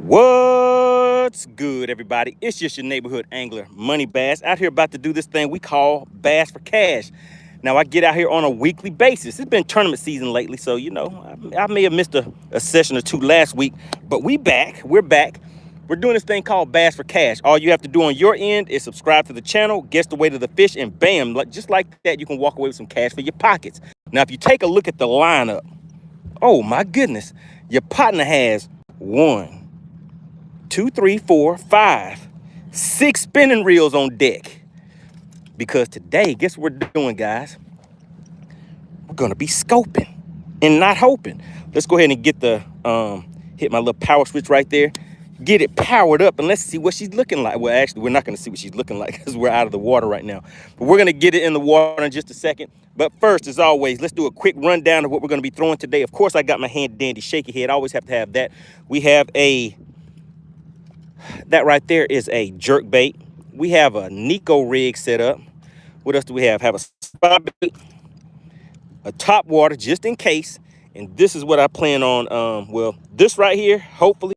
What's good, everybody? It's just your neighborhood angler, MoneyBass, out here about to do this thing we call Bass for Cash. Now, I get out here on a weekly basis. It's been tournament season lately, so, you know, I may have missed a session or two last week, but we're back. We're doing this thing called Bass for Cash. All you have to do on your end is subscribe to the channel, guess the weight of the fish, and bam, just like that, you can walk away with some cash for your pockets. Now, if you take a look at the lineup, oh my goodness, your partner has 1, 2, 3, 4, 5, 6 spinning reels on deck. Because today, guess what we're doing, guys? We're gonna be scoping and not hoping. Let's go ahead and get the hit my little power switch right there. Get it powered up and let's see what she's looking like. Well, actually, we're not gonna see what she's looking like because we're out of the water right now. But we're gonna get it in the water in just a second. But first, as always, let's do a quick rundown of what we're gonna be throwing today. Of course, I got my hand dandy shaky head. I always have to have that. We have that right there is a jerk bait. We have a Nico rig set up. What else do we have? Have a spot bait, a top water just in case. And this is what I plan on, well, this right here, hopefully,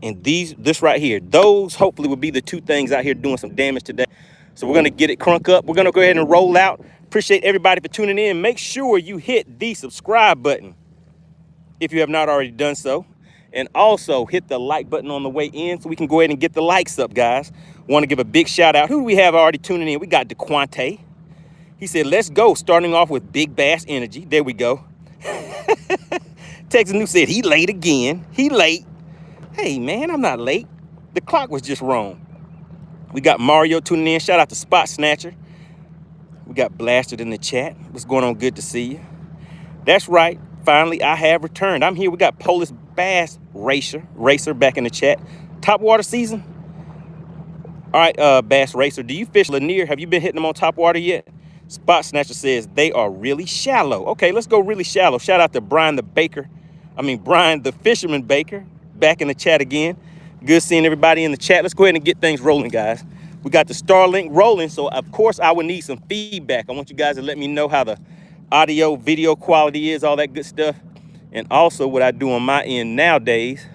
and this right here. Those hopefully will be the two things out here doing some damage today. So we're gonna get it crunk up. We're gonna go ahead and roll out. Appreciate everybody for tuning in. Make sure you hit the subscribe button if you have not already done so. And also hit the like button on the way in so we can go ahead and get the likes up, guys. Want to give a big shout out. Who do we have already tuning in? We got DeQuante. He said, let's go. Starting off with Big Bass Energy. There we go. Texas New said, he late again. He late. Hey, man, I'm not late. The clock was just wrong. We got Mario tuning in. Shout out to Spot Snatcher. We got Blasted in the chat. What's going on? Good to see you. That's right. Finally, I have returned. I'm here. We got Polish Bass Racer back in the chat. Top water season. All right, Bass Racer. Do you fish Lanier? Have you been hitting them on top water yet? Spot Snatcher says they are really shallow. Okay, let's go really shallow. Shout out to Brian the Fisherman Baker, back in the chat again. Good seeing everybody in the chat. Let's go ahead and get things rolling, guys. We got the Starlink rolling, so of course I would need some feedback. I want you guys to let me know how the audio, video quality is, all that good stuff. And also what I do on my end nowadays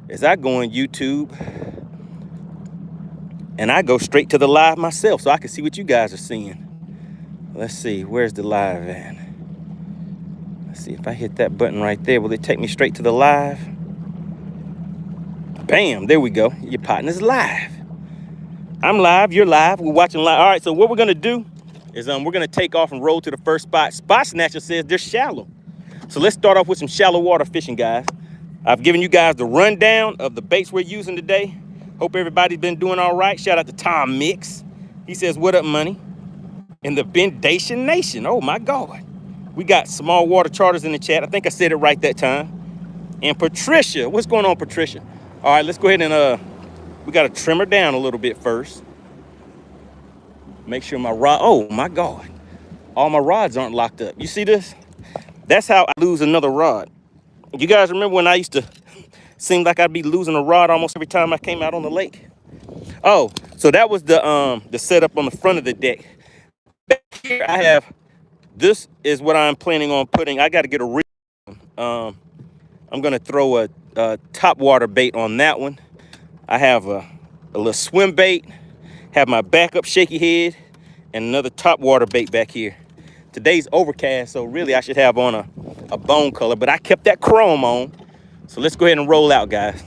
is I go on YouTube and I go straight to the live myself so I can see what you guys are seeing. Let's see, where's the live at? Let's see if I hit that button right there. Will it take me straight to the live? Bam, there we go. Your partner's live. I'm live, you're live, we're watching live. All right, so what we're gonna do is we're gonna take off and roll to the first spot. Spot Snatcher says they're shallow. So let's start off with some shallow water fishing, guys. I've given you guys the rundown of the baits we're using today. Hope everybody's been doing all right. Shout out to Tom Mix. He says, what up, money? In the Bendation Nation. Oh my God. We got small water charters in the chat. I think I said it right that time. And Patricia, what's going on, Patricia? All right, let's go ahead and we got to trim her down a little bit first. Make sure my rod, oh my God. All my rods aren't locked up. You see this? That's how I lose another rod. You guys remember when I used to seem like I'd be losing a rod almost every time I came out on the lake? Oh, so that was the setup on the front of the deck. Back here I have, this is what I'm planning on putting. I got to get a reel. I'm gonna throw a top water bait on that one. I have a little swim bait, have my backup shaky head, and another top water bait back here. Today's overcast, so really I should have on a bone color, but I kept that chrome on. So let's go ahead and roll out, guys.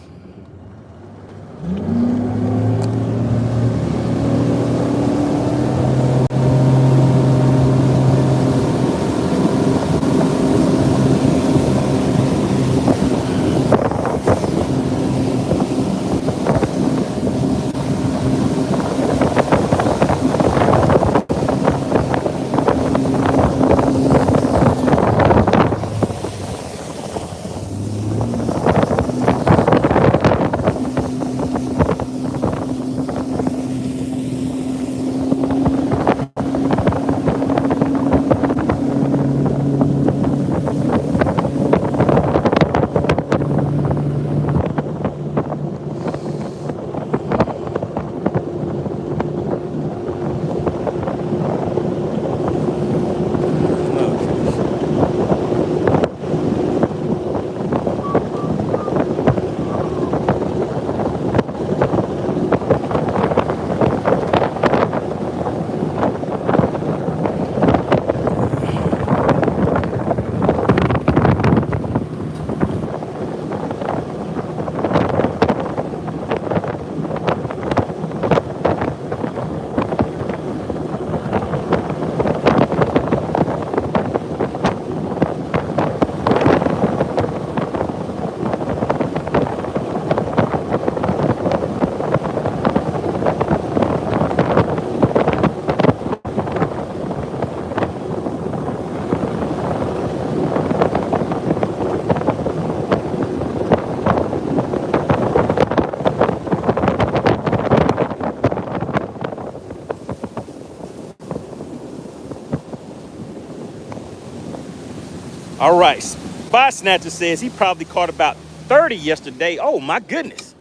All right, Spot Snatcher says he probably caught about 30 yesterday. Oh my goodness.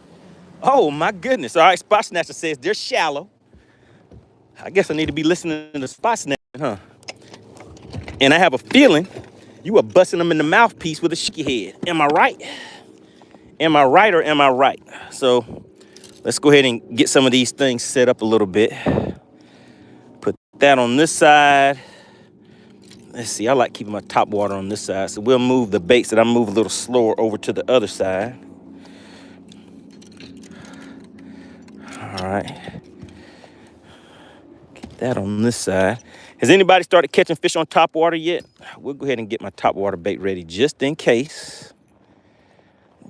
Oh my goodness. All right, Spot Snatcher says they're shallow. I guess I need to be listening to Spot Snatcher, huh? And I have a feeling you are busting them in the mouthpiece with a shaky head. Am I right? Am I right or am I right? So let's go ahead and get some of these things set up a little bit. Put that on this side. Let's see, I like keeping my top water on this side. So we'll move the baits that I move a little slower over to the other side. All right. Get that on this side. Has anybody started catching fish on top water yet? We'll go ahead and get my top water bait ready just in case.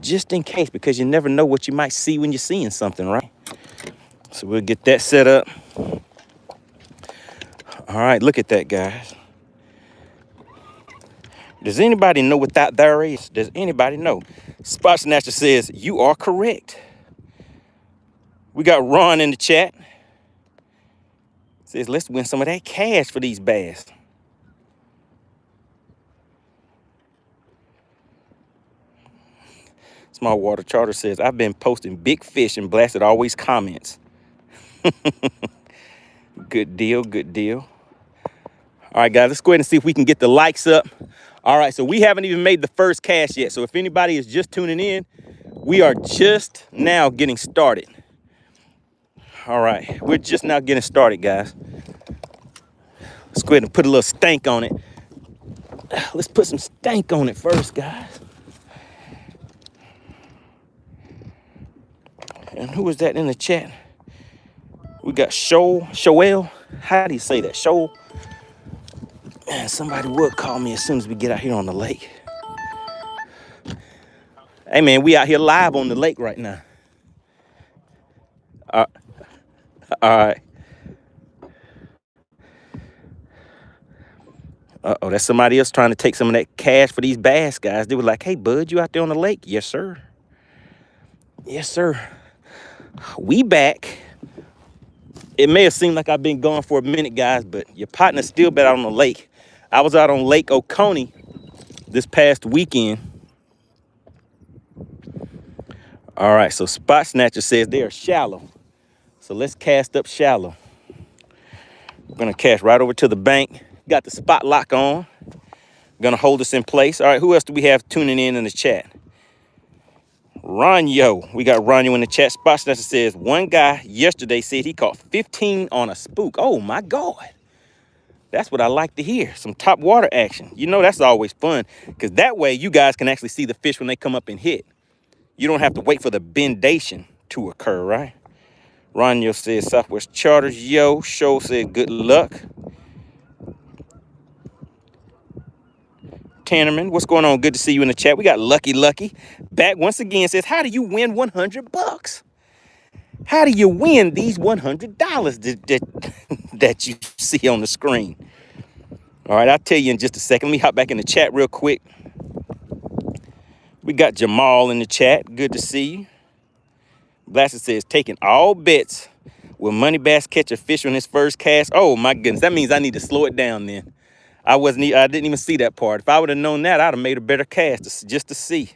Just in case, because you never know what you might see when you're seeing something, right? So we'll get that set up. All right, look at that, guys. Does anybody know what that there is? Does anybody know? Spot Snatcher says, you are correct. We got Ron in the chat. Says, let's win some of that cash for these bass. Small Water Charter says, I've been posting big fish and Blasted always comments. Good deal, good deal. All right, guys, let's go ahead and see if we can get the likes up. All right, so we haven't even made the first cast yet. So if anybody is just tuning in, we are just now getting started. All right, we're just now getting started, guys. Let's go ahead and put a little stank on it. Let's put some stank on it first, guys. And who is that in the chat? We got Shoel. How do you say that? Shoel. Man, somebody would call me as soon as we get out here on the lake. Hey, man, we out here live on the lake right now. All right. Uh-oh, that's somebody else trying to take some of that cash for these bass, guys. They were like, hey, bud, you out there on the lake? Yes, sir. Yes, sir. We back. It may have seemed like I've been gone for a minute, guys, but your partner's still been out on the lake. I was out on Lake Oconee this past weekend. All right, so Spot Snatcher says they are shallow. So let's cast up shallow. We're gonna cast right over to the bank. Got the spot lock on. Gonna hold us in place. All right, who else do we have tuning in the chat? Ronyo. We got Ronyo in the chat. Spot Snatcher says one guy yesterday said he caught 15 on a spook. Oh my God. That's what I like to hear. Some top water action. You know, that's always fun because that way you guys can actually see the fish when they come up and hit. You don't have to wait for the bendation to occur, right? Ronyo says Southwest Charters. Yo, Show said good luck. Tannerman, what's going on? Good to see you in the chat. We got Lucky back once again. Says, how do you win $100? How do you win these $100 that you see on the screen? All right, I'll tell you in just a second. Let me hop back in the chat real quick. We got Jamal in the chat. Good to see you. Blasted says, taking all bets. Will MoneyBass catch a fish on his first cast? Oh my goodness, that means I need to slow it down then. I didn't even see that part. If I would have known that, I'd have made a better cast just to see.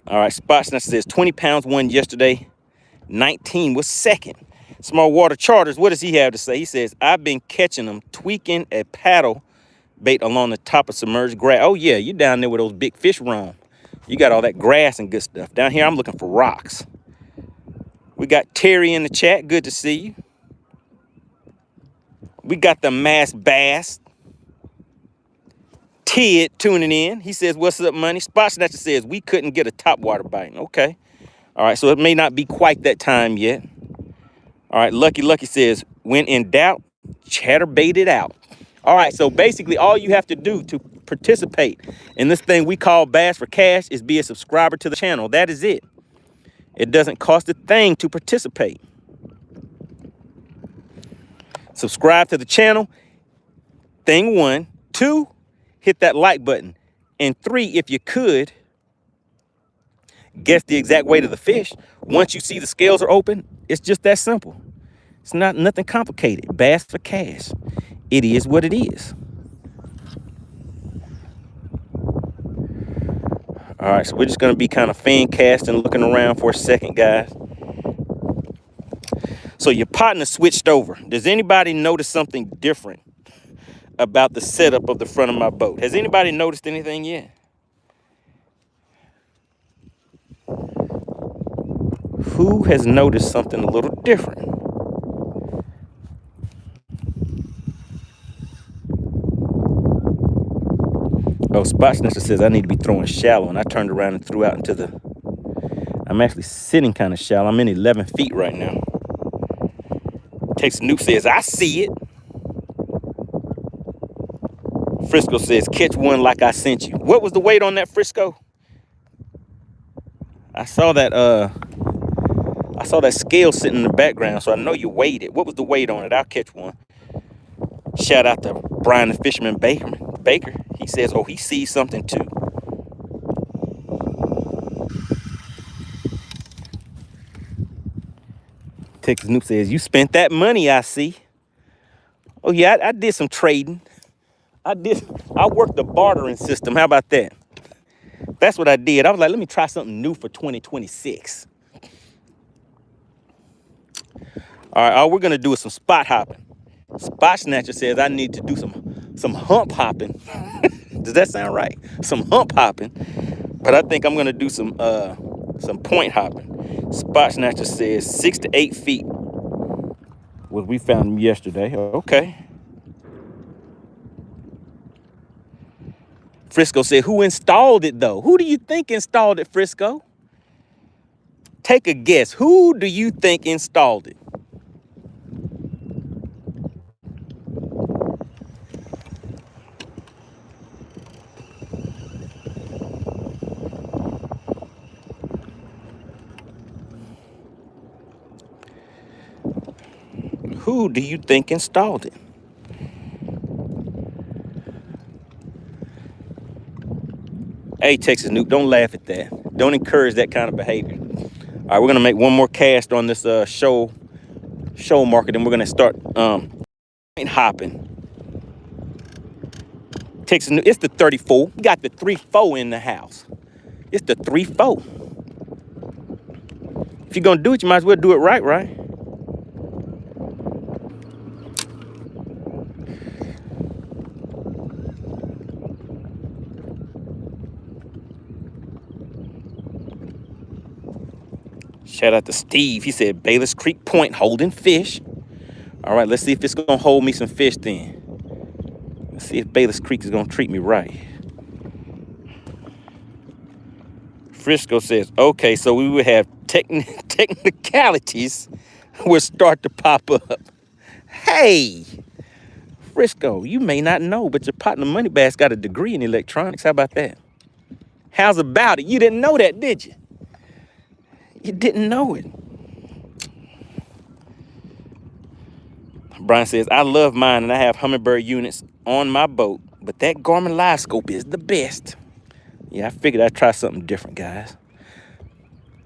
All right, Spot Snatcher says 20 pounds won yesterday. 19 was second. Small Water Charters, what does he have to say? He says, I've been catching them, tweaking a paddle bait along the top of submerged grass. Oh yeah, you down there where those big fish roam. You got all that grass and good stuff. Down here, I'm looking for rocks. We got Terry in the chat. Good to see you. We got the Mass Bass. Ted tuning in. He says, what's up, money? Spot Snatcher says, we couldn't get a top water bite. Okay. All right, so it may not be quite that time yet. All right, Lucky says, when in doubt, chatterbait it out. All right, so basically all you have to do to participate in this thing we call Bass for Cash is be a subscriber to the channel. That is it. It doesn't cost a thing to participate. Subscribe to the channel. Thing 1. 2, hit that like button. And 3, if you could, guess the exact weight of the fish. Once you see the scales are open, it's just that simple. It's not nothing complicated. Bass for Cash. It is what it is. All right, so we're just gonna be kind of fan casting, looking around for a second, guys. So your partner switched over. Does anybody notice something different about the setup of the front of my boat? Has anybody noticed anything yet? Who has noticed something a little different? Oh, Spot Snatcher says I need to be throwing shallow, and I turned around and threw out into the... I'm actually sitting kind of shallow. I'm in 11 feet right now. Texas Noob says, I see it. Frisco says, catch one like I sent you. What was the weight on that, Frisco? I saw that scale sitting in the background, so I know you weighed it. What was the weight on it? I'll catch one. Shout out to Brian the Fisherman Baker. He says, oh, he sees something too. Texas Noob says, you spent that money, I see. Oh, yeah, I did some trading. I worked the bartering system. How about that? That's what I did. I was like, let me try something new for 2026. All right, all we're going to do is some spot hopping. Spot Snatcher says I need to do some hump hopping. Does that sound right? Some hump hopping. But I think I'm going to do some point hopping. Spot Snatcher says 6 to 8 feet was we found him yesterday. Okay. Frisco said, who installed it, though? Who do you think installed it, Frisco? Take a guess. Who do you think installed it? Who do you think installed it? Hey, Texas Noob, don't laugh at that. Don't encourage that kind of behavior. All right, we're gonna make one more cast on this show market, and we're gonna start hopping. Texas Noob, it's the 34. We got the 3-4 in the house. It's the 3-4. If you're gonna do it, you might as well do it right, right? Shout out to Steve. He said, Bayless Creek Point holding fish. All right, let's see if it's going to hold me some fish then. Let's see if Bayless Creek is going to treat me right. Frisco says, okay, so we would have technicalities will start to pop up. Hey, Frisco, you may not know, but your partner MoneyBass got a degree in electronics. How about that? How's about it? You didn't know that, did you? You didn't know it. Brian says, I love mine and I have Humminbird units on my boat, but that Garmin Live Scope is the best. Yeah, I figured I'd try something different, guys.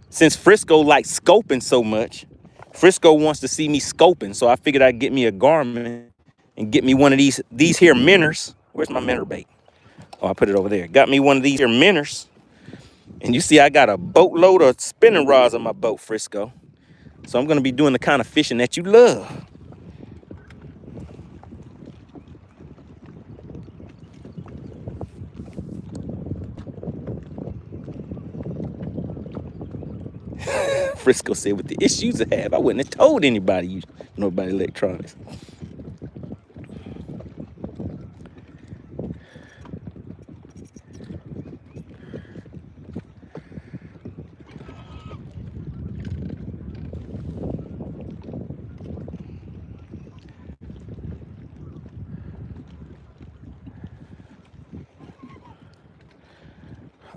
Since Frisco likes scoping so much, Frisco wants to see me scoping, so I figured I'd get me a Garmin and get me one of these here minnows. Where's my minnow bait? Oh, I put it over there. Got me one of these here minnows. And you see, I got a boatload of spinning rods on my boat, Frisco. So I'm going to be doing the kind of fishing that you love. Frisco said, with the issues I have, I wouldn't have told anybody you know about electronics.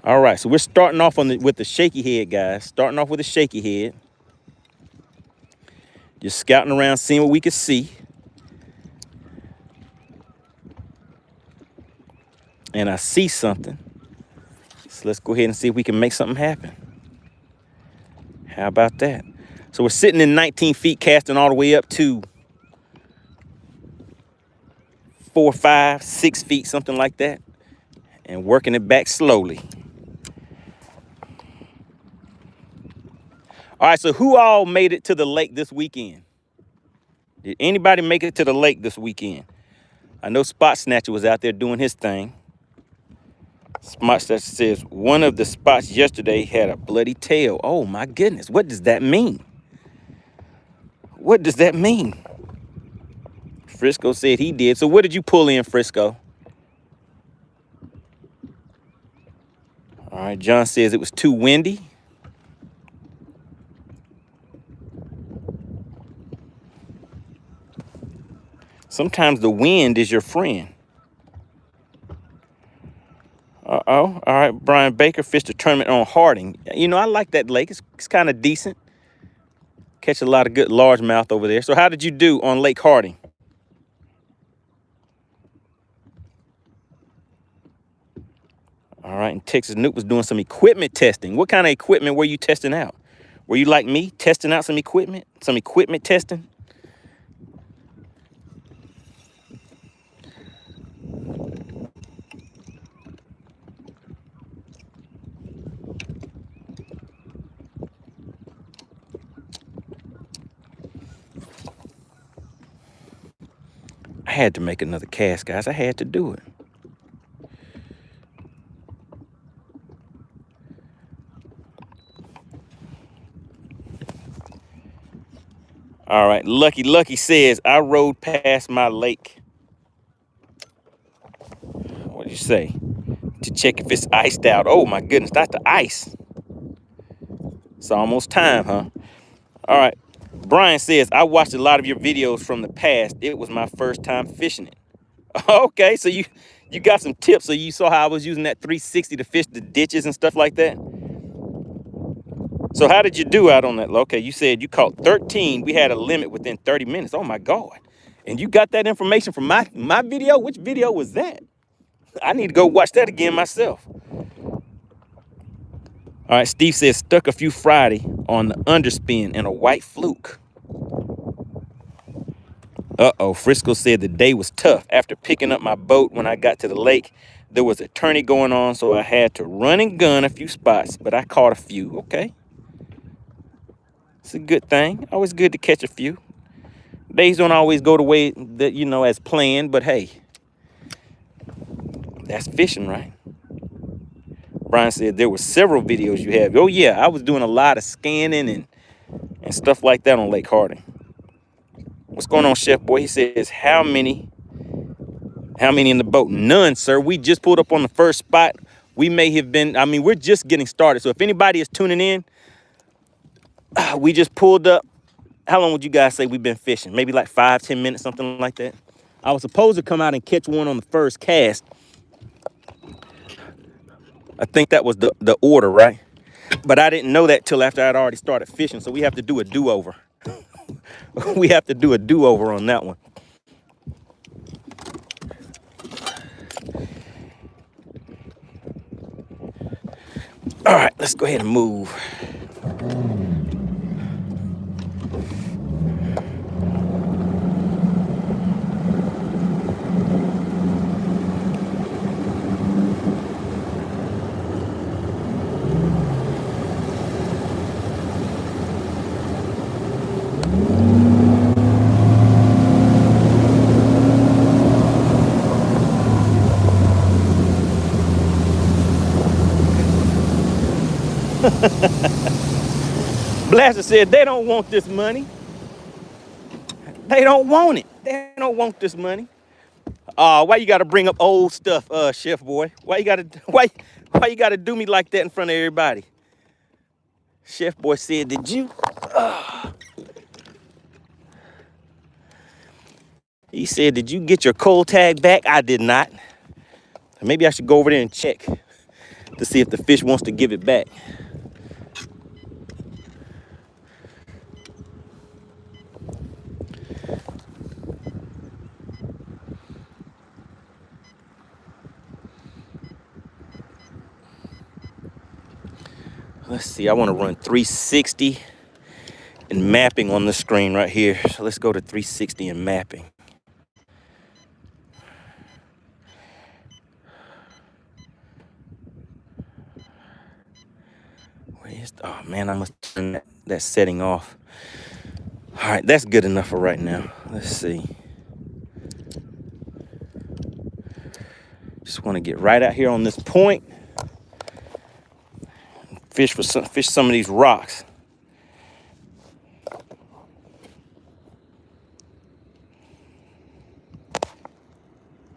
All right, so we're starting off with the shaky head, guys. Starting off with a shaky head. Just scouting around, seeing what we can see. And I see something. So let's go ahead and see if we can make something happen. How about that? So we're sitting in 19 feet, casting all the way up to 4, 5, 6 feet, something like that. And working it back slowly. All right, so who all made it to the lake this weekend? Did anybody make it to the lake this weekend? I know Spot Snatcher was out there doing his thing. Spot Snatcher says one of the spots yesterday had a bloody tail. Oh my goodness, what does that mean? What does that mean? Frisco said he did. So what did you pull in, Frisco? All right, John says it was too windy. Sometimes the wind is your friend. All right, Brian Baker fished a tournament on Harding. You know, I like that lake. It's kind of decent. Catch a lot of good largemouth over there. So how did you do on Lake Harding? All right, and Texas Nuke was doing some equipment testing. What kind of equipment were you testing out? Were you like me, testing out some equipment testing? I had to make another cast, guys. I had to do it. All right, Lucky says, I rode past my lake. What did you say? To check if it's iced out. Oh my goodness, that's the ice. It's almost time, huh? All right. Brian says, I watched a lot of your videos from the past. It was my first time fishing it. Okay, so you got some tips. So you saw how I was using that 360 to fish the ditches and stuff like that? So how did you do out on that? Okay, you said you caught 13. We had a limit within 30 minutes. Oh my God. And you got that information from my video? Which video was that? I need to go watch that again myself. All right, Steve says, stuck a few Friday on the underspin and a white fluke. Uh-oh, Frisco said the day was tough. After picking up my boat when I got to the lake, there was a tourney going on, so I had to run and gun a few spots, but I caught a few. Okay. It's a good thing. Always good to catch a few. Days don't always go the way that, you know, as planned, but hey, that's fishing, right? Brian said there were several videos you have. Oh yeah, I was doing a lot of scanning and stuff like that on Lake Harding. What's going on, Chef Boy? He says, how many in the boat? None, sir. We just pulled up on the first spot. We may have been, I mean, we're just getting started. So if anybody is tuning in, we just pulled up. How long would you guys say we've been fishing? Maybe like 5-10 minutes, something like that. I was supposed to come out and catch one on the first cast. I think that was the order, right? But I didn't know that till after I'd already started fishing. So we have to do a do-over. We have to do a do-over on that one. All right, let's go ahead and move. Blaster said they don't want this money. They don't want it. They don't want this money. Why you gotta bring up old stuff, Chef Boy? Why you gotta do me like that in front of everybody? Chef Boy said, did you? He said, did you get your cold tag back? I did not. Maybe I should go over there and check to see if the fish wants to give it back. Let's see, I want to run 360 and mapping on the screen right here. So let's go to 360 and mapping. Where missed. Oh man, I must turn that setting off. All right, that's good enough for right now. Let's see. Just want to get right out here on this point. Fish some of these rocks.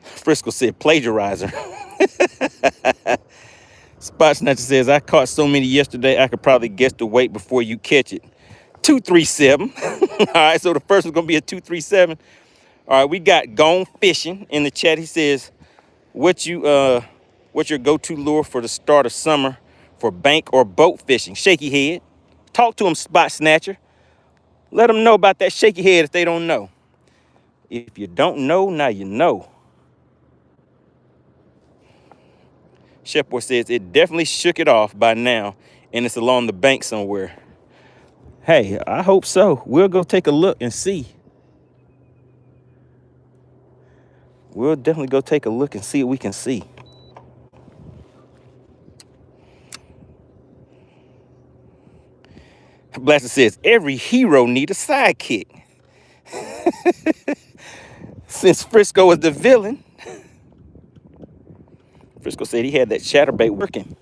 Frisco said plagiarizer. Spot Snatcher says, I caught so many yesterday, I could probably guess the weight before you catch it. 237. All right, so the first one's going to be a 237. All right, we got Gone Fishing in the chat. He says, what's your go-to lure for the start of summer for bank or boat fishing? Shaky head. Talk to him, Spot Snatcher. Let them know about that shaky head if they don't know. If you don't know, now you know. Chef Boy says it definitely shook it off by now, and it's along the bank somewhere. Hey, I hope so. We'll go take a look and see. We'll definitely go take a look and see what we can see. Blaster says every hero need a sidekick. Since Frisco was the villain, Frisco said he had that chatterbait working.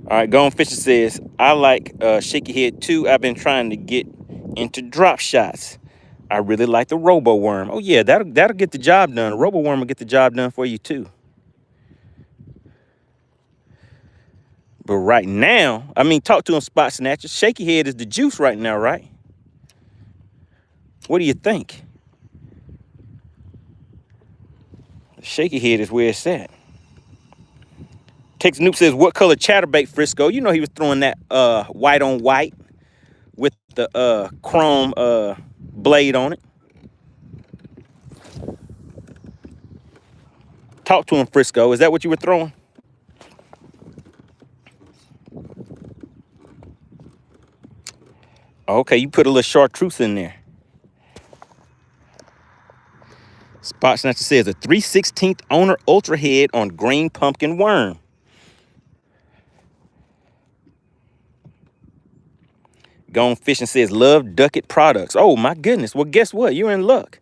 All right, Gone Fisher says, I like shaky head too. I've been trying to get into drop shots. I really like the robo worm. Oh yeah, that'll get the job done. Robo worm will get the job done for you too. But right now, I mean, talk to him, Spot Snatcher. Shaky head is the juice right now, right? What do you think? Shaky head is where it's at. Tex Noop says, what color chatterbait, Frisco? You know he was throwing that white on white with the chrome blade on it. Talk to him, Frisco. Is that what you were throwing? Okay, you put a little chartreuse in there. Spot Snatcher says a 3/16 owner ultra head on green pumpkin worm. Gone Fishing says love Ducket products. Oh my goodness. Well, guess what? You're in luck.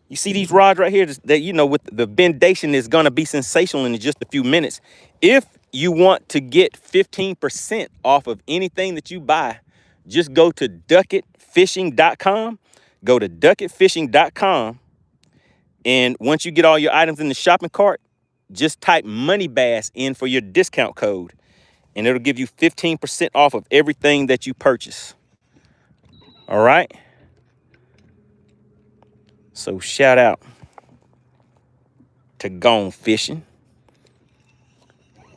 You see these rods right here that, you know, with the bendation is going to be sensational in just a few minutes. If you want to get 15% off of anything that you buy, just go to ducketfishing.com. Go to ducketfishing.com. And once you get all your items in the shopping cart, just type MoneyBass in for your discount code. And it'll give you 15% off of everything that you purchase. All right? So shout out to Gone Fishing.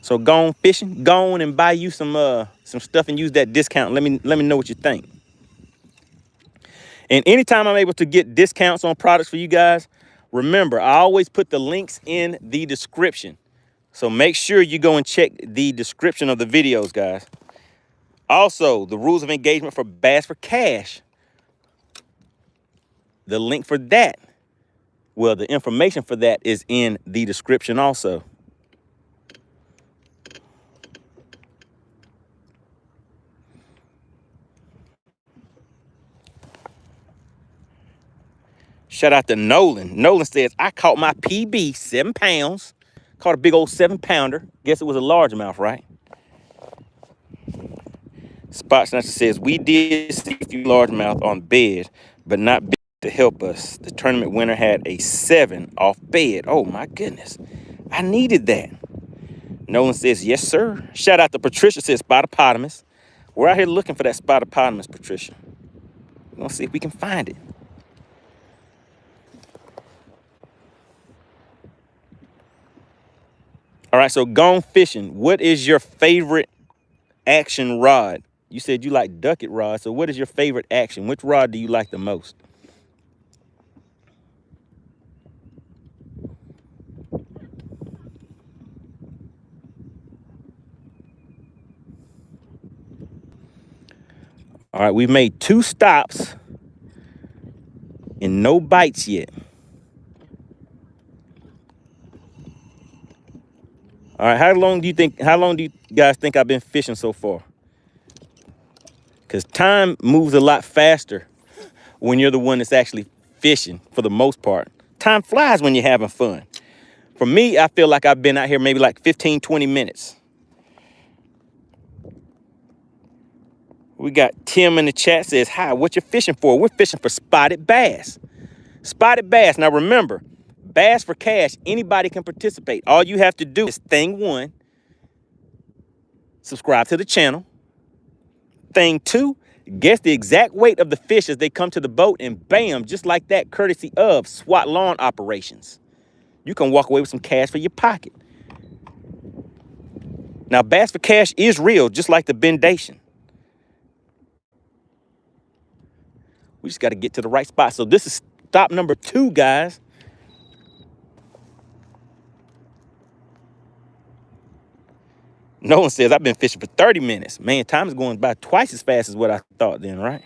So Gone Fishing, go on and buy you some stuff and use that discount. Let me know what you think. And anytime I'm able to get discounts on products for you guys, remember, I always put the links in the description. So make sure you go and check the description of the videos, guys. Also, the rules of engagement for Bass for Cash. The link for that, well, the information for that is in the description also. Shout out to Nolan. Nolan says, I caught my PB, 7 pounds. Caught a big old 7-pounder. Guess it was a largemouth, right? Spot Snatcher says, we did see a few largemouth on bed, but not big to help us. The tournament winner had a 7 off bed. Oh my goodness. I needed that. Nolan says, yes, sir. Shout out to Patricia, says Spotopotamus. We're out here looking for that Spotopotamus, Patricia. We're gonna see if we can find it. All right, so Gone Fishing. What is your favorite action rod? You said you like Ducket rod, so what is your favorite action? Which rod do you like the most? All right, we've made 2 stops and no bites yet. All right, how long do you guys think I've been fishing so far? Because time moves a lot faster when you're the one that's actually fishing for the most part. Time flies when you're having fun. For me, I feel like I've been out here maybe like 15, 20 minutes. We got Tim in the chat says, hi, what you fishing for? We're fishing for spotted bass. Spotted bass. Now remember, bass for cash, anybody can participate. All you have to do is thing one, subscribe to the channel. Thing two, guess the exact weight of the fish as they come to the boat, and bam, just like that, courtesy of SWAT Lawn Operations. You can walk away with some cash for your pocket. Now, bass for cash is real, just like the bendation. We just got to get to the right spot. So this is stop number 2, guys. No one says I've been fishing for 30 minutes. Man, time is going by twice as fast as what I thought then, right?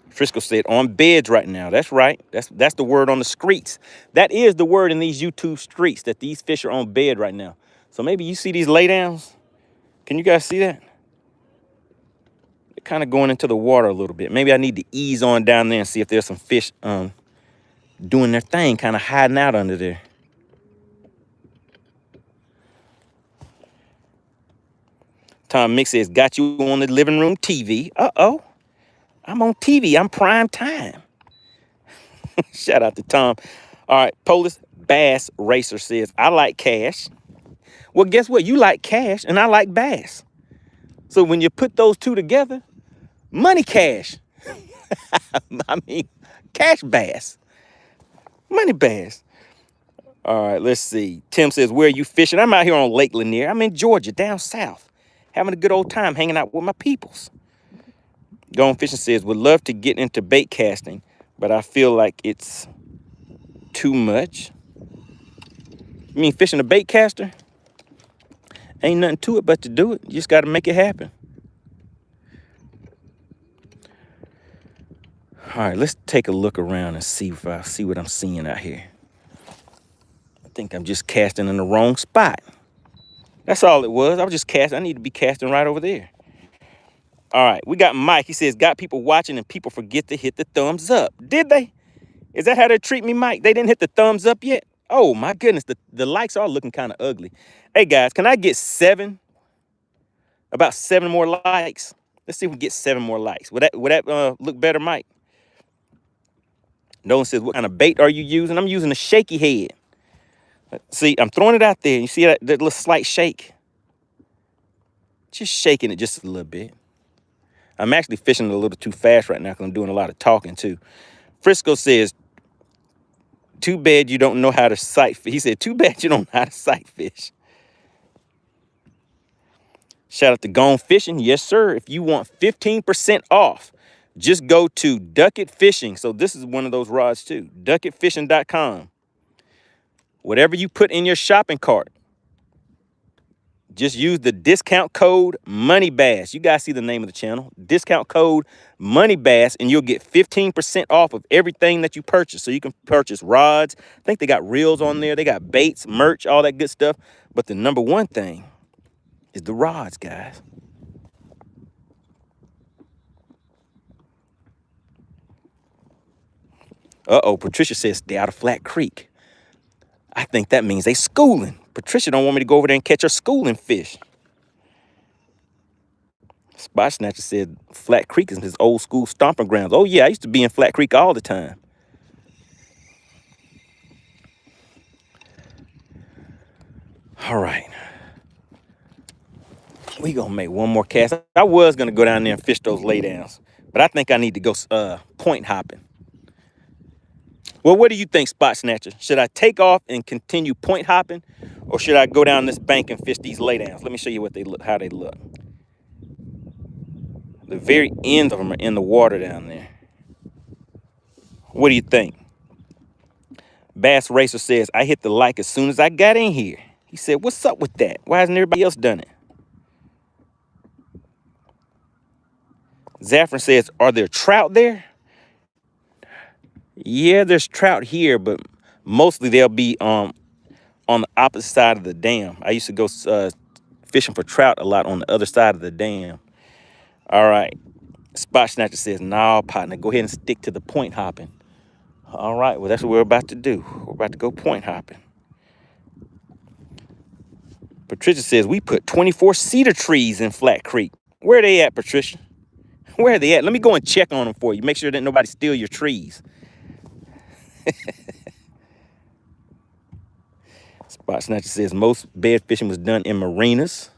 Frisco said on beds right now. That's right. That's the word on the streets. That is the word in these YouTube streets, that these fish are on bed right now. So maybe you see these laydowns. Can you guys see that? They're kind of going into the water a little bit. Maybe I need to ease on down there and see if there's some fish doing their thing, kind of hiding out under there. Tom Mix says, got you on the living room TV. Uh-oh. I'm on TV. I'm prime time. Shout out to Tom. All right, Polis Bass Racer says, I like cash. Well, guess what? You like cash and I like bass. So when you put those two together, money cash. I mean, cash bass. Money bass. All right, let's see. Tim says, where are you fishing? I'm out here on Lake Lanier. I'm in Georgia, down south, having a good old time hanging out with my peoples. Gone Fishing says, would love to get into bait casting, but I feel like it's too much. You mean fishing a bait caster? Ain't nothing to it but to do it. You just got to make it happen. All right, let's take a look around and see if I see what I'm seeing out here. I think I'm just casting in the wrong spot. That's all it was. I was just casting. I need to be casting right over there. All right, we got Mike. He says, got people watching and people forget to hit the thumbs up. Did they? Is that how they treat me, Mike? They didn't hit the thumbs up yet? Oh, my goodness. The likes are looking kind of ugly. Hey, guys, can I get 7? About 7 more likes? Let's see if we get 7 more likes. Would that look better, Mike? No one says, what kind of bait are you using? I'm using a shaky head. See, I'm throwing it out there. You see that little slight shake? Just shaking it just a little bit. I'm actually fishing a little too fast right now because I'm doing a lot of talking too. Frisco says, too bad you don't know how to sight fish. He said, too bad you don't know how to sight fish. Shout out to Gone Fishing. Yes, sir. If you want 15% off, just go to Ducket Fishing. So this is one of those rods too. DucketFishing.com. Whatever you put in your shopping cart, just use the discount code MoneyBass. You guys see the name of the channel. Discount code MoneyBass, and you'll get 15% off of everything that you purchase. So you can purchase rods. I think they got reels on there. They got baits, merch, all that good stuff. But the number one thing is the rods, guys. Uh-oh, Patricia says stay out of Flat Creek. I think that means they schooling. Patricia don't want me to go over there and catch her schooling fish. Spot Snatcher said Flat Creek is his old school stomping grounds. Oh, yeah, I used to be in Flat Creek all the time. All right. We going to make one more cast. I was going to go down there and fish those laydowns, but I think I need to go point hopping. Well, what do you think, Spot Snatcher? Should I take off and continue point hopping, or should I go down this bank and fish these laydowns? Let me show you what they look, how they look. The very end of them are in the water down there. What do you think? Bass Racer says, I hit the like as soon as I got in here. He said, what's up with that? Why hasn't everybody else done it? Zaffron says, are there trout there? Yeah, there's trout here, but mostly they'll be on the opposite side of the dam. I used to go fishing for trout a lot on the other side of the dam. All right. Spot Snatcher says, nah, partner, go ahead and stick to the point hopping. All right, well, that's what we're about to do. We're about to go point hopping. Patricia says, we put 24 cedar trees in Flat Creek. Where are they at, Patricia? Where are they at? Let me go and check on them for you. Make sure that nobody steal your trees. Spot Snatcher says, most bed fishing was done in marinas.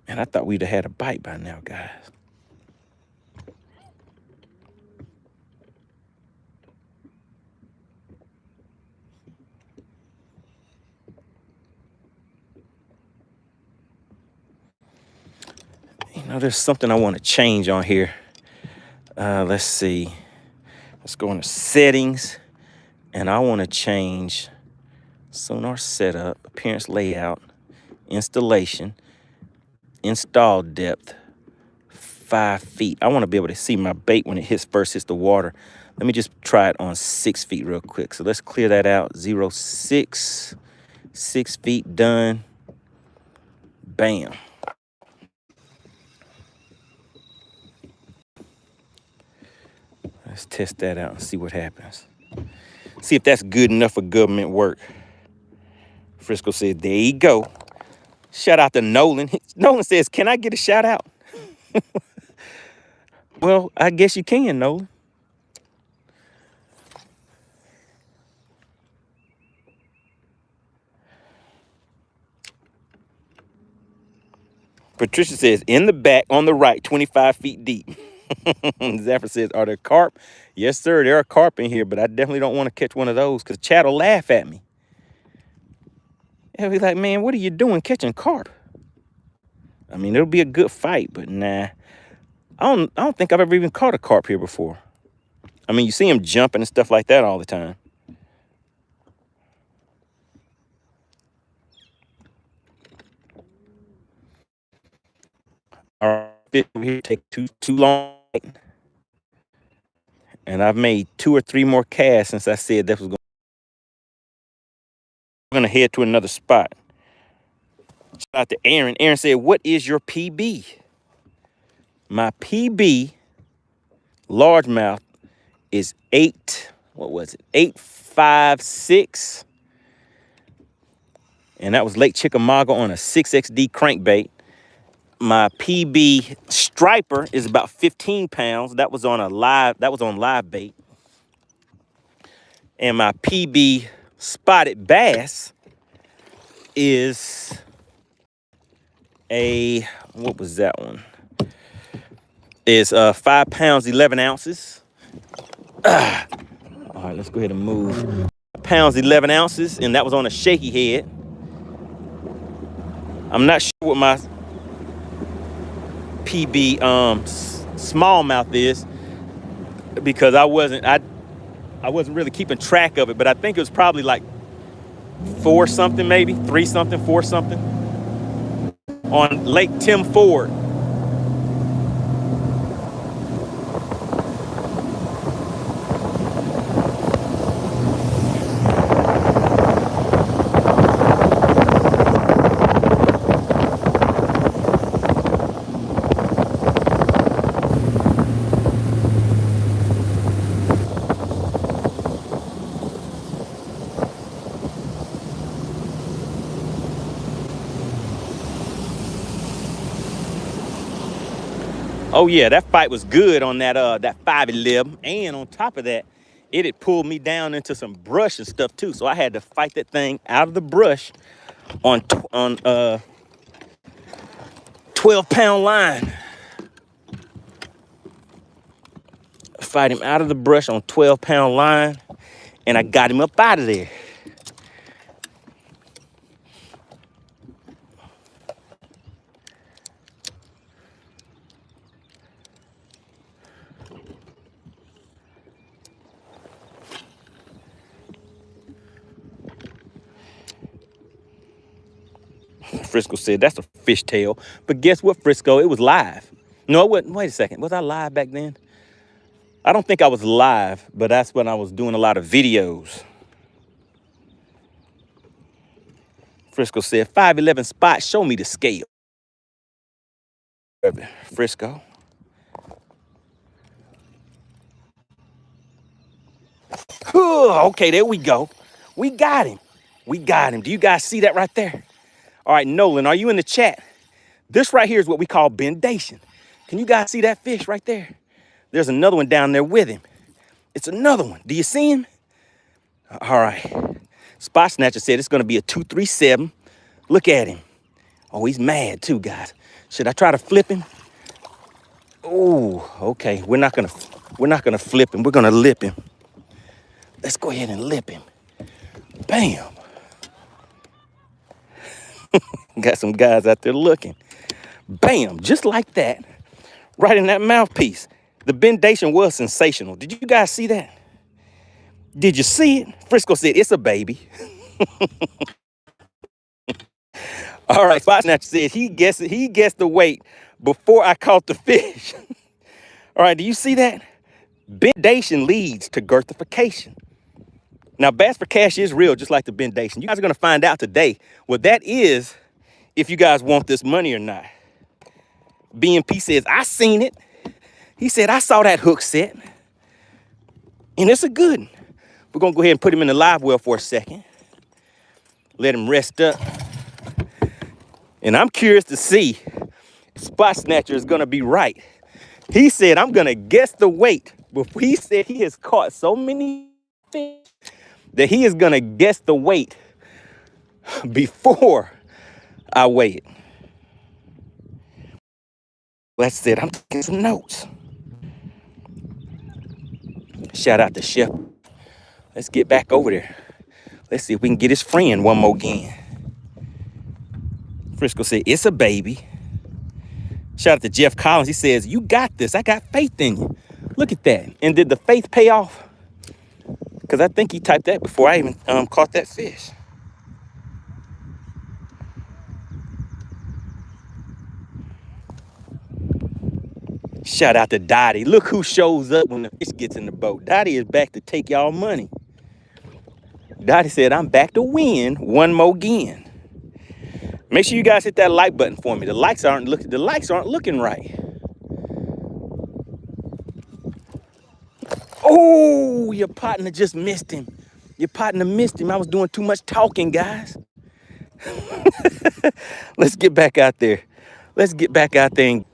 Man, I thought we'd have had a bite by now, guys. You know, there's something I want to change on here. Let's see. Let's go into settings. And I want to change sonar setup, appearance layout, installation, install depth, 5 feet. I want to be able to see my bait when it first hits the water. Let me just try it on 6 feet real quick. So let's clear that out. 0.6, 6 feet, done. Bam. Let's test that out and see what happens. See if that's good enough for government work. Frisco said, there you go. Shout out to Nolan. Nolan says, can I get a shout out? Well, I guess you can, Nolan. Patricia says, in the back on the right, 25 feet deep. Zaffer says, are there carp? Yes, sir, there are carp in here, but I definitely don't want to catch one of those because Chad will laugh at me. He'll be like, man, what are you doing catching carp? I mean, it'll be a good fight, but nah. I don't think I've ever even caught a carp here before. I mean, you see him jumping and stuff like that all the time. Our fish over here take too long. And I've made 2 or 3 more casts since I said that was going. We're going to head to another spot. Shout out to Aaron. Aaron said, what is your PB? My PB largemouth is 856. And that was Lake Chickamauga on a 6XD crankbait. My PB striper is about 15 pounds. That was on live bait. And my PB spotted bass is what was that one? Is 5 pounds, 11 ounces. All right, let's go ahead and move. 5 pounds, 11 ounces, and that was on a shaky head. I'm not sure what my PB smallmouth is because I wasn't really keeping track of it, but I think it was probably like 4 something, maybe 3 something, 4 something on Lake Tim Ford. Oh yeah, that fight was good on that 511, and on top of that, it had pulled me down into some brush and stuff too. So I had to fight that thing out of the brush on 12-pound line. Fight him out of the brush on 12-pound line, and I got him up out of there. Frisco said, that's a fishtail. But guess what, Frisco? It was live. No, it wasn't. Wait a second. Was I live back then? I don't think I was live, but that's when I was doing a lot of videos. Frisco said, 511 spot, show me the scale. Frisco. Okay, there we go. We got him. We got him. Do you guys see that right there? All right, Nolan, are you in the chat? This right here is what we call bendation. Can you guys see that fish right there? There's another one down there with him. It's another one. Do you see him? All right. Spot Snatcher said it's going to be a 237. Look at him. Oh, he's mad too, guys. Should I try to flip him? Oh, okay. We're not gonna flip him. We're gonna lip him. Let's go ahead and lip him. Bam. Got some guys out there looking. Bam, just like that. Right in that mouthpiece. The bendation was sensational. Did you guys see that? Did you see it? Frisco said it's a baby. All right, Spot Snatcher said he guessed the weight before I caught the fish. All right, do you see that? Bendation leads to girthification. Now, bass for cash is real, just like the bendation. You guys are going to find out today what that is, if you guys want this money or not. BMP says, I seen it. He said, I saw that hook set. And it's a good one. We're going to go ahead and put him in the live well for a second. Let him rest up. And I'm curious to see if Spot Snatcher is going to be right. He said, I'm going to guess the weight. But he said he has caught so many fish that he is going to guess the weight before I weigh it. That's it. I'm taking some notes. Shout out to Chef. Let's get back over there. Let's see if we can get his friend one more again. Frisco said, it's a baby. Shout out to Jeff Collins. He says, you got this. I got faith in you. Look at that. And did the faith pay off? Because I think he typed that before I even caught that fish. Shout out to Dottie. Look who shows up when the fish gets in the boat. Dottie is back to take y'all money. Dottie said, I'm back to win one more again. Make sure you guys hit that like button for me. The likes aren't looking right. Oh, your partner just missed him. Your partner missed him. I was doing too much talking, guys. Let's get back out there. Let's get back out there. And...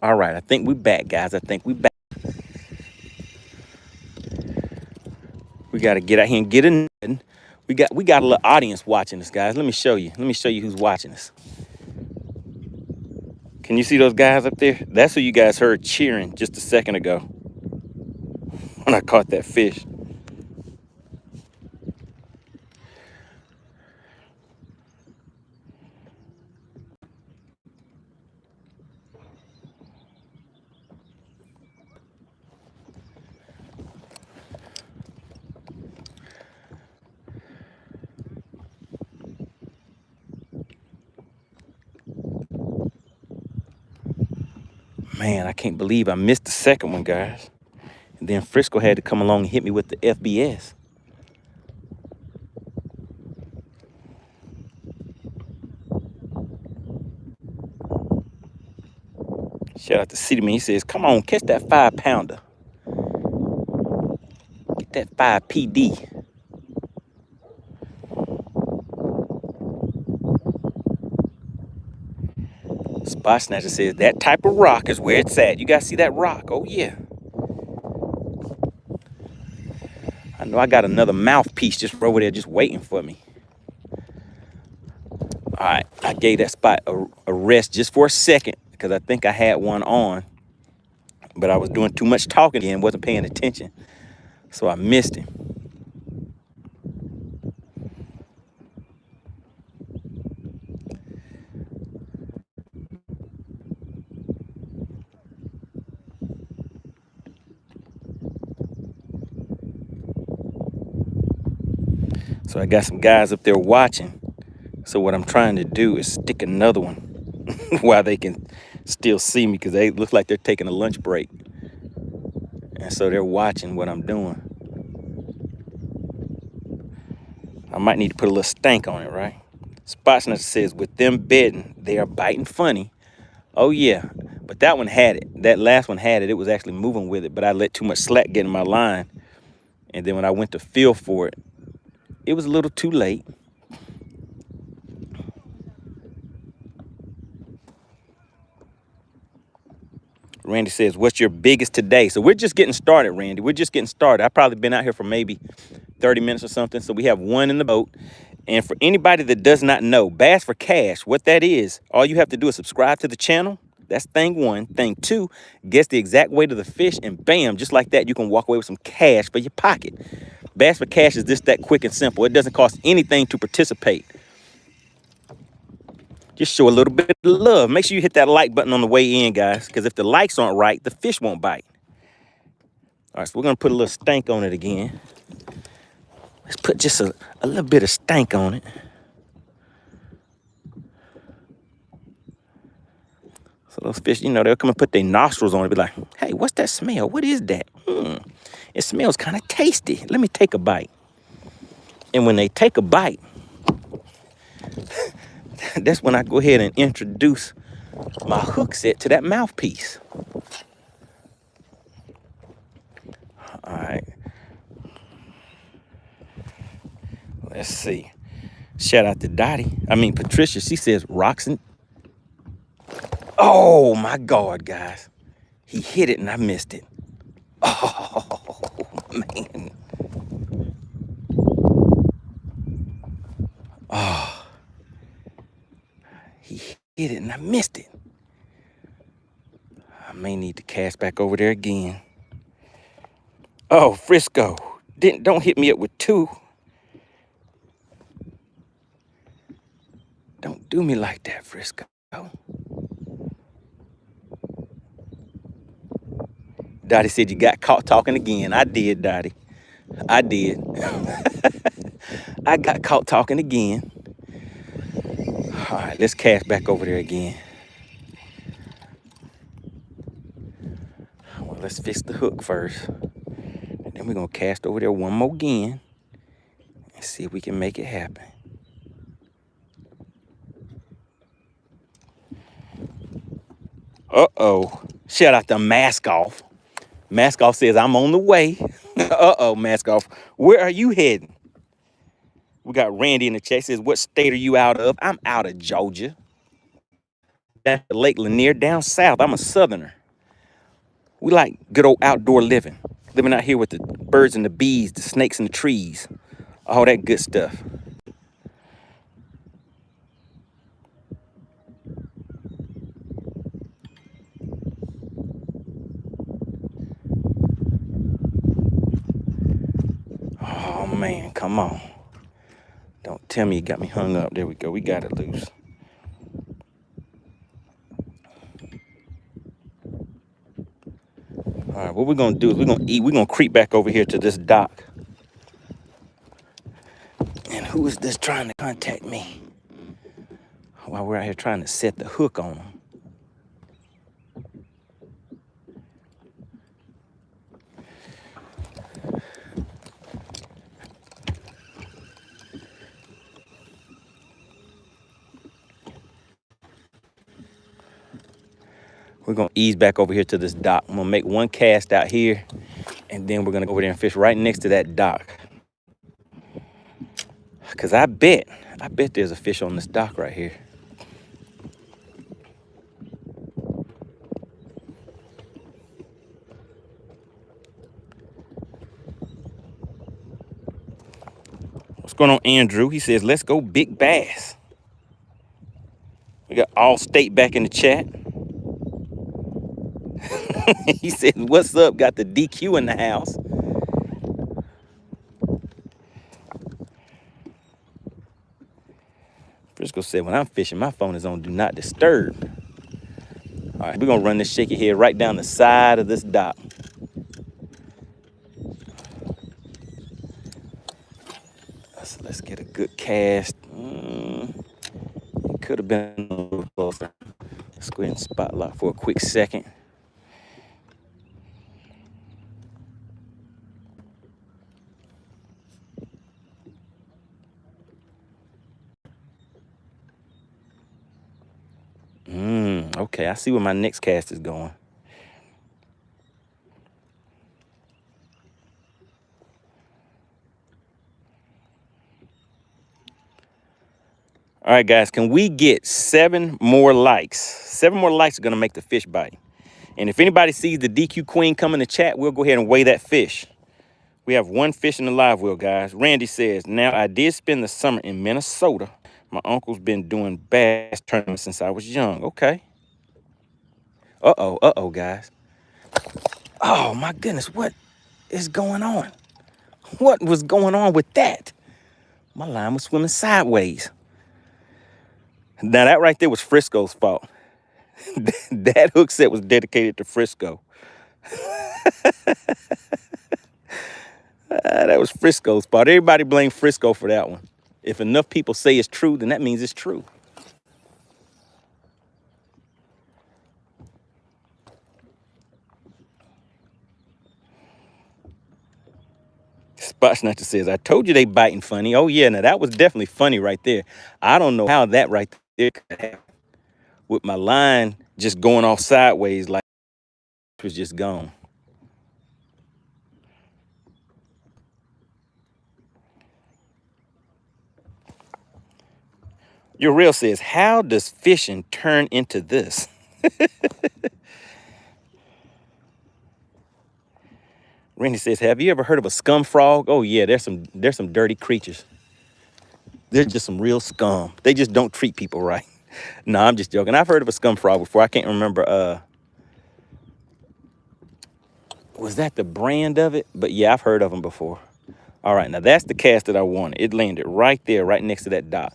All right, I think we're back, guys. I think we're back. We got to get out here and get in. We got a little audience watching us, guys. Let me show you. Let me show you who's watching us. Can you see those guys up there? That's who you guys heard cheering just a second ago when I caught that fish. Man, I can't believe I missed the second one, guys. And then Frisco had to come along and hit me with the FBS. Shout out to Cityman. He says, come on, catch that 5-pounder. Get that 5 PD. Spot Snatcher says that type of rock is where it's at. You guys see that rock? Oh, yeah. I know I got another mouthpiece just over there just waiting for me. All right, I gave that spot a rest just for a second because I think I had one on, but I was doing too much talking and wasn't paying attention, so I missed him. So I got some guys up there watching. So what I'm trying to do is stick another one while they can still see me because they look like they're taking a lunch break. And so they're watching what I'm doing. I might need to put a little stank on it, right? Spot Snatcher says, with them bedding, they are biting funny. Oh, yeah. But that one had it. That last one had it. It was actually moving with it, but I let too much slack get in my line. And then when I went to feel for it, it was a little too late. Randy says, what's your biggest today? So we're just getting started, Randy. We're just getting started. I've probably been out here for maybe 30 minutes or something. So we have one in the boat. And for anybody that does not know, Bass for Cash, what that is, all you have to do is subscribe to the channel. That's thing one. Thing two, guess the exact weight of the fish, and bam, just like that, you can walk away with some cash for your pocket. Bass for Cash is just that quick and simple. It doesn't cost anything to participate. Just show a little bit of love. Make sure you hit that like button on the way in, guys, because if the likes aren't right, the fish won't bite. All right, so we're going to put a little stank on it again. Let's put just a little bit of stank on it. So those fish, you know, they'll come and put their nostrils on it, be like, hey, what's that smell? What is that? It smells kind of tasty. Let me take a bite. And when they take a bite, that's when I go ahead and introduce my hook set to that mouthpiece. All right. Let's see. Shout out to Patricia. She says, Roxon. Oh, my God, guys. He hit it and I missed it. Oh, man. Oh. He hit it and I missed it. I may need to cast back over there again. Oh, Frisco. Don't hit me up with two. Don't do me like that, Frisco. Dottie said you got caught talking again. I did, Dottie. I did. I got caught talking again. All right, let's cast back over there again. Well, let's fix the hook first. And then we're going to cast over there one more again and see if we can make it happen. Uh-oh. Shout out to Mask Off. Mask Off says, I'm on the way. Uh-oh, Mask Off. Where are you heading? We got Randy in the chat. Says, what state are you out of? I'm out of Georgia. That's Lake Lanier down south. I'm a southerner. We like good old outdoor living. Living out here with the birds and the bees, the snakes and the trees. All that good stuff. Oh, man, come on. Don't tell me you got me hung up. There we go. We got it loose. All right, what we're going to do is we're going to creep back over here to this dock. And who is this trying to contact me while we're out here trying to set the hook on them? We're going to ease back over here to this dock. I'm going to make one cast out here, and then we're going to go over there and fish right next to that dock. Because I bet there's a fish on this dock right here. What's going on, Andrew? He says, let's go big bass. We got Allstate back in the chat. He said, what's up? Got the DQ in the house. Frisco said, when I'm fishing, my phone is on do not disturb. All right, we're going to run this shaky head right down the side of this dock. Let's get a good cast. It could have been a little closer. Let's go ahead and spotlight for a quick second. Okay, I see where my next cast is going. All right, guys, can we get 7 more likes? 7 more likes are gonna make the fish bite. And if anybody sees the DQ Queen come in the chat, we'll go ahead and weigh that fish. We have 1 fish in the live well, guys. Randy says, now I did spend the summer in Minnesota. My uncle's been doing bass tournaments since I was young. Okay. Uh-oh, guys. Oh, my goodness, what is going on? What was going on with that? My line was swimming sideways. Now, that right there was Frisco's fault. That hook set was dedicated to Frisco. That was Frisco's fault. Everybody blame Frisco for that one. If enough people say it's true, then that means it's true. Spot Snatcher says, I told you they biting funny. Oh, yeah, now that was definitely funny right there. I don't know how that right there could happen with my line just going off sideways like it was just gone. Your real says, how does fishing turn into this? Randy says, have you ever heard of a scum frog? Oh yeah, there's some dirty creatures. They're just some real scum. They just don't treat people right. No, I'm just joking. I've heard of a scum frog before. I can't remember was that the brand of it? But yeah, I've heard of them before. All right, now that's the cast that I wanted. It landed right there, right next to that dock.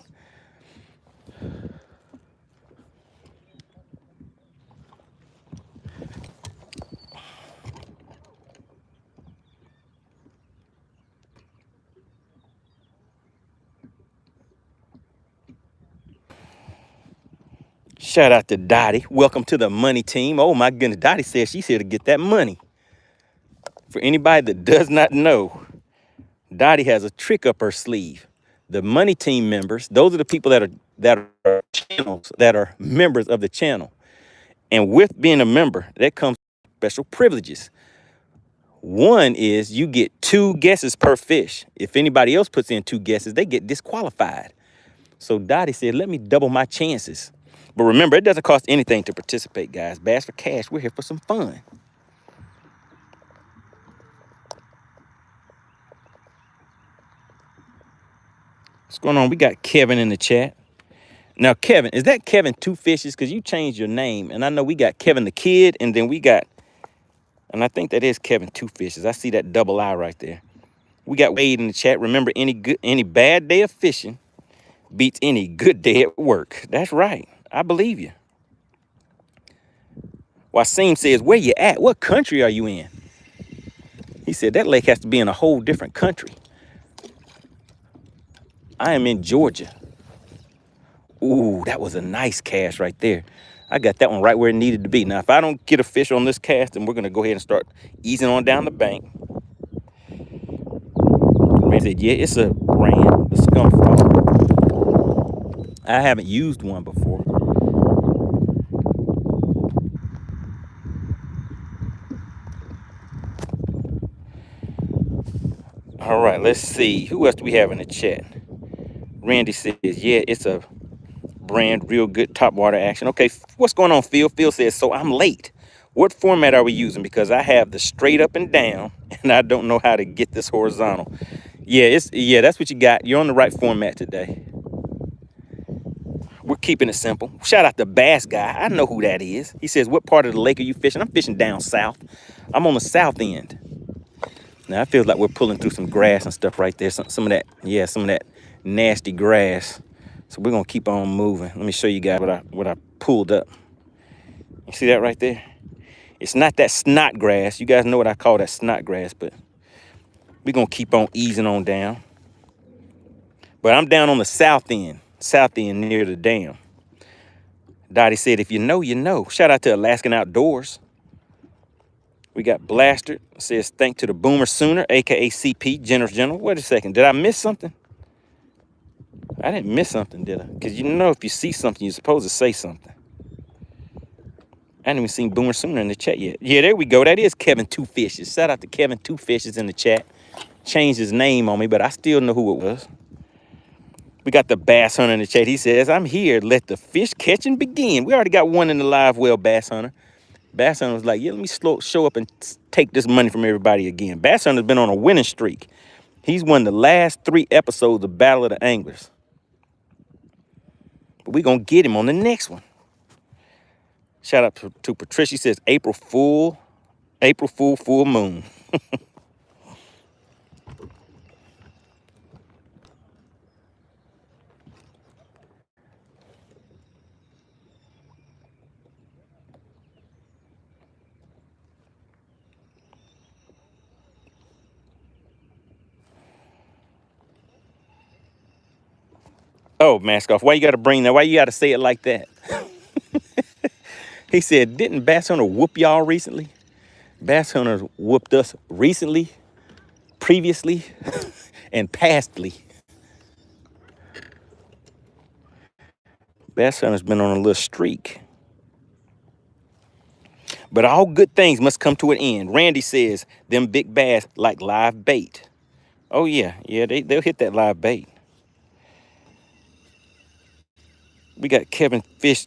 Shout out to Dottie. Welcome to the money team. Oh my goodness, Dottie says she's here to get that money. For anybody that does not know, Dottie has a trick up her sleeve. The money team members, those are the people that are channels, that are members of the channel. And with being a member, that comes special privileges. One is you get 2 guesses per fish. If anybody else puts in 2 guesses, they get disqualified. So Dottie said, let me double my chances. But remember, it doesn't cost anything to participate, guys. Bass for Cash, we're here for some fun. What's going on? We got Kevin in the chat. Now, Kevin, is that Kevin Two Fishes? Because you changed your name. And I know we got Kevin the Kid, and then we got, and I think that is Kevin Two Fishes. I see that double I right there. We got Wade in the chat. Remember, any bad day of fishing beats any good day at work. That's right. I believe you. Wasim says, where you at? What country are you in? He said, that lake has to be in a whole different country. I am in Georgia. Ooh, that was a nice cast right there. I got that one right where it needed to be. Now, if I don't get a fish on this cast, then we're going to go ahead and start easing on down the bank. Man said, yeah, it's a brand, the scum frog. I haven't used one before. All right, let's see. Who else do we have in the chat? Randy says, yeah, it's a brand, real good top water action. Okay, what's going on, Phil? Phil says, so I'm late. What format are we using? Because I have the straight up and down, and I don't know how to get this horizontal. Yeah, that's what you got. You're on the right format today. We're keeping it simple. Shout out to Bass Guy. I know who that is. He says, what part of the lake are you fishing? I'm fishing down south. I'm on the south end. Now, I feel like we're pulling through some grass and stuff right there. Some of that nasty grass. So we're going to keep on moving. Let me show you guys what I pulled up. You see that right there? It's not that snot grass. You guys know what I call that snot grass, but we're going to keep on easing on down. But I'm down on the south end near the dam. Dottie said, if you know, you know. Shout out to Alaskan Outdoors. We got Blaster. Says, thank to the Boomer Sooner, a.k.a. CP, Generous General. Wait a second. Did I miss something? I didn't miss something, did I? Because you know if you see something, you're supposed to say something. I haven't even seen Boomer Sooner in the chat yet. Yeah, there we go. That is Kevin Two Fishes. Shout out to Kevin Two Fishes in the chat. Changed his name on me, but I still know who it was. We got the Bass Hunter in the chat. He says, I'm here. Let the fish catching begin. We already got one in the live well, Bass Hunter. Bass Hunter was like, yeah, let me show up and take this money from everybody again. Bass Hunter's been on a winning streak. He's won the last 3 episodes of Battle of the Anglers. But we're going to get him on the next one. Shout out to Patricia. She says, April Fool, full moon. Oh, Mask Off, why you got to bring that? Why you got to say it like that? He said, didn't Bass Hunter whoop y'all recently? Bass Hunter whooped us recently, previously, and pastly. Bass Hunter's been on a little streak. But all good things must come to an end. Randy says, them big bass like live bait. Oh, yeah. Yeah, they'll hit that live bait. We got Kevin Fish,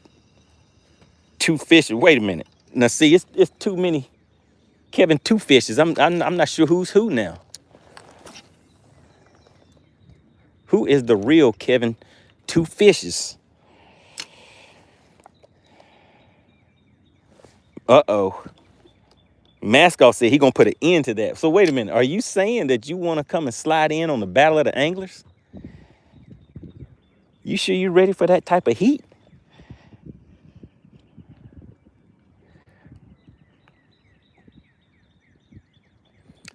Two Fishes. Wait a minute. Now, see, it's too many Kevin Two Fishes. I'm not sure who's who now. Who is the real Kevin Two Fishes? Uh-oh. Mascot said he gonna put an end to that. So wait a minute. Are you saying that you want to come and slide in on the Battle of the Anglers? You sure you ready for that type of heat?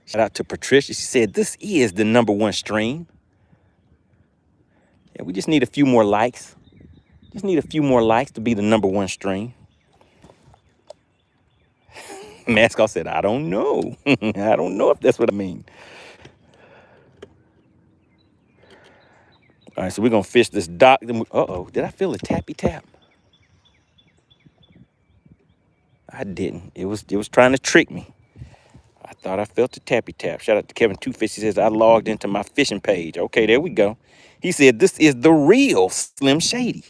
Shout out to Patricia. She said this is the #1 stream. Yeah, we just need a few more likes. Just need a few more likes to be the #1 stream. Mascot said, I don't know. I don't know if that's what I mean. All right, so we're going to fish this dock. Uh-oh, did I feel a tappy tap? I didn't. It was trying to trick me. I thought I felt a tappy tap. Shout out to Kevin Two Fish. He says, I logged into my fishing page. Okay, there we go. He said, this is the real Slim Shady.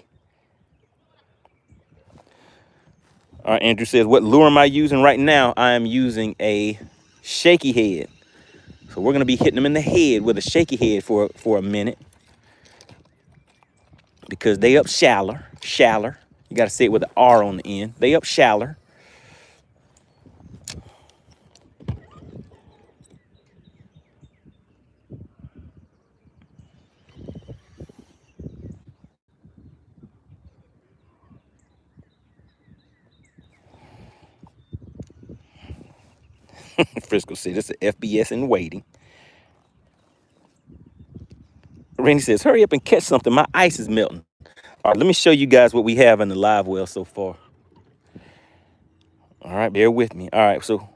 All right, Andrew says, what lure am I using right now? I am using a shaky head. So we're going to be hitting them in the head with a shaky head for a minute. Because they up shallow. You got to say it with an R on the end. They up shallow. Frisco said, this is FBS in waiting. Randy says, hurry up and catch something. My ice is melting. All right, let me show you guys what we have in the live well so far. All right, bear with me. All right, so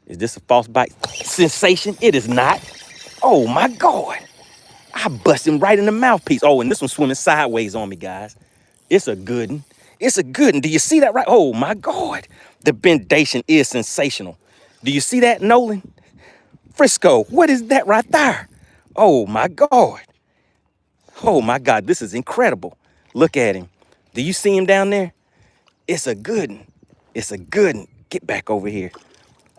is this a false bite sensation? It is not. Oh, my God. I bust him right in the mouthpiece. Oh, and this one's swimming sideways on me, guys. It's a good one. It's a good one. Do you see that right? Oh, my God. The bendation is sensational. Do you see that, Nolan? Frisco, what is that right there? Oh, my God. Oh, my God. This is incredible. Look at him. Do you see him down there? It's a good one. It's a good one. Get back over here.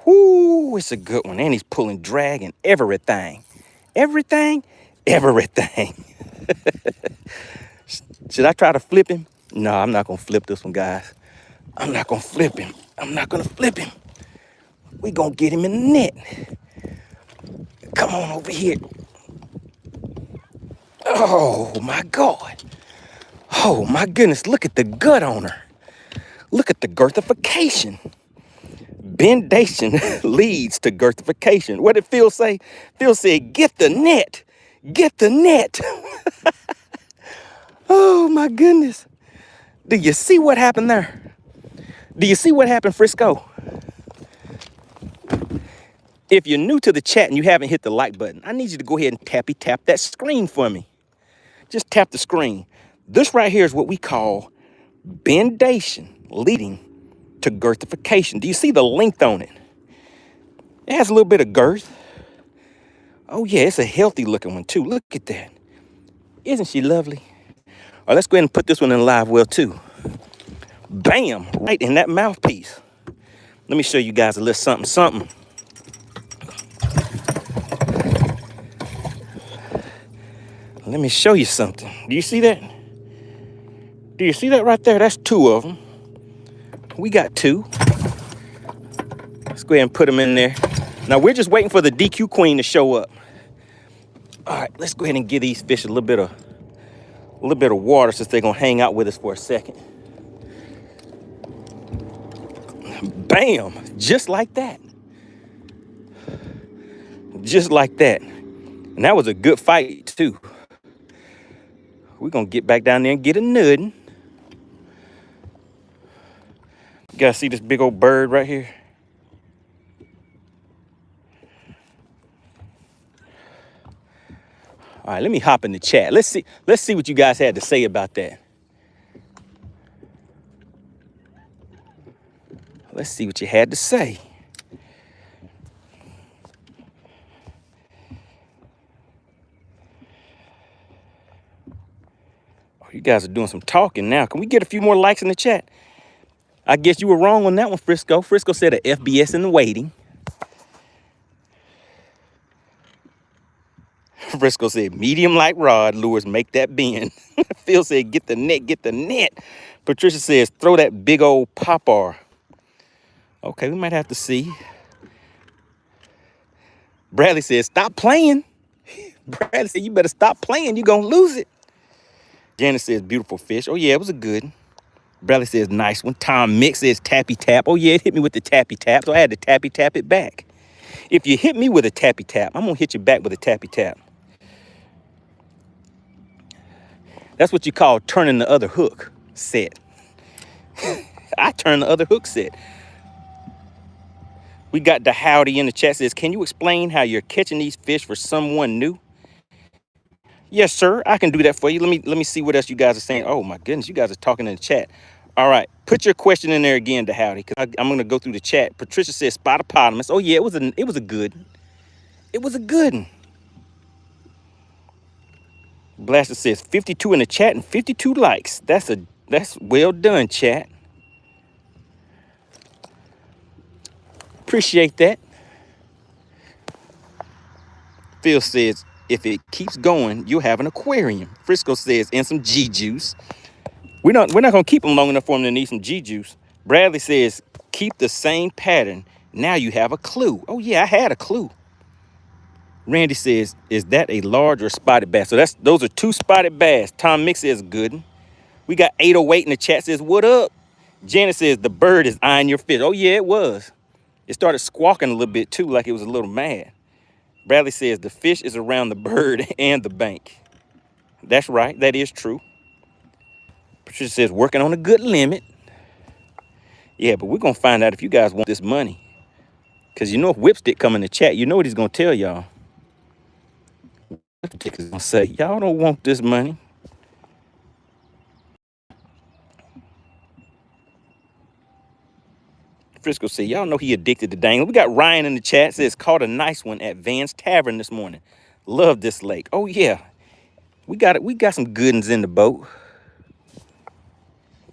Whoo, it's a good one. And he's pulling drag and everything. Everything? Everything. Should I try to flip him? No, I'm not going to flip this one, guys. I'm not going to flip him. I'm not going to flip him. We're going to get him in the net. Come on over here. Oh, my God. Oh, my goodness. Look at the gut on her. Look at the girthification. Bendation leads to girthification. What did Phil say? Phil said, get the net. Get the net. Oh, my goodness. Do you see what happened there? Do you see what happened, Frisco? If you're new to the chat and you haven't hit the like button, I need you to go ahead and tap that screen for me. Just tap the screen. This right here is what we call bendation leading to girthification. Do you see the length on it? It has a little bit of girth. Oh yeah, it's a healthy looking one too. Look at that. Isn't she lovely? All right, let's go ahead and put this one in live well too. Bam, right in that mouthpiece. Let me show you guys a little something. Let me show you something. Do you see that? Do you see that right there? That's 2 of them. We got 2. Let's go ahead and put them in there. Now we're just waiting for the DQ queen to show up. All right, let's go ahead and give these fish a little bit of water since they're gonna hang out with us for a second. Bam, just like that. Just like that. And that was a good fight too. We're gonna get back down there and get a nuddin. You guys see this big old bird right here? All right, let me hop in the chat. Let's see what you guys had to say about that. Let's see what you had to say. Oh, you guys are doing some talking now. Can we get a few more likes in the chat? I guess you were wrong on that one, Frisco. Frisco said a FBS in the waiting. Frisco said medium like rod lures make that bend. Phil said get the net, get the net. Patricia says throw that big old popper. Okay, we might have to see. Bradley says stop playing. Bradley said you better stop playing, you're gonna lose it. Janice says beautiful fish. Oh yeah, it was a good one. Bradley says nice one. Tom Mick says tappy tap. Oh yeah, it hit me with the tappy tap, so I had to tappy tap it back. If you hit me with a tappy tap, I'm gonna hit you back with a tappy tap. That's what you call turning the other hook set. I turn the other hook set. We got the Howdy in the chat says, can you explain how you're catching these fish for someone new? Yes, sir. I can do that for you. Let me see what else you guys are saying. Oh my goodness, you guys are talking in the chat. All right, put your question in there again, to Howdy, because I'm gonna go through the chat. Patricia says spotopotamus. Oh yeah, it was a good one. It was a good one. Blaster says 52 in the chat and 52 likes. That's well done, chat. Appreciate that. Phil says if it keeps going, you'll have an aquarium. Frisco says and some G juice. We're not gonna keep them long enough for them to need some G juice. Bradley says keep the same pattern. Now you have a clue. Oh yeah, I had a clue. Randy says, is that a large or spotted bass? So those are 2 spotted bass. Tom Mick says good. We got 808 in the chat says, what up? Janet says the bird is eyeing your fish. Oh yeah, it was. It started squawking a little bit too, like it was a little mad. Bradley says the fish is around the bird and the bank. That's right, that is true. Patricia says working on a good limit. Yeah, but we're gonna find out if you guys want this money. Cause you know if Whipstick come in the chat, you know what he's gonna tell y'all. Whipstick is gonna say, y'all don't want this money. Frisco said, y'all know he addicted to dangling. We got Ryan in the chat, says caught a nice one at Van's Tavern this morning. Love this lake. Oh yeah, we got it. We got some good ones in the boat.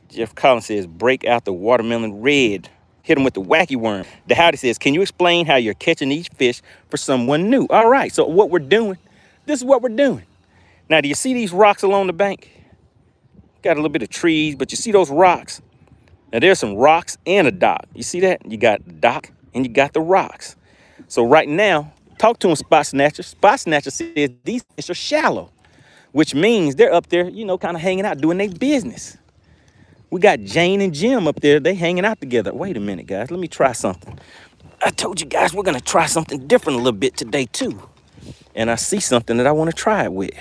Jeff Collins says break out the watermelon red. Hit him with the wacky worm. The Howdy says, can you explain how you're catching these fish for someone new? All right, so what we're doing, this is what we're doing. Now, do you see these rocks along the bank? Got a little bit of trees, but you see those rocks? Now, there's some rocks and a dock. You see that? You got the dock and you got the rocks. So right now, talk to him, Spot Snatcher. Spot Snatcher says these fish are shallow, which means they're up there, you know, kind of hanging out, doing their business. We got Jane and Jim up there. They hanging out together. Wait a minute, guys. Let me try something. I told you guys we're going to try something different a little bit today, too. And I see something that I want to try it with.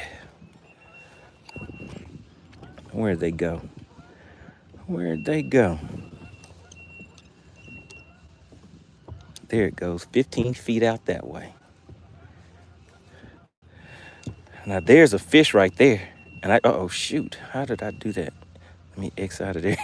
Where'd they go? Where'd they go? There it goes, 15 feet out that way. Now, there's a fish right there. And oh, shoot. How did I do that? Let me X out of there.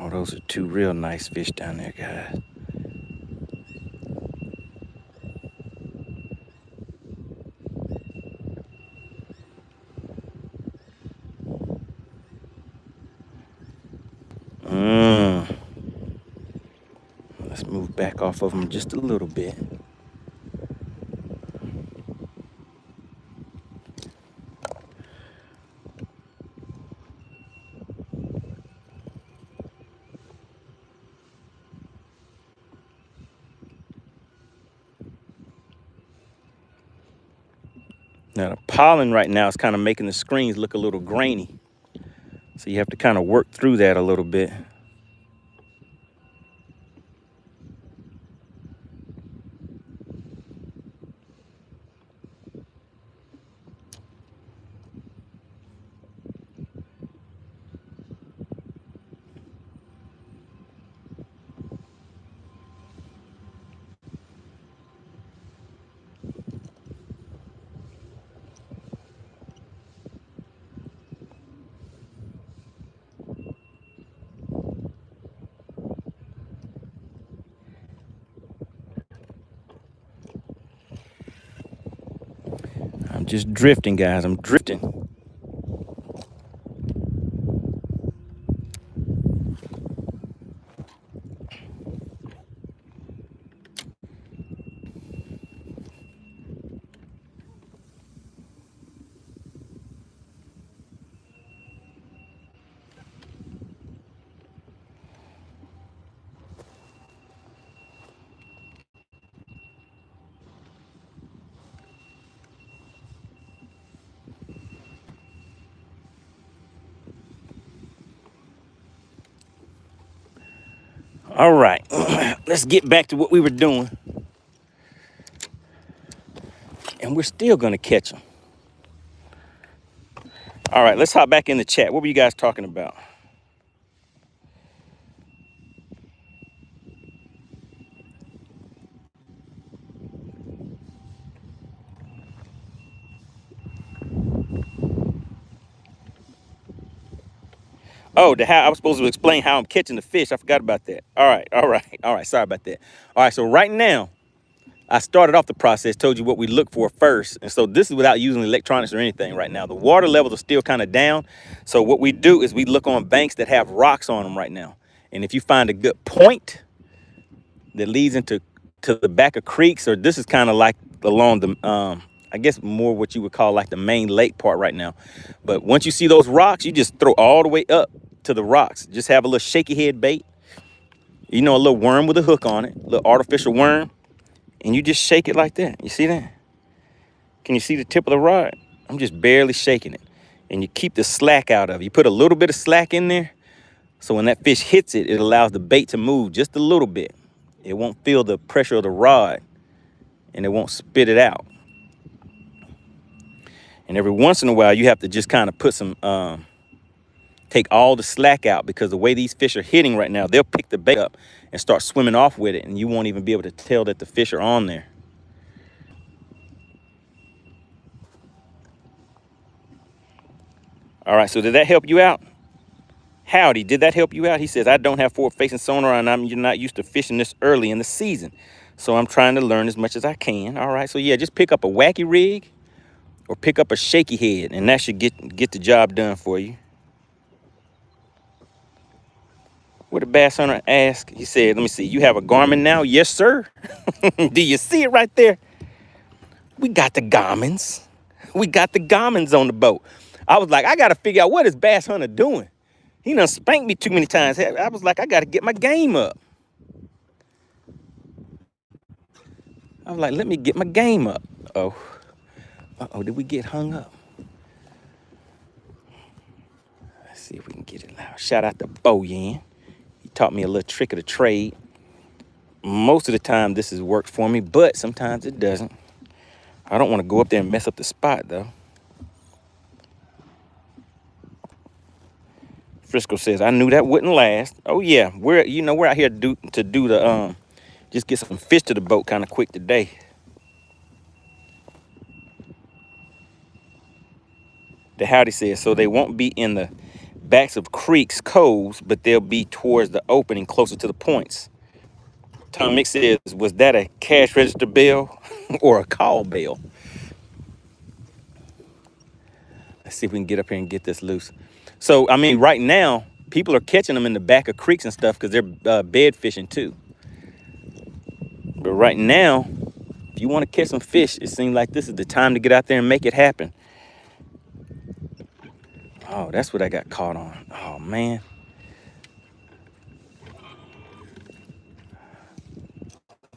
Oh, those are two real nice fish down there, guys. Let's move back off of them just a little bit. Now the pollen right now is kind of making the screens look a little grainy. So you have to kind of work through that a little bit. I'm just drifting, guys. I'm drifting. All right, let's get back to what we were doing. And we're still gonna catch them. All right, let's hop back in the chat. What were you guys talking about? Oh, how I was supposed to explain how I'm catching the fish. I forgot about that. All right. Sorry about that. All right, so right now, I started off the process, told you what we look for first. And so this is without using electronics or anything right now. The water levels are still kind of down. So what we do is we look on banks that have rocks on them right now. And if you find a good point that leads into the back of creeks, or this is kind of like along the, I guess more what you would call like the main lake part right now. But once you see those rocks, you just throw all the way up to the rocks. Just have a little shaky head bait. You know, a little worm with a hook on it, a little artificial worm. And you just shake it like that. You see that? Can you see the tip of the rod? I'm just barely shaking it. And you keep the slack out of it. You put a little bit of slack in there. So when that fish hits it, it allows the bait to move just a little bit. It won't feel the pressure of the rod. And it won't spit it out. And every once in a while, you have to just kind of put some, take all the slack out, because the way these fish are hitting right now, they'll pick the bait up and start swimming off with it, and you won't even be able to tell that the fish are on there. All right, so did that help you out? Howdy, did that help you out? He says, I don't have forward-facing sonar, and you're not used to fishing this early in the season. So I'm trying to learn as much as I can. All right, so yeah, just pick up a wacky rig or pick up a shaky head, and that should get the job done for you. What did Bass Hunter ask? He said, let me see, you have a Garmin now? Yes, sir. Do you see it right there? We got the Garmins. We got the Garmins on the boat. I was like, I got to figure out what is Bass Hunter doing. He done spanked me too many times. I was like, I got to get my game up. I was like, let me get my game up. Oh, uh-oh, did we get hung up? Let's see if we can get it loud. Shout out to Bo Yan. He taught me a little trick of the trade. Most of the time this has worked for me, but sometimes it doesn't. I don't want to go up there and mess up the spot though. Frisco says, I knew that wouldn't last. Oh yeah, we're out here to do the just get some fish to the boat kind of quick today. The Howdy says, so they won't be in the backs of creeks, coves, but they'll be towards the opening closer to the points. Tom Mix says, was that a cash register bell or a call bell? Let's see if we can get up here and get this loose. So, I mean, right now, people are catching them in the back of creeks and stuff because they're bed fishing too. But right now, if you want to catch some fish, it seems like this is the time to get out there and make it happen. Oh, that's what I got caught on. Oh, man.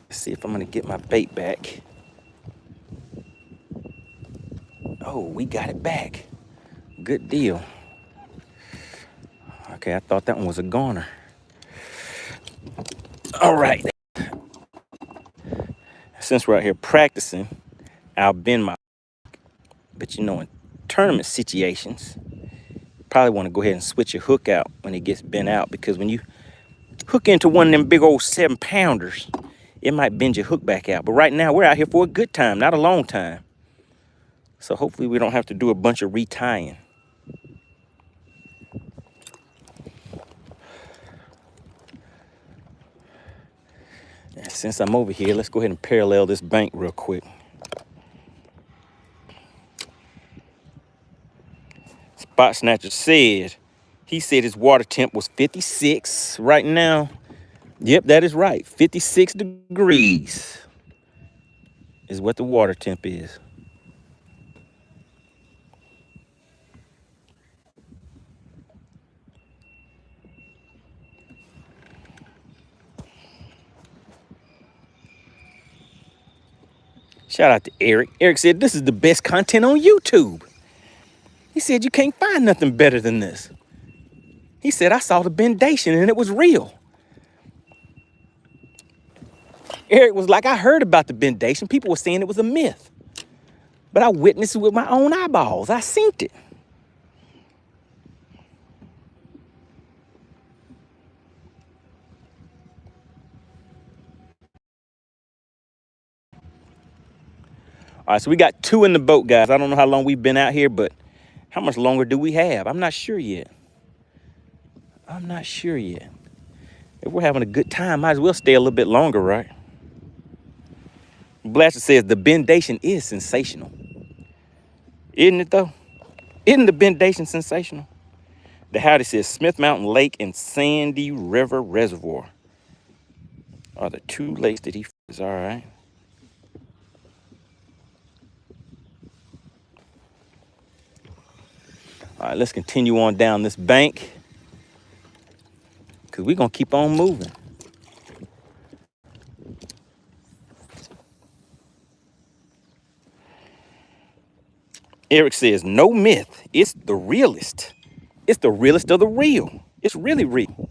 Let's see if I'm going to get my bait back. Oh, we got it back. Good deal. Okay, I thought that one was a goner. All right. Since we're out here practicing, I'll bend my... But you know, in tournament situations, you probably want to go ahead and switch your hook out when it gets bent out, because when you hook into one of them big old 7-pounders, it might bend your hook back out. But right now, we're out here for a good time, not a long time. So hopefully we don't have to do a bunch of retying. And since I'm over here, let's go ahead and parallel this bank real quick. Spot Snatcher said, he said his water temp was 56 right now. Yep, that is right. 56 degrees is what the water temp is. Shout out to Eric. Eric said, this is the best content on YouTube. He said, you can't find nothing better than this. He said, I saw the bendation and it was real. Eric was like, I heard about the bendation. People were saying it was a myth. But I witnessed it with my own eyeballs. I seen it. All right, so we got 2 in the boat, guys. I don't know how long we've been out here, but how much longer do we have? I'm not sure yet. I'm not sure yet. If we're having a good time, might as well stay a little bit longer, right? Blaster says the bendation is sensational. Isn't it, though? Isn't the bendation sensational? The Howdy says Smith Mountain Lake and Sandy River Reservoir are the 2 lakes that he is. All right. All right, let's continue on down this bank, because we're going to keep on moving. Eric says, no myth. It's the realest. It's the realest of the real. It's really real.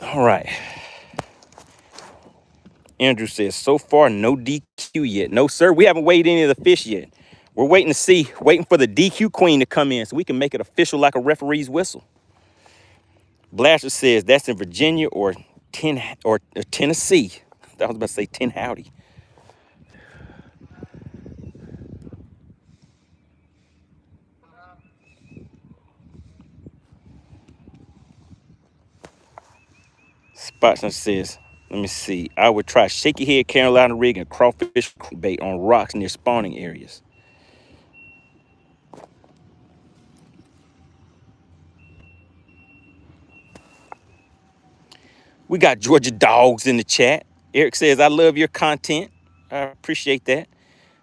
All right. Andrew says, so far, no DQ yet. No, sir, we haven't weighed any of the fish yet. We're waiting for the DQ queen to come in so we can make it official like a referee's whistle. Blaster says that's in Virginia or Tennessee. I was about to say 10 Howdy. Spotson says, let me see. I would try shaky head Carolina rig and crawfish bait on rocks near spawning areas. We got Georgia Dogs in the chat. Eric says, I love your content. I appreciate that.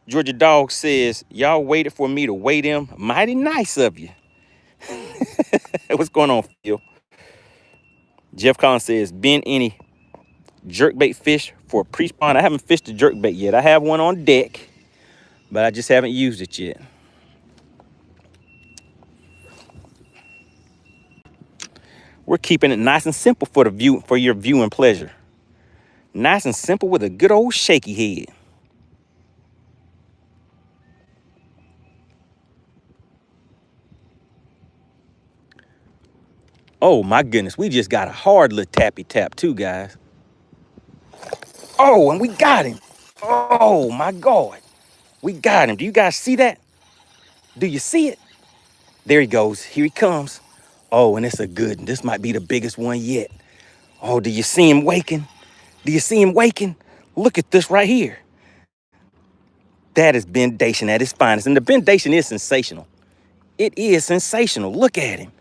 Georgia Dog says, y'all waited for me to weigh them. Mighty nice of you. What's going on, Phil? Jeff Collins says, been any jerkbait fish for pre-spawn? I haven't fished a jerkbait yet. I have one on deck, but I just haven't used it yet. We're keeping it nice and simple for your viewing pleasure. Nice and simple with a good old shaky head. Oh my goodness, we just got a hard little tappy tap too, guys. Oh, and we got him. Oh my God, we got him. Do you guys see that? Do you see it? There he goes, here he comes. Oh, and it's a good one. This might be the biggest one yet. Oh, do you see him waking? Do you see him waking? Look at this right here. That is bendation at its finest. And the bendation is sensational. It is sensational. Look at him.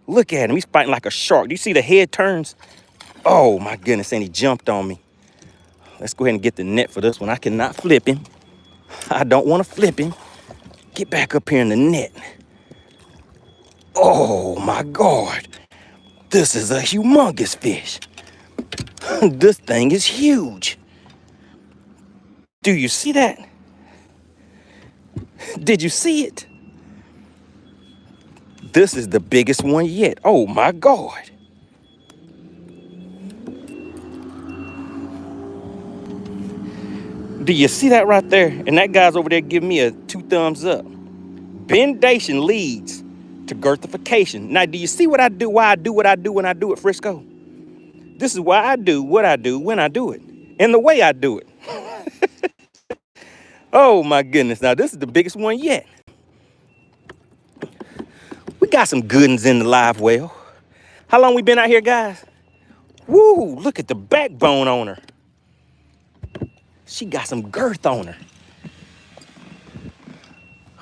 Look at him. He's fighting like a shark. Do you see the head turns? Oh, my goodness. And he jumped on me. Let's go ahead and get the net for this one. I cannot flip him. I don't want to flip him. Get back up here in the net. Oh, my God. This is a humongous fish. This thing is huge. Do you see that? Did you see it? This is the biggest one yet. Oh my God. Do you see that right there? And that guy's over there giving me a 2 thumbs up. Bendation leads to girthification. Now, do you see what I do? Why I do what I do when I do it, Frisco? This is why I do what I do when I do it. And the way I do it. Oh my goodness. Now, this is the biggest one yet. We got some good ones in the live well. How long we been out here, guys? Woo, look at the backbone on her. She got some girth on her.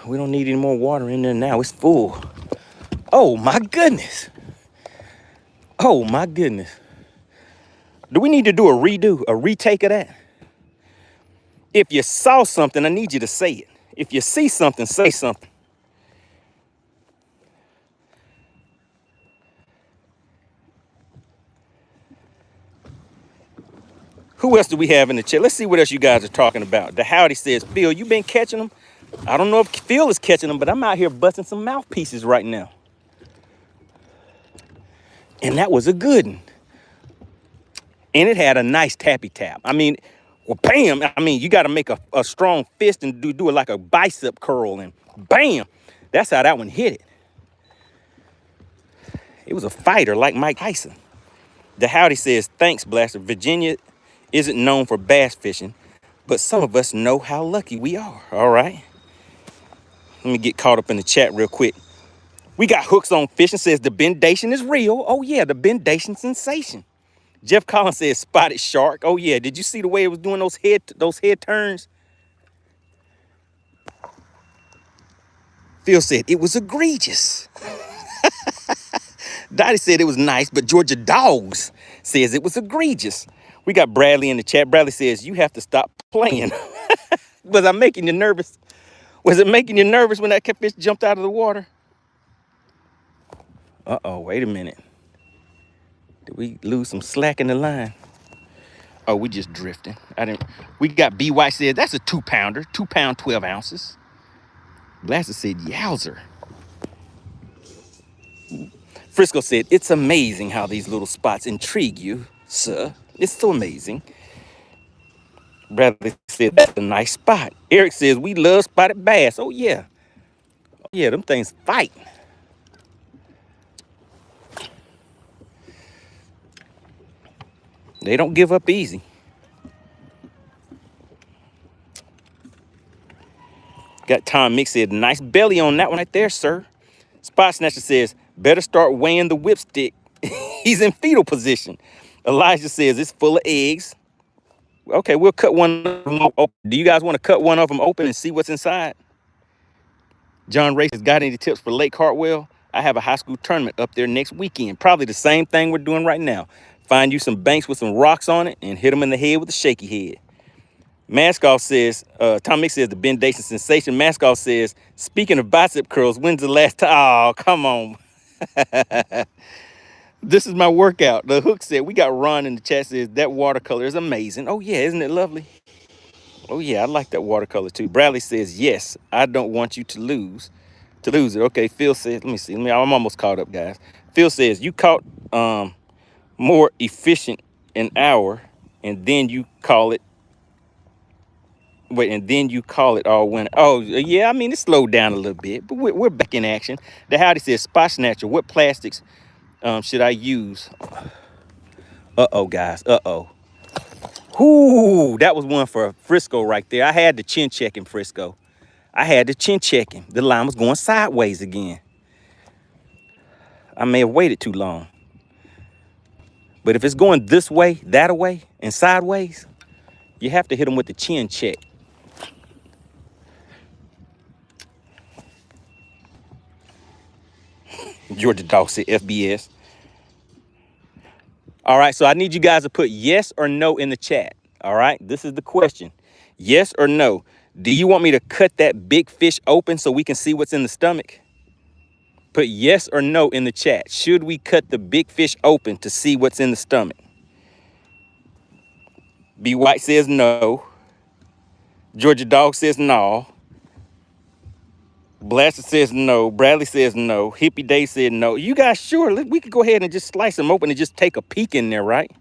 We don't need any more water in there now. It's full. Oh my goodness. Oh my goodness. Do we need to do a redo, a retake of that? If you saw something, I need you to say it. If you see something, say something. Who else do we have in the chat? Let's see what else you guys are talking about. The Howdy says, Phil, you been catching them? I don't know if Phil is catching them, but I'm out here busting some mouthpieces right now. And that was a good one. And it had a nice tappy tap. I mean, well, bam. I mean, you got to make a strong fist and do it like a bicep curl and bam. That's how that one hit it. It was a fighter like Mike Tyson. The Howdy says, thanks, Blaster. Virginia isn't known for bass fishing, but some of us know how lucky we are. All right. Let me get caught up in the chat real quick. We got Hooks on Fishing says the bendation is real. Oh yeah, the bendation sensation. Jeff Collins says spotted shark. Oh yeah, did you see the way it was doing those head turns? Phil said it was egregious. Dottie said it was nice, but Georgia Dogs says it was egregious. We got Bradley in the chat. Bradley says you have to stop playing. Was I making you nervous? Was it making you nervous when that fish jumped out of the water? Uh-oh, wait a minute. Did we lose some slack in the line? Oh, we just drifting. We got B.Y. said that's a 2-pounder, 2 pound, 12 ounces. Blaster said, yowzer. Frisco said, it's amazing how these little spots intrigue you, sir. It's so amazing. Bradley said, that's a nice spot. Eric says, we love spotted bass. Oh, yeah. Oh, yeah, them things fight. They don't give up easy. Got Tom Mix said, nice belly on that one right there, sir. Spot Snatcher says, better start weighing the whipstick. He's in fetal position. Elijah says, it's full of eggs. Okay, we'll cut one of them open. Do you guys want to cut one of them open and see what's inside? John Ray has got any tips for Lake Hartwell? I have a high school tournament up there next weekend. Probably the same thing we're doing right now. Find you some banks with some rocks on it and hit them in the head with a shaky head. Maskoff says, Tom Mix says the bendation sensation. Maskoff says, speaking of bicep curls, when's the last time? Oh, come on. This is my workout. The hook said, we got Ron in the chat says, that watercolor is amazing. Oh yeah, isn't it lovely? Oh yeah, I like that watercolor too. Bradley says, yes, I don't want you to lose it. Okay, Phil says, let me see. I'm almost caught up, guys. Phil says, you caught more efficient an hour, and then you call it, all winter. Oh, yeah, I mean, it slowed down a little bit, but we're back in action. The Howdy says, Spot Snatcher, what plastics should I use? Uh-oh, guys, uh-oh. Ooh, that was one for Frisco right there. I had the chin check in Frisco. I had the chin check him. The line was going sideways again. I may have waited too long. But if it's going this way, that way, and sideways, you have to hit them with the chin check. Georgia Dog said FBS. All right, so I need you guys to put yes or no in the chat. All right, this is the question. Yes or no? Do you want me to cut that big fish open so we can see what's in the stomach? Put yes or no in the chat. Should we cut the big fish open to see what's in the stomach? B White says no. Georgia Dog says no. Blaster says no. Bradley says no. Hippie Day said no. You guys sure? We could go ahead and just slice them open and just take a peek in there, right?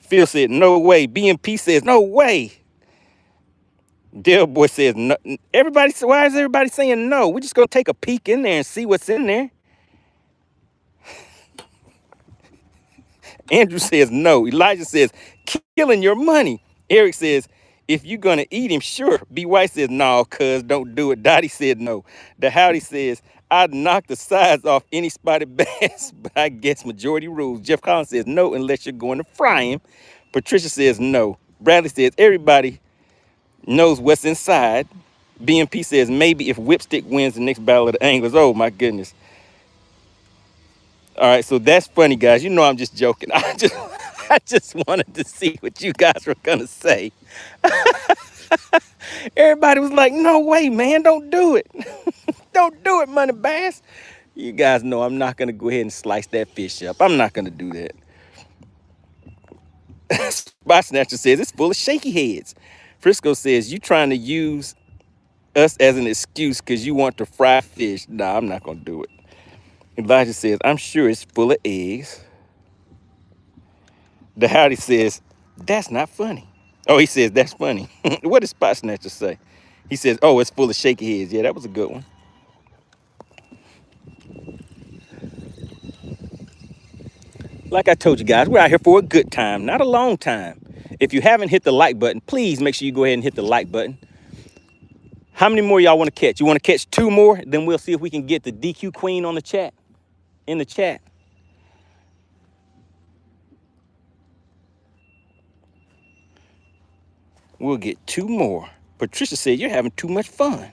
Phil said no way. BMP says no way. Dale Boy says no. Why is everybody saying no? We're just gonna take a peek in there and see what's in there. Andrew says no. Elijah says killing your money. Eric says, if you're gonna eat him, sure. B White says no, cuz don't do it. Dottie said no. The Howdy says, I'd knock the sides off any spotted bass, but I guess majority rules. Jeff Collins says no unless you're going to fry him. Patricia says no. Bradley says everybody knows what's inside. BMP says maybe if Whipstick wins the next battle of the anglers. Oh my goodness. All right, so that's funny, guys. You know I'm just joking. I just wanted to see what you guys were gonna say. Everybody was like, no way, man, don't do it. Don't do it, MoneyBass. You guys know I'm not gonna go ahead and slice that fish up. I'm not gonna do that. Spot Snatcher says it's full of shaky heads. Frisco says you trying to use us as an excuse because you want to fry fish. Nah, I'm not gonna do it. Elijah says, I'm sure it's full of eggs. The Howdy says, that's not funny. Oh, he says, that's funny. What did Spot Snatcher say? He says, oh, it's full of shaky heads. Yeah, that was a good one. Like I told you guys, we're out here for a good time, not a long time. If you haven't hit the like button, please make sure you go ahead and hit the like button. How many more y'all want to catch? You want to catch 2 more? Then we'll see if we can get the DQ Queen on the chat. In the chat. We'll get 2 more. Patricia said, you're having too much fun.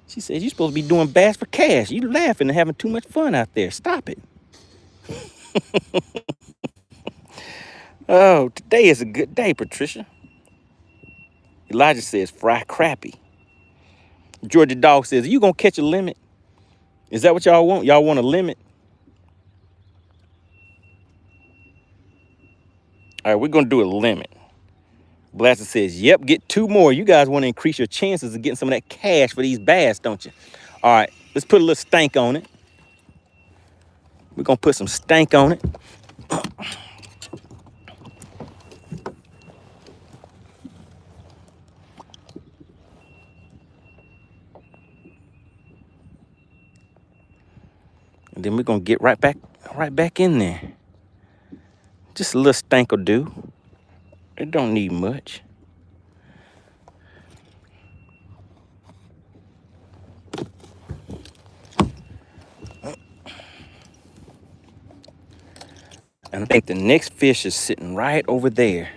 She says, you're supposed to be doing bass for cash. You laughing and having too much fun out there. Stop it. Oh, today is a good day, Patricia. Elijah says, fry crappie. Georgia Dog says, are you going to catch a limit? Is that what y'all want? Y'all want a limit? All right, we're going to do a limit. Blaster says, yep, get 2 more. You guys want to increase your chances of getting some of that cash for these bass, don't you? All right, let's put a little stank on it. We're going to put some stank on it. And then we're going to get right back in there. Just a little stank will do. It don't need much. And I think the next fish is sitting right over there.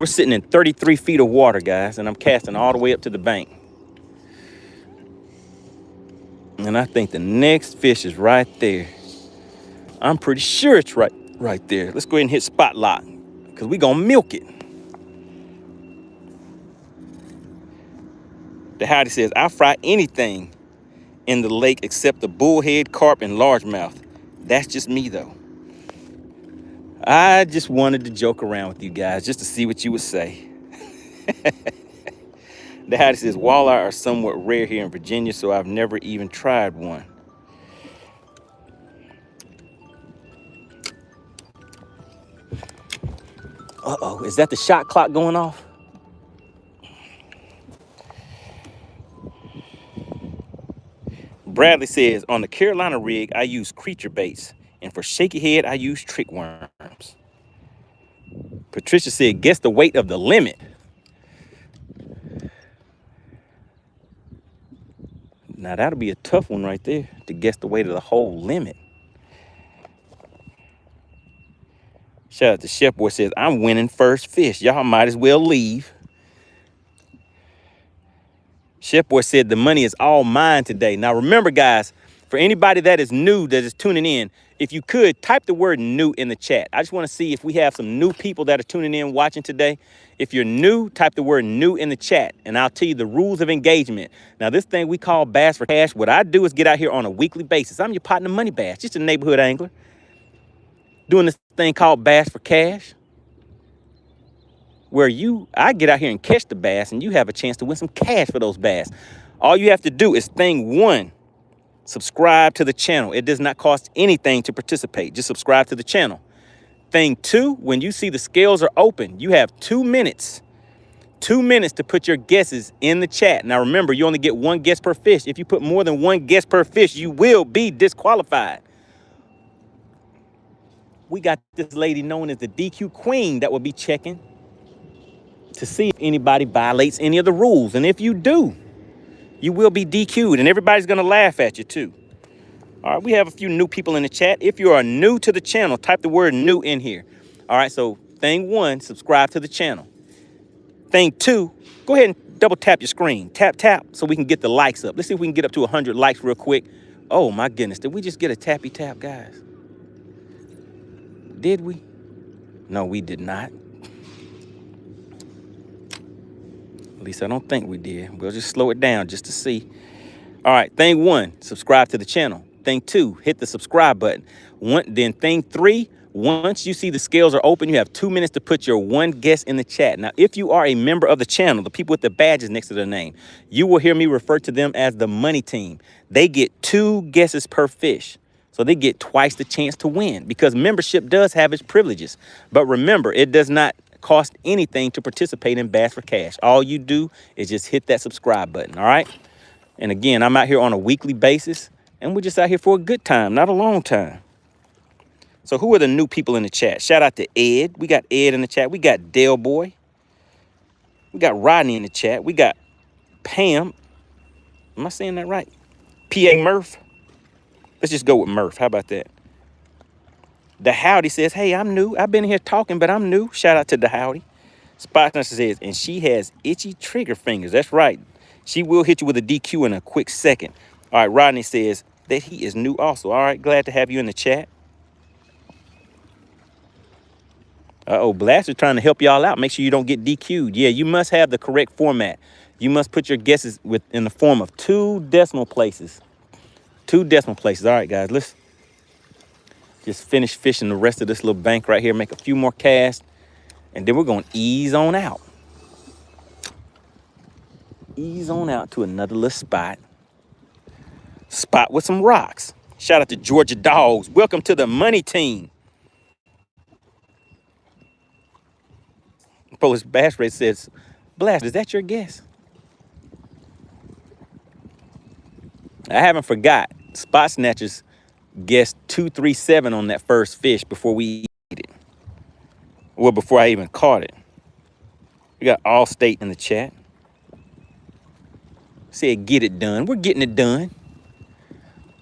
We're sitting in 33 feet of water, guys, and I'm casting all the way up to the bank. And I think the next fish is right there. I'm pretty sure it's right there. Let's go ahead and hit spot lock because we're going to milk it. The Howdy says, I'll fry anything in the lake except the bullhead, carp, and largemouth. That's just me, though. I just wanted to joke around with you guys just to see what you would say. The Hoodie says, walleye are somewhat rare here in Virginia, so I've never even tried one. Uh-oh, is that the shot clock going off? Bradley says, on the Carolina rig, I use creature baits, and for shaky head, I use trick worms. Patricia said, guess the weight of the limit. Now, that'll be a tough one right there, to guess the weight of the whole limit. Shout out to Chef Boy says, I'm winning first fish. Y'all might as well leave. Chef Boy said, the money is all mine today. Now, remember, guys, for anybody that is new, that is tuning in, if you could, type the word new in the chat. I just want to see if we have some new people that are tuning in watching today. If you're new, type the word new in the chat, and I'll tell you the rules of engagement. Now, this thing we call Bass for Cash, what I do is get out here on a weekly basis. I'm your partner, MoneyBass, just a neighborhood angler, doing this thing called Bass for Cash, where I get out here and catch the bass, and you have a chance to win some cash for those bass. All you have to do is thing one, subscribe to the channel. It does not cost anything to participate. Just subscribe to the channel. Thing two, when you see the scales are open, you have 2 minutes. 2 minutes to put your guesses in the chat. Now remember, you only get one guess per fish. If you put more than one guess per fish, you will be disqualified. We got this lady known as the DQ Queen that will be checking to see if anybody violates any of the rules. And if you do, you will be DQ'd, and everybody's gonna laugh at you too. All right, we have a few new people in the chat. If you are new to the channel, type the word new in here. All right, so thing one, subscribe to the channel. Thing two, go ahead and double tap your screen. Tap, tap, so we can get the likes up. Let's see if we can get up to 100 likes real quick. Oh my goodness, did we just get a tappy tap, guys? Did we? No, we did not. At least I don't think we did. We'll just slow it down just to see. All right, thing one, subscribe to the channel. Thing two, hit the subscribe button. Then thing three, once you see the scales are open, you have 2 minutes to put your one guess in the chat. Now, if you are a member of the channel, the people with the badges next to their name, you will hear me refer to them as the money team. They get 2 guesses per fish. So they get twice the chance to win, because membership does have its privileges. But remember, it does not cost anything to participate in Bass for Cash. All you do is just hit that subscribe button, all right? And again, I'm out here on a weekly basis, and we're just out here for a good time, not a long time. So who are the new people in the chat? Shout out to Ed. We got Ed in the chat. We got Dale Boy. We got Rodney in the chat. We got Pam. Am I saying that right? P.A. Murph. Let's just go with Murph. How about that? The Howdy says, hey, I'm new. I've been here talking, but I'm new. Shout out to the Howdy. Spot says, and she has itchy trigger fingers. That's right. She will hit you with a DQ in a quick second. All right, Rodney says that he is new also. All right, glad to have you in the chat. Uh-oh, Blast is trying to help y'all out. Make sure you don't get DQ'd. Yeah, you must have the correct format. You must put your guesses in the form of 2 decimal places. 2 decimal places. All right, guys, let's just finish fishing the rest of this little bank right here, make a few more casts, and then we're going to ease on out. Ease on out to another little spot. Spot with some rocks. Shout out to Georgia Dogs. Welcome to the money team. Polish Bass Race says, Blast, is that your guess? I haven't forgot. Spot Snatchers guessed 237 on that first fish before we ate it. Well, before I even caught it. We got Allstate in the chat. Said get it done. We're getting it done.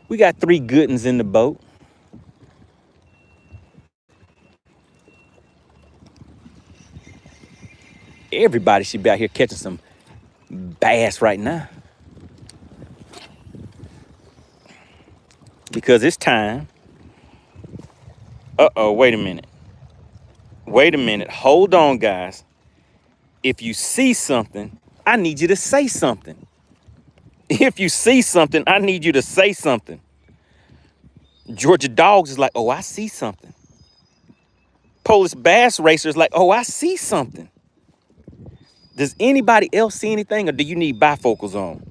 We got 3 good ones in the boat. Everybody should be out here catching some bass right now. Because it's time. Uh-oh, wait a minute. Wait a minute. Hold on, guys. If you see something, I need you to say something. If you see something, I need you to say something. Georgia Dogs is like, oh, I see something. Polish Bass Racer is like, oh, I see something. Does anybody else see anything, or do you need bifocals on?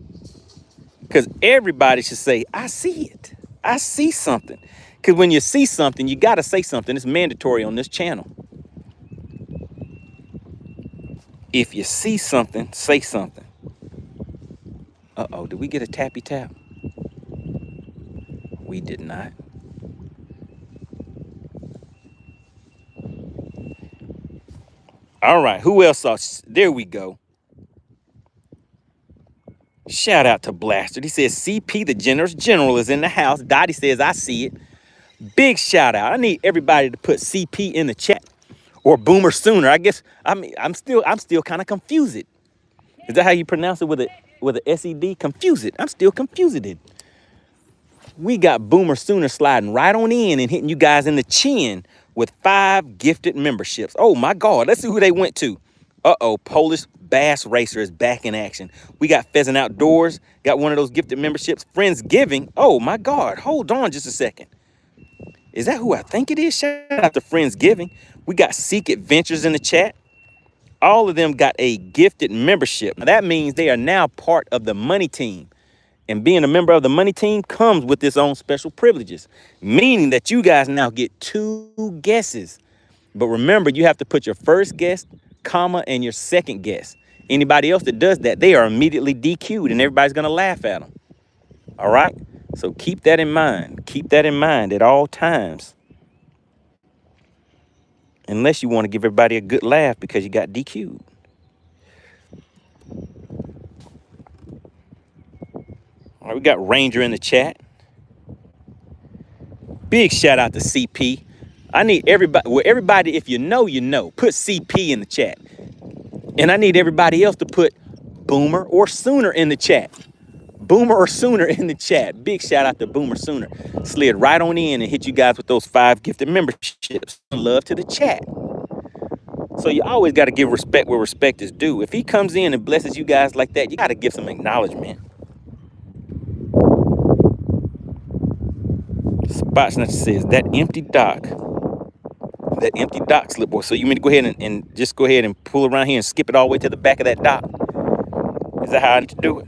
Because everybody should say, I see it. I see something. Because when you see something, you got to say something. It's mandatory on this channel. If you see something, say something. Uh-oh, did we get a tappy tap? We did not. All right, who else saw? There we go. Shout out to Blaster. He says, CP, the generous general, is in the house. Dottie says, I see it. Big shout out. I need everybody to put CP in the chat, or Boomer Sooner. I guess, I'm still kind of confused. Is that how you pronounce it with a SED? Confused. I'm still confused. We got Boomer Sooner sliding right on in and hitting you guys in the chin with 5 gifted memberships. Oh my God, let's see who they went to. Uh-oh, Polish Bass Racer is back in action. We got Pheasant Outdoors, got one of those gifted memberships. Friendsgiving, oh my God, hold on just a second. Is that who I think it is? Shout out to Friendsgiving. We got Seek Adventures in the chat. All of them got a gifted membership. Now that means they are now part of the money team. And being a member of the money team comes with its own special privileges, meaning that you guys now get 2 guesses. But remember, you have to put your first guess, comma, and your second guess. Anybody else that does that, they are immediately DQ'd and everybody's going to laugh at them. All right? So keep that in mind. Keep that in mind at all times. Unless you want to give everybody a good laugh because you got DQ'd. All right, we got Ranger in the chat. Big shout out to CP. I need everybody, well, everybody, if you know, you know, put CP in the chat. And I need everybody else to put Boomer or Sooner in the chat. Boomer or Sooner in the chat. Big shout out to Boomer Sooner. Slid right on in and hit you guys with those 5 gifted memberships. Love to the chat. So you always got to give respect where respect is due. If he comes in and blesses you guys like that, you got to give some acknowledgement. Spot Snatcher says, that empty dock slip boy. So you mean to go ahead and just go ahead and pull around here and skip it all the way to the back of that dock? Is that how I need to do it?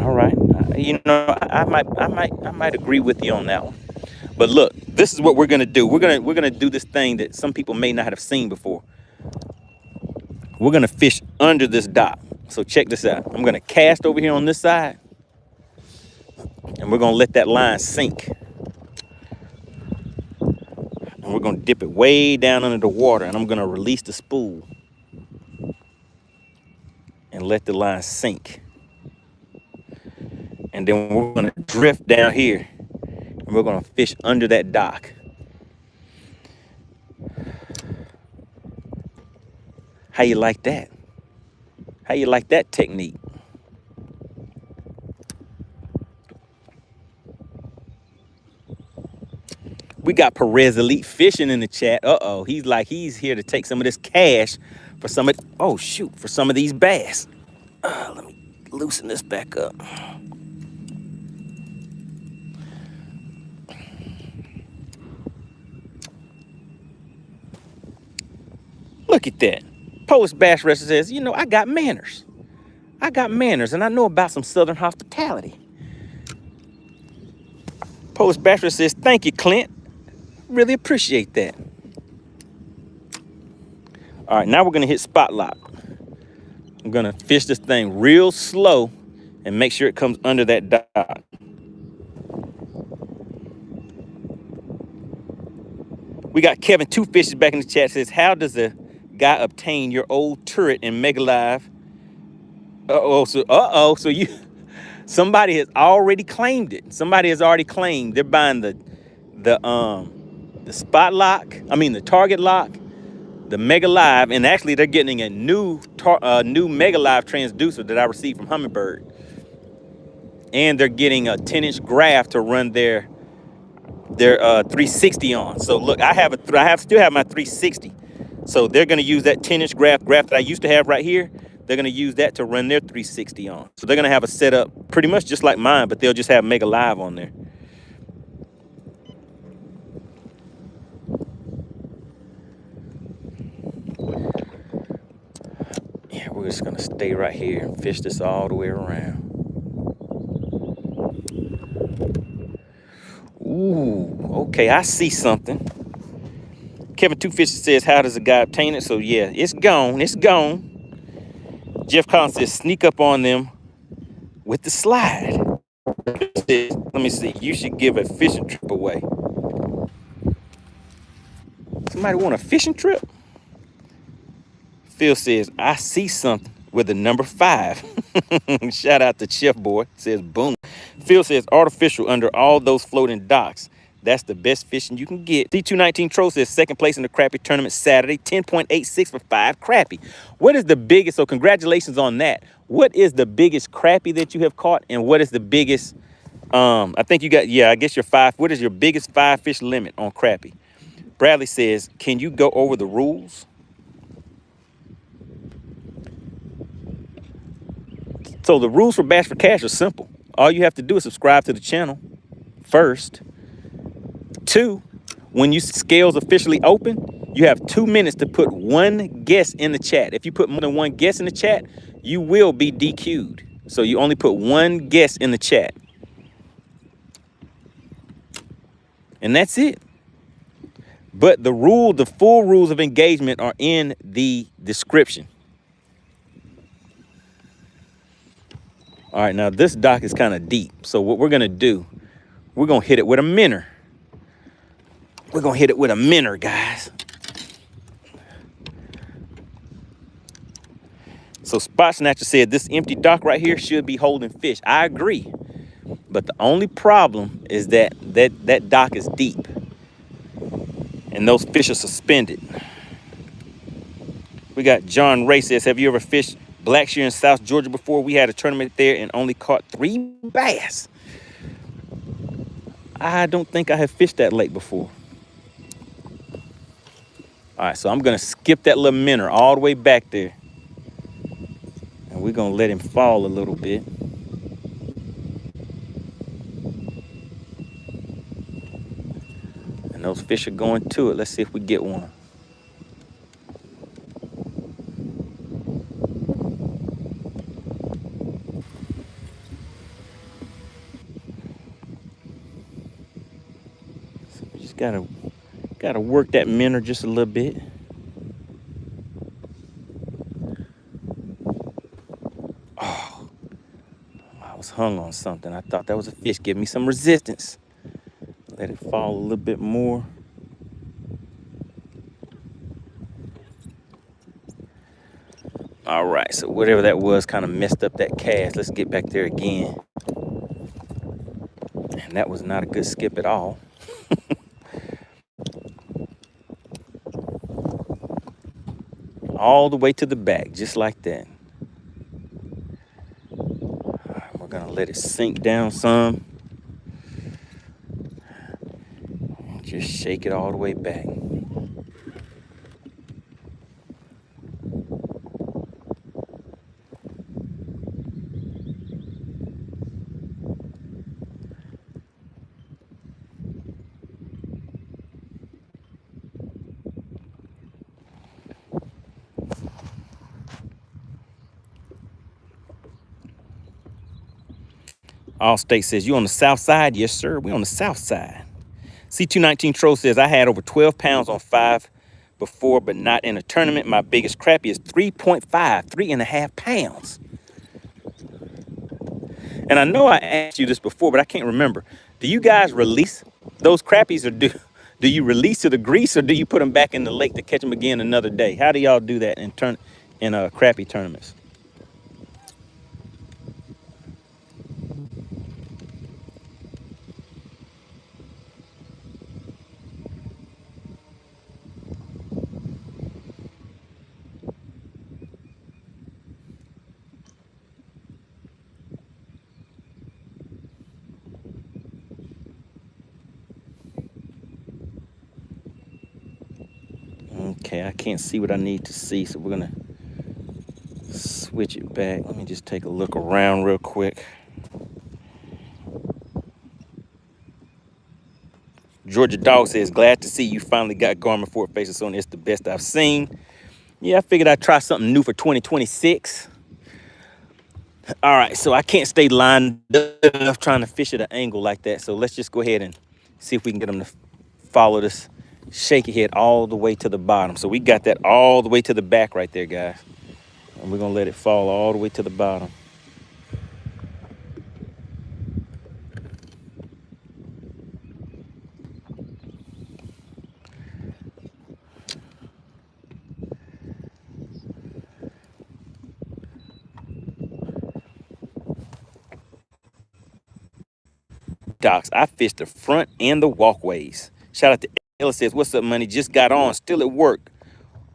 All right. You know, I might agree with you on that one. But look, this is what we're gonna do. We're gonna do this thing that some people may not have seen before. We're gonna fish under this dock. So check this out. I'm gonna cast over here on this side, and we're gonna let that line sink. And we're gonna dip it way down under the water, and I'm gonna release the spool and let the line sink. And then we're gonna drift down here, and we're gonna fish under that dock. How you like that? How you like that technique? We got Perez Elite Fishing in the chat. Uh-oh, he's like, he's here to take some of this cash for some of, oh shoot, for some of these bass. Let me loosen this back up. Look at that. Polish Bass Wrestler says, you know, I got manners. I got manners, and I know about some Southern hospitality. Polish Bass Wrestler says, thank you, Clint. Really appreciate that. All right, now we're gonna hit spot lock. I'm gonna fish this thing real slow and make sure it comes under that dock. We got Kevin Two Fishes back in the chat, says, how does a guy obtain your old turret in MegaLive? So you, somebody has already claimed it. Somebody has already claimed they're buying the spot lock. I mean the target lock, the MegaLive, and actually they're getting a new MegaLive transducer that I received from Humminbird, and they're getting a 10-inch graph to run their 360 on. So look, I still have my 360. So they're going to use that 10-inch graph that I used to have right here. They're going to use that to run their 360 on. So they're going to have a setup pretty much just like mine, but they'll just have Mega Live on there. Yeah, we're just going to stay right here and fish this all the way around. Ooh, okay, I see something. Kevin Two Fishes says, how does a guy obtain it? So yeah, it's gone. It's gone. Jeff Collins says, sneak up on them with the slide. Let me see. You should give a fishing trip away. Somebody want a fishing trip? Phil says, I see something with the number 5. Shout out to Chef Boy. Says, boom. Phil says, artificial under all those floating docks. That's the best fishing you can get. C219 Tro says, second place in the crappie tournament Saturday, 10.86 for 5 crappie. What is the biggest, so congratulations on that. What is the biggest crappie that you have caught? And what is the biggest, I think you got, yeah, I guess your 5, what is your biggest 5 fish limit on crappie? Bradley says, can you go over the rules? So the rules for Bass for Cash are simple. All you have to do is subscribe to the channel first. 2, when you scales officially open, you have 2 minutes to put 1 guess in the chat. If you put more than 1 guess in the chat, you will be DQ'd. So you only put 1 guess in the chat. And that's it. But the full rules of engagement are in the description. All right, now this dock is kind of deep. So what we're gonna do, we're gonna hit it with a minnow. We're gonna hit it with a minnow, guys. So Spot Snatcher said this empty dock right here should be holding fish. I agree. But the only problem is that dock is deep. And those fish are suspended. We got John Ray says, have you ever fished Blackshear in South Georgia before? We had a tournament there and only caught 3 bass. I don't think I have fished that lake before. All right, so I'm gonna skip that little minnow all the way back there. And we're gonna let him fall a little bit. And those fish are going to it. Let's see if we get one. So we just gotta work that minnow just a little bit. Oh, I was hung on something. I thought that was a fish. Give me some resistance. Let it fall a little bit more. All right, so whatever that was kind of messed up that cast. Let's get back there again. And that was not a good skip at all. All the way to the back, just like that. All right, we're gonna let it sink down some. And just shake it all the way back. Allstate says, you on the south side? Yes, sir, we on the south side. C219 Tro says, I had over 12 pounds on 5 before, but not in a tournament. My biggest crappie is 3.5, 3.5 pounds. And I know I asked you this before, but I can't remember. Do you guys release those crappies, or do you release to the grease, or do you put them back in the lake to catch them again another day? How do y'all do that in crappie tournaments? Okay, I can't see what I need to see, so we're gonna switch it back. Let me just take a look around real quick. Georgia Dog says, glad to see you finally got Garmin forward facing sonar. It's the best I've seen. Yeah, I figured I'd try something new for 2026. All right, so I can't stay lined up trying to fish at an angle like that. So let's just go ahead and see if we can get them to follow this shaky head all the way to the bottom. So we got that all the way to the back right there, guys. And we're gonna let it fall all the way to the bottom. Docks, I fished the front and the walkways. Shout out to Ella says, what's up, money? Just got on, still at work.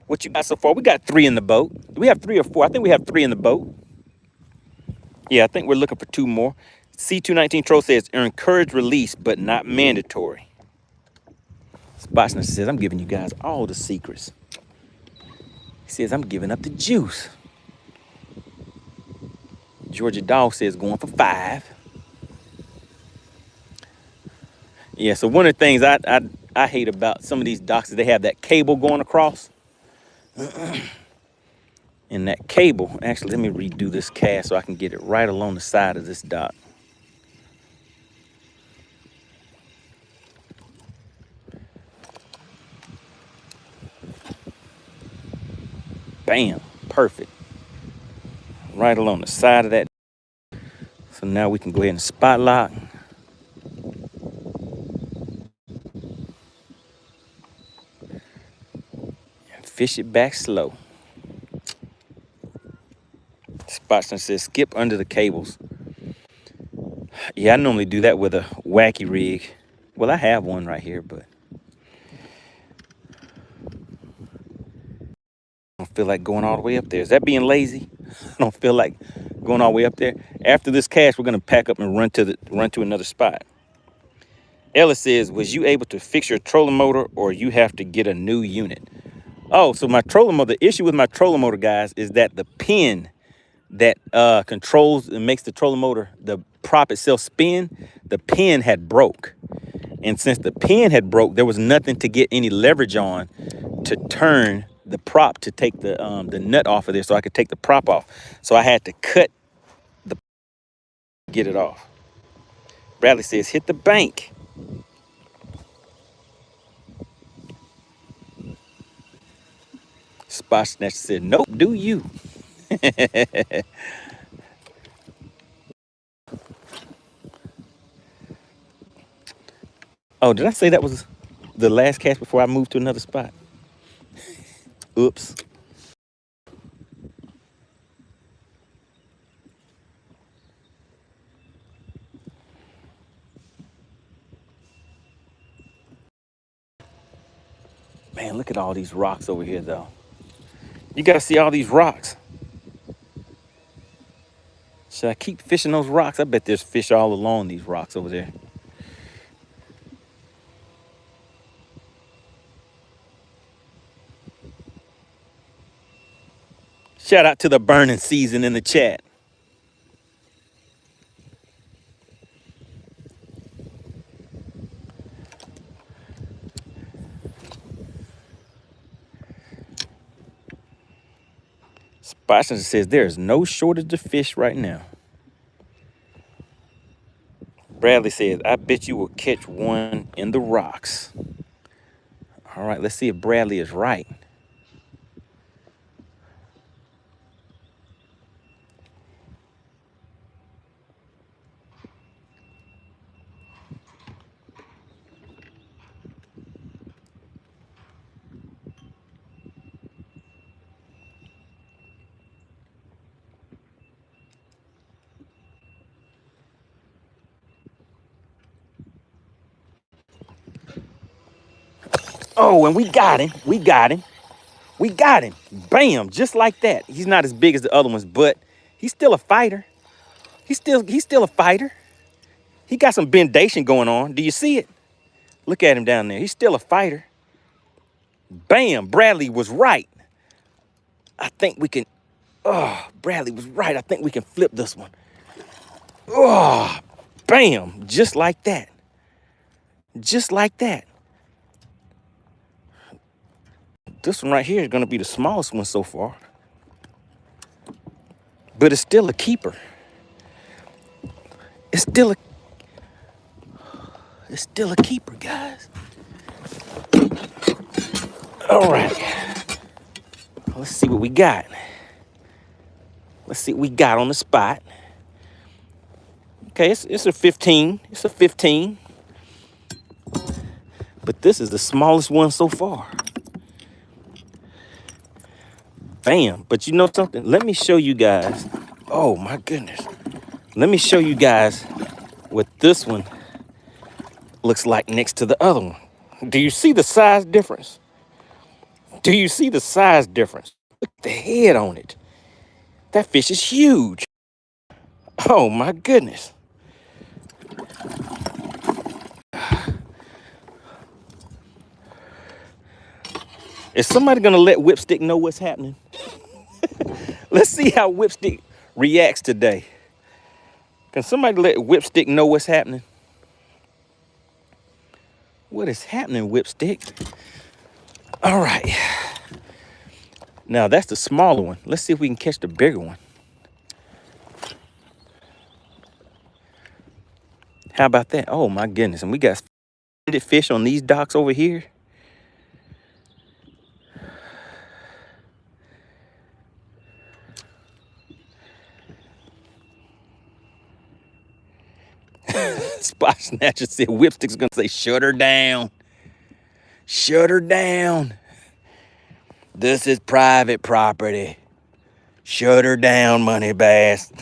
What you got so far? We got 3 in the boat. Do we have 3 or 4? I think we have 3 in the boat. Yeah, I think we're looking for 2 more. C219 Troll says, encourage release, but not mandatory. Spotsner says, I'm giving you guys all the secrets. He says, I'm giving up the juice. Georgia Dog says, going for 5. Yeah, so one of the things I hate about some of these docks is they have that cable going across. And that cable, actually, let me redo this cast so I can get it right along the side of this dock. Bam, perfect. Right along the side of that. So now we can go ahead and spot lock. And fish it back slow. Spotsner says, skip under the cables. Yeah, I normally do that with a wacky rig. Well, I have one right here, but I don't feel like going all the way up there. Is that being lazy? I don't feel like going all the way up there. After this cast, we're gonna pack up and run to another spot. Ella says, was you able to fix your trolling motor or you have to get a new unit? Oh, so my trolling motor, the issue with my trolling motor, guys, is that the pin that controls and makes the trolling motor, the prop itself spin, the pin had broke. And since the pin had broke, there was nothing to get any leverage on to turn the prop to take the nut off of there so I could take the prop off. So I had to cut the get it off. Bradley says, hit the bank. Spot Snatcher said, nope, do you? Oh, did I say that was the last cast before I moved to another spot? Oops. Man, look at all these rocks over here, though. You got to see all these rocks. Should I keep fishing those rocks? I bet there's fish all along these rocks over there. Shout out to the burning season in the chat. Spotson says there is no shortage of fish right now. Bradley says, I bet you will catch one in the rocks. All right, let's see if Bradley is right. Oh, and we got him. We got him. We got him. Bam, just like that. He's not as big as the other ones, but he's still a fighter. He's still a fighter. He got some bendation going on. Do you see it? Look at him down there. He's still a fighter. Bam, Bradley was right. I think we can, oh, Bradley was right. I think we can flip this one. Oh, bam, just like that. Just like that. This one right here is gonna be the smallest one so far. But it's still a keeper. It's still a keeper, guys. All right. Let's see what we got. Let's see what we got on the spot. Okay, it's a 15. It's a 15. But this is the smallest one so far. Bam. But you know something? Let me show you guys. Oh, my goodness. Let me show you guys what this one looks like next to the other one. Do you see the size difference? Do you see the size difference? Look at the head on it. That fish is huge. Oh, my goodness. Is somebody gonna let Whipstick know what's happening? Let's see how Whipstick reacts today. Can somebody let Whipstick know what's happening? What is happening, Whipstick? All right. Now that's the smaller one. Let's see if we can catch the bigger one. How about that? Oh my goodness. And we got fish on these docks over here. Spot Snatcher said Whipstick's gonna say, shut her down. Shut her down. This is private property. Shut her down, MoneyBass.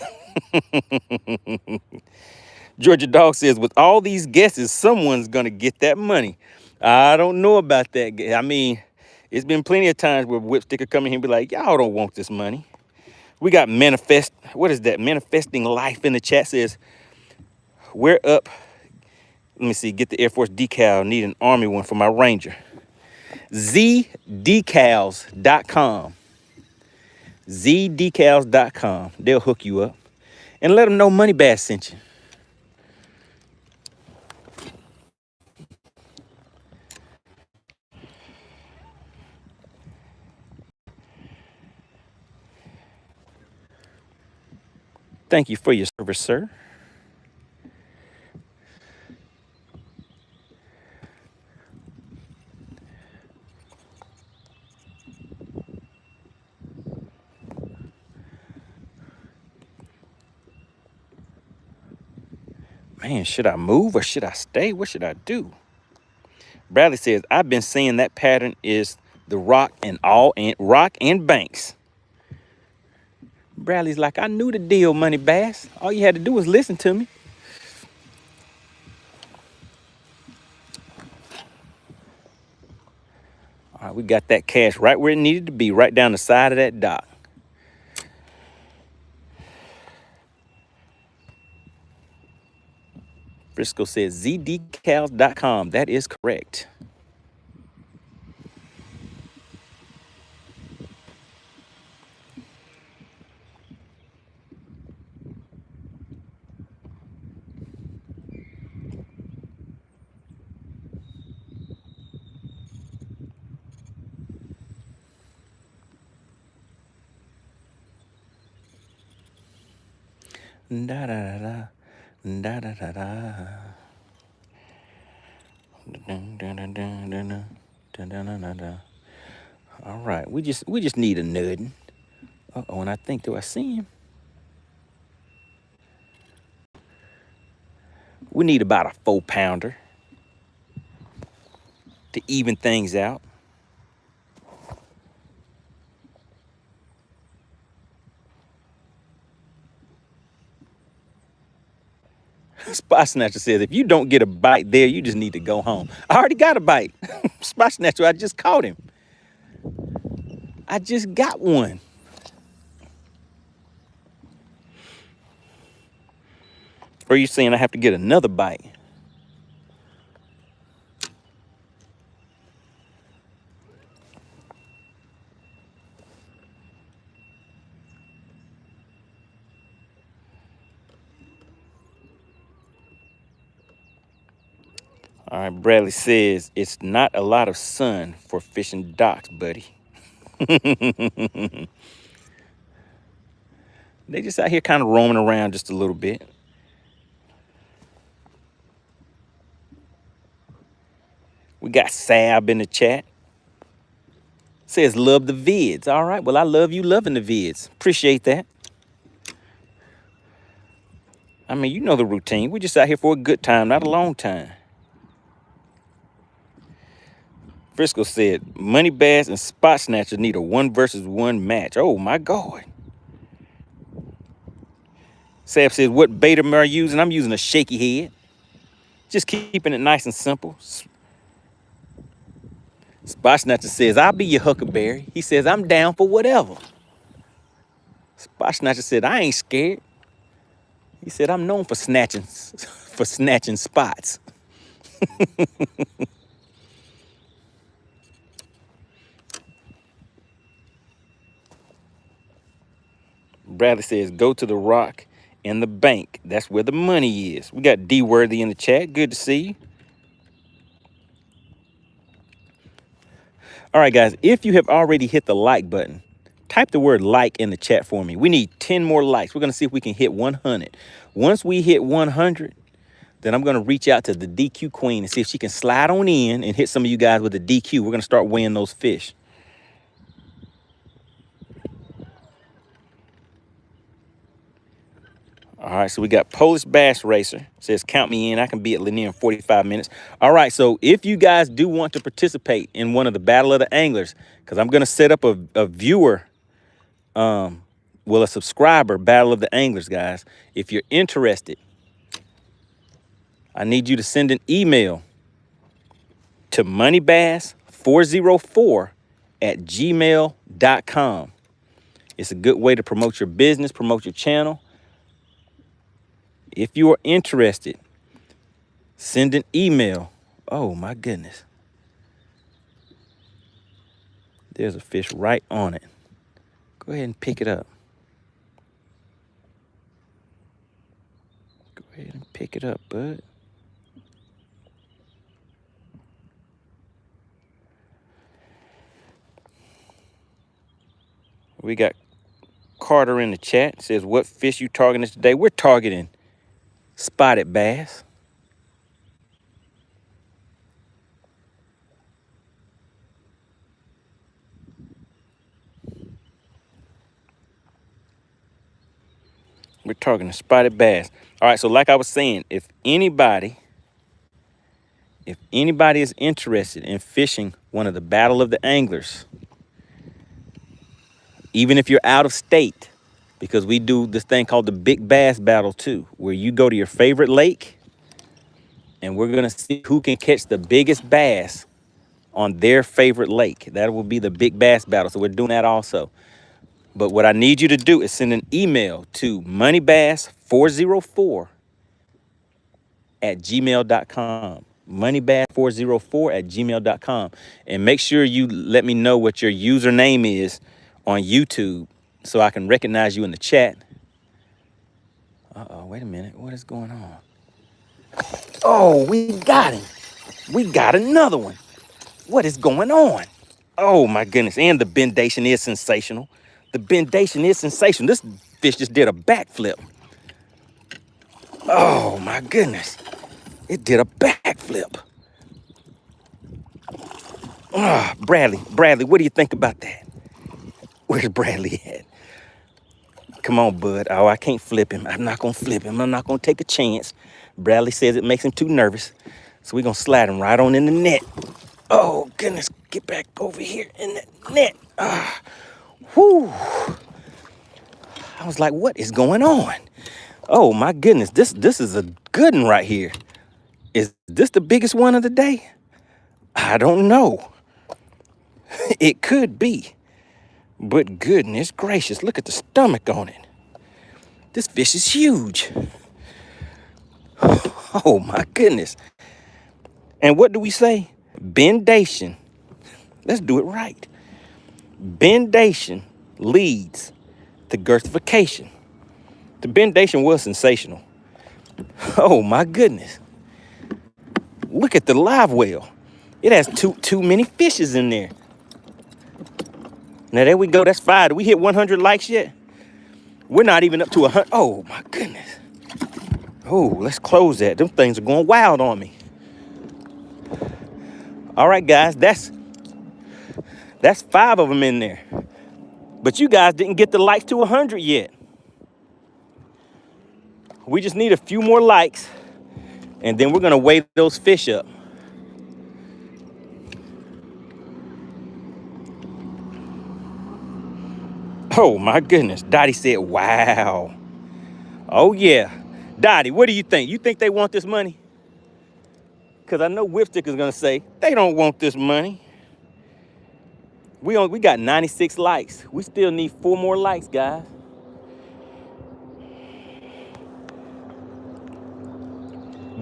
Georgia Dog says, with all these guesses, someone's gonna get that money. I don't know about that. I mean, it's been plenty of times where Whipstick will come in here and be like, y'all don't want this money. We got manifest, what is that? Manifesting Life in the chat says, we're up. Let me see, get the Air Force decal. Need an Army one for my Ranger. zdecals.com. zdecals.com. They'll hook you up. And let them know MoneyBass sent you. Thank you for your service, sir. Man, should I move or should I stay? What should I do? Bradley says, I've been saying that pattern is the rock and banks. Bradley's like, I knew the deal, MoneyBass. All you had to do was listen to me. All right, we got that cash right where it needed to be, right down the side of that dock. Briscoe says zdecals.com. That is correct. Da da da da da da da. All right, we just need a nudding. Uh-oh, and I think, do I see him? We need about a 4-pounder to even things out. Spot Snatcher says, if you don't get a bite there, you just need to go home. I already got a bite. Spot Snatcher, I just caught him. I just got one. Or are you saying I have to get another bite? All right, Bradley says, it's not a lot of sun for fishing docks, buddy. They just out here kind of roaming around just a little bit. We got Sab in the chat. Says, love the vids. All right, well, I love you loving the vids. Appreciate that. I mean, you know the routine. We're just out here for a good time, not a long time. Frisco said, MoneyBass and Spot Snatcher need a 1 versus 1 match. Oh, my God. Sab says, what bait am I using? I'm using a shaky head. Just keeping it nice and simple. Spot Snatcher says, I'll be your huckleberry. He says, I'm down for whatever. Spot Snatcher said, I ain't scared. He said, I'm known for snatching spots. Bradley says, go to the rock and the bank. That's where the money is. We got D Worthy in the chat. Good to see you. All right, guys, if you have already hit the like button, type the word like in the chat for me. We need 10 more likes. We're going to see if we can hit 100. Once we hit 100, then I'm going to reach out to the DQ queen and see if she can slide on in and hit some of you guys with the DQ. We're going to start weighing those fish. All right, so we got Polish Bass Racer. Says, count me in. I can be at Lanier in 45 minutes. All right, so if you guys do want to participate in one of the Battle of the Anglers, because I'm going to set up a viewer, a subscriber Battle of the Anglers, guys. If you're interested, I need you to send an email to moneybass404@gmail.com. It's a good way to promote your business, promote your channel. If you are interested, send an email. Oh, my goodness. There's a fish right on it. Go ahead and pick it up. Go ahead and pick it up, bud. We got Carter in the chat. Says, what fish you targeting today? We're targeting spotted bass. We're targeting spotted bass. All right, so like I was saying, if anybody is interested in fishing one of the Battle of the Anglers, even if you're out of state, because we do this thing called the Big Bass Battle too, where you go to your favorite lake and we're gonna see who can catch the biggest bass on their favorite lake. That will be the Big Bass Battle. So we're doing that also. But what I need you to do is send an email to moneybass404@gmail.com. moneybass404@gmail.com. And make sure you let me know what your username is on YouTube so I can recognize you in the chat. Uh-oh, wait a minute. What is going on? Oh, we got him. We got another one. What is going on? Oh, my goodness. And the bendation is sensational. The bendation is sensational. This fish just did a backflip. Oh, my goodness. It did a backflip. Bradley, what do you think about that? Where's Bradley at? Come on, bud. Oh, I can't flip him. I'm not going to flip him. I'm not going to take a chance. Bradley says it makes him too nervous. So we're going to slide him right on in the net. Oh, goodness. Get back over here in the net. Whoo. I was like, what is going on? Oh, my goodness. This is a good one right here. Is this the biggest one of the day? I don't know. It could be. But goodness gracious, look at the stomach on it. This fish is huge. Oh my goodness. And what do we say? Bendation. Let's do it right. Bendation leads to girthification. The bendation was sensational. Oh my goodness. Look at the live well. It has too many fishes in there. Now there we go. That's 5. Did we hit 100 likes yet? We're not even up to 100. Oh my goodness. Oh, let's close that. Them things are going wild on me. All right, guys, that's 5 of them in there. But you guys didn't get the likes to 100 yet. We just need a few more likes, and then we're gonna weigh those fish up. Oh my goodness, Dottie said, wow. Oh yeah. Dottie, what do you think? You think they want this money? Because I know Whipstick is gonna say, they don't want this money. We got 96 likes. We still need 4 more likes, guys.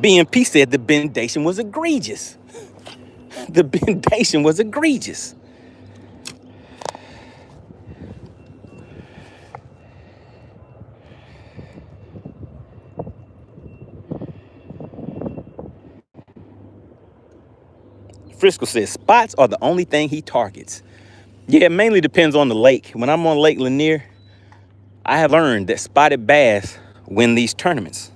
BMP said the bendation was egregious. The bendation was egregious. Frisco says spots are the only thing he targets. Yeah, it mainly depends on the lake. When I'm on Lake Lanier, I have learned that spotted bass win these tournaments.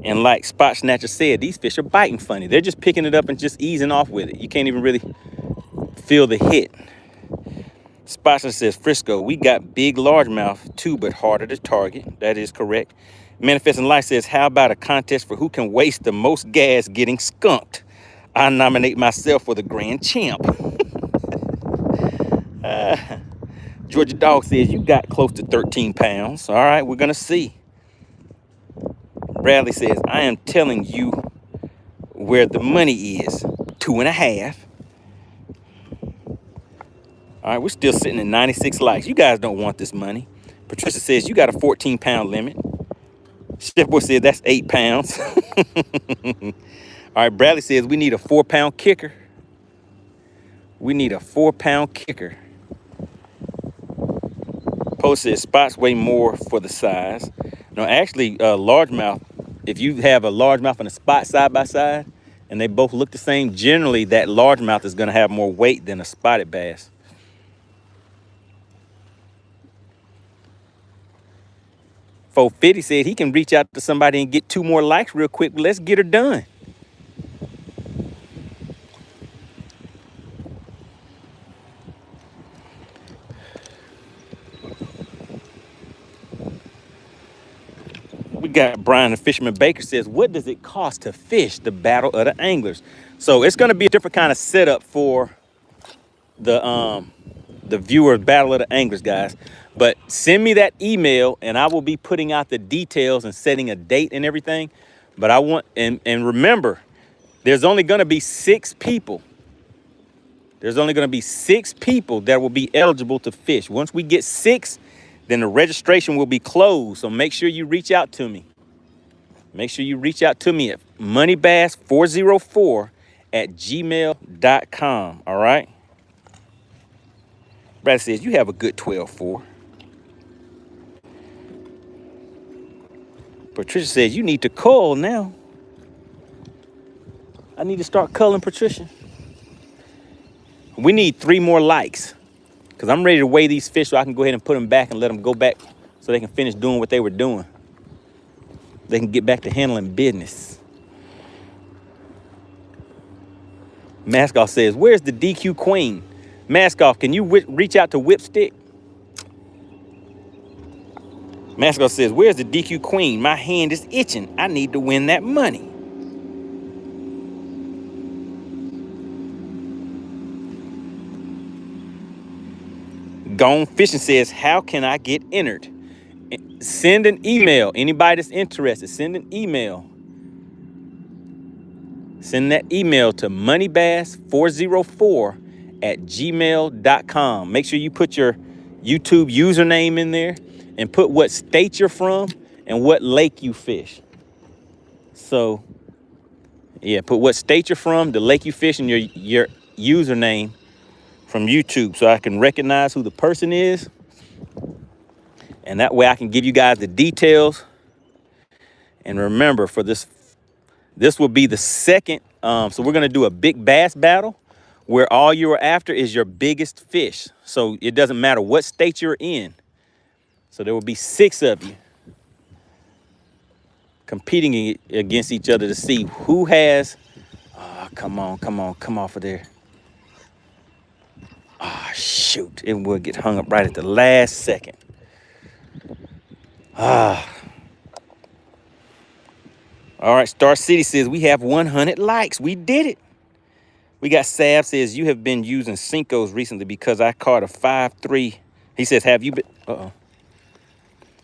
And like Spot Snatcher said, these fish are biting funny. They're just picking it up and just easing off with it. You can't even really feel the hit. Spot Snatcher says, Frisco, we got big largemouth too, but harder to target. That is correct. Manifesting Life says, how about a contest for who can waste the most gas getting skunked? I nominate myself for the grand champ. Georgia Dog says, you got close to 13 pounds. All right, we're going to see. Bradley says, I am telling you where the money is. 2.5. All right, we're still sitting at 96 likes. You guys don't want this money. Patricia says, you got a 14-pound limit. Chef Boy says, that's 8 pounds. All right, Bradley says, we need a 4-pound kicker. We need a 4-pound kicker. Post says, spots weigh more for the size. No, actually, largemouth, if you have a largemouth and a spot side by side, and they both look the same, generally that largemouth is going to have more weight than a spotted bass. Fo Fitty said he can reach out to somebody and get 2 more likes real quick. Let's get her done. We got Brian the Fisherman Baker says, what does it cost to fish the Battle of the Anglers? So it's going to be a different kind of setup for the viewer Battle of the Anglers, guys. But send me that email and I will be putting out the details and setting a date and everything. But I want, and remember, there's only going to be 6 people. There's only going to be 6 people that will be eligible to fish. Once we get 6, then the registration will be closed. So make sure you reach out to me. Make sure you reach out to me at moneybass404@gmail.com. All right. Brad says, you have a good 12-4. Patricia says, you need to cull now. I need to start culling Patricia. We need 3 more likes because I'm ready to weigh these fish so I can go ahead and put them back and let them go back so they can finish doing what they were doing. They can get back to handling business. Maskoff says, where's the DQ Queen? Maskoff, can you reach out to Whipstick? Maskoff says, where's the DQ Queen? My hand is itching. I need to win that money. Gone Fishing says, how can I get entered? Send an email. Anybody that's interested, send an email. Send that email to moneybass404@gmail.com. Make sure you put your YouTube username in there and put what state you're from and what lake you fish. So, yeah, put what state you're from, the lake you fish, and your username from YouTube so I can recognize who the person is. And that way I can give you guys the details And remember, for this will be the second. So we're gonna do a big bass battle where all you are after is your biggest fish. So it doesn't matter what state you're in. So there will be 6 of you competing against each other to see who has, oh, come off of there. Ah, oh, shoot, it will get hung up right at the last second. Ah. All right, Star City says we have 100 likes. We did it. We got Sav says you have been using Cincos recently because I caught a 5.3. He says, have you been,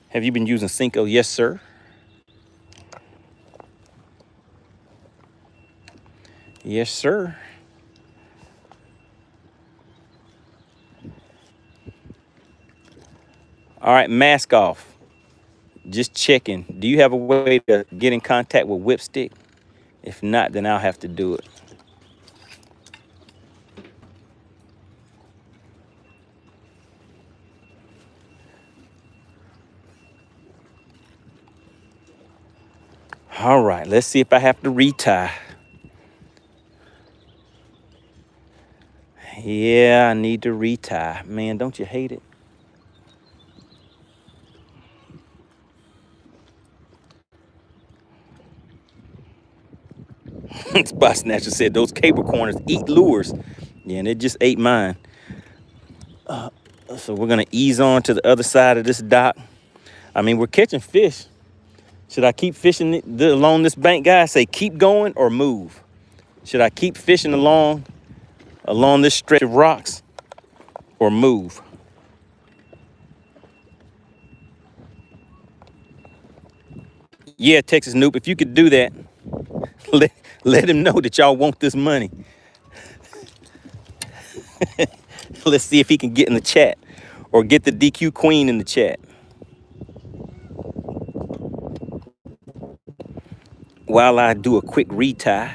have you been using Cinco? Yes, sir. Yes, sir. All right, mask off. Just checking. Do you have a way to get in contact with Whipstick? If not, then I'll have to do it. All right, let's see if I have to retie. Yeah, I need to retie. Man, don't you hate it? Spot Snatcher said those cable corners eat lures. Yeah, and it just ate mine. So we're gonna ease on to the other side of this dock. I mean, we're catching fish. Should I keep fishing along this bank, guys? Say keep going or move. Should I keep fishing along this stretch of rocks or move? Yeah, Texas Noob, if you could do that, let him know that y'all want this money. Let's see if he can get in the chat or get the DQ Queen in the chat. While I do a quick retie.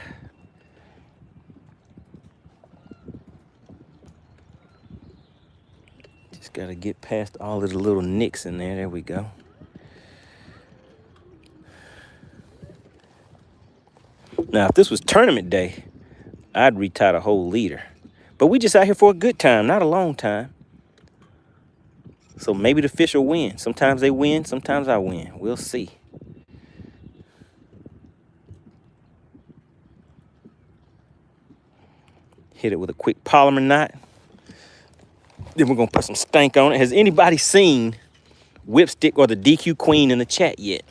Just gotta get past all of the little nicks in there. There we go. Now, if this was tournament day, I'd retie the whole leader. But we just out here for a good time, not a long time. So maybe the fish will win. Sometimes they win, sometimes I win. We'll see. Hit it with a quick polymer knot. Then we're gonna put some stank on it. Has anybody seen Whipstick or the DQ Queen in the chat yet?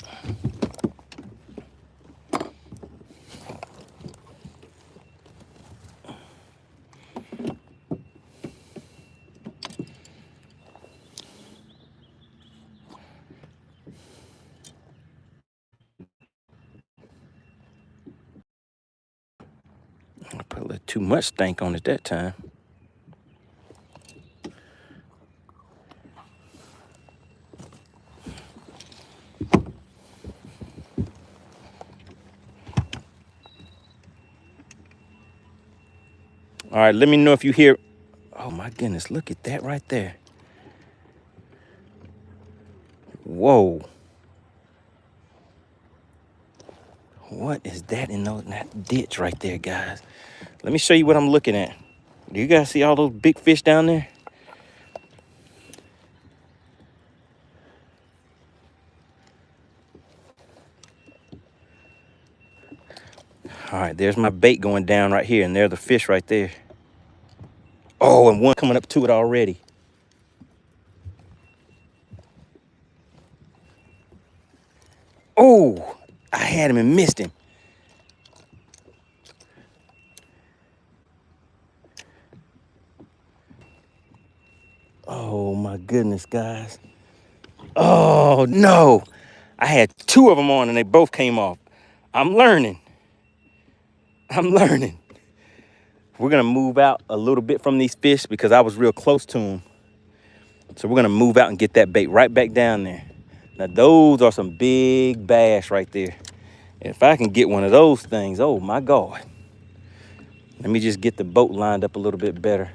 I put a little too much stank on it that time. All right, let me know if you hear. Oh my goodness, look at that right there. Whoa. What is that in that ditch right there, guys? Let me show you what I'm looking at. Do you guys see all those big fish down there? All right, there's my bait going down right here, and there's the fish right there. Oh, and one coming up to it already. Oh, I had him and missed him. Oh my goodness, guys. Oh no, I had 2 of them on and they both came off. I'm learning. We're gonna move out a little bit from these fish because I was real close to them. So we're gonna move out and get that bait right back down there. Now those are some big bass right there. If I can get one of those things, oh my God. Let me just get the boat lined up a little bit better.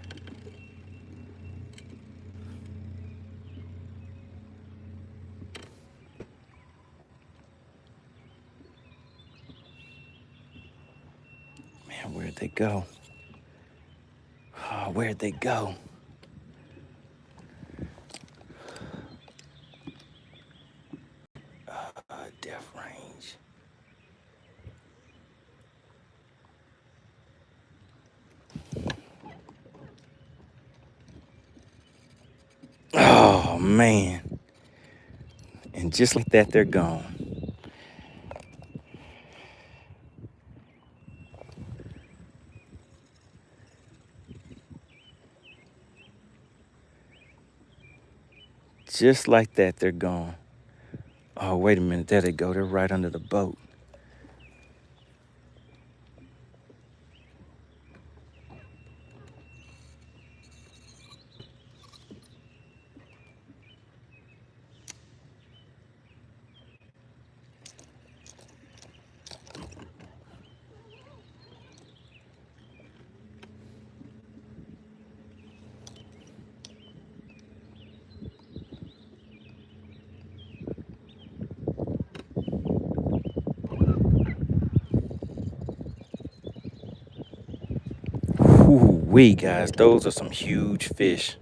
go? Oh, where'd they go? Depth range. Oh, man. And just like that, they're gone. Just like that, they're gone. Oh, wait a minute. There they go. They're right under the boat. Ooh-wee, guys. Those are some huge fish.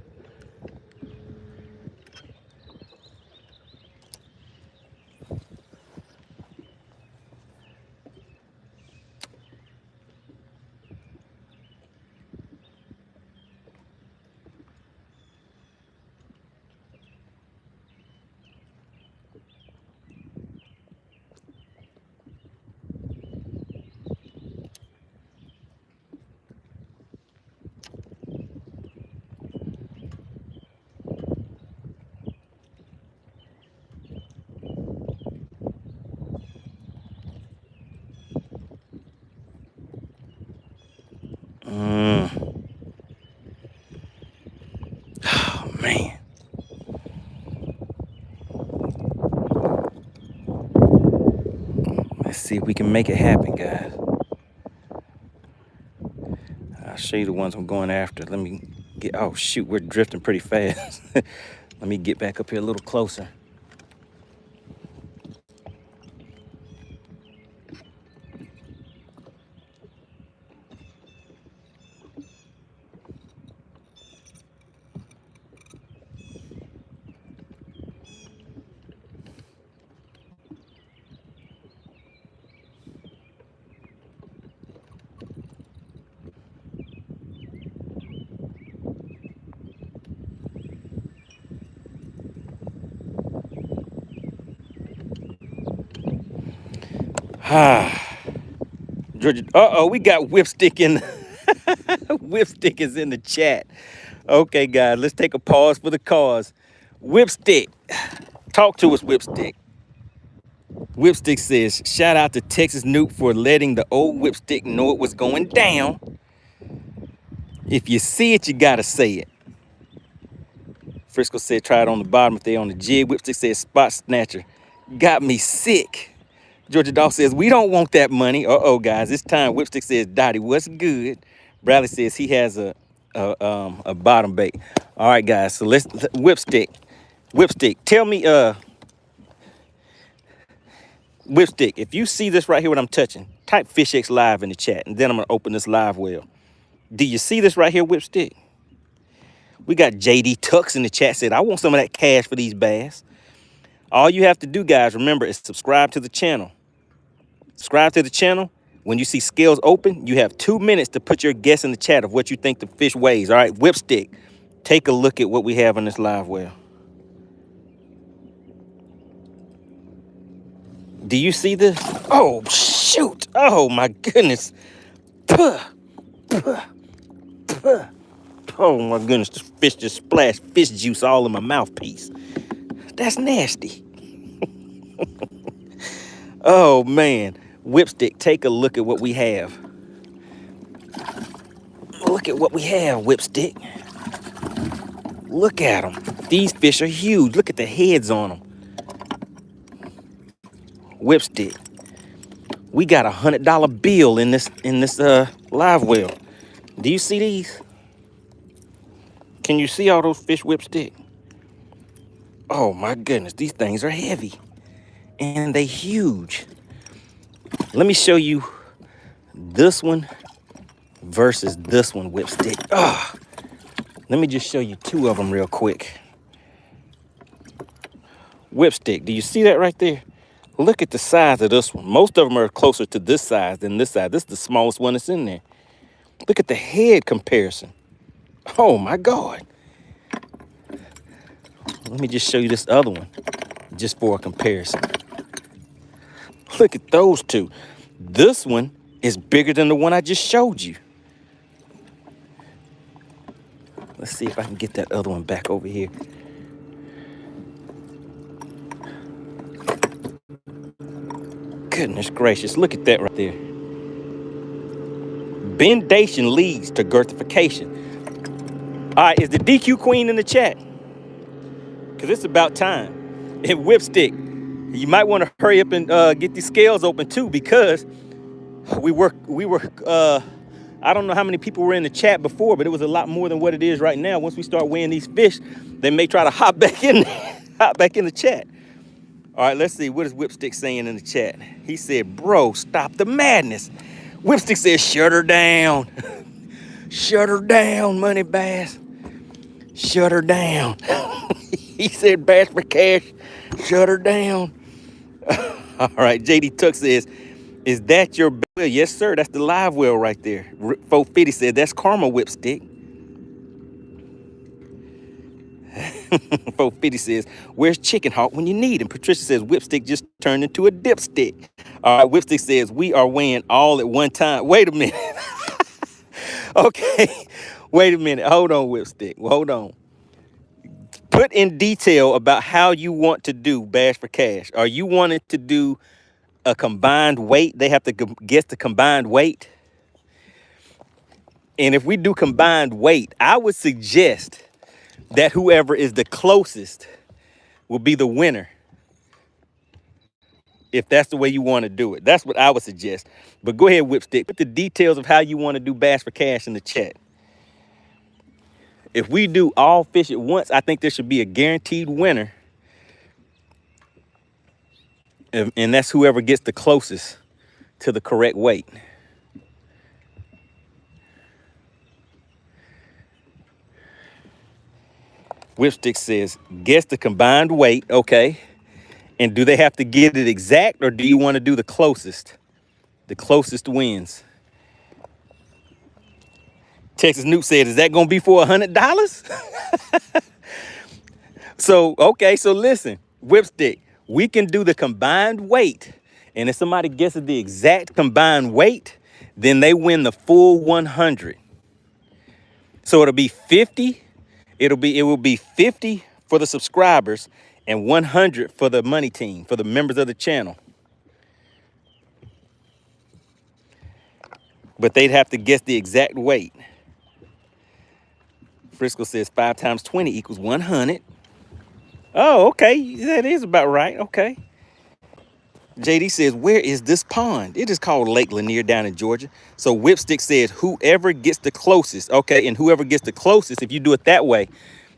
Oh, man. Let's see if we can make it happen, guys. I'll show you the ones I'm going after. Let me get, oh shoot, we're drifting pretty fast. Let me get back up here a little closer. Georgia, uh-oh, we got Whipstick in. Whipstick is in the chat. Okay, guys, let's take a pause for the cause. Whipstick, talk to us, Whipstick. Whipstick says, shout out to Texas Nuke for letting the old Whipstick know it was going down. If you see it, you gotta say it. Frisco said, try it on the bottom if they on the jig. Whipstick says, spot snatcher. Got me sick. Georgia Dawg says, we don't want that money. Uh-oh, guys, it's time. Whipstick says, Dottie, what's good? Bradley says he has a bottom bait. All right, guys, so let's, Whipstick, tell me, Whipstick, if you see this right here, what I'm touching, type FishXLive in the chat, and then I'm gonna open this live well. Do you see this right here, Whipstick? We got JD Tux in the chat, said, I want some of that cash for these bass. All you have to do, guys, remember, is subscribe to the channel. Subscribe to the channel. When you see scales open, you have 2 minutes to put your guess in the chat of what you think the fish weighs. All right, Whipstick, take a look at what we have on this live well. Do you see this? Oh, shoot. Oh, my goodness. Puh, puh, puh. Oh, my goodness. This fish just splashed fish juice all in my mouthpiece. That's nasty. Oh, man. Whipstick, take a look at what we have. Look at what we have, Whipstick. Look at them. These fish are huge. Look at the heads on them. Whipstick. We got a $100 bill in this live well. Do you see these? Can you see all those fish, Whipstick? Oh my goodness, these things are heavy. And they huge. Let me show you this one versus this one, Whipstick. Ah, let me just show you two of them real quick. Whipstick, do you see that right there? Look at the size of this one. Most of them are closer to this size than this size. This is the smallest one that's in there. Look at the head comparison. Oh my God. Let me just show you this other one just for a comparison. Look at those two. This one is bigger than the one I just showed you. Let's see if I can get that other one back over here. Goodness gracious, look at that right there. Bendation leads to girthification. All right, is the DQ queen in the chat? Because it's about time. And Whipstick, you might want to hurry up and get these scales open too, because we were I don't know how many people were in the chat before, but it was a lot more than what it is right now. Once we start weighing these fish, they may try to hop back in the chat. All right, let's see. What is Whipstick saying in the chat? He said, bro, stop the madness. Whipstick says, shut her down. Shut her down, MoneyBass. Shut her down. He said, Bass for Cash, shut her down. All right, JD Tuck says, is that your well? Yes, sir. That's the live well right there. 450 said, that's Karma, Whipstick. 450 says, where's Chicken Hawk when you need him? Patricia says, Whipstick just turned into a dipstick. All right, Whipstick says, we are weighing all at one time. Wait a minute. Okay, wait a minute. Hold on, Whipstick. Well, hold on. Put in detail about how you want to do Bass for Cash. Are you wanting to do a combined weight? They have to guess the combined weight. And if we do combined weight, I would suggest that whoever is the closest will be the winner. If that's the way you want to do it. That's what I would suggest. But go ahead, Whipstick. Put the details of how you want to do Bass for Cash in the chat. If we do all fish at once, I think there should be a guaranteed winner. And that's whoever gets the closest to the correct weight. Whipstick says, guess the combined weight, okay. And do they have to get it exact, or do you want to do the closest? The closest wins. Texas Newt said, is that going to be for $100? So, okay, so listen, Whipstick, we can do the combined weight. And if somebody guesses the exact combined weight, then they win the full 100. So it'll be 50. It will be 50 for the subscribers and 100 for the money team, for the members of the channel. But they'd have to guess the exact weight. Frisco says 5 times 20 equals 100. Oh, okay. That is about right. Okay. JD says, where is this pond? It is called Lake Lanier down in Georgia. So Whipstick says, whoever gets the closest. Okay, and whoever gets the closest, if you do it that way,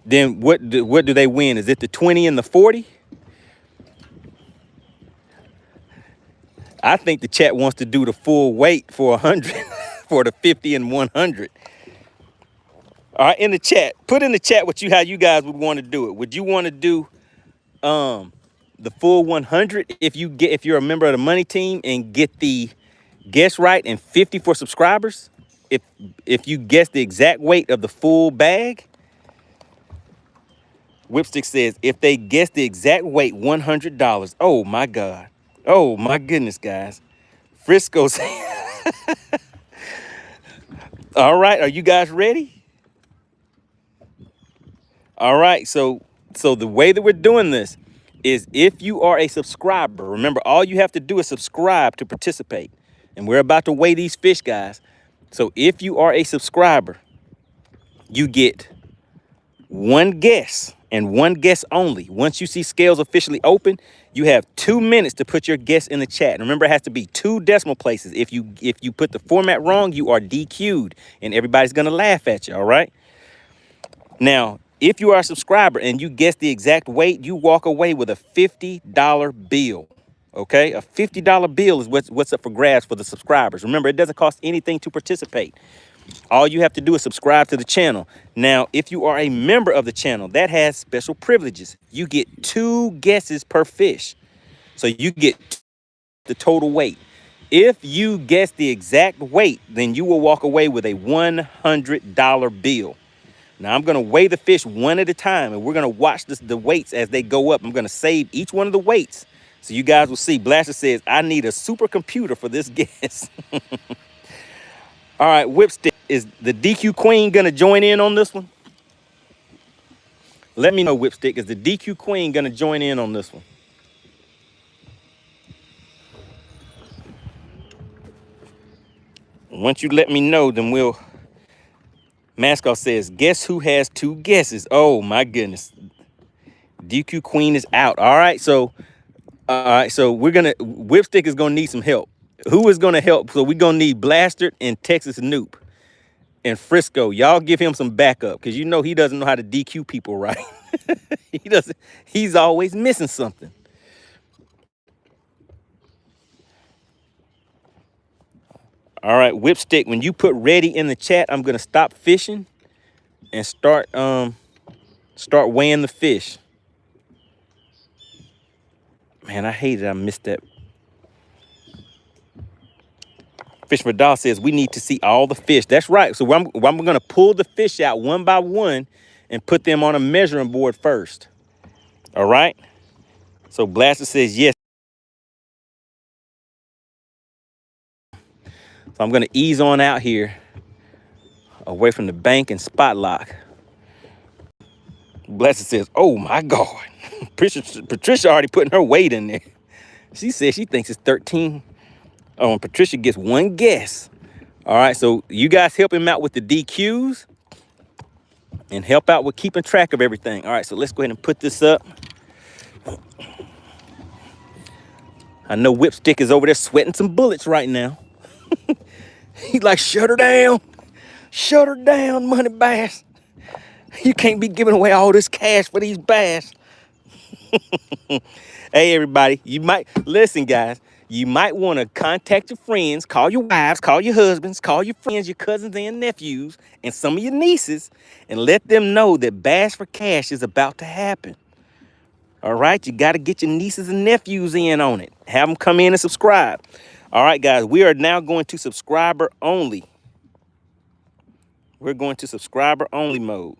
then what do they win? Is it the 20 and the 40? I think the chat wants to do the full weight for 100, for the 50 and 100. All right, in the chat, put in the chat how you guys would want to do it. Would you want to do the full 100 if you're a member of the money team and get the guess right, and 50 for subscribers if you guess the exact weight of the full bag? Whipstick says, if they guess the exact weight, $100. Oh my God. Oh my goodness, guys. Frisco says, all right, are you guys ready? All right, so the way that we're doing this is, if you are a subscriber, remember, all you have to do is subscribe to participate. And we're about to weigh these fish, guys. So if you are a subscriber, you get one guess, and one guess only. Once you see scales officially open, you have 2 minutes to put your guess in the chat. And remember, it has to be 2 decimal places. If you put the format wrong, you are DQ'd, and everybody's gonna laugh at you, all right? Now, if you are a subscriber and you guess the exact weight, you walk away with a $50 bill, okay? A $50 bill is what's up for grabs for the subscribers. Remember, it doesn't cost anything to participate. All you have to do is subscribe to the channel. Now, if you are a member of the channel, that has special privileges. You get 2 guesses per fish. So you get the total weight. If you guess the exact weight, then you will walk away with a $100 bill. Now, I'm going to weigh the fish one at a time, and we're going to watch the weights as they go up. I'm going to save each one of the weights so you guys will see. Blaster says, I need a supercomputer for this guess. All right, Whipstick, is the DQ Queen going to join in on this one? Let me know, Whipstick, is the DQ Queen going to join in on this one? Once you let me know, then we'll... Mascot says, guess who has 2 guesses? Oh, my goodness. DQ Queen is out. All right, so we're going to... Whipstick is going to need some help. Who is going to help? So we're going to need Blaster and Texas Noop and Frisco. Y'all give him some backup because you know he doesn't know how to DQ people right. He doesn't. He's always missing something. All right, Whipstick, when you put ready in the chat, I'm going to stop fishing and start weighing the fish. Man, I hate it. I missed that. Fish for Doll says we need to see all the fish. That's right. So I'm going to pull the fish out one by one and put them on a measuring board first. All right. So Blaster says yes. So I'm going to ease on out here away from the bank and spot lock. Blaster says, oh my God. Patricia already putting her weight in there. She says she thinks it's 13. Oh, and Patricia gets 1 guess. All right, so you guys help him out with the DQs and help out with keeping track of everything. All right, so let's go ahead and put this up. I know Whipstick is over there sweating some bullets right now. He's like, shut her down. Shut her down, MoneyBass. You can't be giving away all this cash for these bass. Hey, everybody, you might, listen, guys, you might want to contact your friends, call your wives, call your husbands, call your friends, your cousins and nephews, and some of your nieces, and let them know that Bass for Cash is about to happen. All right, you got to get your nieces and nephews in on it. Have them come in and subscribe. All right, guys, we are now going to subscriber only. We're going to subscriber only mode.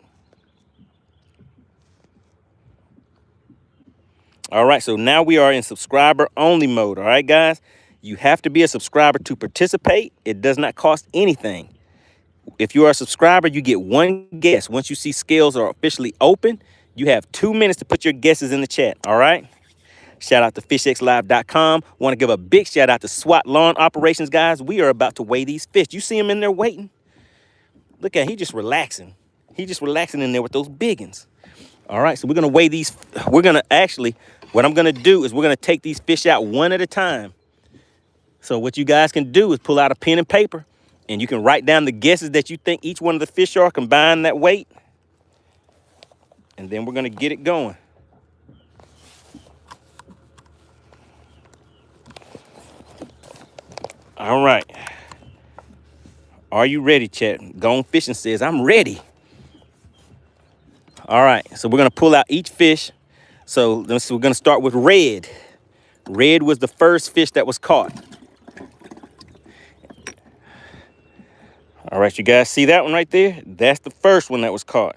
All right, so now we are in subscriber only mode. All right, guys, you have to be a subscriber to participate. It does not cost anything. If you are a subscriber, you get 1 guess. Once you see scales are officially open, you have 2 minutes to put your guesses in the chat. All right. Shout out to FishXLive.com. Want to give a big shout out to SWAT Lawn Operations, guys. We are about to weigh these fish. You see him in there waiting? Look at him. He just relaxing. He just relaxing in there with those biggins. All right, so we're going to weigh these. We're going to actually, what I'm going to do is we're going to take these fish out one at a time. So what you guys can do is pull out a pen and paper, and you can write down the guesses that you think each one of the fish are, combine that weight, and then we're going to get it going. All right. Are you ready, chat? Gone Fishing says, I'm ready. All right, so we're going to pull out each fish. So we're going to start with Red. Red was the first fish that was caught. All right, you guys see that one right there? That's the first one that was caught.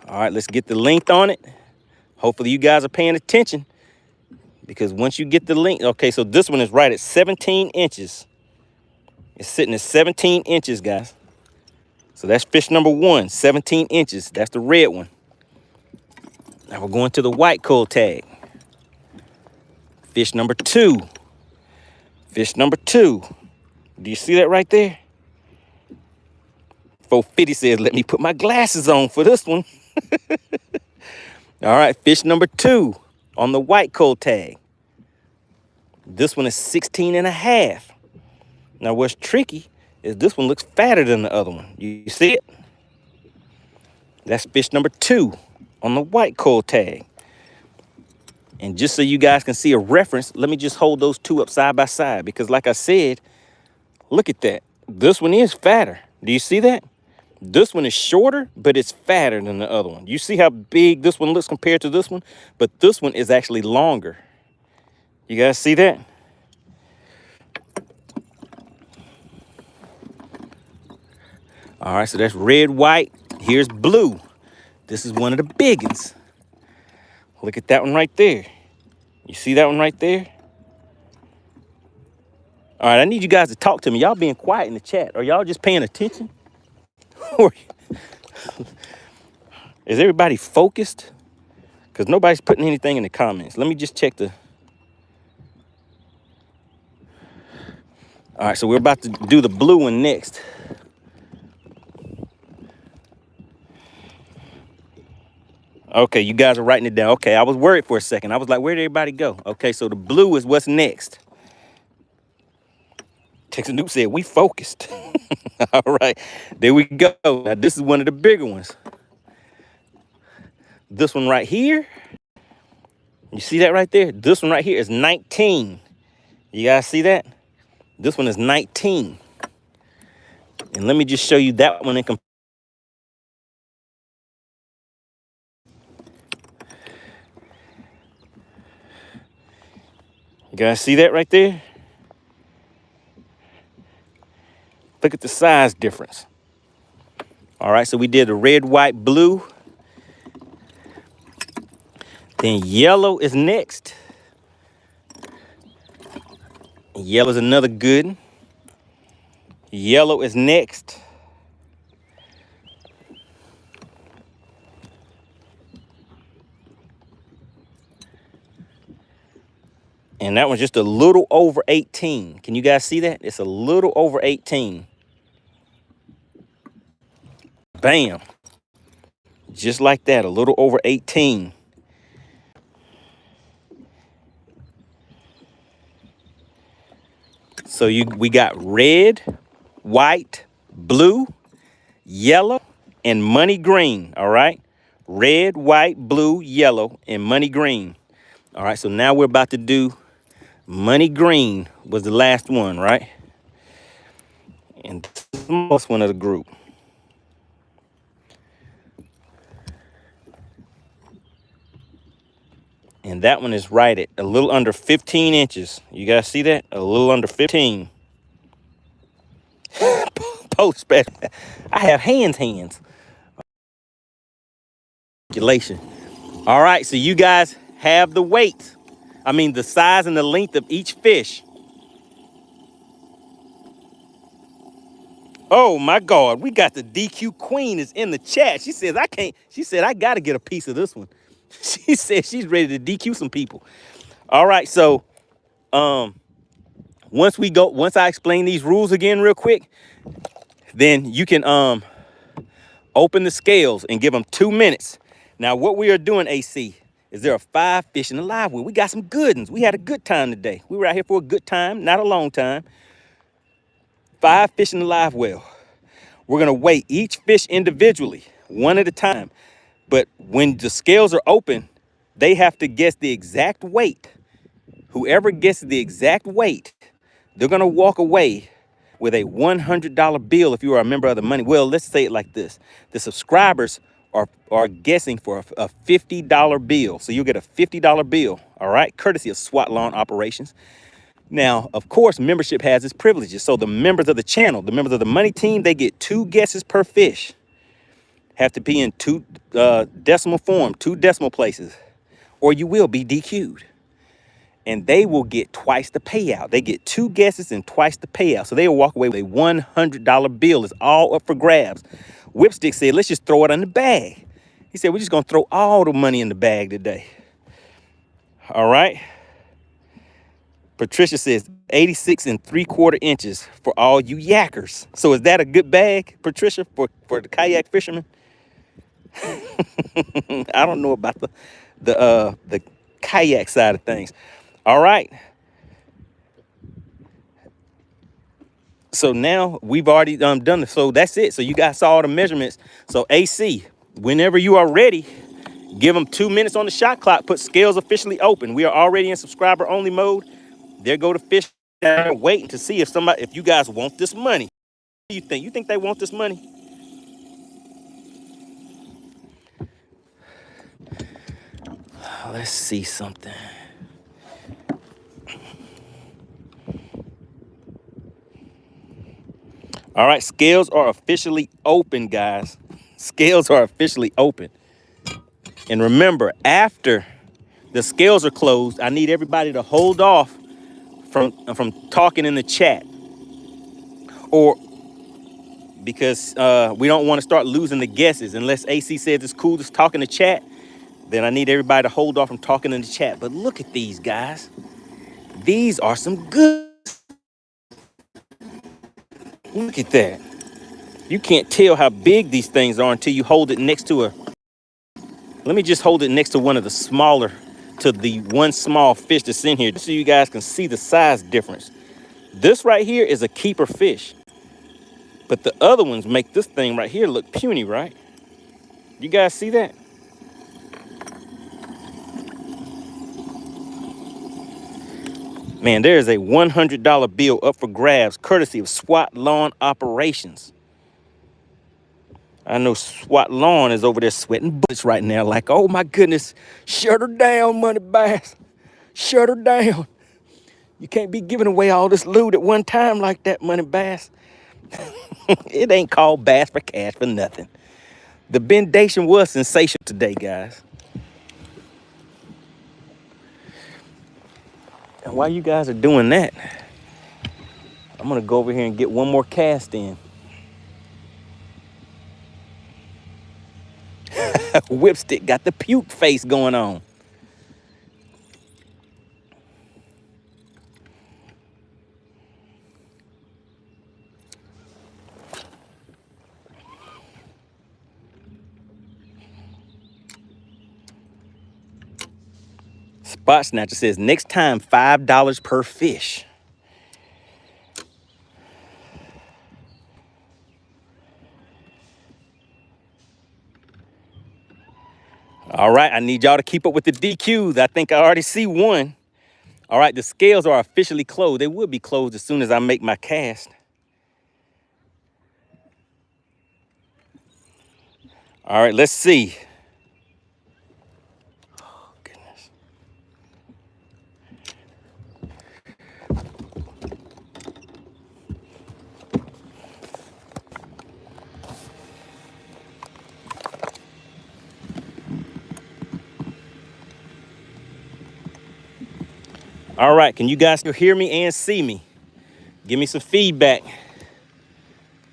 All right, let's get the length on it. Hopefully you guys are paying attention, because once you get the length, okay, so this one is right at 17 inches. It's sitting at 17 inches, guys. So that's fish number 1, 17 inches. That's the red one. Now we're going to the white coal tag. Fish number 2. Fish number 2. Do you see that right there? 450 says, let me put my glasses on for this one. All right, fish number 2 on the white coal tag. This one is 16 and a half. Now what's tricky is this one looks fatter than the other one. You see it? That's fish number 2 on the white coal tag. And just so you guys can see a reference, let me just hold those two up side by side, because like I said, look at that. This one is fatter. Do you see that? This one is shorter, but it's fatter than the other one. You see how big this one looks compared to this one? But this one is actually longer. You guys see that? All right, so that's red, white. Here's blue. This is one of the big ones. Look at that one right there. You see that one right there? All right, I need you guys to talk to me. Y'all being quiet in the chat. Are y'all just paying attention? Is everybody focused? Because nobody's putting anything in the comments. Let me just check the... All right, so we're about to do the blue one next. Okay, you guys are writing it down. Okay, I was worried for a second. I was like, where'd everybody go? Okay, so the blue is what's next. Texas Noob said, we focused. All right, there we go. Now, this is one of the bigger ones. This one right here. You see that right there? This one right here is 19. You guys see that? This one is 19. And let me just show you that one in comparison. You guys see that right there? Look at the size difference. All right, so we did the red, white, blue. Then yellow is next. Yellow is another good one. Yellow is next. And that one's just a little over 18. Can you guys see that? It's a little over 18. Bam. Just like that, a little over 18. So we got red, white, blue, yellow, and money green, all right? Red, white, blue, yellow, and money green. All right, so now we're about to do money green was the last one, right? And this is the most one of the group. And that one is right at a little under 15 inches. You guys see that? A little under 15. Post special. I have hands. Calculation. All right, so you guys have the weight. I mean, the size and the length of each fish. Oh my God, we got the DQ Queen is in the chat. She says, I gotta get a piece of this one. She said she's ready to DQ some people. All right, so once I explain these rules again real quick, then you can open the scales and give them 2 minutes. Now, what we are doing, AC, is there are 5 fish in the live well. We got some good ones. We had a good time today. We were out here for a good time, not a long time. 5 fish in the live well. We're gonna weigh each fish individually, one at a time. But when the scales are open, they have to guess the exact weight. Whoever guesses the exact weight, they're gonna walk away with a $100 bill if you are a member of the money. Well, let's say it like this. The subscribers are guessing for a $50 bill. So you'll get a $50 bill, all right? Courtesy of SWAT Lawn Operations. Now, of course, membership has its privileges. So the members of the channel, the members of the money team, they get 2 guesses per fish. Have to be in 2 decimal form, 2 decimal places, or you will be DQ'd. And they will get twice the payout. They get 2 guesses and twice the payout. So they will walk away with a $100 bill. It's all up for grabs. Whipstick said, let's just throw it in the bag. He said, we're just gonna throw all the money in the bag today. All right. Patricia says 86 3/4 inches for all you yakkers. So is that a good bag, Patricia, for the kayak fishermen? I don't know about the kayak side of things. All right. So now we've already done this. So that's it. So you guys saw all the measurements. So AC, whenever you are ready, give them 2 minutes on the shot clock. Put scales officially open. We are already in subscriber only mode. There go to fish down there waiting to see if you guys want this money. do you think? You think they want this money? Let's see something. All right, scales are officially open, guys. Scales are officially open. And remember, after the scales are closed, I need everybody to hold off from talking in the chat, or because we don't want to start losing the guesses. Unless AC says it's cool to talk in the chat, then I need everybody to hold off from talking in the chat. But look at these guys. These are some good. Look at that. You can't tell how big these things are until you hold it next to a. Let me just hold it next to one of the smaller, to the one small fish that's in here, just so you guys can see the size difference. This right here is a keeper fish, but the other ones make this thing right here look puny, right? You guys see that? Man, there is a $100 bill up for grabs, courtesy of SWAT Lawn Operations. I know SWAT Lawn is over there sweating bullets right now, like, oh my goodness, shut her down, MoneyBass. Shut her down. You can't be giving away all this loot at one time like that, MoneyBass. It ain't called Bass for Cash for nothing. The bendation was sensational today, guys. And while you guys are doing that, I'm gonna go over here and get one more cast in. Whipstick got the puke face going on. Spot Snatcher says, next time, $5 per fish. All right, I need y'all to keep up with the DQs. I think I already see one. All right, the scales are officially closed. They will be closed as soon as I make my cast. All right, let's see. Oh, goodness. All right, can you guys still hear me and see me? Give me some feedback.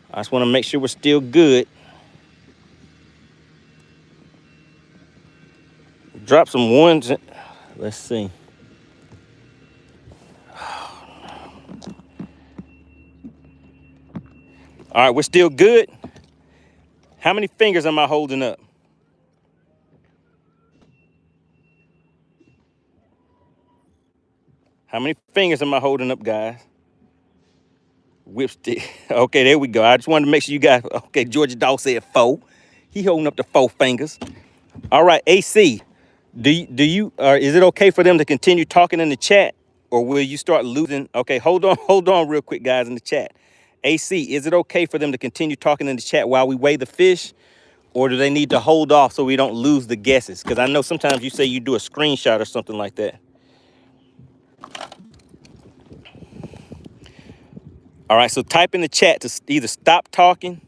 I just want to make sure we're still good. Drop some ones. Let's see. All right, we're still good. How many fingers am I holding up? How many fingers am I holding up, guys? Whipstick. Okay, there we go. I just wanted to make sure you guys. Okay, Georgia Dog said 4. He holding up the 4 fingers. All right, AC. Is it okay for them to continue talking in the chat, or will you start losing? Okay, hold on real quick, guys, in the chat. AC, is it okay for them to continue talking in the chat while we weigh the fish, or do they need to hold off so we don't lose the guesses? Because I know sometimes you say you do a screenshot or something like that. All right, so type in the chat to either stop talking.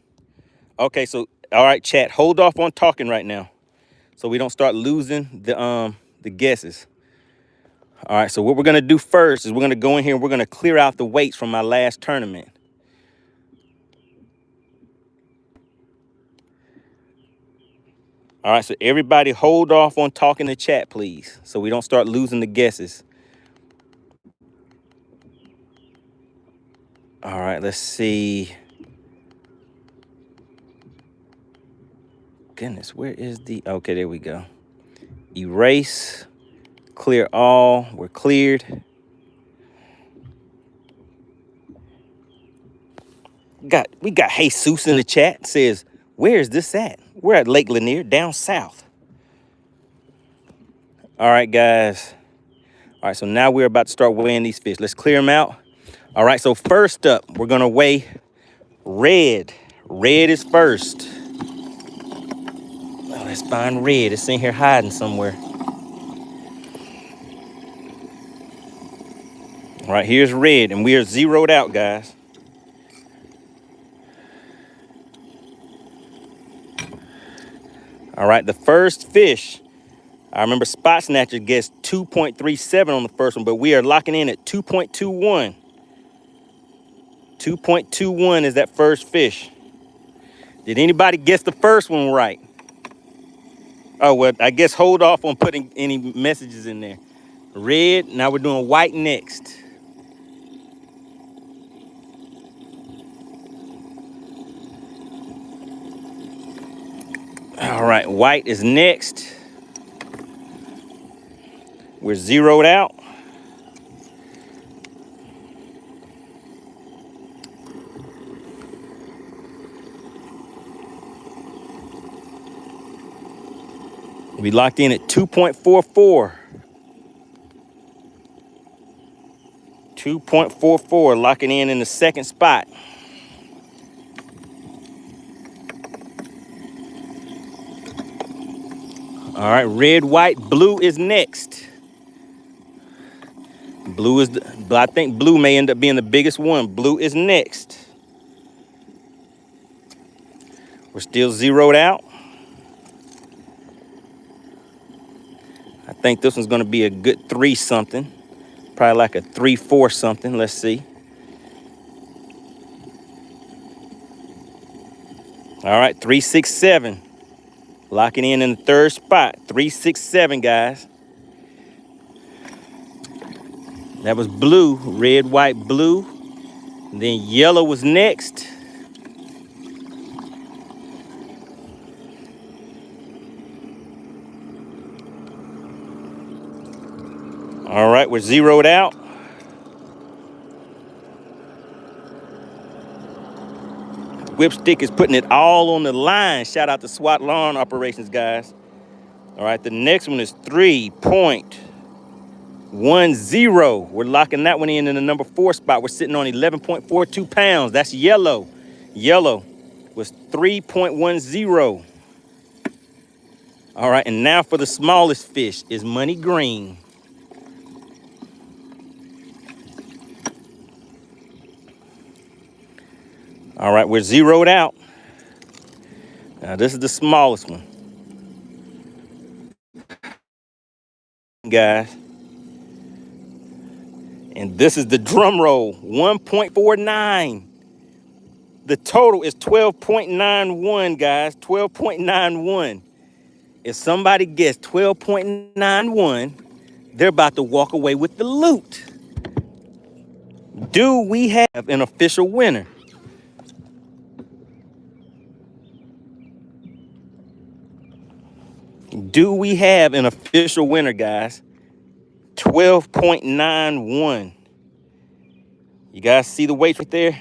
Okay, so all right, chat, hold off on talking right now, so we don't start losing the guesses. All right, so what we're gonna do first is we're gonna go in here and we're gonna clear out the weights from my last tournament. All right, so everybody hold off on talking in the chat, please, so we don't start losing the guesses. All right, let's see. Goodness, where is the, okay, there we go. Erase, clear all, we're cleared. We got Jesus in the chat, says, where is this at? We're at Lake Lanier, down south. All right, guys. All right, so now we're about to start weighing these fish. Let's clear them out. All right, so first up, we're gonna weigh Red. Red is first. Oh, let's find red. It's in here hiding somewhere. All right, here's red, and we are zeroed out, guys. All right, the first fish. I remember Spot Snatcher guessed 2.37 on the first one, but we are locking in at 2.21. 2.21 is that first fish. Did anybody guess the first one right? Oh, well, I guess hold off on putting any messages in there. Red, now we're doing white next. All right, white is next. We're zeroed out. We locked in at 2.44. 2.44, locking in the second spot. All right, red, white, blue is next. Blue is, I think blue may end up being the biggest one. Blue is next. We're still zeroed out. I think this one's gonna be a good 3 something. Probably like a 3-4 something, let's see. All right, 367. Locking in the third spot, 367, guys. That was blue, red, white, blue. And then yellow was next. All right, we're zeroed out. Whipstick is putting it all on the line. Shout out to SWAT Lawn Operations, guys. All right, the next one is 3.10. We're locking that one in the number 4 spot. We're sitting on 11.42 pounds. That's yellow. Yellow was 3.10. All right, and now for the smallest fish is money green. All right, we're zeroed out. Now this is the smallest one. Guys. And this is the drum roll, 1.49. The total is 12.91, guys, 12.91. If somebody gets 12.91, they're about to walk away with the loot. Do we have an official winner? Do we have an official winner, guys? 12.91. You guys see the weight right there?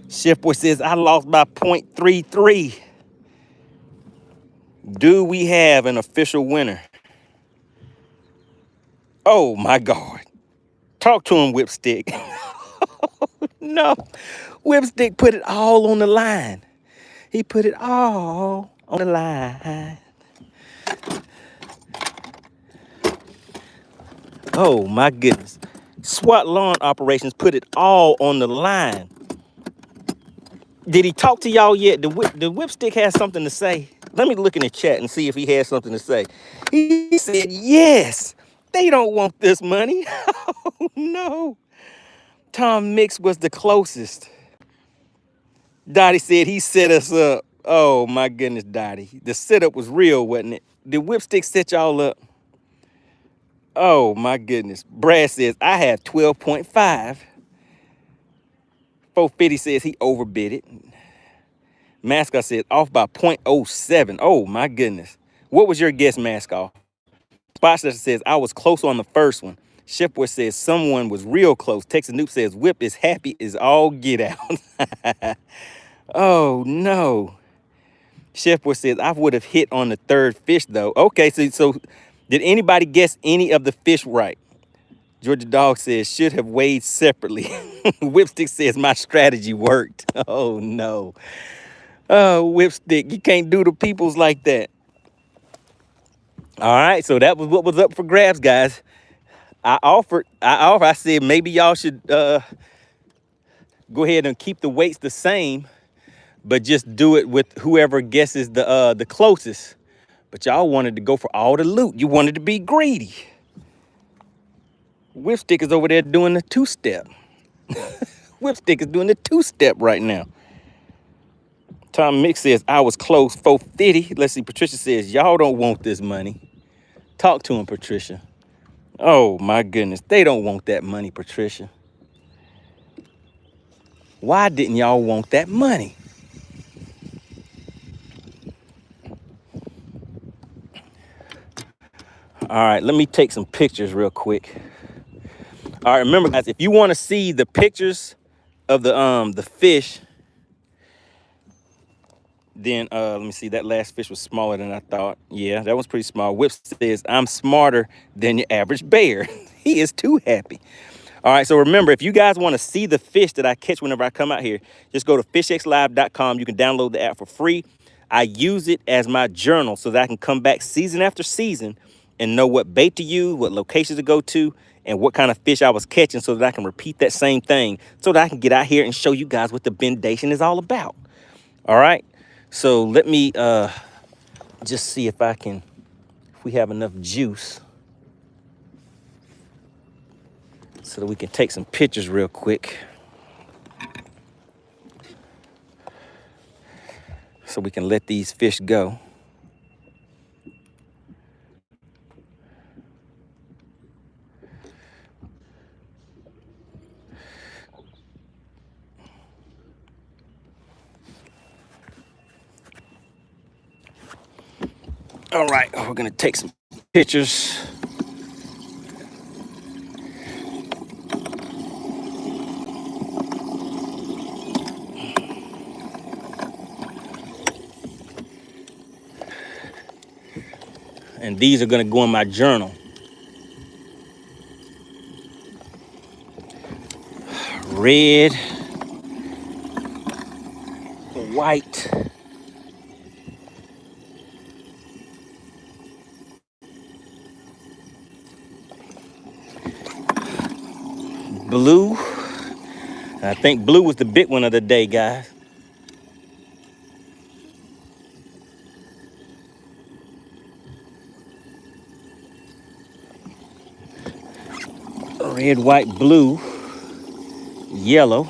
Chef Boy says, I lost by 0.33. Do we have an official winner? Oh, my God. Talk to him, Whipstick. No, Whipstick put it all on the line. He put it all on the line. Oh, my goodness. SWAT Lawn Operations put it all on the line. Did he talk to y'all yet? The Whipstick has something to say. Let me look in the chat and see if he has something to say. He said, yes, they don't want this money. Oh, no. Tom Mix was the closest. Dottie said he set us up. Oh, my goodness, Dottie. The setup was real, wasn't it? Did Whipstick set y'all up? Oh, my goodness. Brad says, I have 12.5. 450 says he overbid it. Mascot said off by 0.07. Oh, my goodness. What was your guess, Mascot? Spotster says I was close on the first one. Shipboy says someone was real close. Texas Noob says Whip is happy as all get out. Oh, no. Chefboy says I would have hit on the third fish, though. Okay, so did anybody guess any of the fish right? Georgia Dog says, should have weighed separately. Whipstick says, my strategy worked. Oh, no. Oh, Whipstick, you can't do the peoples like that. All right, so that was what was up for grabs, guys. I said maybe y'all should go ahead and keep the weights the same, but just do it with whoever guesses the closest. But y'all wanted to go for all the loot. You wanted to be greedy. Whipstick is over there doing the two-step. Whipstick is doing the two-step right now. Tom Mick says, I was close, 450. Let's see, Patricia says, y'all don't want this money. Talk to him, Patricia. Oh, my goodness. They don't want that money, Patricia. Why didn't y'all want that money? All right, let me take some pictures real quick. All right, remember, guys, if you want to see the pictures of the fish, then let me see, that last fish was smaller than I thought. Yeah, that was pretty small. Whip says, I'm smarter than your average bear. He is too happy. All right, so remember, if you guys want to see the fish that I catch whenever I come out here, just go to FishXLive.com. You can download the app for free. I use it as my journal so that I can come back season after season and know what bait to use, what locations to go to, and what kind of fish I was catching so that I can repeat that same thing so that I can get out here and show you guys what the bendation is all about. All right, so let me just see if we have enough juice so that we can take some pictures real quick. So we can let these fish go. All right, we're gonna take some pictures. And these are gonna go in my journal. Red, white, blue. I think blue was the big one of the day, guys. Red, white, blue, yellow.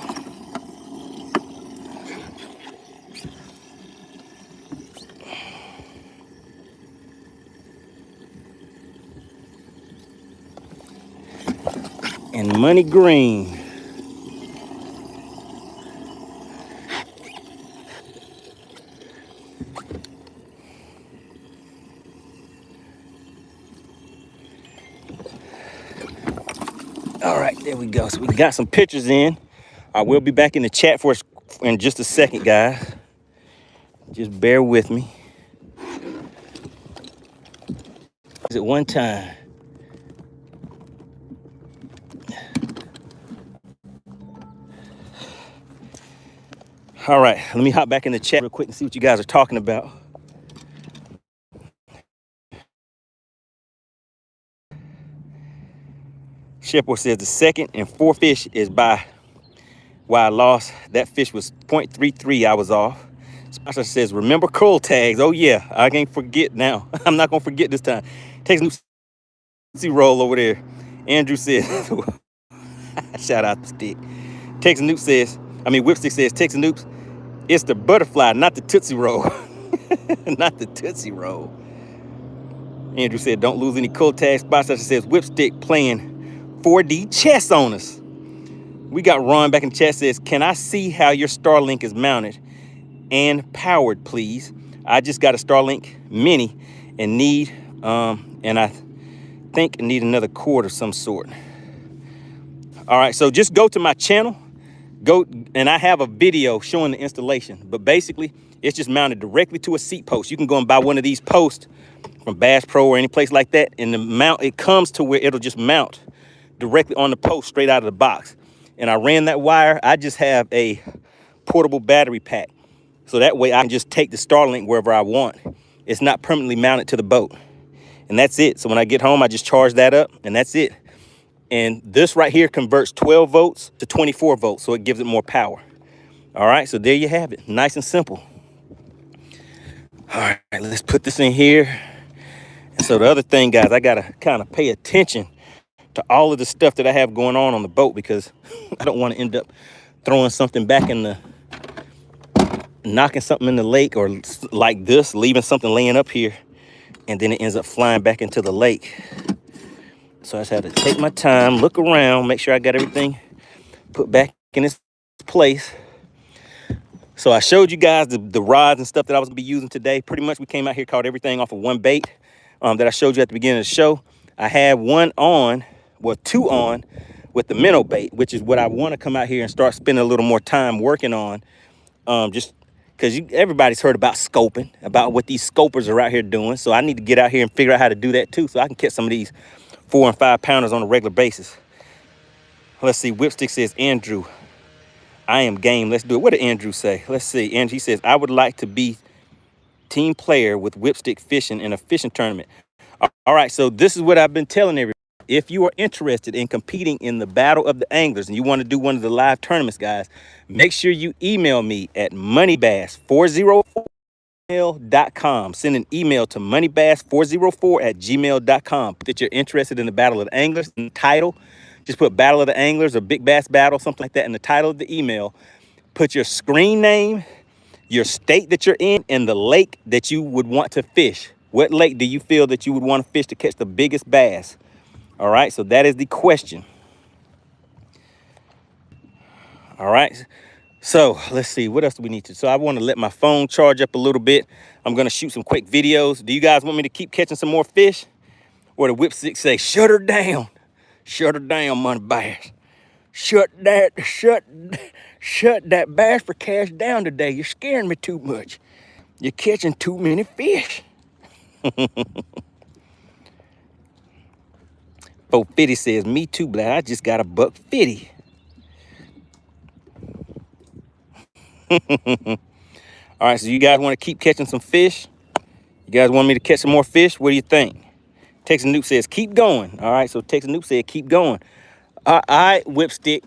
And money green. All right, there we go. So we got some pictures in. I will be back in the chat for in just a second, guys. Just bear with me. At one time. All right, let me hop back in the chat real quick and see what you guys are talking about. Shepard says the second and fourth fish is by why I lost. That fish was 0.33. I was off. Sponsor says, remember curl tags. Oh, yeah, I can't forget now. I'm not going to forget this time. Takes a new roll over there. Andrew says, shout out to Stick. Whipstick says, Texas Noops, it's the butterfly, not the Tootsie Roll. Not the Tootsie Roll. Andrew said, don't lose any cold tags. Sponsor says, Whipstick playing 4D chess on us. We got Ron back in the chat says, can I see how your Starlink is mounted and powered, please? I just got a Starlink Mini and need another cord of some sort. All right, so just go to my channel, and I have a video showing the installation, but basically it's just mounted directly to a seat post. You can go and buy one of these posts from Bass Pro or any place like that, and it comes to where it'll just mount directly on the post straight out of the box. And I ran that wire. I just have a portable battery pack. So that way I can just take the Starlink wherever I want. It's not permanently mounted to the boat. And that's it. So when I get home, I just charge that up and that's it. And this right here converts 12 volts to 24 volts. So it gives it more power. All right, so there you have it. Nice and simple. All right, let's put this in here. And so the other thing, guys, I got to kind of pay attention to all of the stuff that I have going on the boat because I don't want to end up throwing something back in the, knocking something in the lake or like this, leaving something laying up here, and then it ends up flying back into the lake. So I just had to take my time, look around, make sure I got everything put back in its place. So I showed you guys the rods and stuff that I was gonna be using today. Pretty much we came out here, caught everything off of one bait that I showed you at the beginning of the show. I had one on, well, two on with the minnow bait, which is what I want to come out here and start spending a little more time working on. Just because everybody's heard about scoping, about what these scopers are out here doing. So I need to get out here and figure out how to do that too, so I can catch some of these 4 and 5 pounders on a regular basis. Let's see, Whipstick says, Andrew, I am game. Let's do it. What did Andrew say? Let's see. Andrew, he says, I would like to be team player with Whipstick Fishing in a fishing tournament. All right, so this is what I've been telling everybody. If you are interested in competing in the Battle of the Anglers and you want to do one of the live tournaments, guys, make sure you email me at moneybass404@gmail.com. Send an email to moneybass404@gmail.com that you're interested in the Battle of the Anglers. In the title, just put Battle of the Anglers or Big Bass Battle, something like that in the title of the email. Put your screen name, your state that you're in, and the lake that you would want to fish. What lake do you feel that you would want to fish to catch the biggest bass? All right, so that is the question. All right, so let's see, what else do we need to? So I want to let my phone charge up a little bit. I'm going to shoot some quick videos. Do you guys want me to keep catching some more fish? Or the Whipstick say, shut her down. Shut her down, MoneyBass. Shut that Bass for Cash down today. You're scaring me too much. You're catching too many fish. 450 says, me too, Black. I just got a $1.50. All right, so you guys want to keep catching some fish? You guys want me to catch some more fish? What do you think? Texas Noob says, keep going. All right, so Texas Noob said, keep going. All right, Whipstick.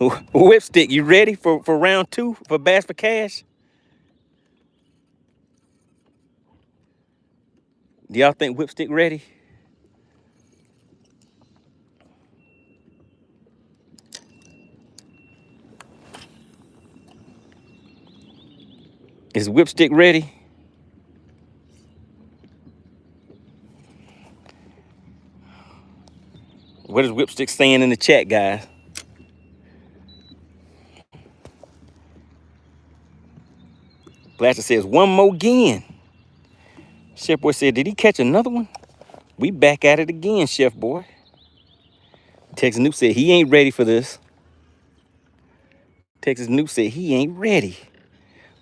Whipstick, you ready for round 2 for Bass for Cash? Do y'all think Whipstick ready? Is Whipstick ready? What is Whipstick saying in the chat, guys? Blaster says, one more again. Chef Boy said, did he catch another one? We back at it again, Chef Boy. Texas Noob said, he ain't ready for this. Texas Noob said, he ain't ready.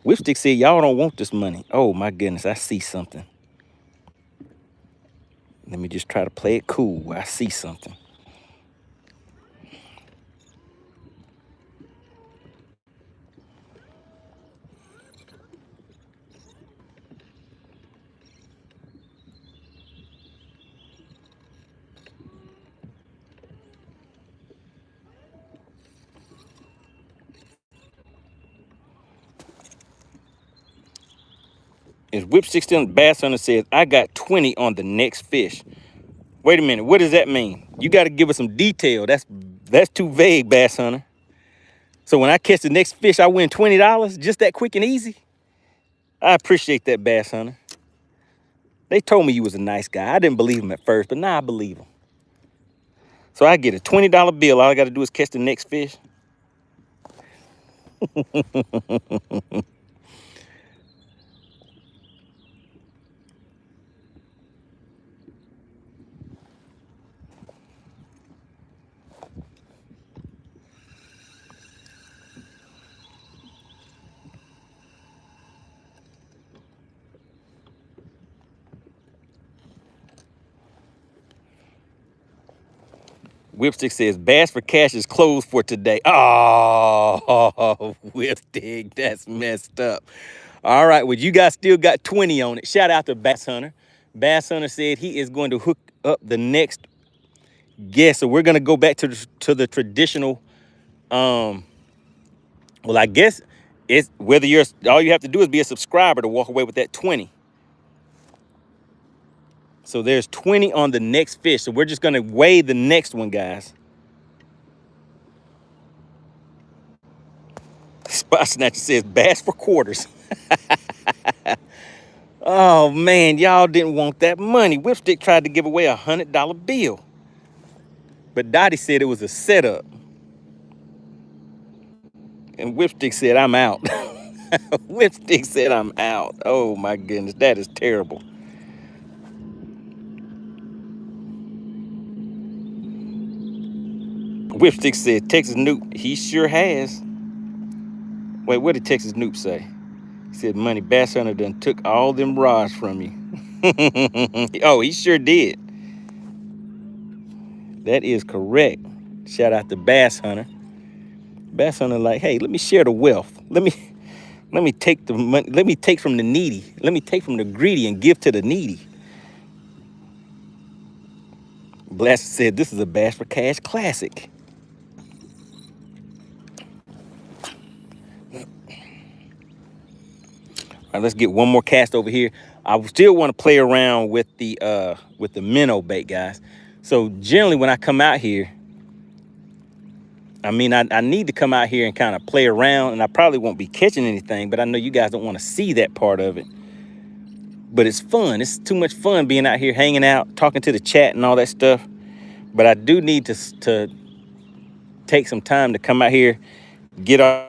Whipstick said, y'all don't want this money. Oh, my goodness, I see something. Let me just try to play it cool. I see something. Is Whipstick still in? Bass Hunter says, I got 20 on the next fish. Wait a minute, what does that mean? You got to give us some detail. That's too vague, Bass Hunter. So when I catch the next fish, I win $20, just that quick and easy? I appreciate that, Bass Hunter. They told me you was a nice guy. I didn't believe him at first, but now I believe him. So I get a $20 bill. All I got to do is catch the next fish. Whipstick says Bass for Cash is closed for today. Oh, Whipstick, that's messed up. All right, well, you guys still got 20 on it. Shout out to Bass Hunter. Bass Hunter said he is going to hook up the next guest. So we're going to go back to the traditional. Well, I guess it's whether you're all you have to do is be a subscriber to walk away with that 20. So there's 20 on the next fish. So we're just going to weigh the next one, guys. Spot Snatcher says bass for quarters. Oh, man, y'all didn't want that money. Whipstick tried to give away a $100 bill. But Dottie said it was a setup. And Whipstick said, I'm out. Whipstick said, I'm out. Oh, my goodness, that is terrible. Whipstick said, Texas Noop, he sure has. Wait, what did Texas Noop say? He said, Money Bass Hunter done took all them rods from you. Oh, he sure did. That is correct. Shout out to Bass Hunter. Bass Hunter like, hey, let me share the wealth. Let me take the money. Let me take from the needy. Let me take from the greedy and give to the needy. Blaster said, this is a Bass for Cash classic. All right, let's get one more cast over here. I still want to play around with the minnow bait, guys. So generally when I come out here, I mean, I need to come out here and kind of play around, and I probably won't be catching anything, but I know you guys don't want to see that part of it. But it's fun. It's too much fun being out here hanging out, talking to the chat and all that stuff. But I do need to take some time to come out here, get off,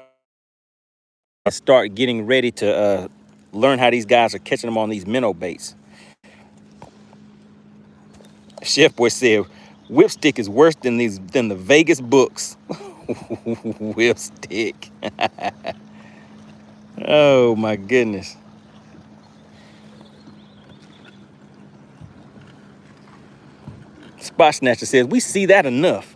and start getting ready to learn how these guys are catching them on these minnow baits. Chef Boy said, Whipstick is worse than the Vegas books. Whipstick. Oh my goodness. Spot Snatcher says, we see that enough.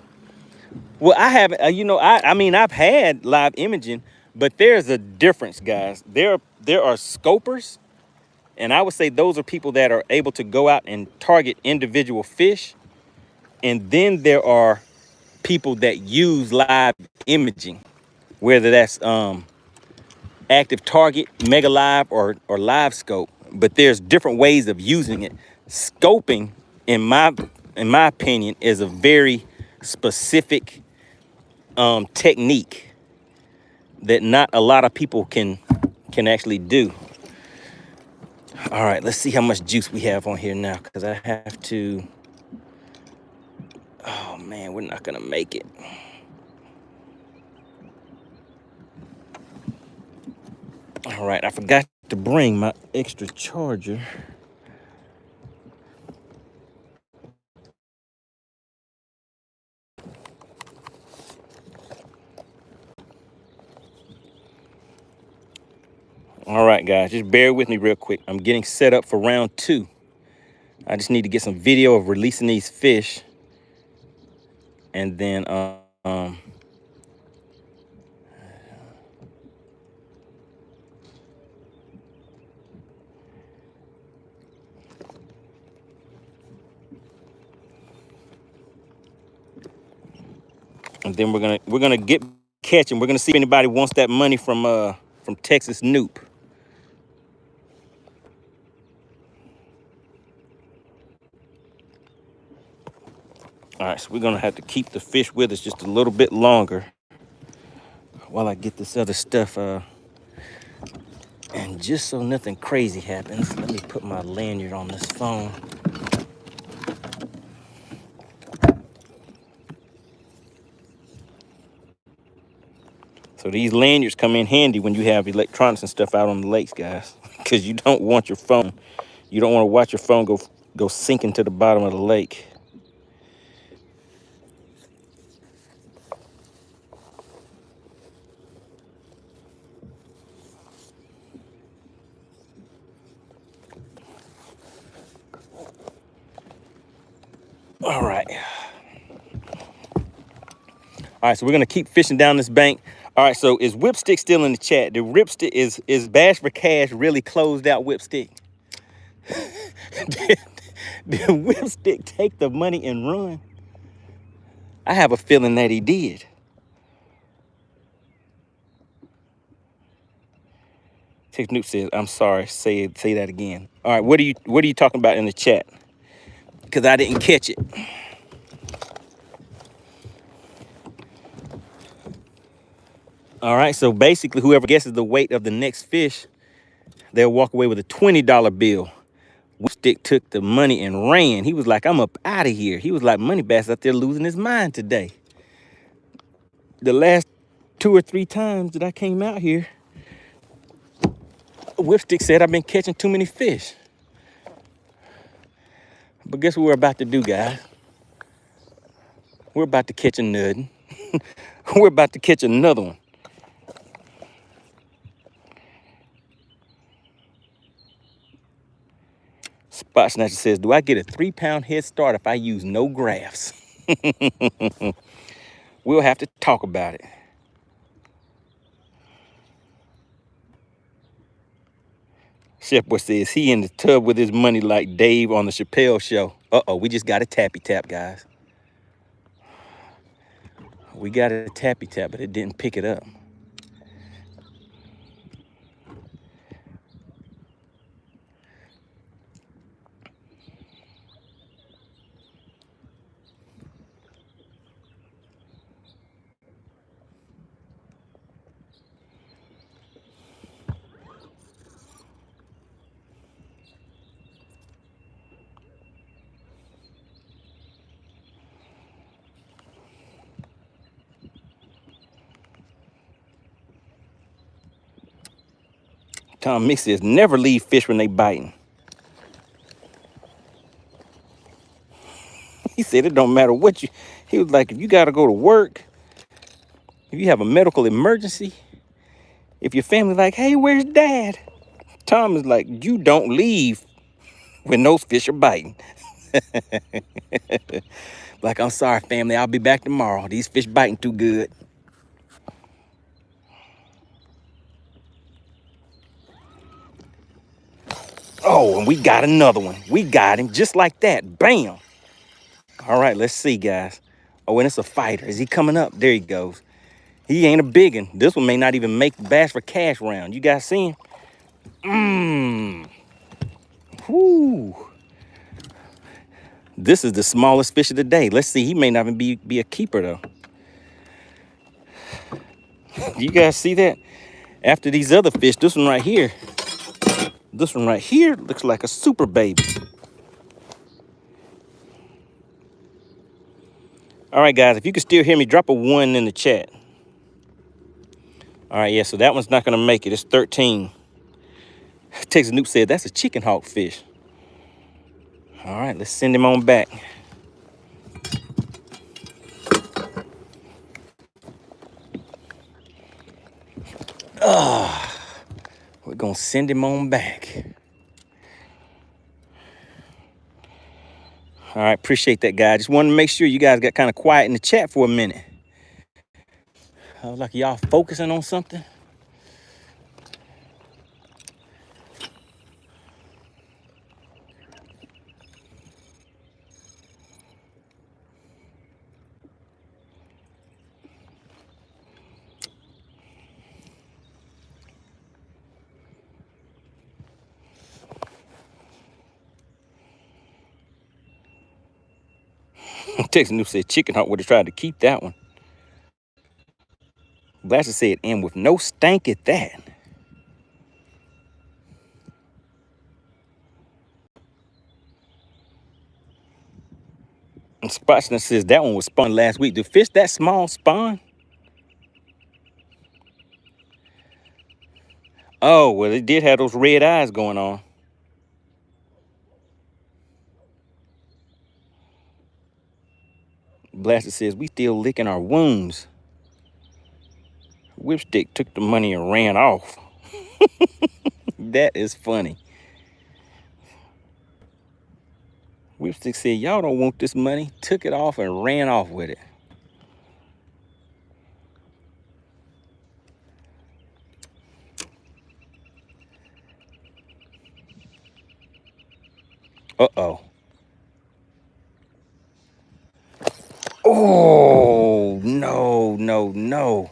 Well, I haven't, I mean, I've had live imaging, but there's a difference, guys. There are scopers, and I would say those are people that are able to go out and target individual fish. And then there are people that use live imaging, whether that's active target, mega live, or live scope. But there's different ways of using it. Scoping, in my opinion, is a very specific technique that not a lot of people can actually do. All right, let's see how much juice we have on here now, because I have to. Oh man, we're not gonna make it. All right, I forgot to bring my extra charger. All right, guys, just bear with me real quick. I'm getting set up for round 2. I just need to get some video of releasing these fish. And then, we're gonna get catching. We're gonna see if anybody wants that money from Texas Noop. All right, so we're gonna have to keep the fish with us just a little bit longer while I get this other stuff. And just so nothing crazy happens, let me put my lanyard on this phone. So these lanyards come in handy when you have electronics and stuff out on the lakes, guys, because you don't want your phone. You don't want to watch your phone go sinking to the bottom of the lake. All right. All right, so we're gonna keep fishing down this bank. All right, so is Whipstick still in the chat? The Ripstick is Bass for Cash really closed out Whipstick? Did Whipstick take the money and run? I have a feeling that he did. Tex Newt says, "I'm sorry. Say that again." All right, what are you talking about in the chat? Because I didn't catch it. All right, so basically, whoever guesses the weight of the next fish, they'll walk away with a $20 bill. Whipstick took the money and ran. He was like, "I'm up out of here." He was like, "MoneyBass out there losing his mind today." The last 2 or 3 times that I came out here, Whipstick said, "I've been catching too many fish." But guess what we're about to do, guys? We're about to catch a nut. We're about to catch another one. Spot Snatcher says, "Do I get a 3-pound head start if I use no graphs?" We'll have to talk about it. Chef Boy says he in the tub with his money like Dave on the Chappelle show. Uh-oh, we just got a tappy tap, guys. We got a tappy tap, but it didn't pick it up. Tom Mix says, "Never leave fish when they biting." He said it don't matter what you, he was like, if you gotta go to work, if you have a medical emergency, if your family like, "Hey, where's dad?" Tom is like, "You don't leave when those fish are biting." Like, "I'm sorry, family, I'll be back tomorrow. These fish biting too good." Oh, and we got another one. We got him just like that. Bam. All right, let's see, guys. Oh, and it's a fighter. Is he coming up? There he goes. He ain't a big one. This one may not even make the Bass for Cash round. You guys see him? Whoo. This is the smallest fish of the day. Let's see. He may not even be a keeper, though. You guys see that? After these other fish, this one right here looks like a super baby. All right, guys, if you can still hear me, drop a 1 in the chat. All right, yeah, so that one's not going to make it. It's 13. Texas Noob said, "That's a chicken hawk fish." All right, let's send him on back. We're going to send him on back. All right, appreciate that, guy. Just wanted to make sure you guys got kind of quiet in the chat for a minute. I was like, y'all focusing on something? Texas New said Chicken Hawk would have tried to keep that one. Blaster said, "And with no stank at that." And Spotchner says that one was spawned last week. Do fish that small spawn? Oh, well, it did have those red eyes going on. Blaster says, "We still licking our wounds." Whipstick took the money and ran off. That is funny. Whipstick said, "Y'all don't want this money." Took it off and ran off with it. Uh-oh. Oh, no, no, no.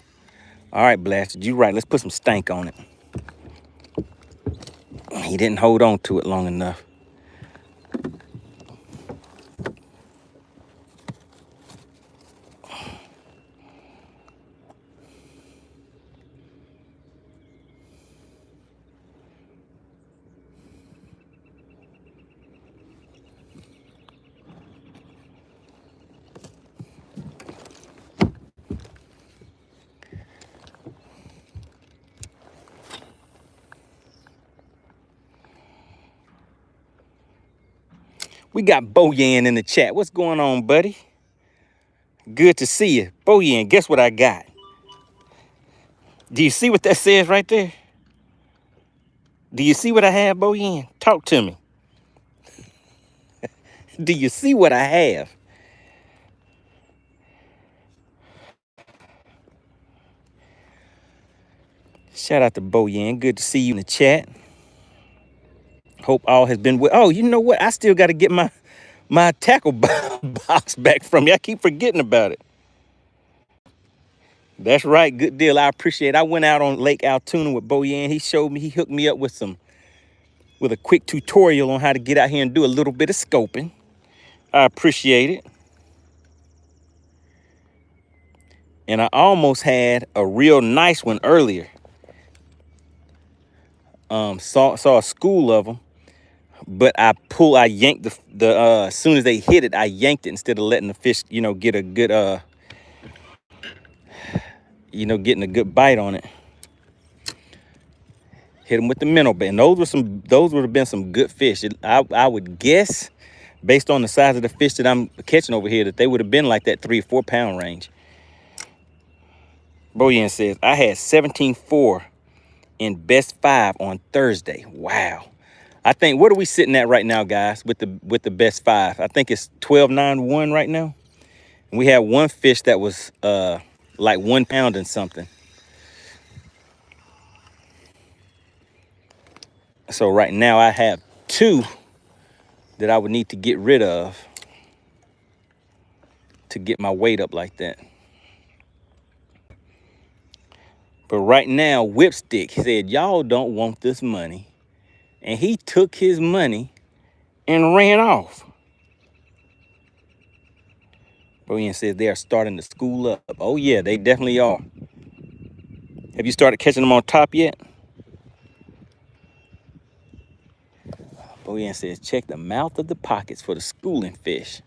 All right, Blasted, you're right. Let's put some stank on it. He didn't hold on to it long enough. We got Boyan in the chat. What's going on, buddy? Good to see you. Boyan, guess what I got? Do you see what that says right there? Do you see what I have, Boyan? Talk to me. Do you see what I have? Shout out to Boyan. Good to see you in the chat. Hope all has been well. Oh, you know what? I still got to get my tackle box back from you. I keep forgetting about it. That's right. Good deal. I appreciate it. I went out on Lake Altoona with Boyan. He showed me, he hooked me up with a quick tutorial on how to get out here and do a little bit of scoping. I appreciate it. And I almost had a real nice one earlier. Saw a school of them, but I yanked the as soon as they hit it, I yanked it instead of letting the fish, get a good getting a good bite on it. Hit them with the minnow bait. And those would have been some good fish. I would guess, based on the size of the fish that I'm catching over here, that they would have been like that 3 or 4 pound range. Boyan says, I had 17.4 in best 5 on Thursday. Wow. I think, what are we sitting at right now, guys, with the best 5? I think it's 12.91 right now. And we had one fish that was like 1 pound and something. So right now I have 2 that I would need to get rid of to get my weight up like that. But right now, Whipstick said, y'all don't want this money. And he took his money and ran off. Boyan says they are starting to school up. Oh yeah, they definitely are. Have you started catching them on top yet? Boyan says, check the mouth of the pockets for the schooling fish.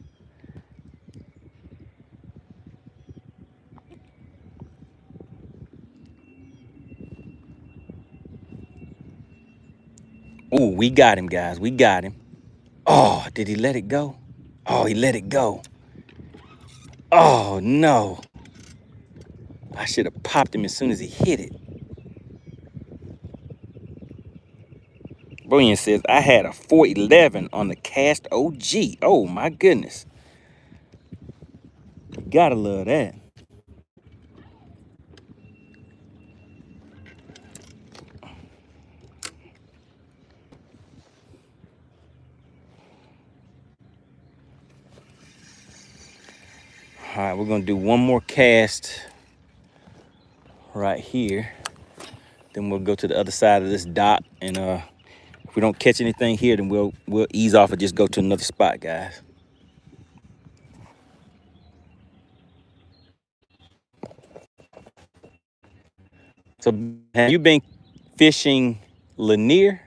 Ooh, we got him, guys. We got him. Oh, did he let it go? Oh, he let it go. Oh, no. I should have popped him as soon as he hit it. Boyan says, I had a 411 on the Cast OG. Oh, my goodness. You gotta love that. All right, we're gonna do one more cast right here. Then we'll go to the other side of this dock, and if we don't catch anything here, then we'll ease off and just go to another spot, guys. So have you been fishing Lanier?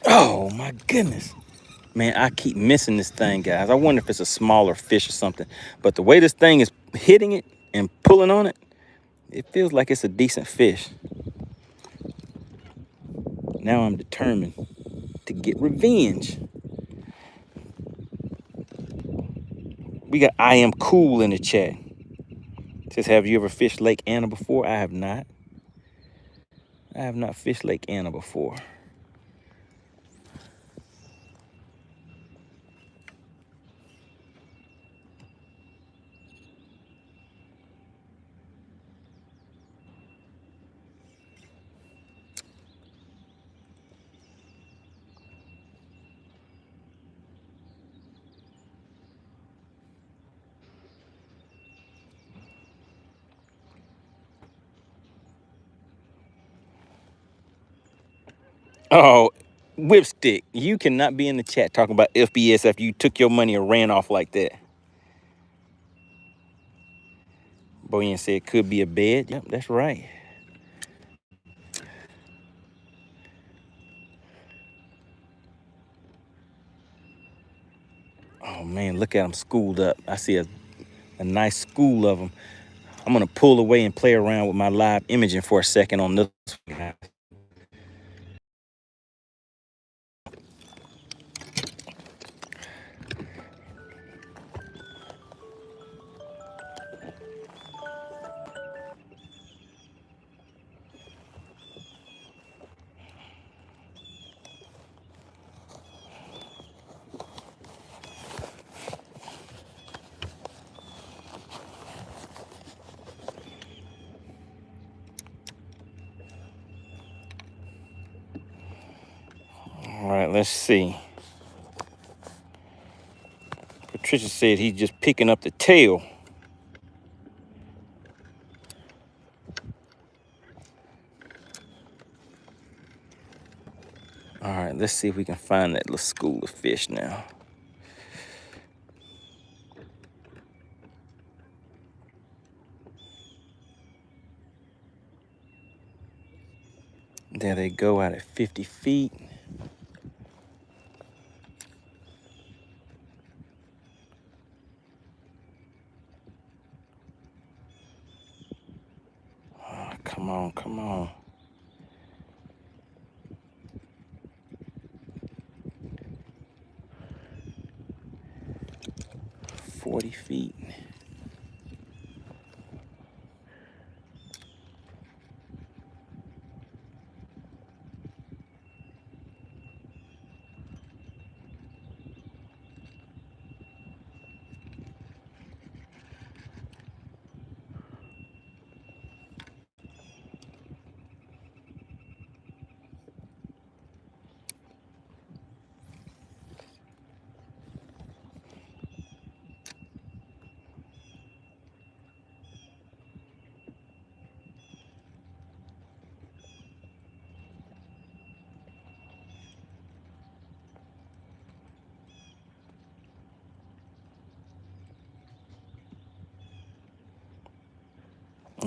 Oh my goodness. Man, I keep missing this thing, guys. I wonder if it's a smaller fish or something. But the way this thing is hitting it and pulling on it, it feels like it's a decent fish. Now I'm determined to get revenge. We got I am cool in the chat. Says, have you ever fished Lake Anna before? I have not. I have not fished Lake Anna before. Oh, Whipstick, you cannot be in the chat talking about FBS after you took your money and ran off like that. Boyan said could be a bed. Yep, that's right. Oh man, look at them schooled up. I see a nice school of them. I'm gonna pull away and play around with my live imaging for a second on this one. All right, let's see. Patricia said he's just picking up the tail. All right, let's see if we can find that little school of fish now. There they go out at 50 feet. Oh, come on, come on. 40 feet.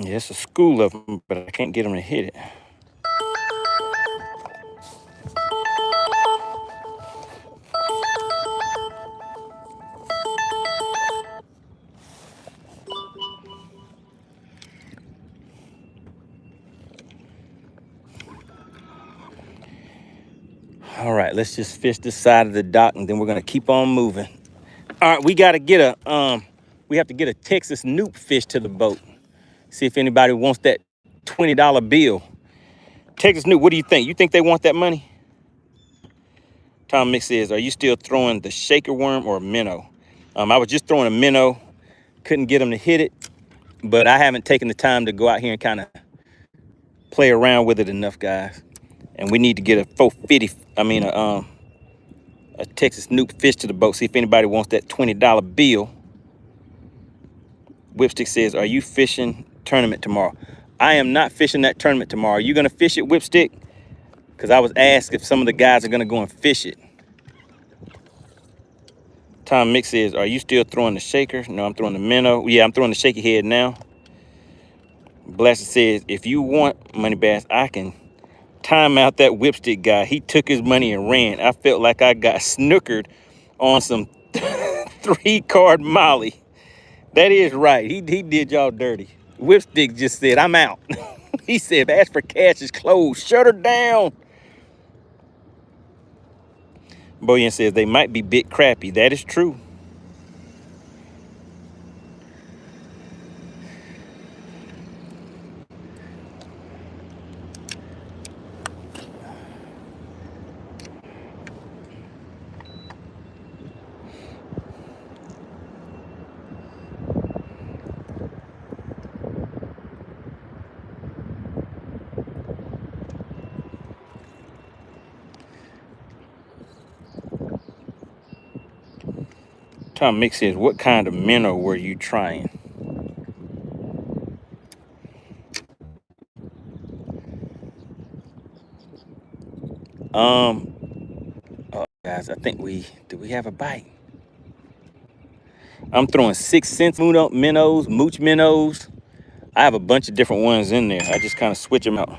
Yeah, it's a school of them, but I can't get them to hit it. All right, let's just fish this side of the dock, and then we're gonna keep on moving. All right, we gotta get we have to get a Texas Noop fish to the boat. See if anybody wants that $20 bill. Texas Noop, what do you think? You think they want that money? Tom Mix says, are you still throwing the shaker worm or a minnow? I was just throwing a minnow, couldn't get them to hit it, but I haven't taken the time to go out here and kind of play around with it enough, guys. And we need to get a 450, a Texas Noop fish to the boat. See if anybody wants that $20 bill. Whipstick says, are you fishing tournament tomorrow? I am not fishing that tournament tomorrow. Are you gonna fish it, Whipstick? Because I was asked if some of the guys are gonna go and fish it. Tom Mix says, are you still throwing the shaker? No, I'm throwing the minnow. Yeah, I'm throwing the shaky head now. Blaster says, if you want MoneyBass, I can time out that Whipstick guy. He took his money and ran. I felt like I got snookered on some 3-card Molly. That is right. He did y'all dirty. Whipstick just said, I'm out. He said, Bass for Cash is closed. Shut her down. Boyan says, they might be bit crappy. That is true. Tom Mix says, what kind of minnow were you trying? Oh, guys, I think do we have a bite? I'm throwing 6 cents minnows, mooch minnows. I have a bunch of different ones in there. I just kind of switch them out.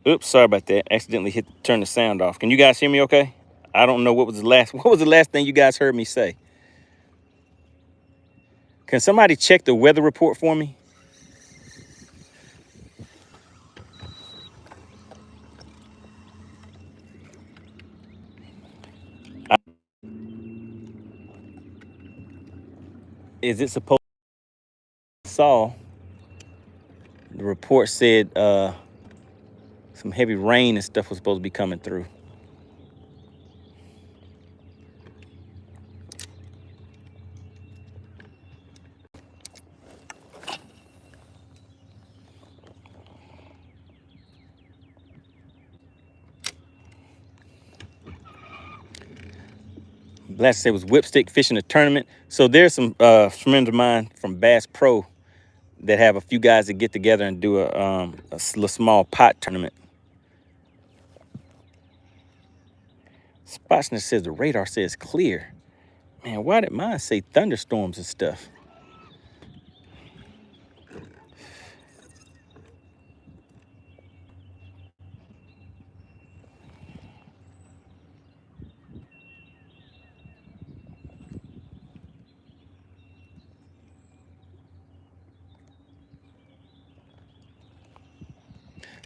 Oops, sorry about that. Accidentally turn the sound off. Can you guys hear me okay? I don't know what was the last thing you guys heard me say? Can somebody check the weather report for me? Is it supposed to saw the report said some heavy rain and stuff was supposed to be coming through? Last said was whipstick fishing a tournament. So there's some friends of mine from Bass Pro that have a few guys that get together and do a small pot tournament. Spotchner says the radar says clear. Man, why did mine say thunderstorms and stuff?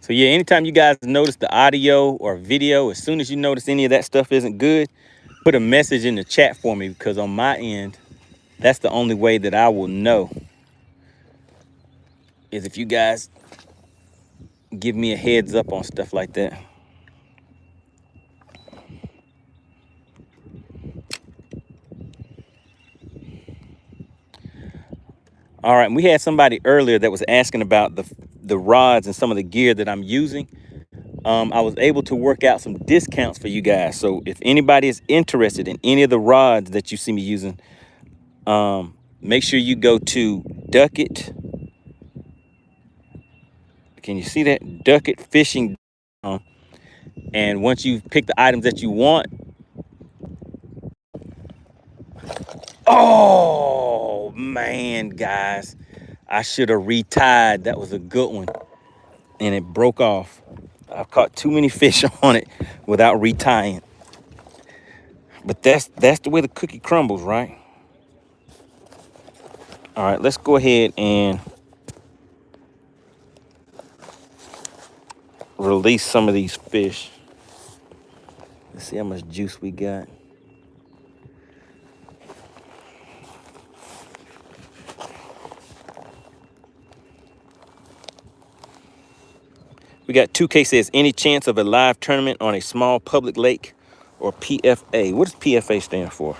So yeah, anytime you guys notice the audio or video, as soon as you notice any of that stuff isn't good, put a message in the chat for me, because on my end, that's the only way that I will know, is if you guys give me a heads up on stuff like that. All right, we had somebody earlier that was asking about the rods and some of the gear that I'm using. I was able to work out some discounts for you guys. So if anybody is interested in any of the rods that you see me using, make sure you go to Ducket. Can you see that? Ducket Fishing. And once you've picked the items that you want, oh man, guys, I should have retied. That was a good one, and it broke off. I've caught too many fish on it without retying. But that's the way the cookie crumbles, right? All right, let's go ahead and release some of these fish. Let's see how much juice we got. We got 2K says, any chance of a live tournament on a small public lake or PFA? What does PFA stand for?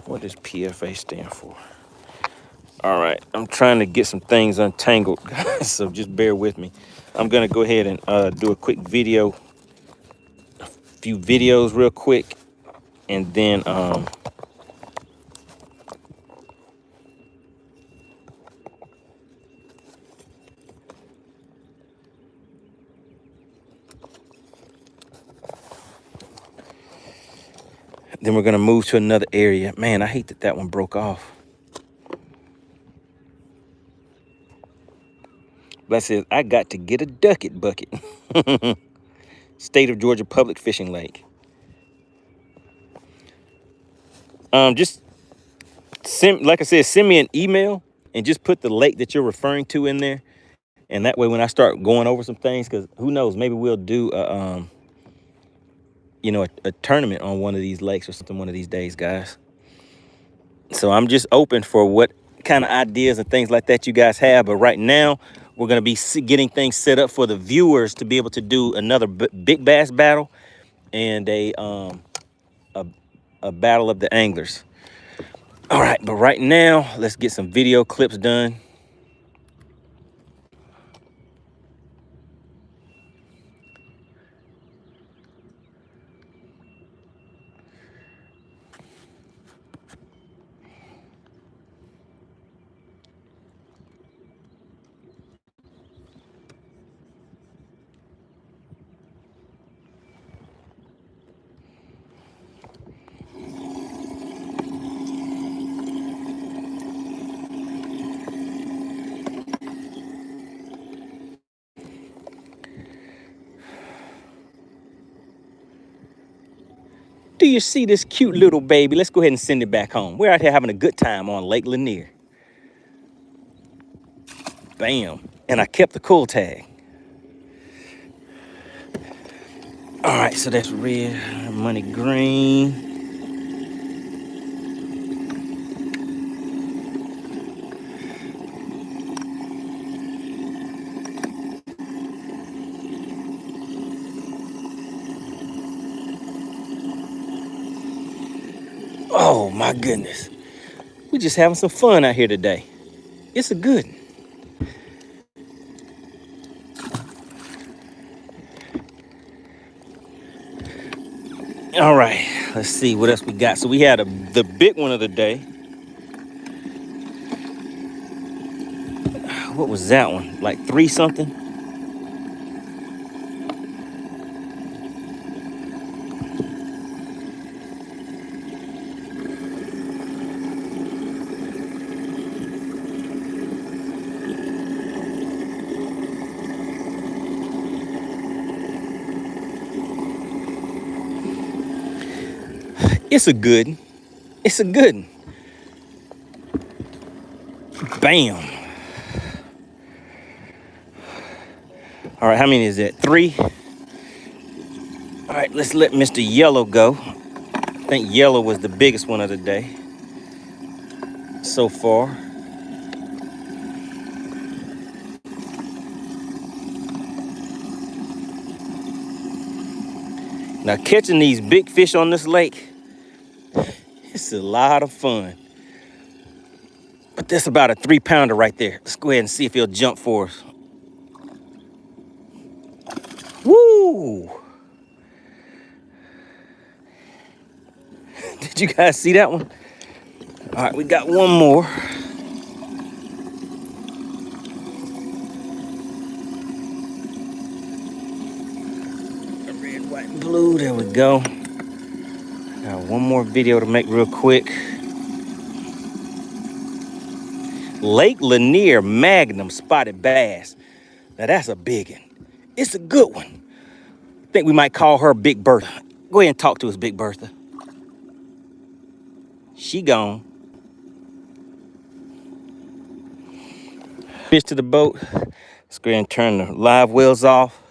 What does PFA stand for? All right, I'm trying to get some things untangled, so just bear with me. I'm gonna go ahead and do a quick video, a few videos real quick, and then we're gonna move to another area. Man, I hate that one broke off. But I said, I got to get a ducket bucket. State of Georgia Public Fishing Lake. Just like I said, send me an email and just put the lake that you're referring to in there. And that way, when I start going over some things, because who knows, maybe we'll do a tournament on one of these lakes or something one of these days, guys. So I'm just open for what kind of ideas and things like that you guys have. But right now, we're going to be getting things set up for the viewers to be able to do another big bass battle and a battle of the anglers. All right, but right now, let's get some video clips done. Do you see this cute little baby? Let's go ahead and send it back home. We're out here having a good time on Lake Lanier. Bam. And I kept the cool tag. All right, so that's red, money green. Oh my goodness. We're just having some fun out here today. It's a good one. All right, let's see what else we got. So we had the big one of the day. What was that one? Like 3 something? It's a good one. It's a good one. Bam. All right, how many is that? 3. All right, let's let Mr. Yellow go. I think yellow was the biggest one of the day so far. Now catching these big fish on this lake, it's a lot of fun. But that's about a 3-pounder right there. Let's go ahead and see if he'll jump for us. Woo! Did you guys see that one? All right, we got one more. Red, white, and blue, there we go. Got one more video to make real quick. Lake Lanier Magnum spotted bass. Now that's a big one. It's a good one. I think we might call her Big Bertha. Go ahead and talk to us, Big Bertha. She gone. Fish to the boat. Let's go ahead and turn the live wells off.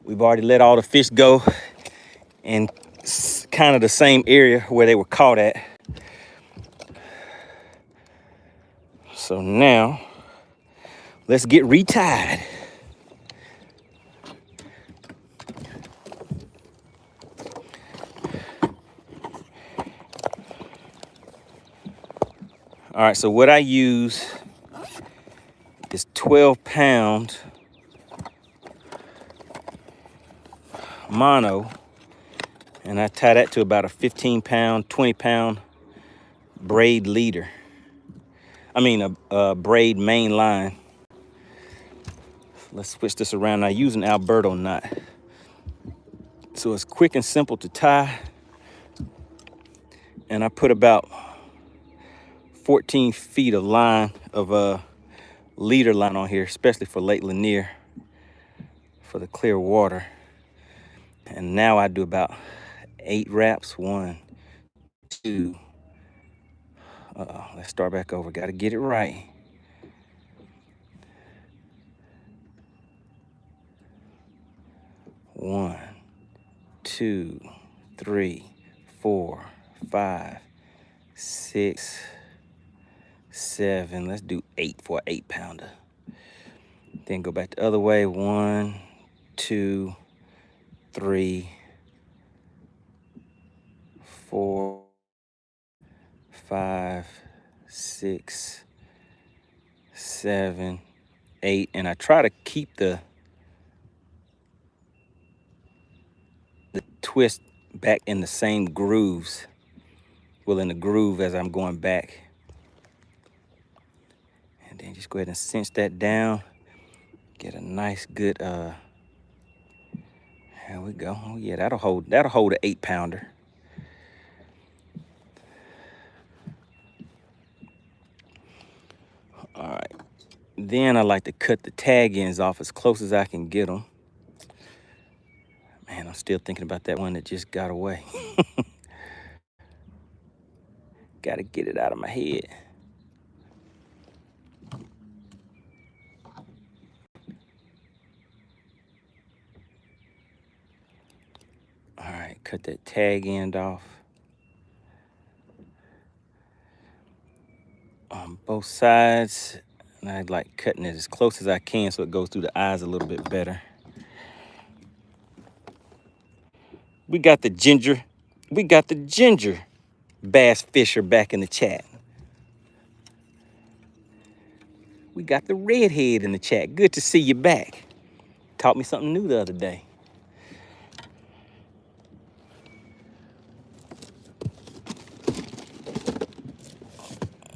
We've already let all the fish go in kind of the same area where they were caught at. So now, let's get retied. All right, so what I use is 12-pound mono, and I tie that to about a 15-pound, 20-pound braid leader. I mean a braid main line. Let's switch this around. I use an Alberto knot. So it's quick and simple to tie. And I put about 14 feet of line of leader line on here, especially for Lake Lanier, for the clear water. And now I do about 8 wraps. 1, 2. Let's start back over. Got to get it right. 1, 2, 3, 4, 5, 6, 7. Let's do 8 for an 8-pounder. Then go back the other way. 1, 2, 3, 4, 5, 6, 7, 8. And I try to keep the twist back in the same grooves. Well, in the groove as I'm going back. And then just go ahead and cinch that down. Get a nice good there we go. Oh yeah, that'll hold an 8-pounder. All right. Then I like to cut the tag ends off as close as I can get them. Man, I'm still thinking about that one that just got away. Got to get it out of my head. All right, cut that tag end off. On both sides. And I like cutting it as close as I can so it goes through the eyes a little bit better. We got the ginger bass fisher back in the chat. We got the redhead in the chat. Good to see you back. Taught me something new the other day.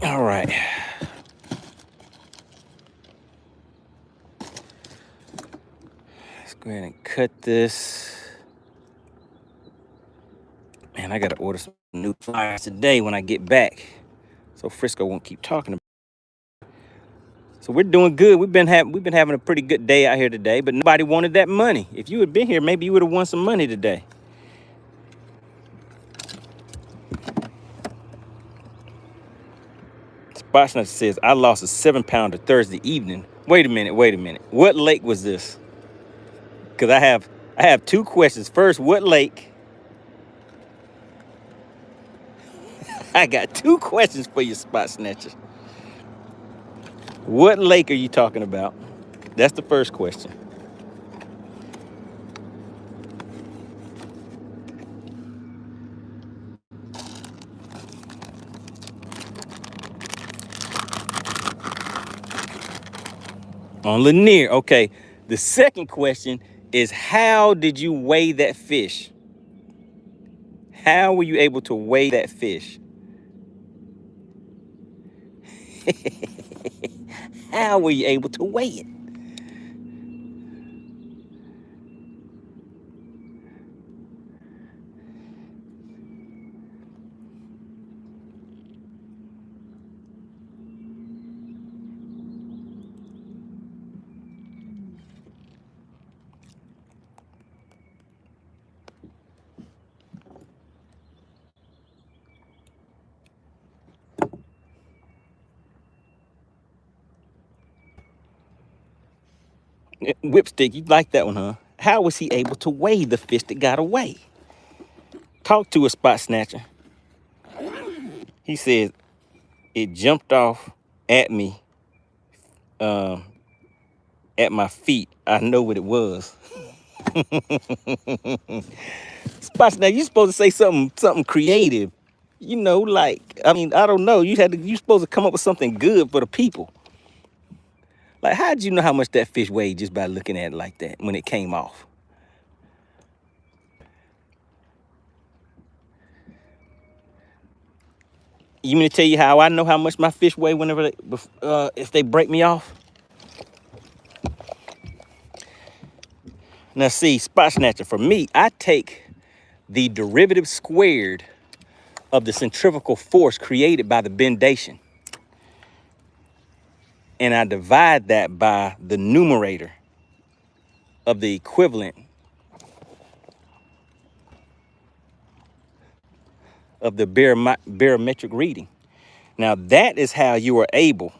All right. Let's go ahead and cut this. Man, I gotta order some new pliers today when I get back, so Frisco won't keep talking about it. So we're doing good. We've been having a pretty good day out here today, but nobody wanted that money. If you had been here, maybe you would have won some money today. Spotnut says, I lost a 7-pounder Thursday evening. Wait a minute. What lake was this? Because I have 2 questions. First, what lake? I got 2 questions for you, Spot Snatcher. What lake are you talking about? That's the first question. On Lanier. Okay. The second question is, how did you weigh that fish? How were you able to weigh that fish? How were you able to weigh it? Whipstick, you like that one, huh? How was he able to weigh the fish that got away? Talk to a spot snatcher. He says it jumped off at me, at my feet. I know what it was. Spot snatcher, you supposed to say something creative. You know, like, I mean, I don't know. You supposed to come up with something good for the people. Like, how did you know how much that fish weighed just by looking at it like that when it came off? You mean to tell you how I know how much my fish weigh whenever if they break me off? Now see, spot snatcher, for me, I take the derivative squared of the centrifugal force created by the bendation, and I divide that by the numerator of the equivalent of the barometric reading. Now that is how you are able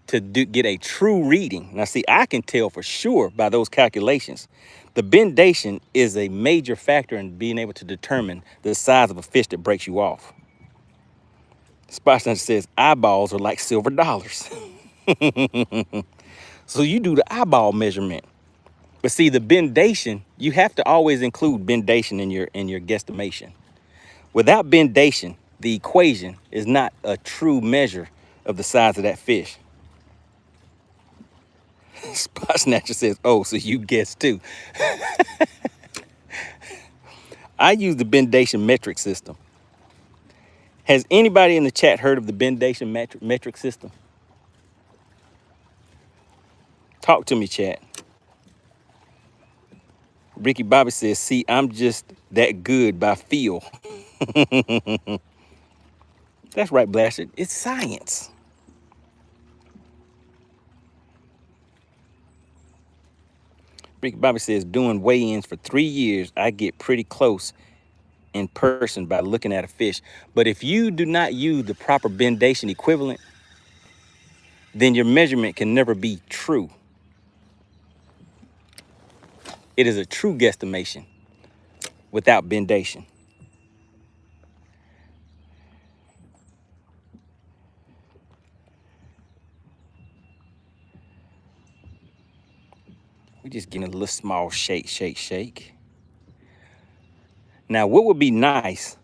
to get a true reading. Now see, I can tell for sure by those calculations. The bendation is a major factor in being able to determine the size of a fish that breaks you off. Spot snatcher says eyeballs are like silver dollars. So you do the eyeball measurement. But see, the bendation, you have to always include bendation in your guesstimation. Without bendation, the equation is not a true measure of the size of that fish. Spot snatcher says, oh, so you guessed too. I use the bendation metric system. Has anybody in the chat heard of the bendation metric system? Talk to me, chat. Ricky Bobby says, see, I'm just that good by feel. That's right, Blaster. It's science. Ricky Bobby says, doing weigh-ins for 3 years, I get pretty close in person by looking at a fish. But if you do not use the proper bendation equivalent, then your measurement can never be true. It is a true guesstimation without bendation. We're just getting a little small shake, shake, shake. Now, what would be nice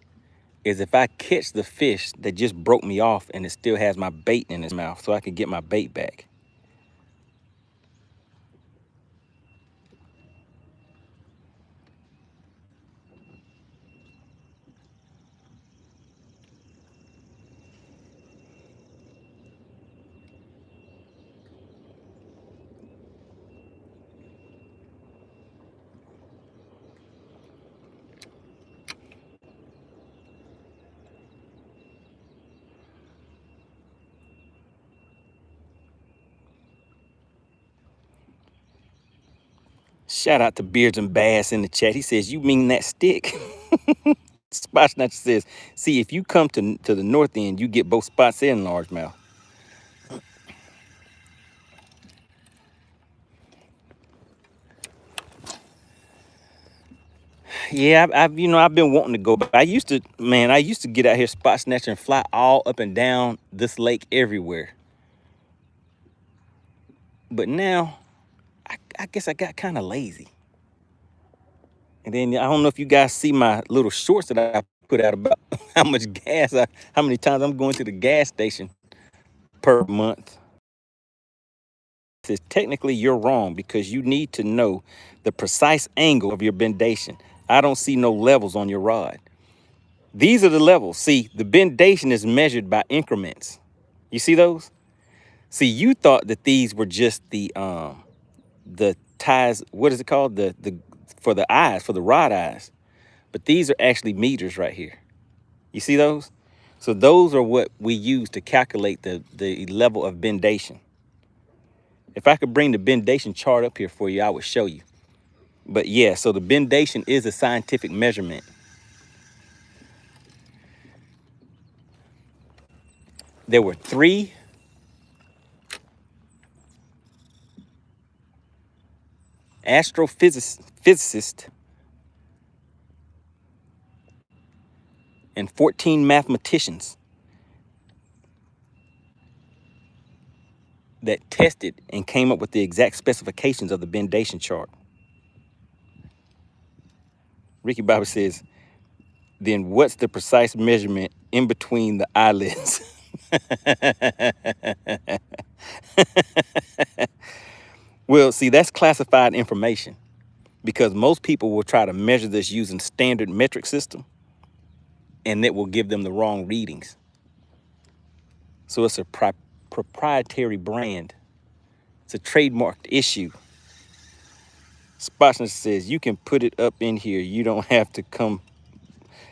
is if I catch the fish that just broke me off and it still has my bait in its mouth so I can get my bait back. Shout out to Beards and Bass in the chat. He says, you mean that stick? Spot Snatcher says, see, if you come to the north end, you get both spots and largemouth. Yeah, I've been wanting to go, but I used to get out here spot snatching and fly all up and down this lake everywhere. But now, I guess I got kind of lazy. And then I don't know if you guys see my little shorts that I put out about how much how many times I'm going to the gas station per month. says, technically you're wrong because you need to know the precise angle of your bendation. I don't see no levels on your rod. These are the levels. See, the bendation is measured by increments. You see those? See, you thought that these were just the ties, what is it called? The for the eyes, for the rod eyes. But these are actually meters right here. You see those? So those are what we use to calculate the level of bendation. If I could bring the bendation chart up here for you, I would show you. But yeah, so the bendation is a scientific measurement. There were 3 astrophysicists and 14 mathematicians that tested and came up with the exact specifications of the bendation chart. Ricky Bobby says, then what's the precise measurement in between the eyelids? Well, see, that's classified information because most people will try to measure this using standard metric system and it will give them the wrong readings. So it's a proprietary brand. It's a trademarked issue. Spotchner says, you can put it up in here. You don't have to come.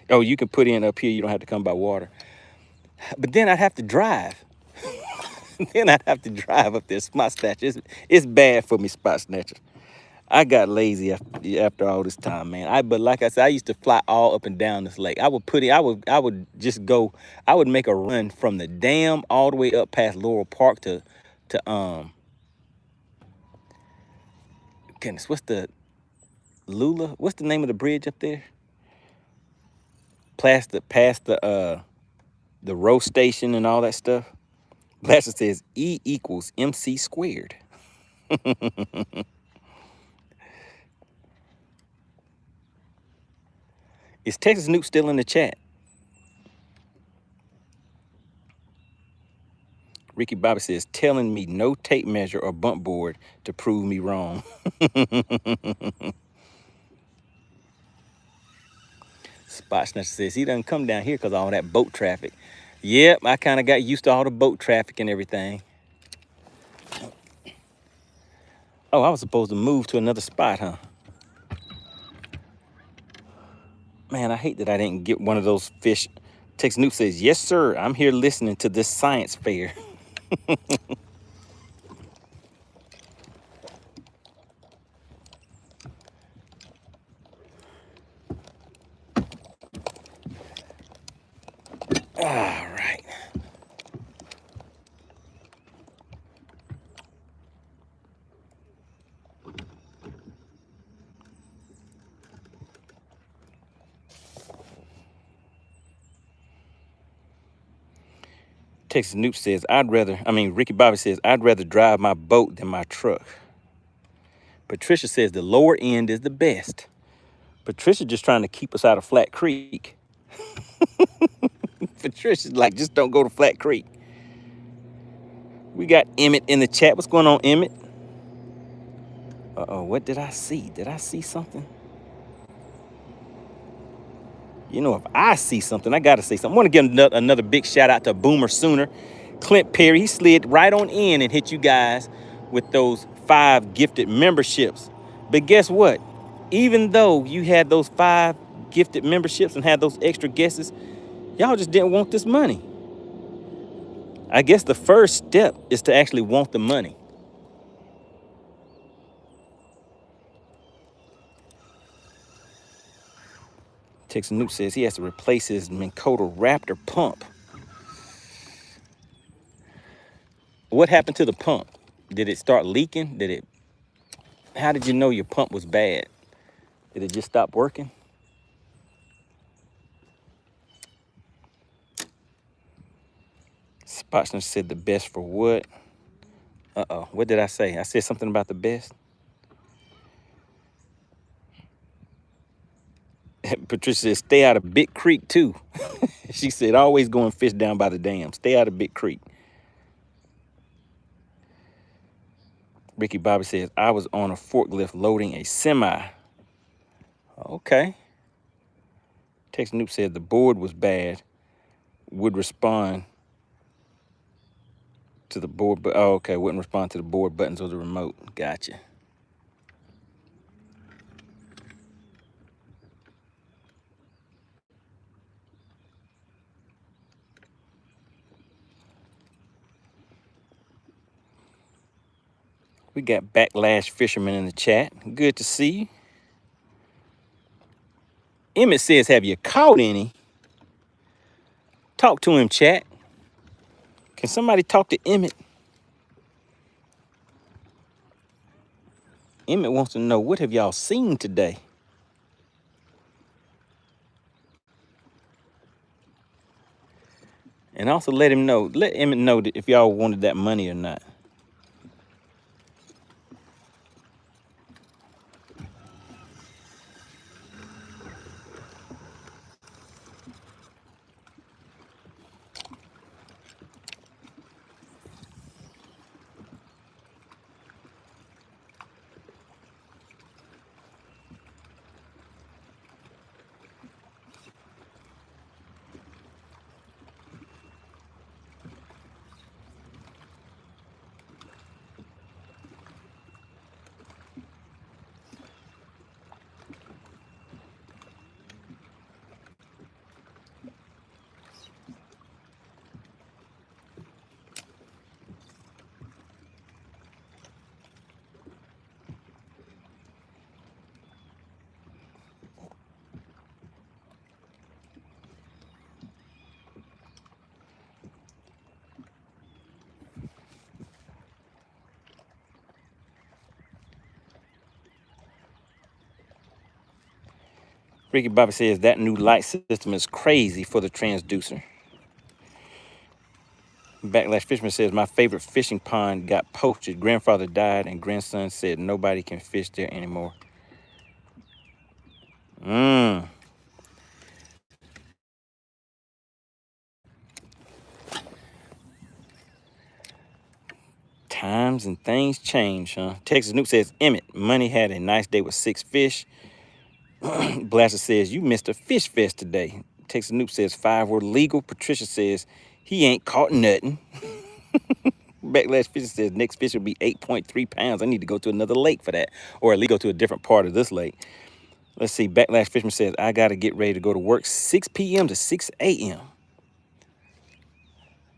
Oh, you can put in up here. You don't have to come by water. But then I'd have to drive. Then I'd have to drive up there. Spot snatcher. It's bad for me, spot snatcher. I got lazy after all this time, man. But like I said, I used to fly all up and down this lake. I would just go. I would make a run from the dam all the way up past Laurel Park to goodness, what's the Lula? What's the name of the bridge up there? Past the row station and all that stuff. Blaster says E equals MC squared. Is Texas Nuke still in the chat? Ricky Bobby says, telling me no tape measure or bump board to prove me wrong. Spot Snatcher says he doesn't come down here because of all that boat traffic. Yep, I kind of got used to all the boat traffic and everything. Oh, I was supposed to move to another spot, huh? Man, I hate that I didn't get one of those fish. Tex Nuke says, yes, sir, I'm here listening to this science fair. All right. Texas Nuke says, Ricky Bobby says, I'd rather drive my boat than my truck. Patricia says the lower end is the best. Patricia just trying to keep us out of Flat Creek. Patricia's like, just don't go to Flat Creek. We got Emmett in the chat. What's going on, Emmett? Uh-oh, what did I see? Did I see something? You know, if I see something, I got to say something. I want to give another big shout out to Boomer Sooner. Clint Perry, he slid right on in and hit you guys with those 5 gifted memberships. But guess what? Even though you had those 5 gifted memberships and had those extra guesses, y'all just didn't want this money. I guess the first step is to actually want the money. Texas Nuke says he has to replace his Minn Kota Raptor pump. What happened to the pump? Did it start leaking? How did you know your pump was bad? Did it just stop working? Spotchner said the best for what? Uh-oh, what did I say? I said something about the best. Patricia said, stay out of Big Creek too. She said, always go and fish down by the dam. Stay out of Big Creek. Ricky Bobby says, I was on a forklift loading a semi. Okay. Tex Noop said the board was bad. Would respond to the board, but oh, okay, wouldn't respond to the board buttons or the remote. Gotcha. We got Backlash Fisherman in the chat. Good to see you. Emmett says, have you caught any? Talk to him, chat. Can somebody talk to Emmett? Emmett wants to know, what have y'all seen today? And also let Emmett know that if y'all wanted that money or not. Ricky Bobby says that new light system is crazy for the transducer. Backlash Fisherman says my favorite fishing pond got poached. Grandfather died and grandson said nobody can fish there anymore. Times and things change, huh? Texas Nuke says, Emmett, Money had a nice day with 6 fish. Blaster says, you missed a fish fest today. Texas Nuke says, 5 were legal. Patricia says, he ain't caught nothing. Backlash Fisher says, next fish will be 8.3 pounds. I need to go to another lake for that, or at least go to a different part of this lake. Let's see, Backlash Fisherman says, I got to get ready to go to work 6 p.m. to 6 a.m.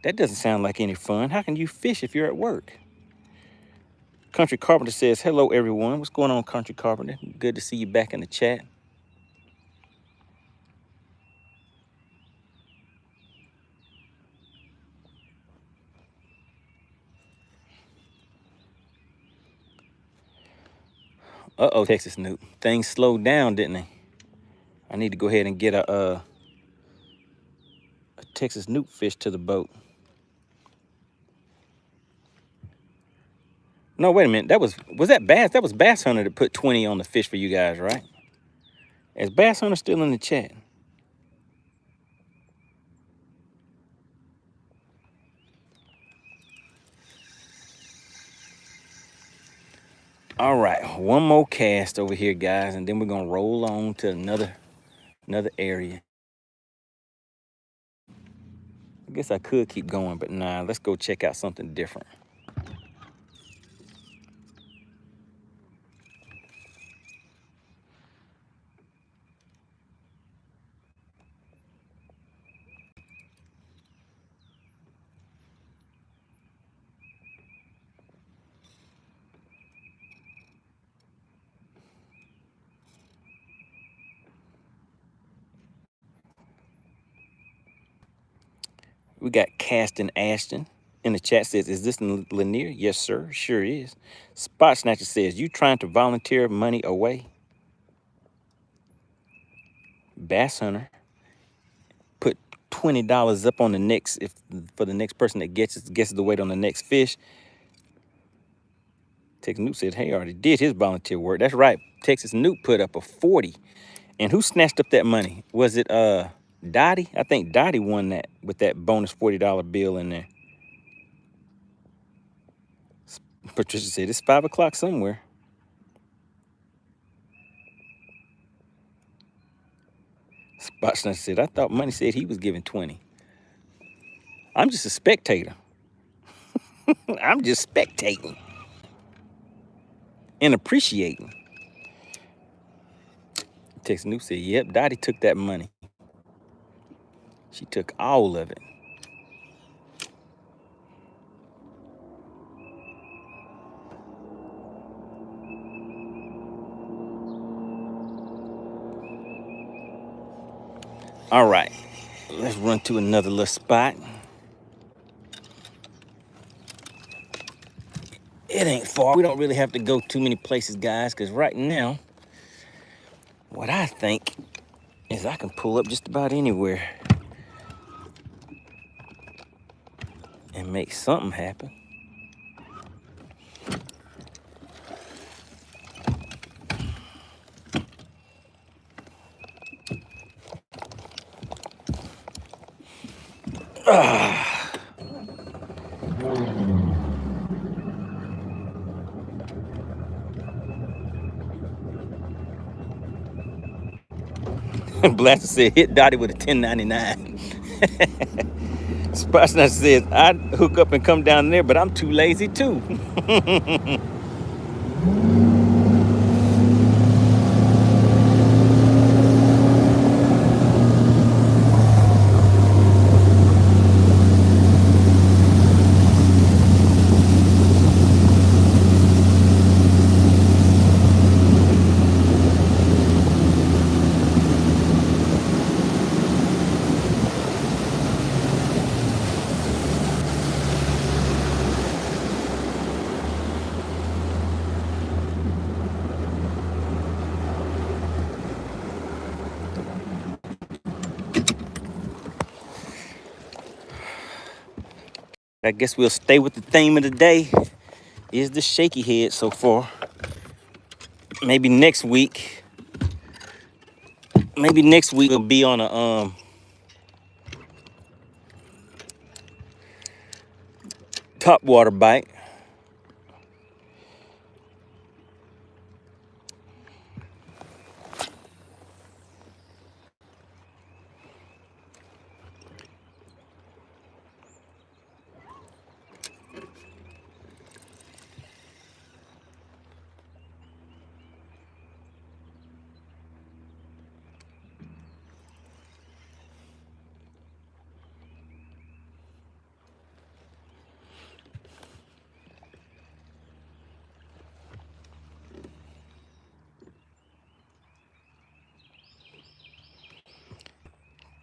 That doesn't sound like any fun. How can you fish if you're at work? Country Carpenter says, hello, everyone. What's going on, Country Carpenter? Good to see you back in the chat. Uh-oh, Texas Snoop. Things slowed down, didn't they? I need to go ahead and get a Texas Snoop fish to the boat. No, wait a minute. Was that Bass? That was Bass Hunter that put 20 on the fish for you guys, right? Is Bass Hunter still in the chat? All right, one more cast over here, guys, and then we're gonna roll on to another area. I guess I could keep going, but nah, let's go check out something different. We got Caston Ashton in the chat says, is this Lanier? Yes, sir. Sure is. Spot Snatcher says, you trying to volunteer money away? Bass Hunter put $20 up on the next, for the next person that guesses the weight on the next fish. Texas Newt said, hey, already did his volunteer work. That's right. Texas Newt put up a 40. And who snatched up that money? Was it Dottie? I think Dottie won that with that bonus $40 bill in there. Patricia said it's 5 o'clock somewhere. Spot Snatcher said, I thought Money said he was giving 20. I'm just a spectator. I'm just spectating and appreciating. Tex New said, yep, Dottie took that money. She took all of it. All right, let's run to another little spot. It ain't far. We don't really have to go too many places, guys, because right now, what I think is I can pull up just about anywhere and make something happen. Blaster said, hit Dottie with a 1099. Spot Snatcher says, I'd hook up and come down there, but I'm too lazy too. I guess we'll stay with the theme of the day is the shaky head so far. Maybe next week we'll be on a top water bite.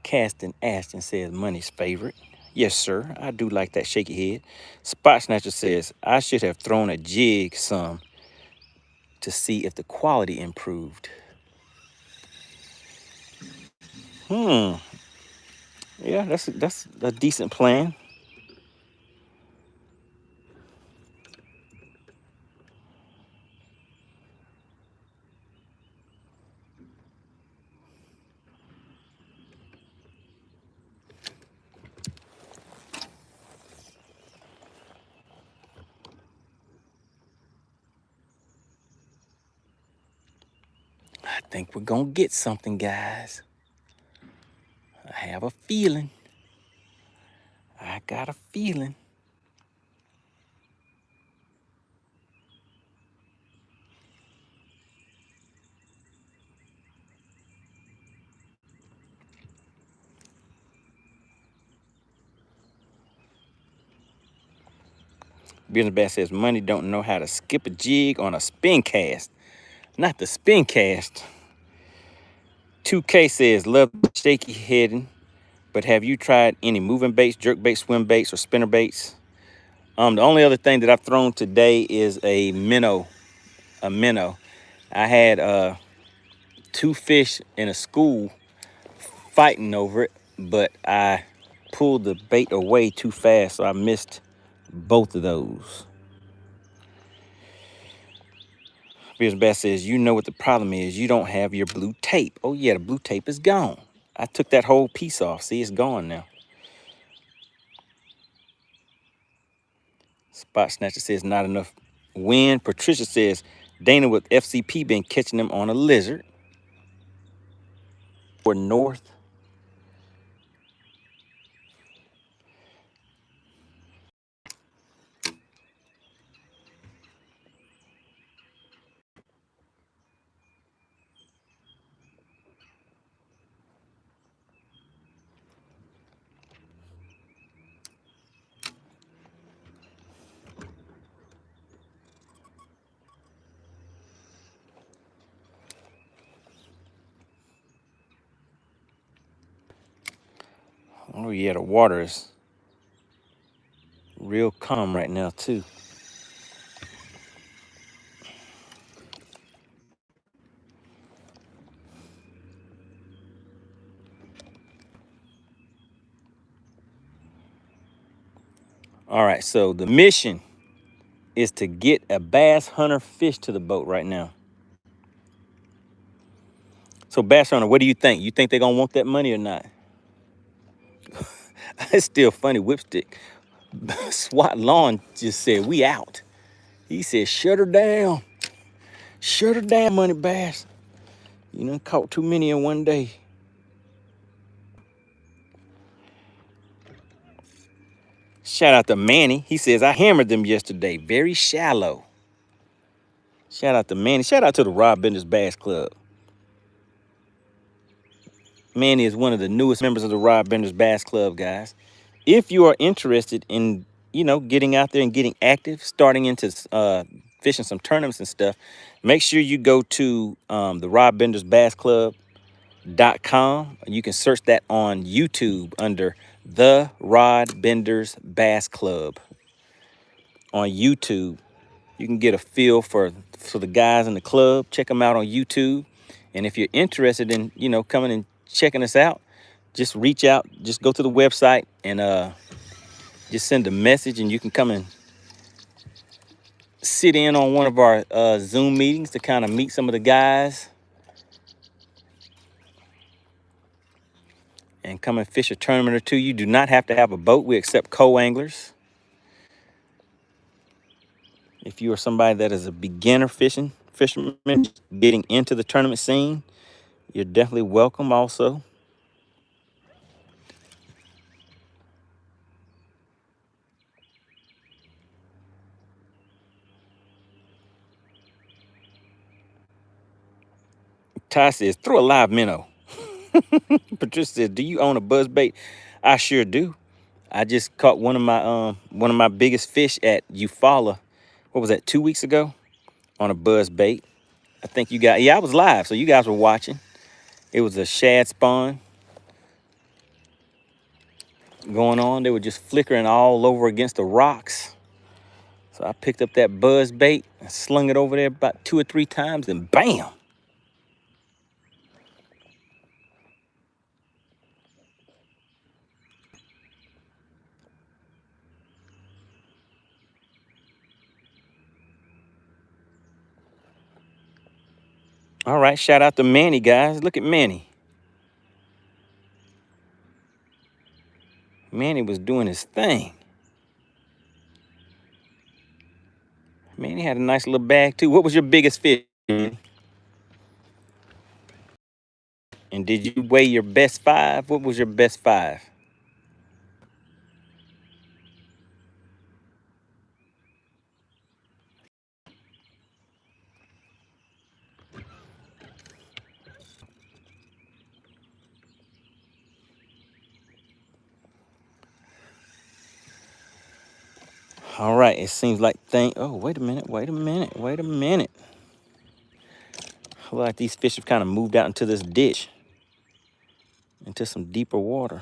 Caston Ashton says Money's favorite. Yes, sir. I do like that shaky head. Spot Snatcher says I should have thrown a jig some to see if the quality improved. Yeah, that's a decent plan. I think we're gonna get something, guys. I have a feeling. I got a feeling. Business Bass says Money don't know how to skip a jig on a spin cast. Not the spin cast. 2K says love shaky heading, but have you tried any moving baits, jerk baits, swim baits, or spinner baits? The only other thing that I've thrown today is a minnow. I had 2 fish in a school fighting over it, but I pulled the bait away too fast, so I missed both of those. Business Bass says, you know what the problem is. You don't have your blue tape. Oh, yeah, the blue tape is gone. I took that whole piece off. See, it's gone now. Spot Snatcher says, not enough Win. Patricia says, Dana with FCP been catching them on a lizard. Or north. Oh yeah, the water is real calm right now too. All right, so the mission is to get a bass hunter fish to the boat right now. So bass hunter, what do you think? You think they're gonna want that money or not? It's still funny. Whipstick SWAT Lawn just said we out. He said shut her down. Shut her down, Money Bass. You done caught too many in one day. Shout out to Manny. He says, I hammered them yesterday. Very shallow. Shout out to Manny. Shout out to the Rod Benders Bass Club. Manny is one of the newest members of the Rod Benders Bass Club, guys. If you are interested in, getting out there and getting active, starting into fishing some tournaments and stuff, make sure you go to the Rod Benders Bass Club.com. You can search that on YouTube under the Rod Benders Bass Club on YouTube. You can get a feel for the guys in the club. Check them out on YouTube. And if you're interested in, coming and checking us out, just reach out. Just go to the website and just send a message, and you can come and sit in on one of our Zoom meetings to kind of meet some of the guys and come and fish a tournament or two. You do not have to have a boat. We accept co-anglers. If you are somebody that is a beginner fisherman getting into the tournament scene, you're definitely welcome also. Ty says, throw a live minnow. Patricia says, do you own a buzz bait? I sure do. I just caught one of my biggest fish at Eufaula. What was that, 2 weeks ago? On a buzz bait. I think you got, I was live, so you guys were watching. It was a shad spawn going on. They were just flickering all over against the rocks. So I picked up that buzz bait and slung it over there about 2 or 3 times, and bam. All right, shout out to Manny, guys. Look at Manny. Manny was doing his thing. Manny had a nice little bag too. What was your biggest fish? And did you weigh your best 5? What was your best 5? All right, it seems like oh, wait a minute. Look like these fish have kind of moved out into this ditch, into some deeper water.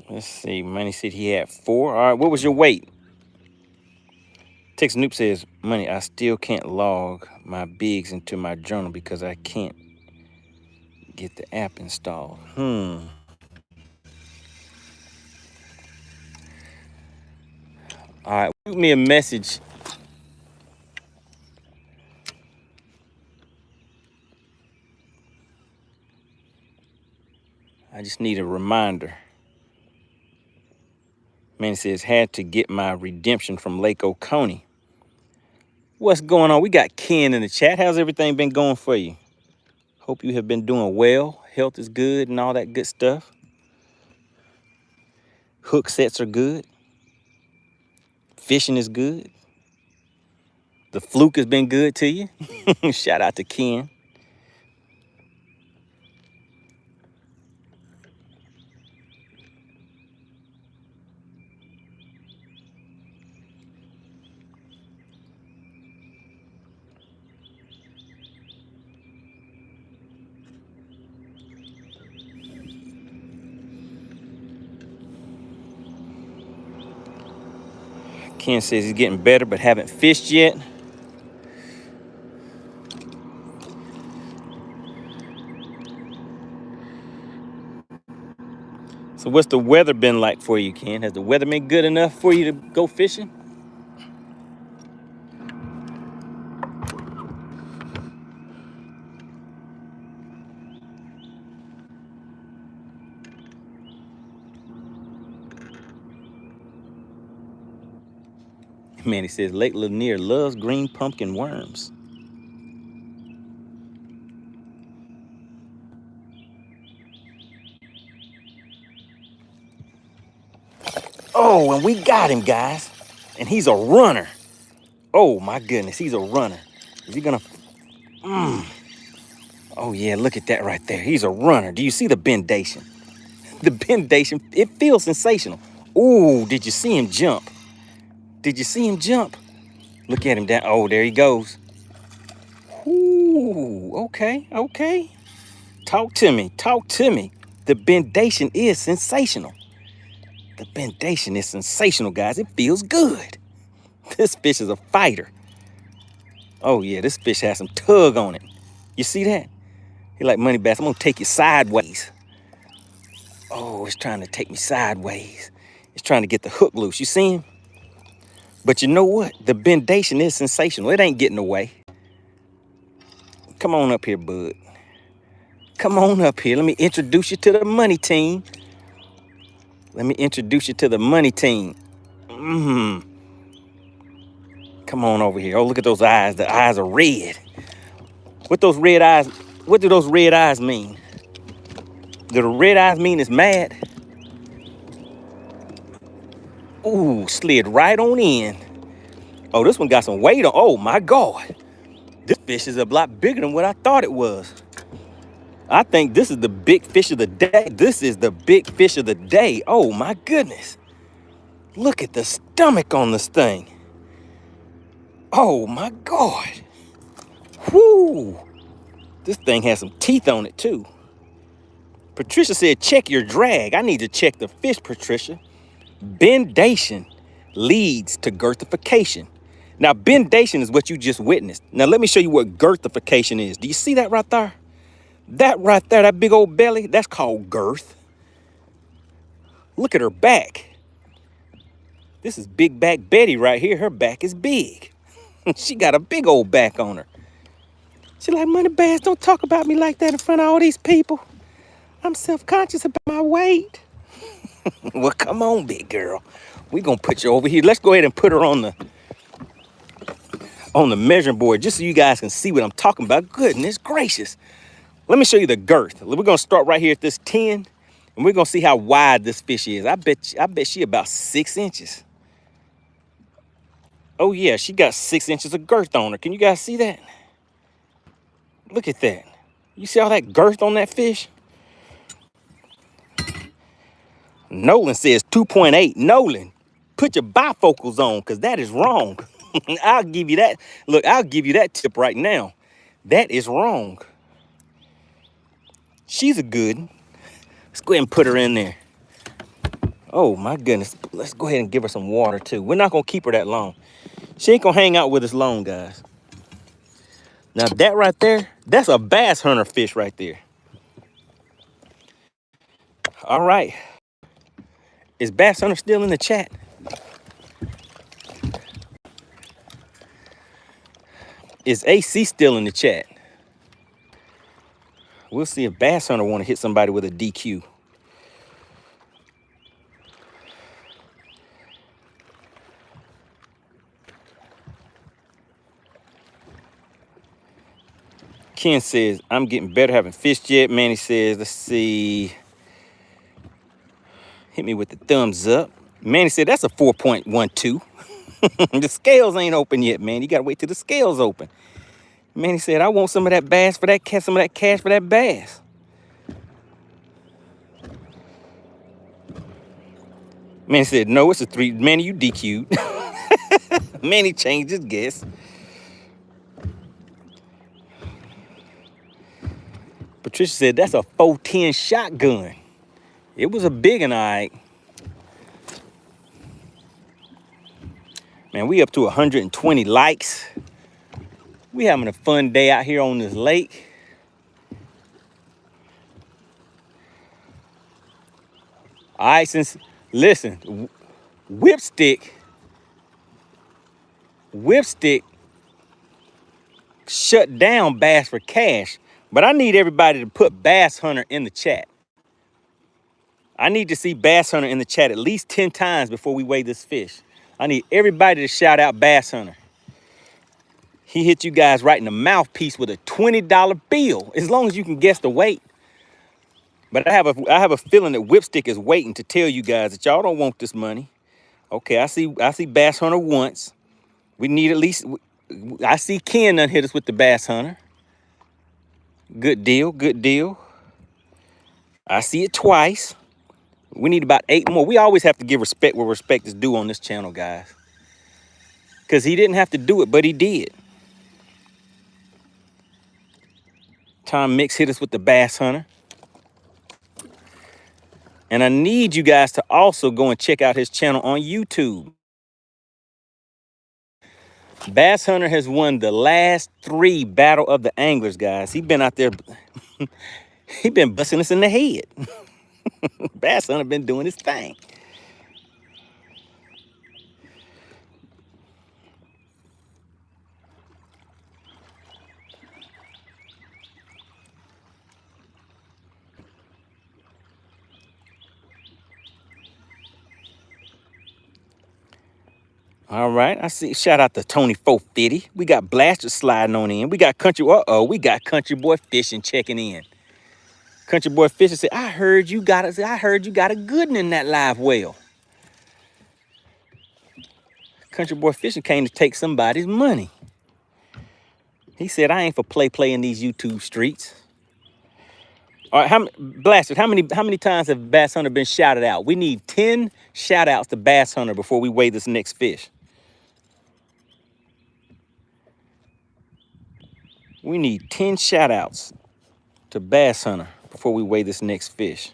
Let's see. Money said he had 4. All right, what was your weight? Tex Noop says, Money, I still can't log my bigs into my journal because I can't get the app installed. All right, shoot me a message. I just need a reminder. Man says, had to get my redemption from Lake Oconee. What's going on? We got Ken in the chat. How's everything been going for you? Hope you have been doing well. Health is good and all that good stuff. Hook sets are good. Fishing is good. The fluke has been good to you. Shout out to Ken. Ken says he's getting better but haven't fished yet. So what's the weather been like for you, Ken? Has the weather been good enough for you to go fishing? Man, he says Lake Lanier loves green pumpkin worms. Oh, and we got him, guys. And he's a runner. Oh, my goodness, he's a runner. Is he gonna... Oh, yeah, look at that right there. He's a runner. Do you see the bendation? The bendation, it feels sensational. Ooh, did you see him jump? Did you see him jump? Look at him down. Oh, there he goes. Ooh, okay, okay. Talk to me, talk to me. The bendation is sensational. The bendation is sensational, guys. It feels good. This fish is a fighter. Oh, yeah, this fish has some tug on it. You see that? He like, MoneyBass, I'm gonna take you sideways. Oh, it's trying to take me sideways. It's trying to get the hook loose. You see him? But you know what? The bendation is sensational. It ain't getting away. Come on up here, bud. Come on up here. Let me introduce you to the money team. Let me introduce you to the money team. Come on over here. Oh, look at those eyes. The eyes are red. What do those red eyes mean? Do the red eyes mean it's mad? Ooh, slid right on in. Oh, this one got some weight on. Oh, my God. This fish is a lot bigger than what I thought it was. I think this is the big fish of the day. This is the big fish of the day. Oh, my goodness. Look at the stomach on this thing. Oh, my God. Whoo. This thing has some teeth on it, too. Patricia said, check your drag. I need to check the fish, Patricia. Bendation leads to girthification. Now, bendation is what you just witnessed. Now, let me show you what girthification is. Do you see that right there? That right there, that big old belly, that's called girth. Look at her back. This is big back Betty right here. Her back is big. She got a big old back on her. She like, MoneyBass, don't talk about me like that in front of all these people. I'm self-conscious about my weight. Well, come on, big girl. We're going to put you over here. Let's go ahead and put her on the measuring board just so you guys can see what I'm talking about. Goodness gracious. Let me show you the girth. We're going to start right here at this 10, and we're going to see how wide this fish is. I bet she about 6 inches. Oh, yeah, she got 6 inches of girth on her. Can you guys see that? Look at that. You see all that girth on that fish? Nolan says 2.8. Nolan, put your bifocals on because that is wrong. I'll give you that. Look, I'll give you that tip right now. That is wrong. She's a good one. Let's go ahead and put her in there. Oh my goodness. Let's go ahead and give her some water too. We're not gonna keep her that long. She ain't gonna hang out with us long, guys. Now that right there, that's a bass hunter fish right there. All right. Is Bass Hunter still in the chat? Is AC still in the chat? We'll see if Bass Hunter want to hit somebody with a DQ. Ken says, I'm getting better, haven't fished yet. Manny says, let's see. Hit me with the thumbs up. Manny said, that's a 4.12. The scales ain't open yet, man. You got to wait till the scales open. Manny said, I want some of that bass for that cat, some of that cash for that bass. Manny said, no, it's a 3. Manny, you DQ'd. Manny changed his guess. Patricia said, that's a 410 shotgun. It was a big one, all right. Man, we up to 120 likes. We having a fun day out here on this lake. All right, listen, Whipstick shut down Bass for Cash, but I need everybody to put Bass Hunter in the chat. I need to see Bass Hunter in the chat at least 10 times before we weigh this fish. I need everybody to shout out Bass Hunter. He hit you guys right in the mouthpiece with a $20 bill, as long as you can guess the weight. But I have a feeling that Whipstick is waiting to tell you guys that y'all don't want this money. Okay, I see Bass Hunter once. We need at least, I see Ken done hit us with the Bass Hunter. Good deal, good deal. I see it twice. We need about 8 more. We always have to give respect where respect is due on this channel, guys. Because he didn't have to do it, but he did. Tom Mix hit us with the Bass Hunter. And I need you guys to also go and check out his channel on YouTube. Bass Hunter has won the last 3 Battle of the Anglers, guys. He been out there, he been busting us in the head. Bass Hunter been doing his thing. All right, I see. Shout out to Tony 450. We got Blaster sliding on in. We got we got Country Boy Fishing checking in. Country Boy Fishing said, I heard you got a good one in that live well. Country Boy Fishing came to take somebody's money. He said, I ain't for play in these YouTube streets. All right, Blasted, how many times have Bass Hunter been shouted out? We need 10 shout outs to Bass Hunter before we weigh this next fish. We need 10 shout outs to Bass Hunter before we weigh this next fish.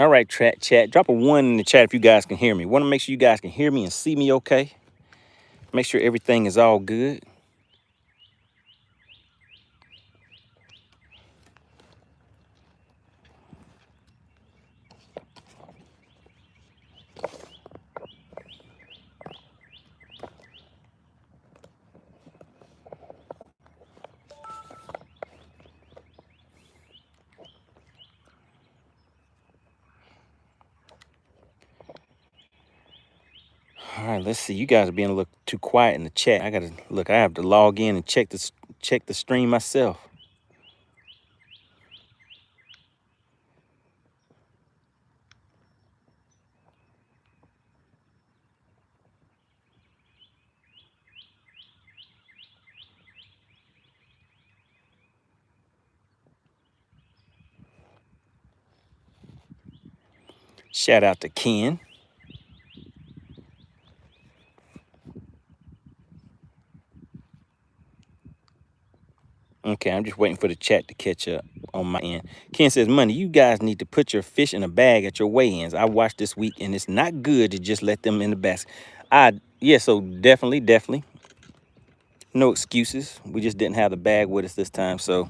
All right, chat. Drop a 1 in the chat if you guys can hear me. Want to make sure you guys can hear me and see me okay. Make sure everything is all good. All right, let's see. You guys are being a little too quiet in the chat. I have to log in and check the stream myself. Shout out to Ken. Okay, I'm just waiting for the chat to catch up on my end. Ken says, Money, you guys need to put your fish in a bag at your weigh-ins. I watched this week, and it's not good to just let them in the basket. Yeah, so definitely. No excuses. We just didn't have the bag with us this time, so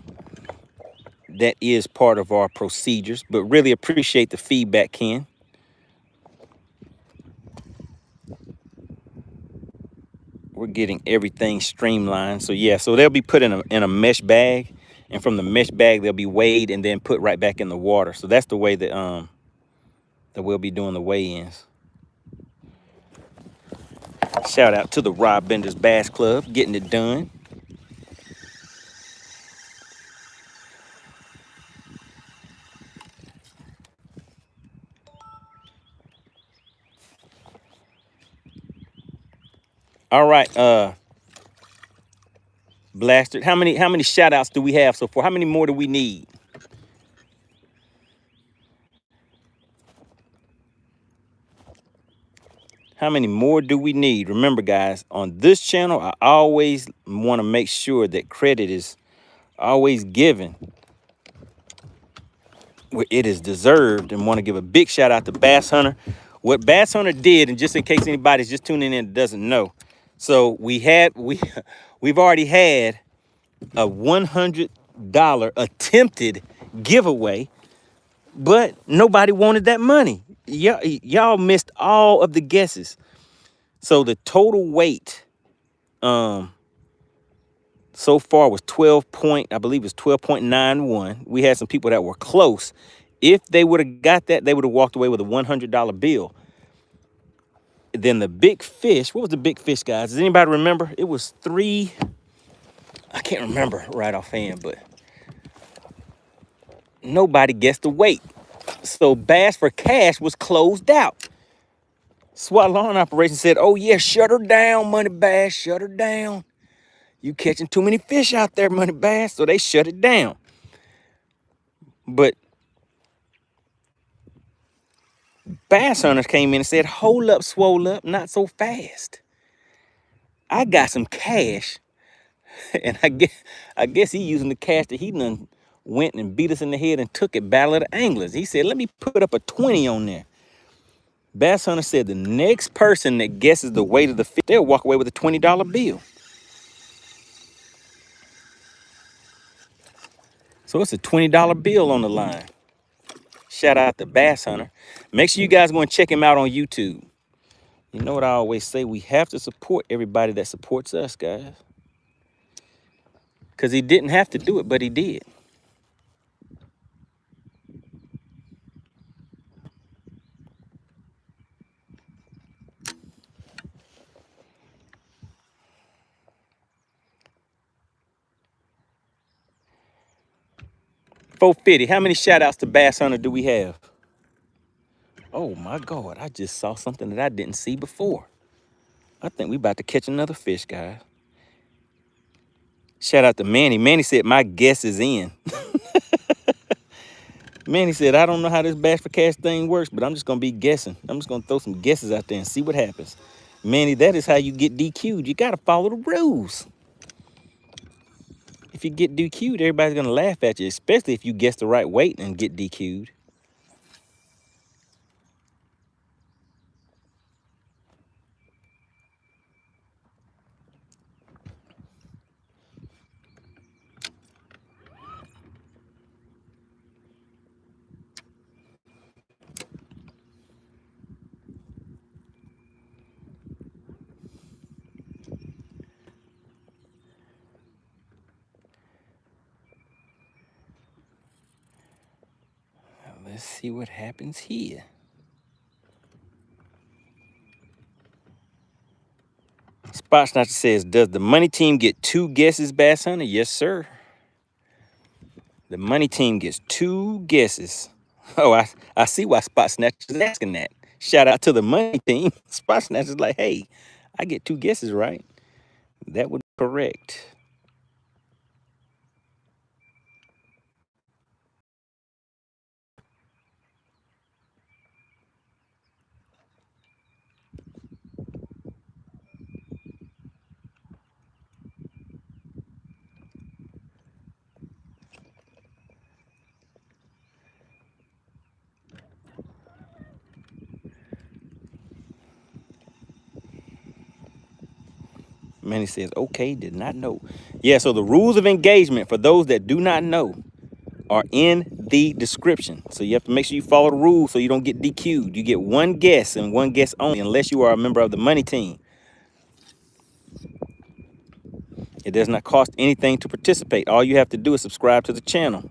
that is part of our procedures. But really appreciate the feedback, Ken. We're getting everything streamlined. So yeah, so they'll be put in a mesh bag, and from the mesh bag they'll be weighed and then put right back in the water. So that's the way that we'll be doing the weigh-ins. Shout out to the Rob Bender's Bass Club, getting it done. All right, Blaster. How many shout outs do we have so far? How many more do we need? How many more do we need? Remember, guys, on this channel, I always want to make sure that credit is always given where it is deserved, and want to give a big shout out to Bass Hunter. What Bass Hunter did, and just in case anybody's just tuning in and doesn't know, so we've already had a $100 attempted giveaway, but nobody wanted that money. Y'all missed all of the guesses. So the total weight so far was 12.91. We had some people that were close. If they would have got that, they would have walked away with a $100 bill. Then the big fish, what was the big fish, guys? Does anybody remember? It was I can't remember right offhand, but nobody guessed the weight. So Bass for Cash was closed out. SWAT Lawn Operations said, oh yeah, shut her down, MoneyBass, shut her down. You catching too many fish out there, MoneyBass. So they shut it down. But Bass Hunters came in and said, hold up, swole up, not so fast. I got some cash. And I guess he using the cash that he done went and beat us in the head and took it, Battle of the Anglers. He said, let me put up a 20 on there. Bass Hunter said the next person that guesses the weight of the fish, they'll walk away with a $20 bill. So it's a $20 bill on the line. Shout out to Bass Hunter. Make sure you guys go and check him out on YouTube. You know what I always say? We have to support everybody that supports us, guys. Because he didn't have to do it, but he did. $450. How many shout outs to Bass Hunter do we have? Oh my God, I just saw something that I didn't see before. I think we about to catch another fish, guys. Shout out to Manny. Manny said, my guess is in. Manny said, I don't know how this Bass for Cash thing works, but I'm just going to be guessing. I'm just going to throw some guesses out there and see what happens. Manny, that is how you get DQ'd. You got to follow the rules. If you get DQ'd, everybody's going to laugh at you, especially if you guess the right weight and get DQ'd. Let's see what happens here. Spot Snatcher says, does the money team get 2 guesses, Bass Hunter? Yes, sir. The money team gets 2 guesses. Oh, I see why Spot Snatcher is asking that. Shout out to the money team. Spot Snatcher's like, hey, I get 2 guesses, right? That would be correct. Manny says, okay, did not know. Yeah, so the rules of engagement for those that do not know are in the description. So you have to make sure you follow the rules so you don't get DQ'd. You get one guess and one guess only unless you are a member of the money team. It does not cost anything to participate. All you have to do is subscribe to the channel.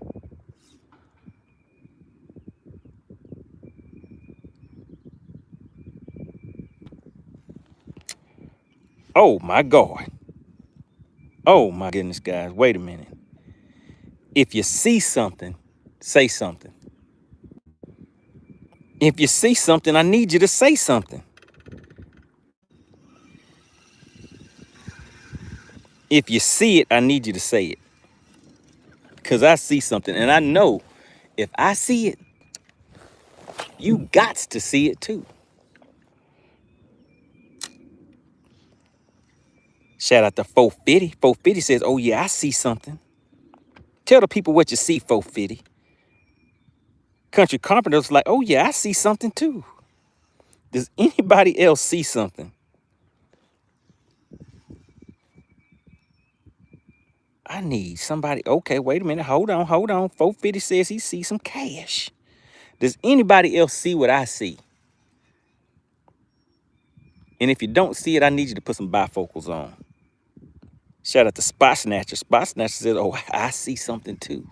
Oh my God. Oh my goodness, guys. Wait a minute. If you see something, say something. If you see something, I need you to say something. If you see it, I need you to say it. Because I see something, and I know if I see it, you gots to see it too. Shout out to 450. 450 says, oh yeah, I see something. Tell the people what you see, 450. Country Carpenter's like, oh yeah, I see something too. Does anybody else see something? I need somebody. Okay, wait a minute. Hold on. 450 says he sees some cash. Does anybody else see what I see? And if you don't see it, I need you to put some bifocals on. Shout out to Spot Snatcher. Spot Snatcher says, oh, I see something too.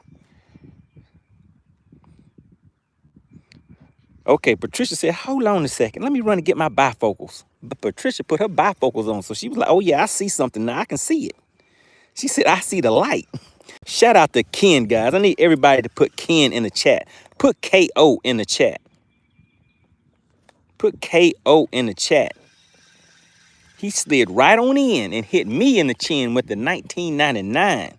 Okay, Patricia said, hold on a second. Let me run and get my bifocals. But Patricia put her bifocals on. So she was like, oh yeah, I see something now. I can see it. She said, I see the light. Shout out to Ken, guys. I need everybody to put Ken in the chat. Put KO in the chat. Put KO in the chat. He slid right on in and hit me in the chin with the 1999.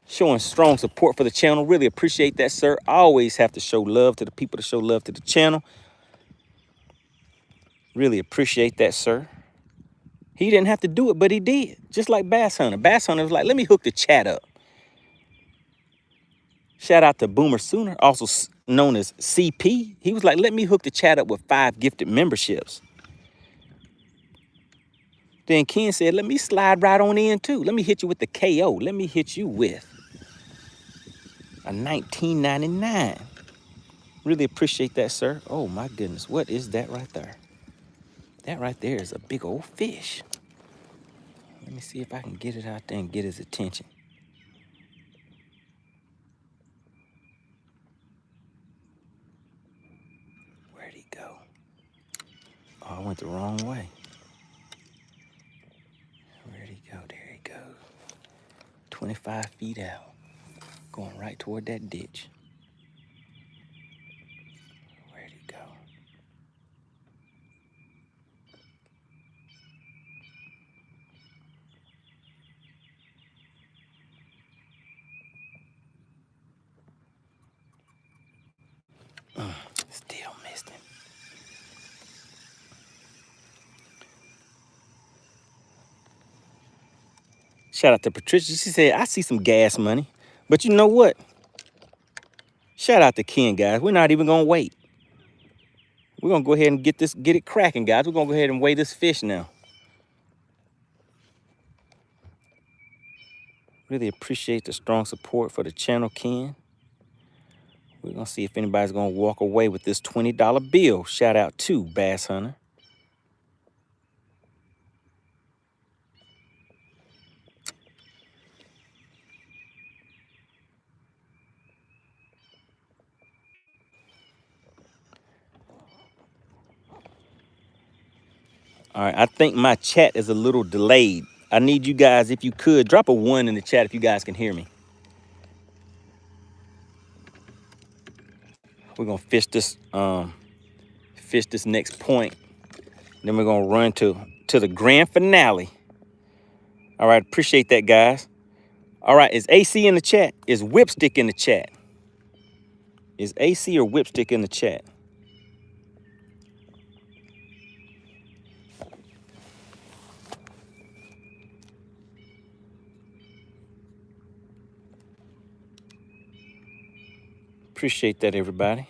Showing strong support for the channel. Really appreciate that, sir. I always have to show love to the people to show love to the channel. Really appreciate that, sir. He didn't have to do it, but he did. Just like Bass Hunter. Bass Hunter was like, let me hook the chat up. Shout out to Boomer Sooner, also known as CP. He was like, let me hook the chat up with 5 gifted memberships. Then Ken said, let me slide right on in too. Let me hit you with the KO. Let me hit you with a 1999. Really appreciate that, sir. Oh my goodness, what is that right there? That right there is a big old fish. Let me see if I can get it out there and get his attention. Where'd he go? Oh, I went the wrong way. Where'd he go? There he goes. 25 feet out. Going right toward that ditch. Where'd he go? Still missed him. Shout out to Patricia. She said, I see some gas money. But you know what? Shout out to Ken, guys. We're not even gonna wait. We're gonna go ahead and get it cracking, guys. We're gonna go ahead and weigh this fish now. Really appreciate the strong support for the channel, Ken. We're gonna see if anybody's gonna walk away with this $20 bill. Shout out to Bass Hunter. All right, I think my chat is a little delayed. I need you guys, if you could, drop a 1 in the chat if you guys can hear me. We're gonna fish this next point. Then we're gonna run to the grand finale. All right, appreciate that, guys. All right, is AC in the chat? Is Whipstick in the chat? Is AC or Whipstick in the chat? Appreciate that, everybody.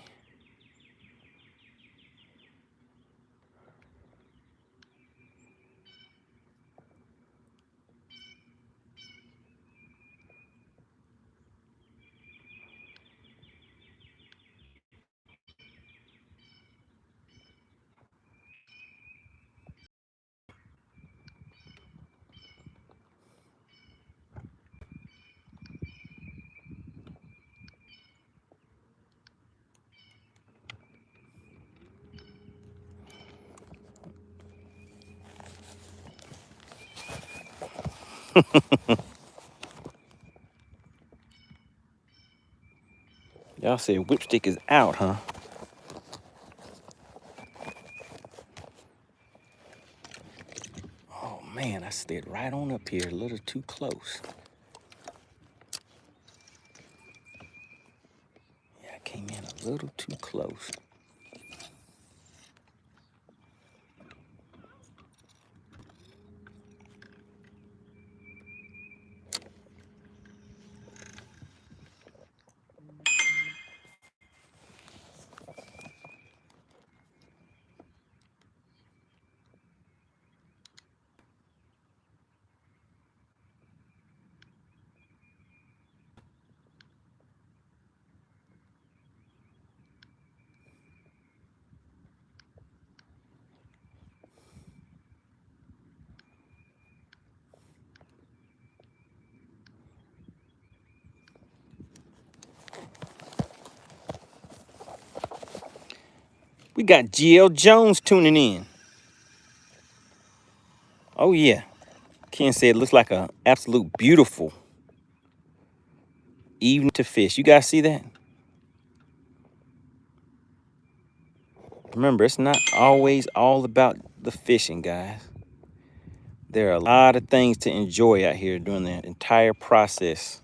Y'all said whipstick is out, huh? Oh man, I stayed right on up here, a little too close. Yeah, I came in a little too close. We got GL Jones tuning in. Oh yeah. Ken said it looks like an absolute beautiful evening to fish. You guys see that? Remember, it's not always all about the fishing, guys. There are a lot of things to enjoy out here during the entire process.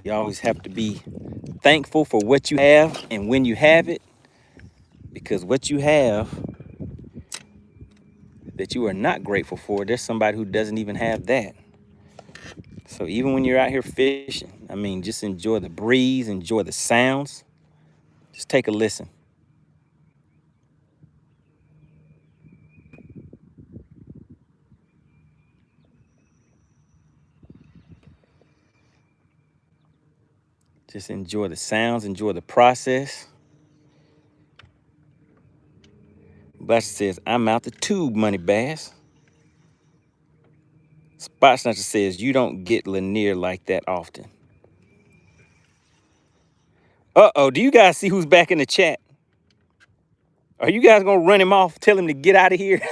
You always have to be thankful for what you have and when you have it, because what you have that you are not grateful for, there's somebody who doesn't even have that. So even when you're out here fishing, I mean, just enjoy the breeze, enjoy the sounds. Just take a listen. Just enjoy the sounds, enjoy the process. Buster says, I'm out the tube, MoneyBass. Spot Snatcher says, you don't get Lanier like that often. Uh-oh, do you guys see who's back in the chat? Are you guys gonna run him off, tell him to get out of here?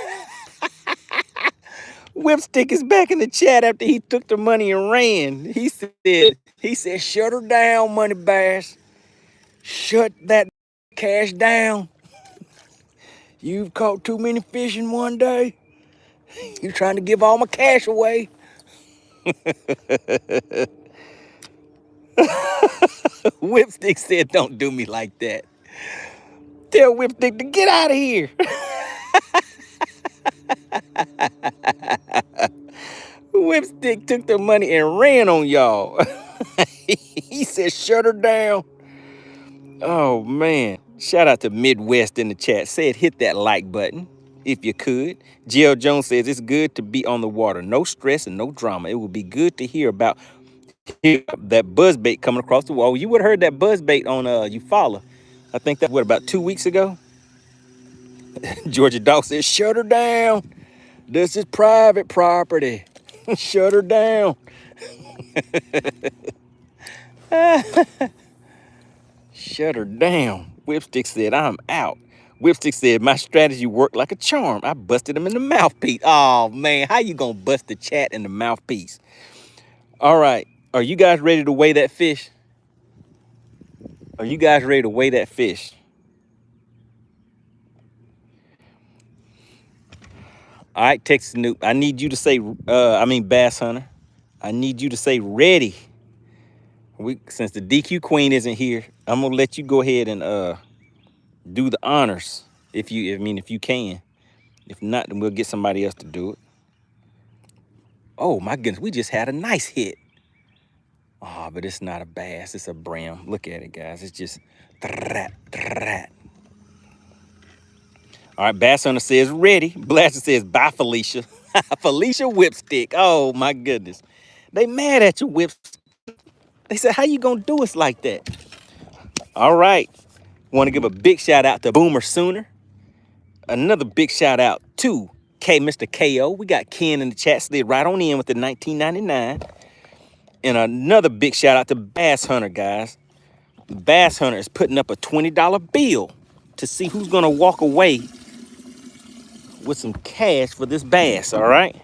Whipstick is back in the chat after he took the money and ran. He said, shut her down, MoneyBass. Shut that cash down. You've caught too many fish in one day. You're trying to give all my cash away. Whipstick said, don't do me like that. Tell Whipstick to get out of here. Whipstick took the money and ran on y'all. He said, shut her down. Oh, man. Shout out to Midwest in the chat. Said hit that like button if you could. Jill Jones says it's good to be on the water. No stress and no drama. It would be good to hear about that buzzbait coming across the wall. You would have heard that buzzbait on Eufaula. I think that, what, about 2 weeks ago? Georgia Dawg says, shut her down. This is private property. Shut her down. Shut her down. Whipstick said, I'm out. Whipstick said, my strategy worked like a charm. I busted him in the mouthpiece. Oh, man, how you gonna bust the chat in the mouthpiece? All right, are you guys ready to weigh that fish? Are you guys ready to weigh that fish? All right, Texas Noob, I need you to say, Bass Hunter, I need you to say ready. Since the DQ Queen isn't here, I'm gonna let you go ahead and do the honors if you can. If not, then we'll get somebody else to do it. Oh my goodness, we just had a nice hit. Oh, but it's not a bass, it's a brim. Look at it, guys. It's just trat. All right, Bass Hunter says ready. Blaster says bye, Felicia. Felicia Whipstick. Oh my goodness. They mad at you, Whipstick. They said, how you gonna do us like that? All right. Want to give a big shout out to Boomer Sooner. Another big shout out to Mr. KO. We got Ken in the chat, slid right on in with the $19.99. And another big shout out to Bass Hunter, guys. Bass Hunter is putting up a $20 bill to see who's gonna walk away with some cash for this bass, all right?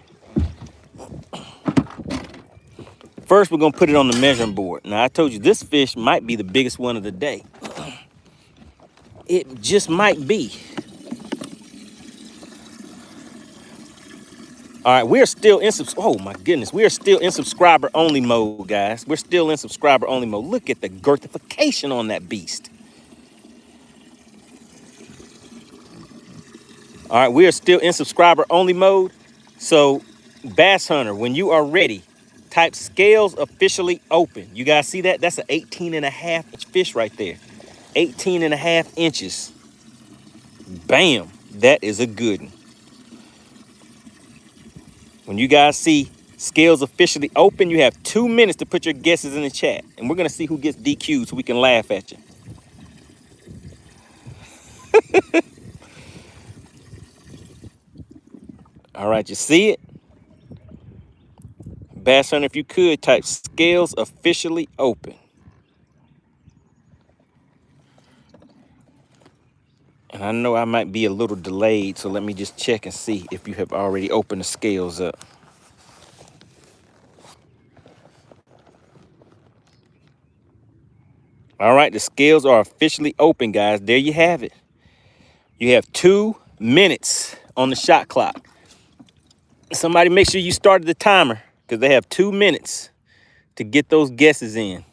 First, we're gonna put it on the measuring board. Now, I told you this fish might be the biggest one of the day. It just might be. All right, we are still in oh my goodness, we are still in subscriber only mode, guys. We're still in subscriber only mode. Look at the girthification on that beast. All right, we are still in subscriber only mode. So, Bass Hunter, when you are ready, type scales officially open. You guys see that? That's an 18.5-inch fish right there. 18.5 inches. Bam, that is a good one. When you guys see scales officially open, you have 2 minutes to put your guesses in the chat. And we're gonna see who gets DQ'd so we can laugh at you. All right, you see it? Bass Hunter, if you could, type scales officially open. And I know I might be a little delayed, so let me just check and see if you have already opened the scales up. All right, the scales are officially open, guys. There you have it. You have 2 minutes on the shot clock. Somebody make sure you started the timer because they have 2 minutes to get those guesses in.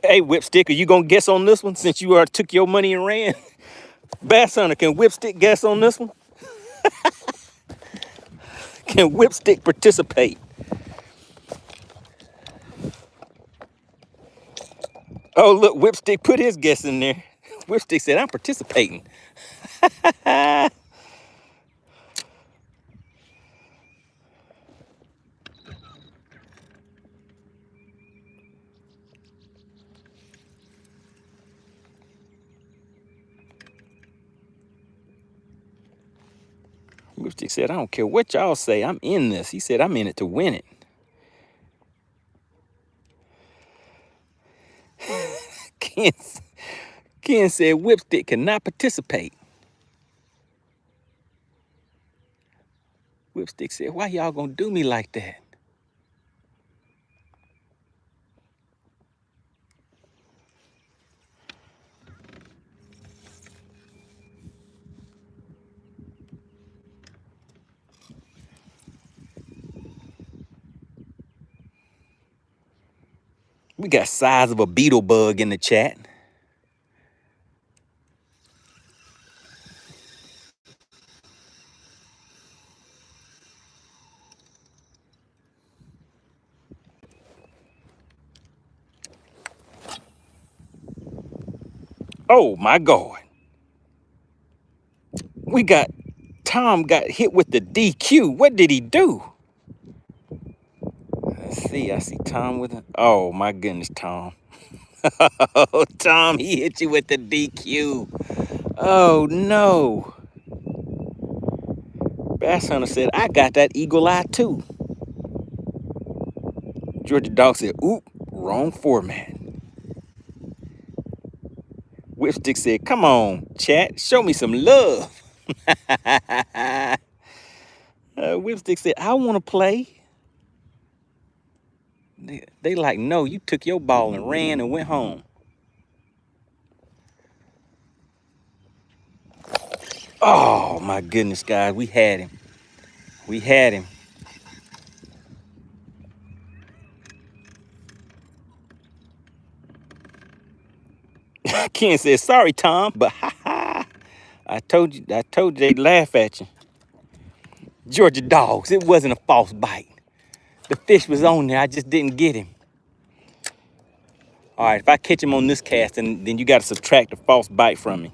Hey, Whipstick, are you going to guess on this one since you took your money and ran? Bass Hunter, can Whipstick guess on this one? Can Whipstick participate? Oh, look, Whipstick put his guess in there. Whipstick said, I'm participating. Whipstick said, I don't care what y'all say. I'm in this. He said, I'm in it to win it. Ken said, Whipstick cannot participate. Whipstick said, why y'all gonna do me like that? We got size of a beetle bug in the chat. Oh my God. We got, Tom got hit with the DQ. What did he do? Let's see, I see Tom with it. Oh my goodness, Tom. Oh, Tom, he hit you with the DQ. Oh no. Bass Hunter said, I got that eagle eye too. Georgia Dog said, oop, wrong format. Whipstick said, come on, chat, show me some love. Whipstick said, I want to play. They like, no, you took your ball and ran and went home. Oh, my goodness, guys, we had him. We had him. Ken said, sorry, Tom, but I told you they'd laugh at you. Georgia Dogs, it wasn't a false bite. The fish was on there, I just didn't get him. All right, if I catch him on this cast, then you got to subtract the false bite from me.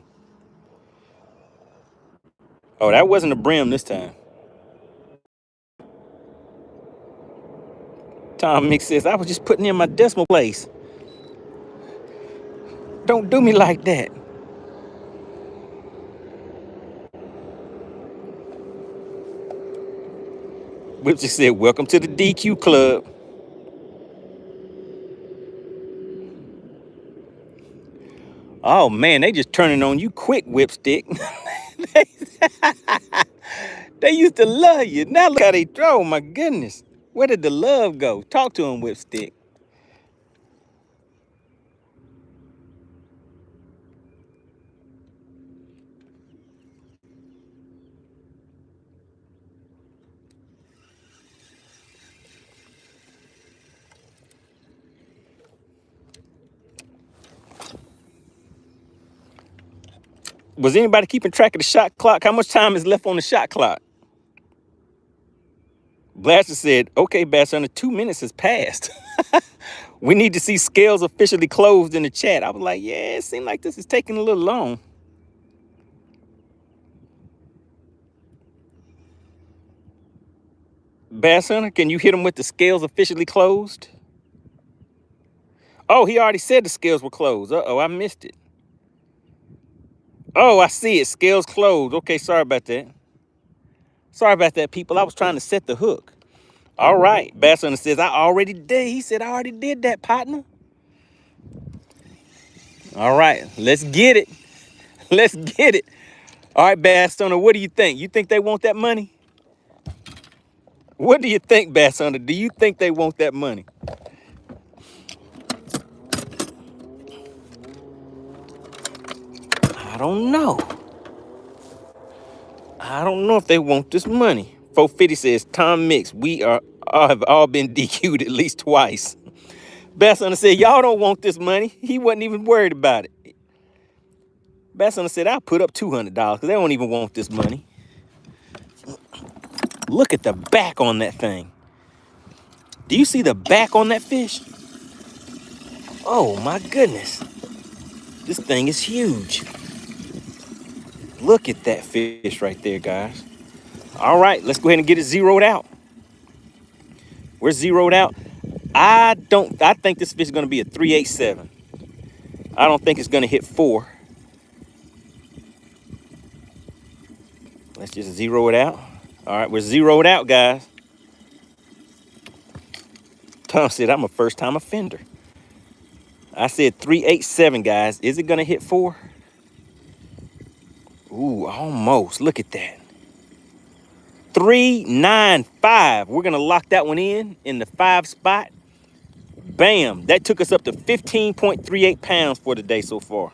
Oh, that wasn't a brim this time. Tom Mix says, I was just putting in my decimal place. Don't do me like that. Whipsy said, welcome to the DQ club. Oh man, they just turning on you quick, Whipstick. They used to love you. Now look how they throw. My goodness. Where did the love go? Talk to him, Whipstick. Was anybody keeping track of the shot clock? How much time is left on the shot clock? Blaster said, okay, Bass Hunter, 2 minutes has passed. We need to see scales officially closed in the chat. I was like, yeah, it seemed like this is taking a little long. Bass Hunter, can you hit him with the scales officially closed? Oh, he already said the scales were closed. Uh-oh, I missed it. Oh, I see it. Scales closed. Okay, sorry about that. Sorry about that, people. I was trying to set the hook. All right. Bass Hunter says, I already did. He said, I already did that, partner. All right. Let's get it. Let's get it. All right, Bass Hunter, what do you think? You think they want that money? What do you think, Bass Hunter? Do you think they want that money? I don't know. I don't know if they want this money. 450 says, Tom Mix, we have all been DQ'd at least twice. Bass Hunter said, y'all don't want this money. He wasn't even worried about it. Bass Hunter said, I'll put up $200 because they don't even want this money. Look at the back on that thing. Do you see the back on that fish? Oh my goodness. This thing is huge. Look at that fish right there, guys. All right, let's go ahead and get it zeroed out. We're zeroed out. I think this fish is going to be a 387. I don't think it's going to hit 4. Let's just zero it out. All right, we're zeroed out, guys. Tom said, I'm a first-time offender. I said 387, guys. Is it going to hit 4? Ooh, almost. Look at that. 395. We're going to lock that one in the 5 spot. Bam. That took us up to 15.38 pounds for the day so far.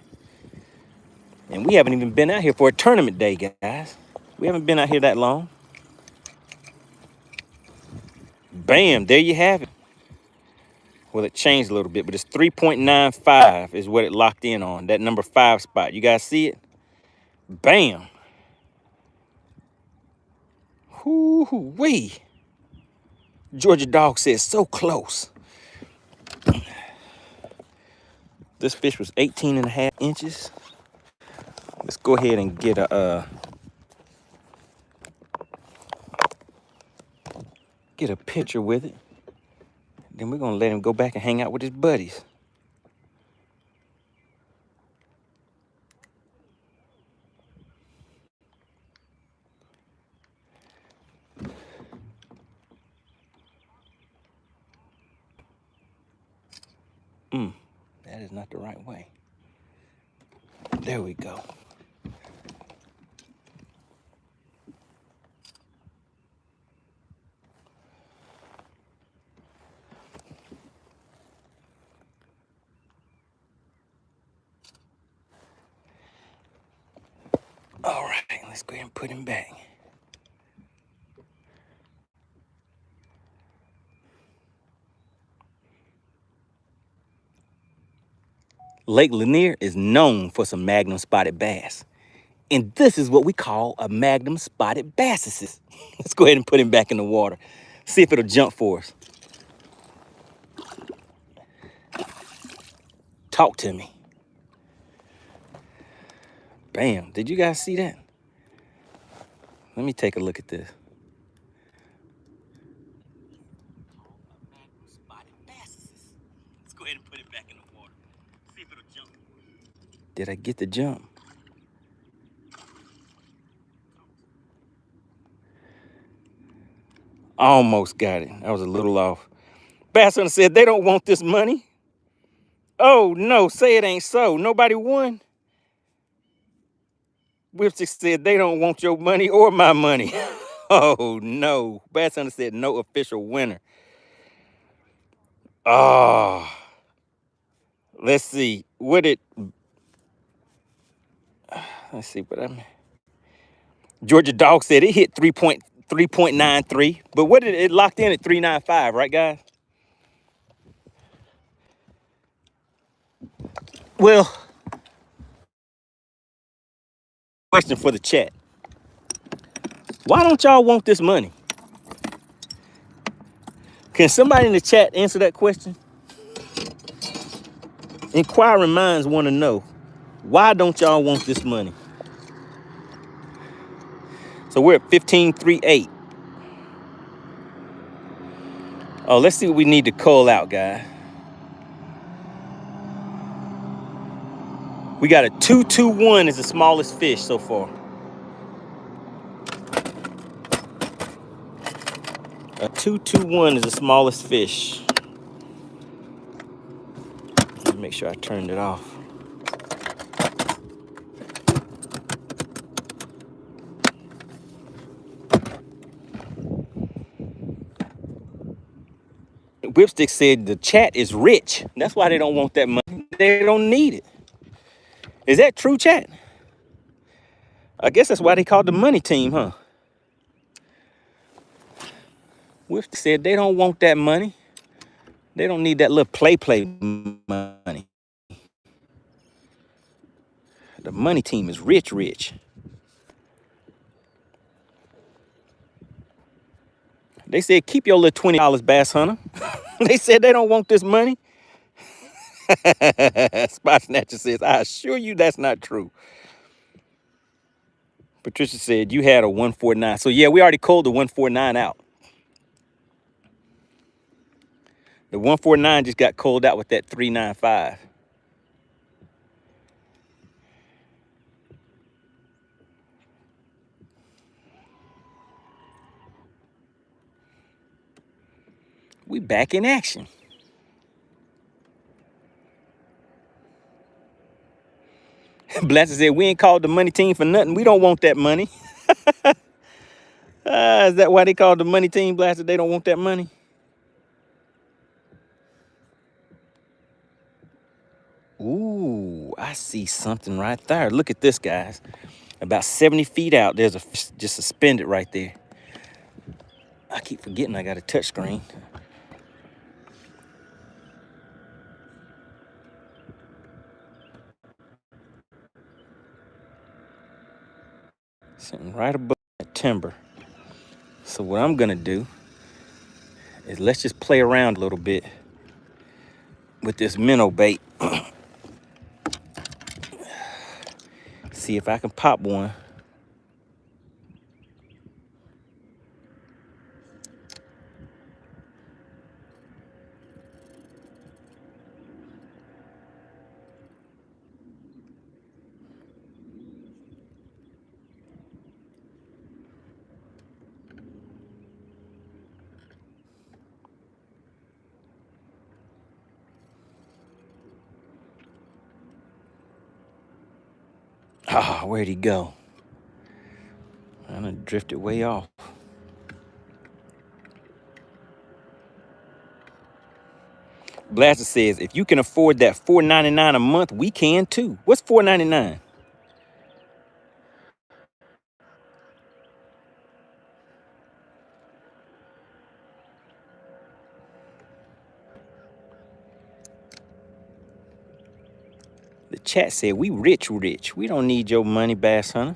And we haven't even been out here for a tournament day, guys. We haven't been out here that long. Bam. There you have it. Well, it changed a little bit, but it's 3.95 is what it locked in on. That number 5 spot. You guys see it? Bam. Whoo-wee. Georgia Dog says, so close. This fish was 18.5 inches. Let's go ahead and get a picture with it. Then we're gonna let him go back and hang out with his buddies. That is not the right way. There we go. All right, let's go ahead and put him back. Lake Lanier is known for some magnum spotted bass. And this is what we call a magnum spotted bass. Let's go ahead and put him back in the water. See if it'll jump for us. Talk to me. Bam, did you guys see that? Let me take a look at this. Let's go ahead and put it back in the water. See if it'll jump. Did I get the jump? Almost got it. I was a little off. Bass Hunter said they don't want this money. Oh no, say it ain't so. Nobody won. Whipstick said they don't want your money or my money. Oh no. Bass Hunter said no official winner. Oh, let's see. Let's see what I mean. Georgia Dog said it hit 3.93. But what did it locked in at 395, right, guys? Well, question for the chat. Why don't y'all want this money? Can somebody in the chat answer that question? Inquiring minds want to know, why don't y'all want this money? So we're at 15.38. Oh, let's see what we need to call out, guys. We got a 221 is the smallest fish so far. A 221 is the smallest fish. Let me make sure I turned it off. Whipstick said the chat is rich. That's why they don't want that money. They don't need it. Is that true, chat? I guess that's why they called the money team, huh? Whipstick said they don't want that money. They don't need that little play money. The money team is rich. They said keep your little $20, Bass Hunter. They said they don't want this money. Spot Snatcher says, I assure you that's not true. Patricia said you had a 149. So yeah, we already called the 149 out. The 149 just got called out with that 395. We back in action. Blaster said we ain't called the money team for nothing. We don't want that money. Is that why they called the money team, Blaster? They don't want that money? Ooh, I see something right there. Look at this, guys. About 70 feet out, there's a fish just suspended right there. I keep forgetting I got a touch screen. Sitting right above that timber. So what I'm gonna do is let's just play around a little bit with this minnow bait. See if I can pop one. Ah, where'd he go? I done drifted way off. Blaster says, if you can afford that $4.99 a month, we can too. What's $4.99? The chat said, we rich. We don't need your money, Bass Hunter.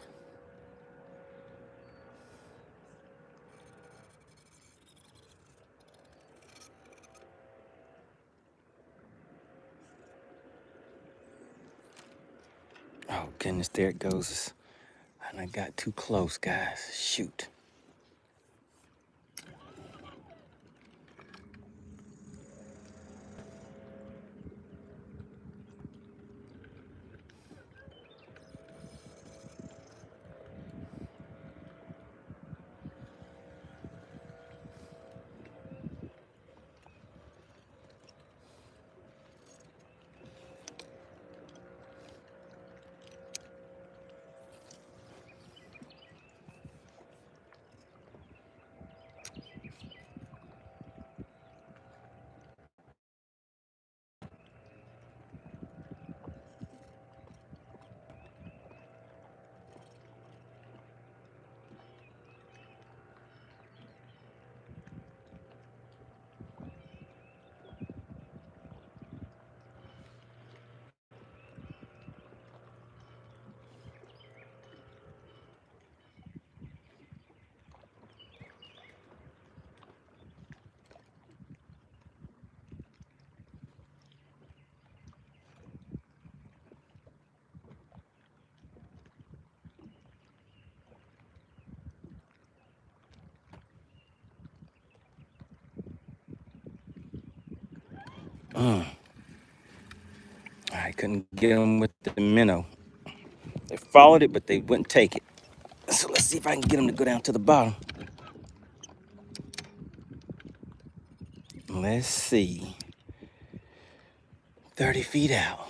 Oh, goodness, there it goes. And I got too close, guys. Shoot. I couldn't get them with the minnow. They followed it, but they wouldn't take it. So let's see if I can get them to go down to the bottom. Let's see. 30 feet out.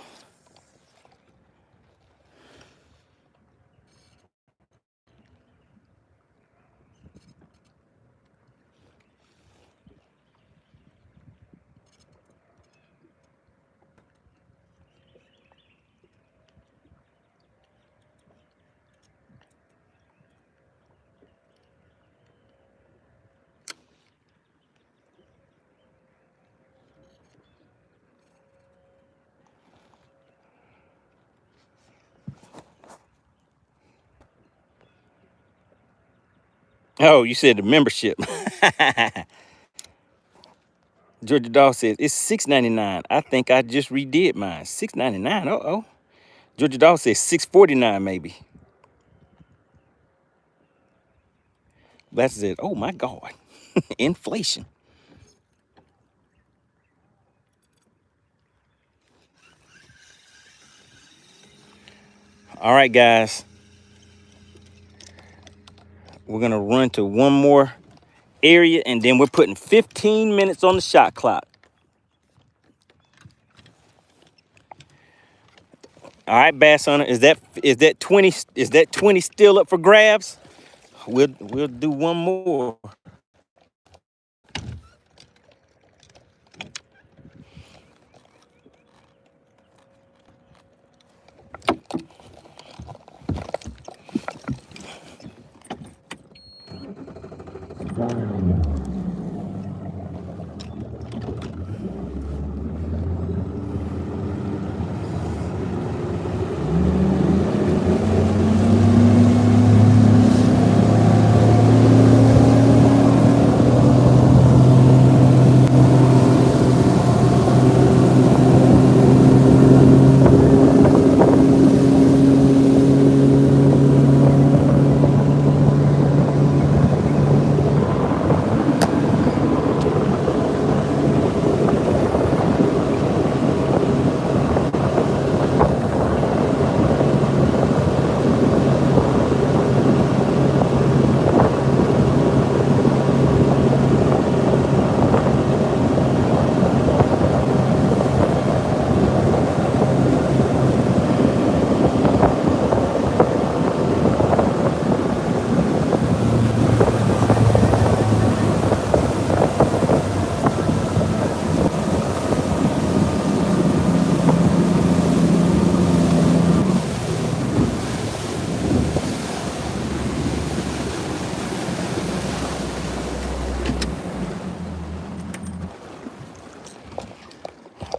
Oh, you said the membership. Georgia Dog says it's $6.99. I think I just redid mine. $6.99. Uh-oh. Georgia Dog says $6.49 maybe. That's it. Oh my God. Inflation. All right, guys. We're gonna run to one more area, and then we're putting 15 minutes on the shot clock. All right, Bass Hunter, is that 20 still up for grabs? We'll do one more.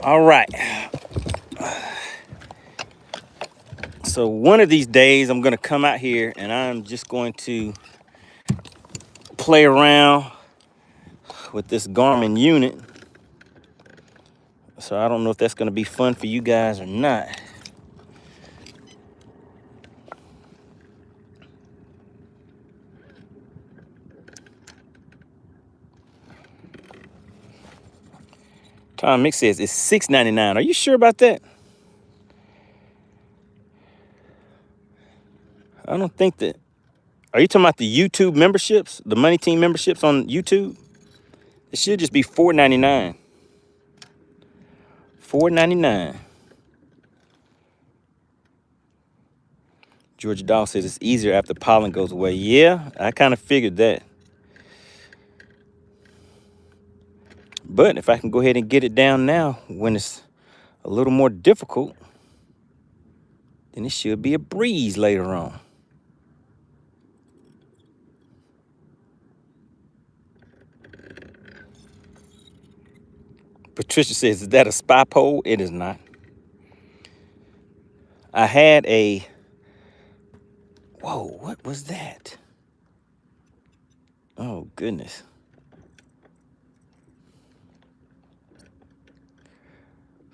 All right. So one of these days I'm gonna come out here and I'm just going to play around with this Garmin unit. So I don't know if that's gonna be fun for you guys or not. Tom Mick says it's $6.99. Are you sure about that? I don't think that. Are you talking about the YouTube memberships? The Money Team memberships on YouTube? It should just be $4.99. $4.99. Georgia Dog says it's easier after pollen goes away. Yeah, I kind of figured that. But if I can go ahead and get it down now when it's a little more difficult, then it should be a breeze later on. Patricia says, is that a spy pole? It is not. I had a, whoa, what was that? Oh, goodness.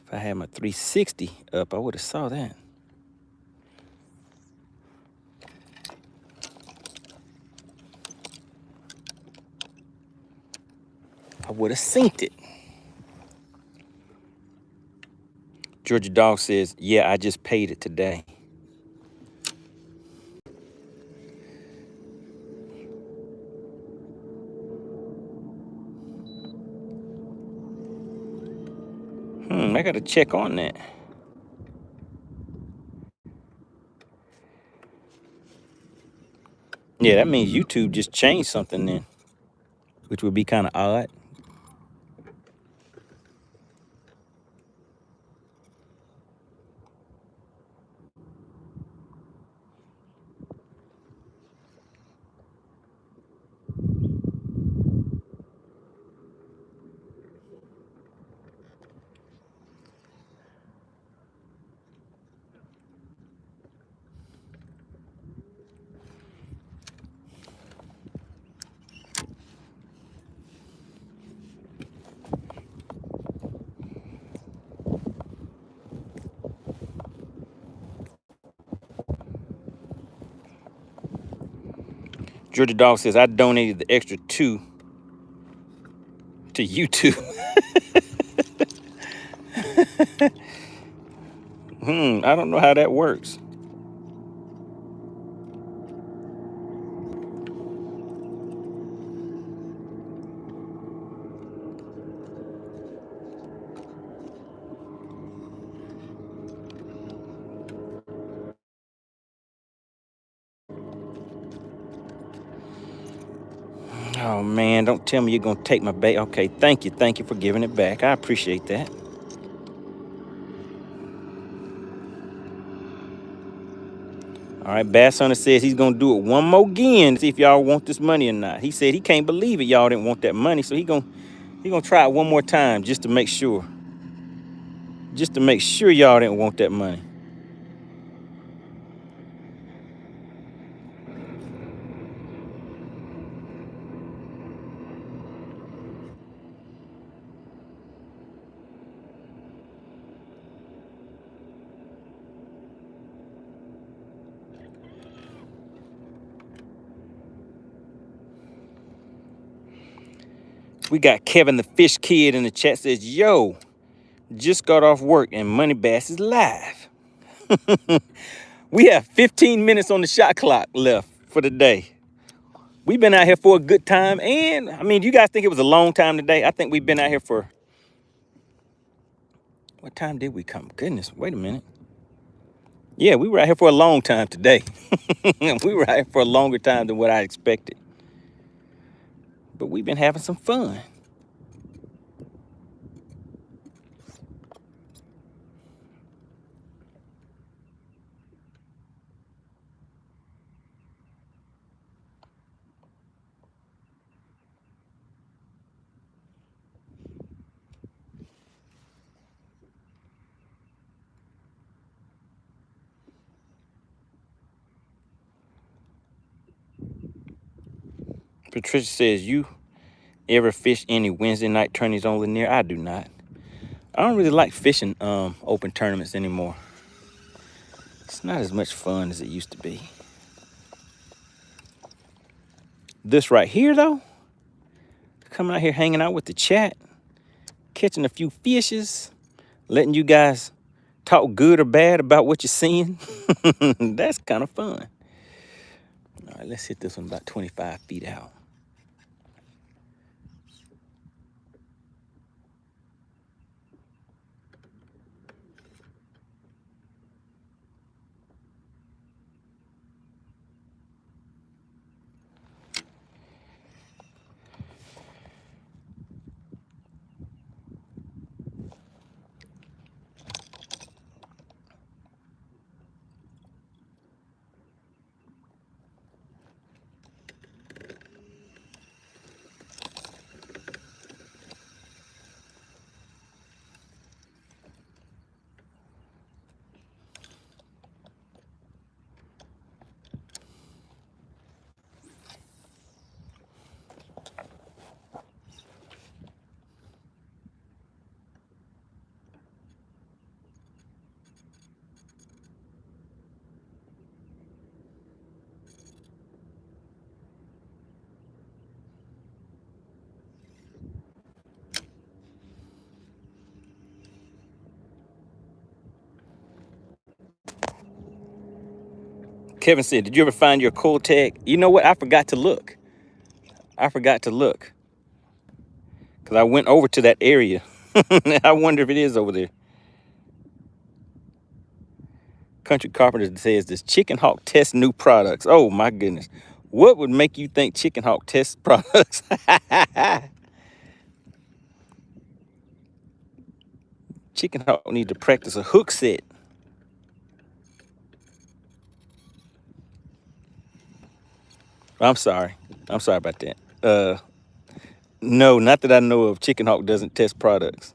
If I had my 360 up, I would have saw that. I would have synced it. Georgia Dog says, yeah, I just paid it today. I got to check on that. Yeah, that means YouTube just changed something then, which would be kind of odd. Georgia Dog says, I donated the extra 2 to YouTube. I don't know how that works. Oh, man, don't tell me you're going to take my bait. Okay, thank you. Thank you for giving it back. I appreciate that. All right, Bass Hunter says he's going to do it one more again to see if y'all want this money or not. He said he can't believe it. Y'all didn't want that money, so he gonna try it one more time just to make sure. Just to make sure y'all didn't want that money. We got Kevin the Fish Kid in the chat says, yo, just got off work and MoneyBass is live. We have 15 minutes on the shot clock left for the day. We've been out here for a good time. And, I mean, do you guys think it was a long time today? I think we've been out here for... What time did we come? Goodness, wait a minute. Yeah, we were out here for a long time today. We were out here for a longer time than what I expected. But we've been having some fun. Patricia says, you ever fish any Wednesday night tourneys on Lanier? I do not. I don't really like fishing open tournaments anymore. It's not as much fun as it used to be. This right here, though, coming out here hanging out with the chat, catching a few fishes, letting you guys talk good or bad about what you're seeing. That's kind of fun. All right, let's hit this one about 25 feet out. Kevin said, did you ever find your cold tag? You know what? I forgot to look. Because I went over to that area. I wonder if it is over there. Country Carpenter says, does Chicken Hawk test new products? Oh, my goodness. What would make you think Chicken Hawk tests products? Chicken Hawk need to practice a hook set. I'm sorry. I'm sorry about that. No, not that I know of. Chicken Hawk doesn't test products.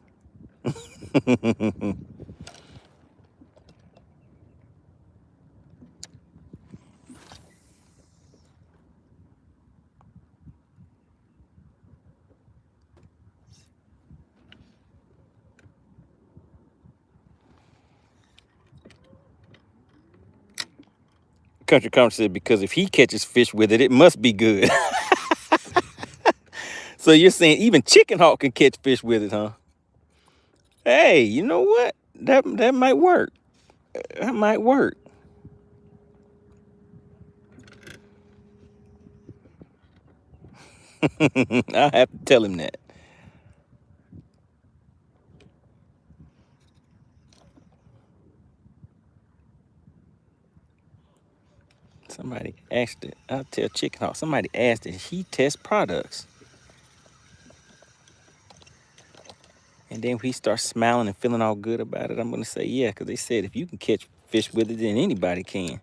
Country Carpenter said, because if he catches fish with it, it must be good. So you're saying even Chicken Hawk can catch fish with it, huh? Hey, you know what? That might work. That might work. I'll have to tell him that. Somebody asked it. I'll tell Chicken Hawk. Somebody asked if he tests products. And then he starts smiling and feeling all good about it. I'm going to say, yeah, because they said if you can catch fish with it, then anybody can.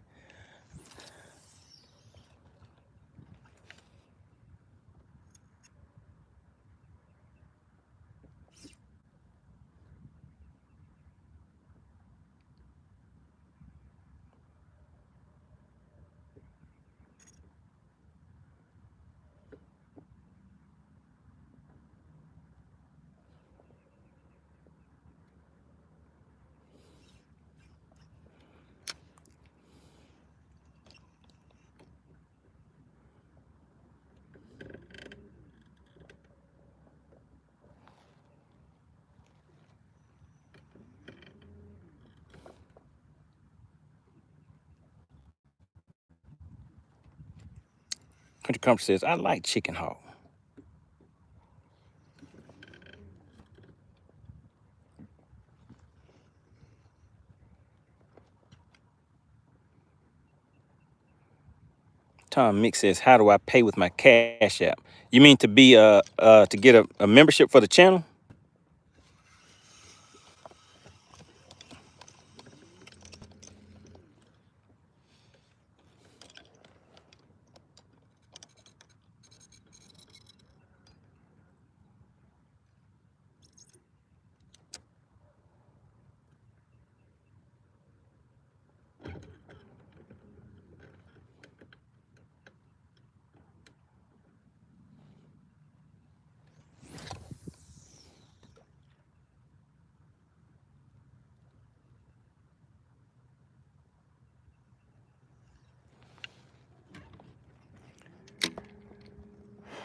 Country Comfort says, I like Chicken Hawk. Tom Mick says, how do I pay with my Cash App? You mean to be to get a membership for the channel?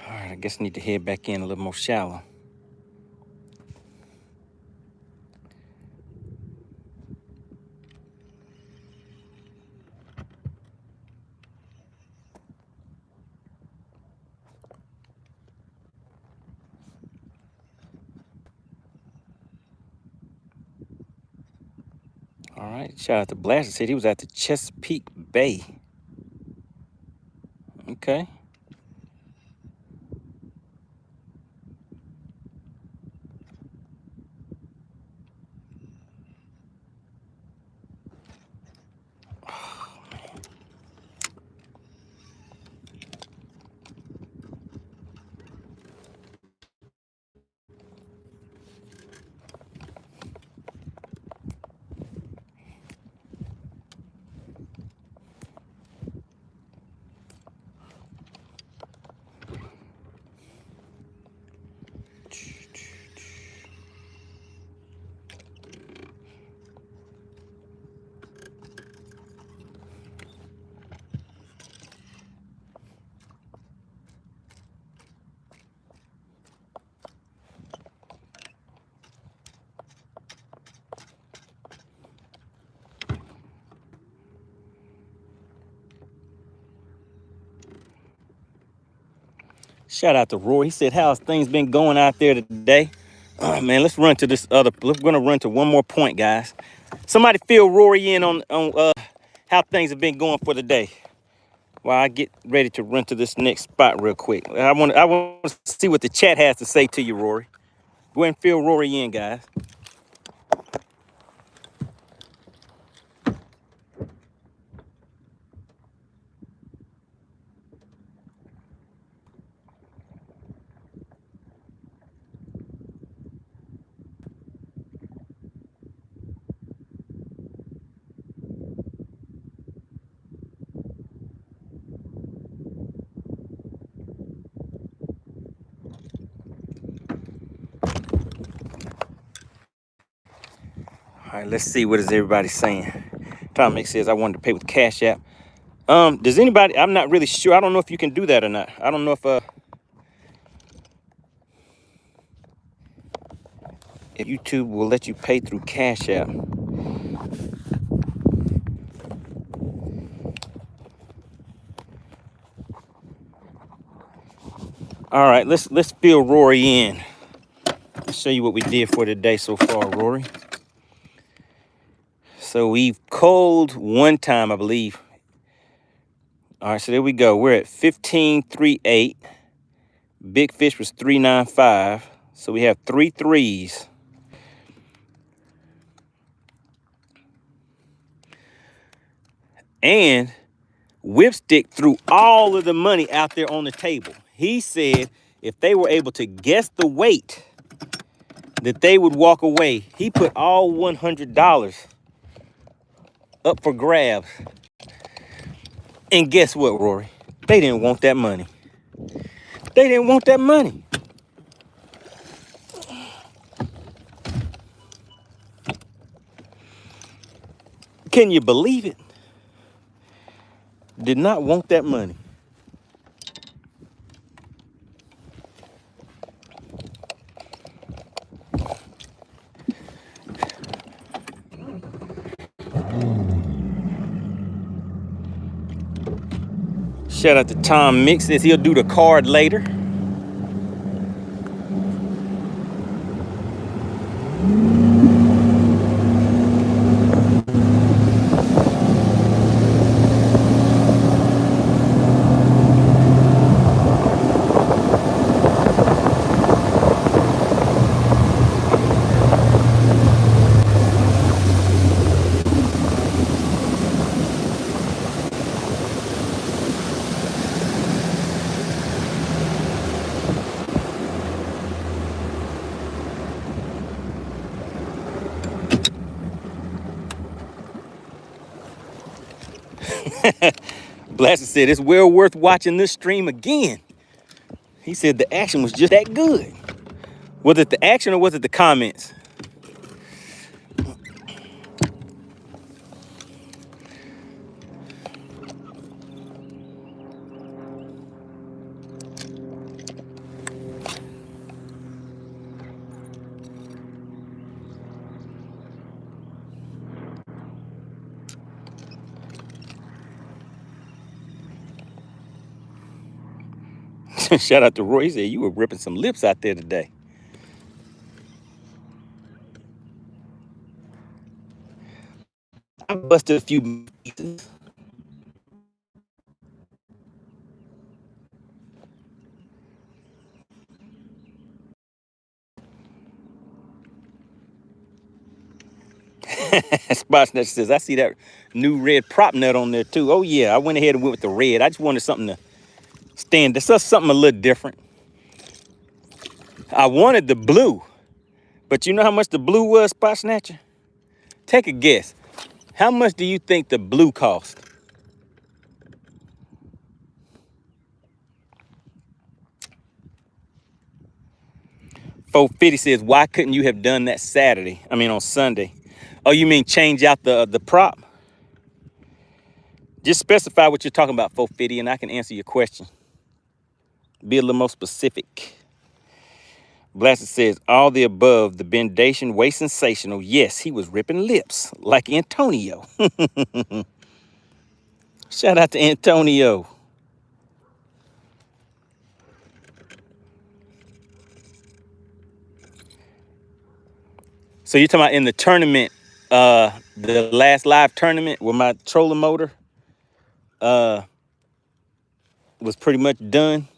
All right, I guess I need to head back in a little more shallow. All right, shout out to Blaster. Said he was at the Chesapeake Bay. Okay. Shout out to Rory. He said, how's things been going out there today? Man, let's run to this other. We're gonna run to one more point, guys. Somebody fill Rory in on how things have been going for the day. While I get ready to run to this next spot real quick. I want to see what the chat has to say to you, Rory. Go ahead and fill Rory in, guys. All right, let's see what is everybody saying. Tom Mix says I wanted to pay with Cash App. Does anybody? I'm not really sure. I don't know if you can do that or not. I don't know if YouTube will let you pay through Cash App. All right, let's fill Rory in. I'll show you what we did for today so far, Rory. So we've culled one time, I believe. All right, so there we go. We're at 15.38. Big fish was 3.95. So we have 3 threes. And Whipstick threw all of the money out there on the table. He said if they were able to guess the weight, that they would walk away. He put all $100 up for grabs. And guess what, Rory? They didn't want that money. They didn't want that money. Can you believe it? Did not want that money. Shout out to Tom Mix, says he'll do the card later. Blaster said it's well worth watching this stream again. He said the action was just that good. Was it the action or was it the comments? Shout out to Roy. He said you were ripping some lips out there today. I busted a few pieces. Spot Snatcher says, I see that new red prop nut on there too. Oh yeah, I went ahead and went with the red. I just wanted something to stand. This is something a little different. I wanted the blue, but you know how much the blue was, Spot Snatcher? Take a guess. How much do you think the blue cost? $450 says, why couldn't you have done that Saturday? I mean on Sunday. Oh, you mean change out the prop? Just specify what you're talking about, $450, and I can answer your question. Be a little more specific. Blaster says, all the above, the bendation way sensational. Yes, he was ripping lips like Antonio. Shout out to Antonio. So you're talking about in the tournament, the last live tournament where my trolling motor was pretty much done.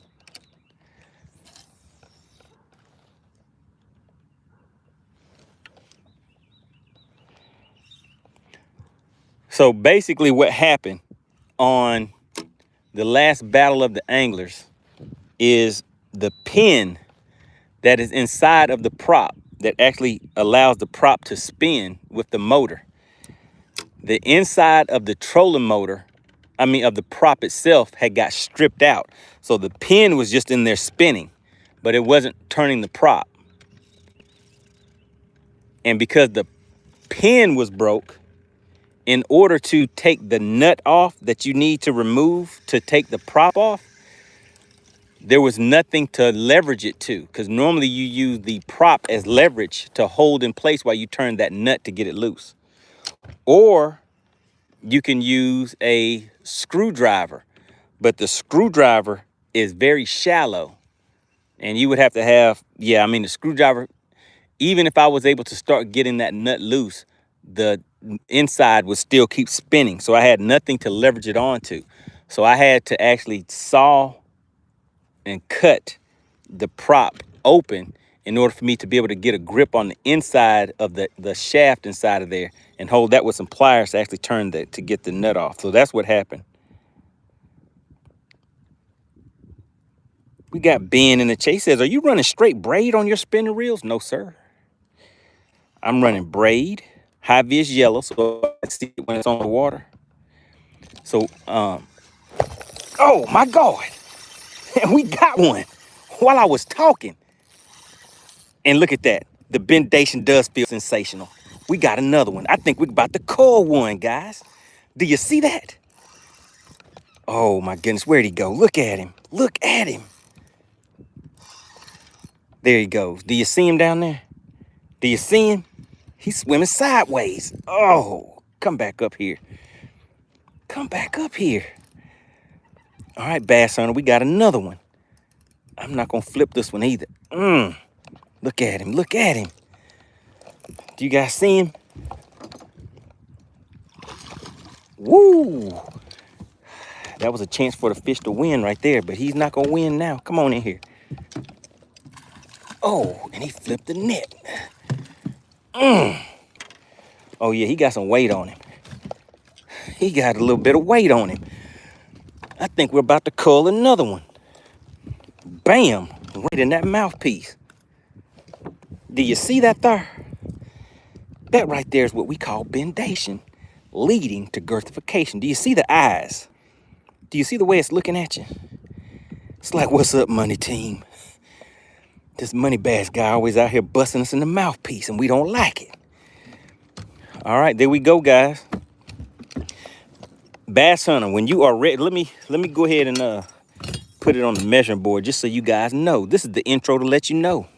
So basically what happened on the last battle of the anglers is the pin that is inside of the prop that actually allows the prop to spin with the motor. The inside of the trolling motor, of the prop itself, had got stripped out. So the pin was just in there spinning, but it wasn't turning the prop. And because the pin was broke, in order to take the nut off that you need to remove to take the prop off, there was nothing to leverage it to, because normally you use the prop as leverage to hold in place while you turn that nut to get it loose. Or you can use a screwdriver, but the screwdriver is very shallow. And you would have to have, the screwdriver, even if I was able to start getting that nut loose, the inside would still keep spinning. So I had nothing to leverage it onto. So I had to actually saw and cut the prop open in order for me to be able to get a grip on the inside of the shaft inside of there and hold that with some pliers to actually turn that to get the nut off. So that's what happened. We got Ben in the chase. He says, are you running straight braid on your spinning reels? No, sir. I'm running braid, high vis yellow, so I see it when it's on the water. So, oh my God. We got one while I was talking. And look at that. The bendation does feel sensational. We got another one. I think we're about to call one, guys. Do you see that? Oh my goodness, where'd he go? Look at him. Look at him. There he goes. Do you see him down there? Do you see him? He's swimming sideways. Oh, come back up here. Come back up here. All right, bass hunter, we got another one. I'm not gonna flip this one either. Look at him, look at him. Do you guys see him? Woo! That was a chance for the fish to win right there, but he's not gonna win now. Come on in here. Oh, and he flipped the net. Oh yeah, he got some weight on him. He got a little bit of weight on him. I think we're about to cull another one. Bam, right in that mouthpiece. Do you see that there? That right there is what we call bendation, leading to girthification. Do you see the eyes? Do you see the way it's looking at you? It's like, what's up, money team? This MoneyBass guy always out here busting us in the mouthpiece, and we don't like it. All right, there we go, guys. Bass hunter, when you are ready, let me go ahead and put it on the measuring board just so you guys know. This is the intro to let you know.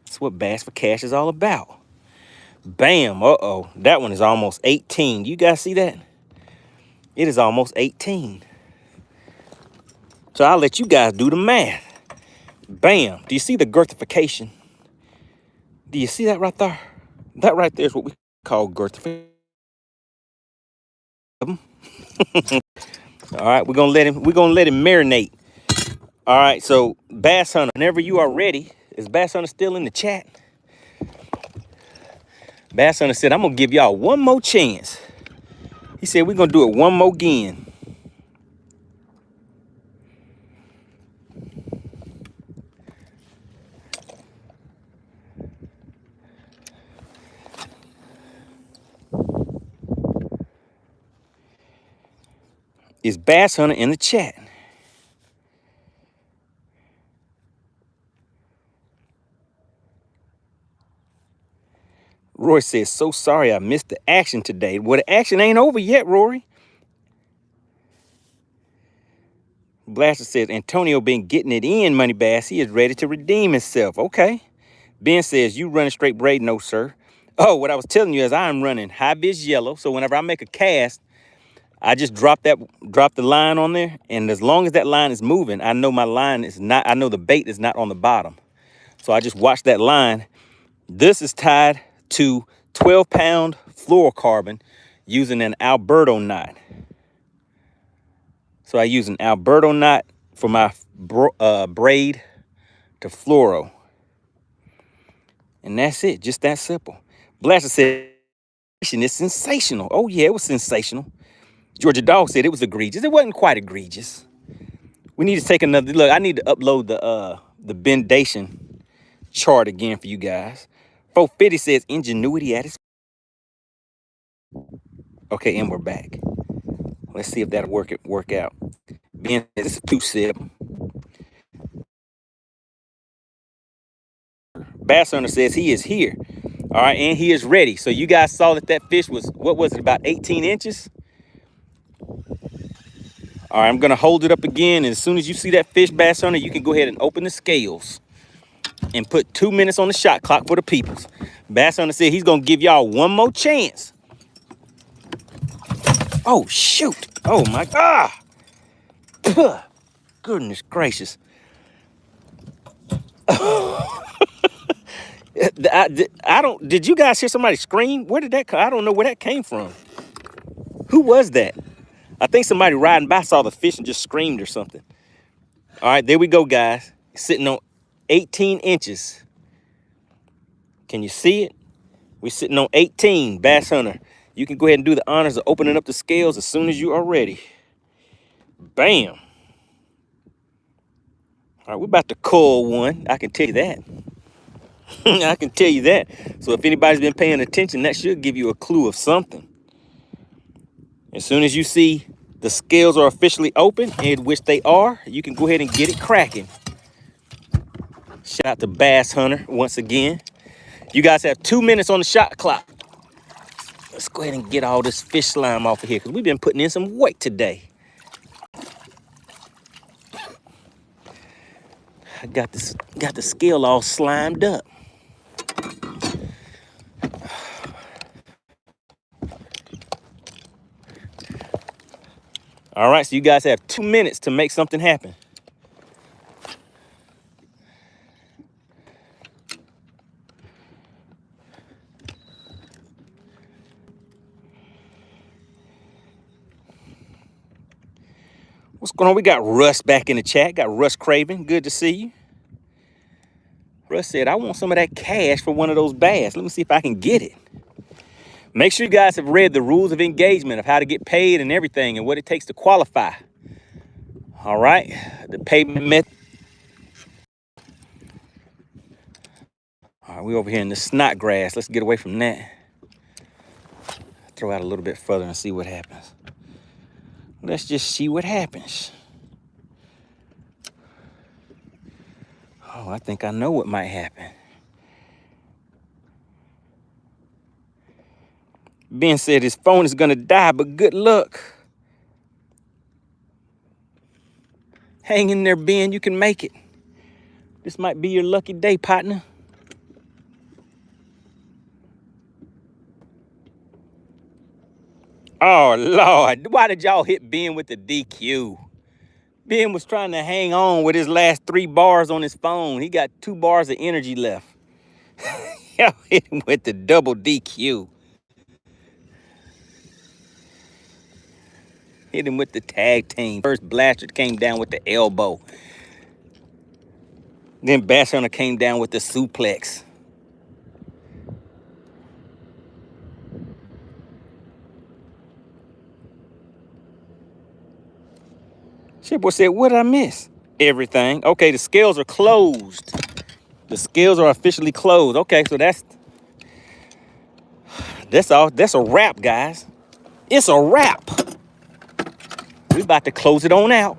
That's what Bass for Cash is all about. Bam, uh-oh, that one is almost 18. You guys see that? It is almost 18. So I'll let you guys do the math. Bam, do you see the girthification? Do you see that right there? That right there is what we call girthification. All right, we're gonna let him marinate. All right, so Bass Hunter, whenever you are ready, is Bass Hunter still in the chat? Bass Hunter said, I'm gonna give y'all one more chance. He said, we're gonna do it one more again. Is Bass Hunter in the chat? Roy says, so sorry I missed the action today. Well, the action ain't over yet, Rory. Blaster says, Antonio been getting it in, MoneyBass. He is ready to redeem himself. Okay. Ben says, you running straight braid? No, sir. Oh, what I was telling you is I'm running high vis yellow. So whenever I make a cast, I just drop the line on there. And as long as that line is moving, I know my line is not, I know the bait is not on the bottom. So I just watch that line. This is tied to 12-pound fluorocarbon using an Alberto knot. So I use an Alberto knot for my braid to fluoro. And that's it, just that simple. Blaster said, it's sensational. Oh yeah, it was sensational. Georgia Dog said it was egregious. It wasn't quite egregious. We need to take another look. I need to upload the bendation chart again for you guys. 450 says ingenuity at its. Okay, and we're back. Let's see if that'll work out. Ben, this is a 2-sip. Bass owner says he is here. All right, and he is ready. So you guys saw that fish was, what was it, about 18 inches? All right, I'm gonna hold it up again. And as soon as you see that fish, bass owner, you can go ahead and open the scales and put 2 minutes on the shot clock for the peoples. Bass owner said he's gonna give y'all one more chance. Oh, shoot. Oh my God. Goodness gracious. Did you guys hear somebody scream? Where did that come? I don't know where that came from. Who was that? I think somebody riding by saw the fish and just screamed or something. All right, there we go, guys. Sitting on 18 inches. Can you see it? We're sitting on 18, Bass Hunter. You can go ahead and do the honors of opening up the scales as soon as you are ready. Bam. All right, we're about to cull one. I can tell you that. I can tell you that. So if anybody's been paying attention, that should give you a clue of something. As soon as you see the scales are officially open, in which they are, you can go ahead and get it cracking. Shout out to Bass Hunter once again. You guys have 2 minutes on the shot clock. Let's go ahead and get all this fish slime off of here because we've been putting in some weight today. I got the scale all slimed up. All right, so you guys have 2 minutes to make something happen. What's going on? We got Russ back in the chat. Got Russ Craven. Good to see you. Russ said, I want some of that cash for one of those bass. Let me see if I can get it. Make sure you guys have read the rules of engagement of how to get paid and everything and what it takes to qualify. All right, the payment method. All right, we over here in the snot grass. Let's get away from that. Throw out a little bit further and see what happens. Let's just see what happens. Oh, I think I know what might happen. Ben said his phone is gonna die, but good luck. Hang in there, Ben, you can make it. This might be your lucky day, partner. Oh, Lord, why did y'all hit Ben with the DQ? Ben was trying to hang on with his last 3 bars on his phone. He got 2 bars of energy left. Y'all hit him with the double DQ. Hit him with the tag team. First Blaster came down with the elbow. Then Bass Hunter came down with the suplex. Shitboy said, what did I miss? Everything. Okay, the scales are closed. The scales are officially closed. Okay, so that's all. That's a wrap, guys. It's a wrap. We about to close it on out.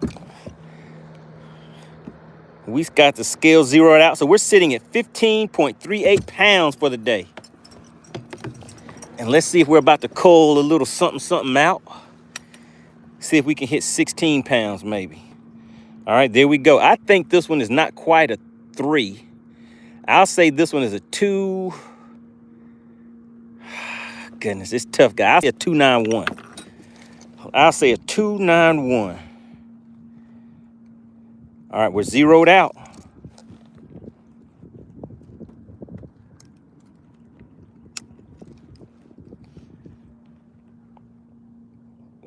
We got the scale zeroed out. So we're sitting at 15.38 pounds for the day. And let's see if we're about to cull a little something out. See if we can hit 16 pounds maybe. All right, there we go. I think this one is not quite a 3. I'll say this one is a 2. Goodness, it's tough, guy. I'll say a 291. I'll say a 291. All right, we're zeroed out.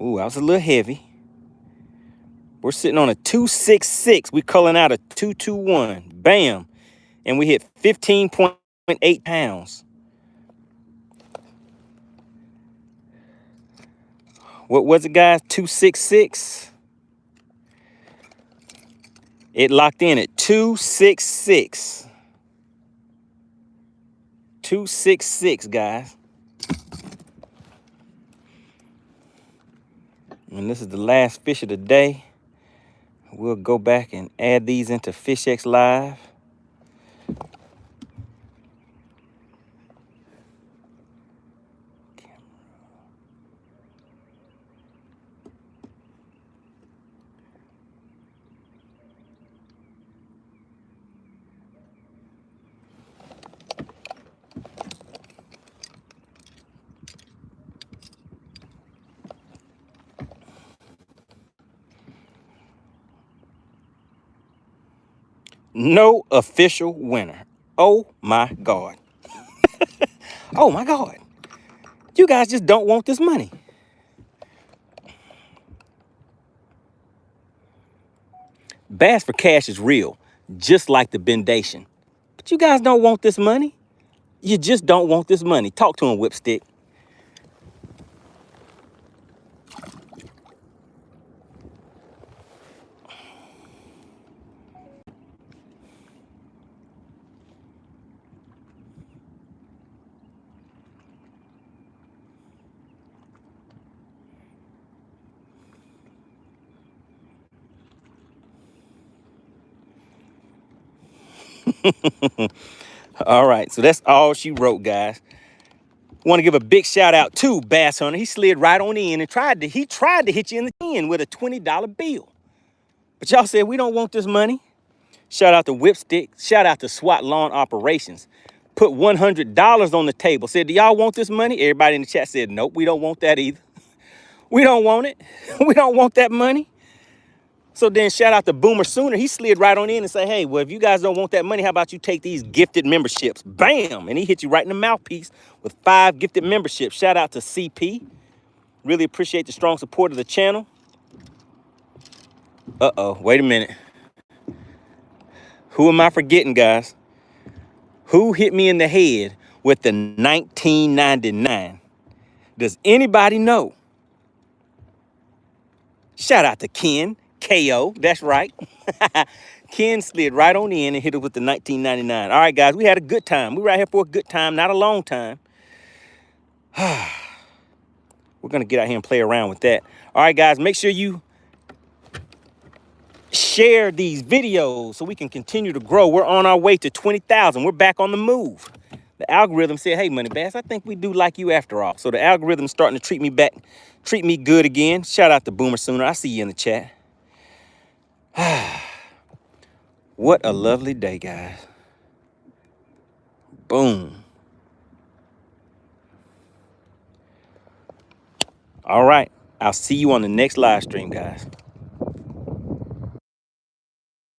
Ooh, I was a little heavy. We're sitting on a 266. We're culling out a 221. Bam. And we hit 15.8 pounds. What was it, guys? 266. It locked in at 266. 266, guys. And this is the last fish of the day. We'll go back and add these into FishXLive. No official winner. Oh my God. Oh my God. You guys just don't want this money. Bass for Cash is real, just like the Bendation. But you guys don't want this money. You just don't want this money. Talk to him, Whipstick. All right, so that's all she wrote, guys. Want to give a big shout out to Bass Hunter. He slid right on in and tried to hit you in the chin with a $20 bill. But y'all said we don't want this money. Shout out to Whipstick. Shout out to SWAT Lawn Operations. Put $100 on the table. Said, do y'all want this money? Everybody in the chat said, nope, we don't want that either. We don't want it. We don't want that money. So then shout out to Boomer Sooner. He slid right on in and said, hey, well, if you guys don't want that money, how about you take these gifted memberships? Bam! And he hit you right in the mouthpiece with 5 gifted memberships. Shout out to CP. Really appreciate the strong support of the channel. Uh-oh, wait a minute. Who am I forgetting, guys? Who hit me in the head with the 1999? Does anybody know? Shout out to Ken. KO, that's right. Ken slid right on in and hit it with the 1999. All right, guys, we had a good time. We were out here for a good time, not a long time. We're going to get out here and play around with that. All right, guys, make sure you share these videos so we can continue to grow. We're on our way to 20,000. We're back on the move. The algorithm said, hey, MoneyBass, I think we do like you after all. So the algorithm's starting to treat me good again. Shout out to Boomer Sooner. I see you in the chat. What a lovely day, guys. Boom. All right. I'll see you on the next live stream, guys.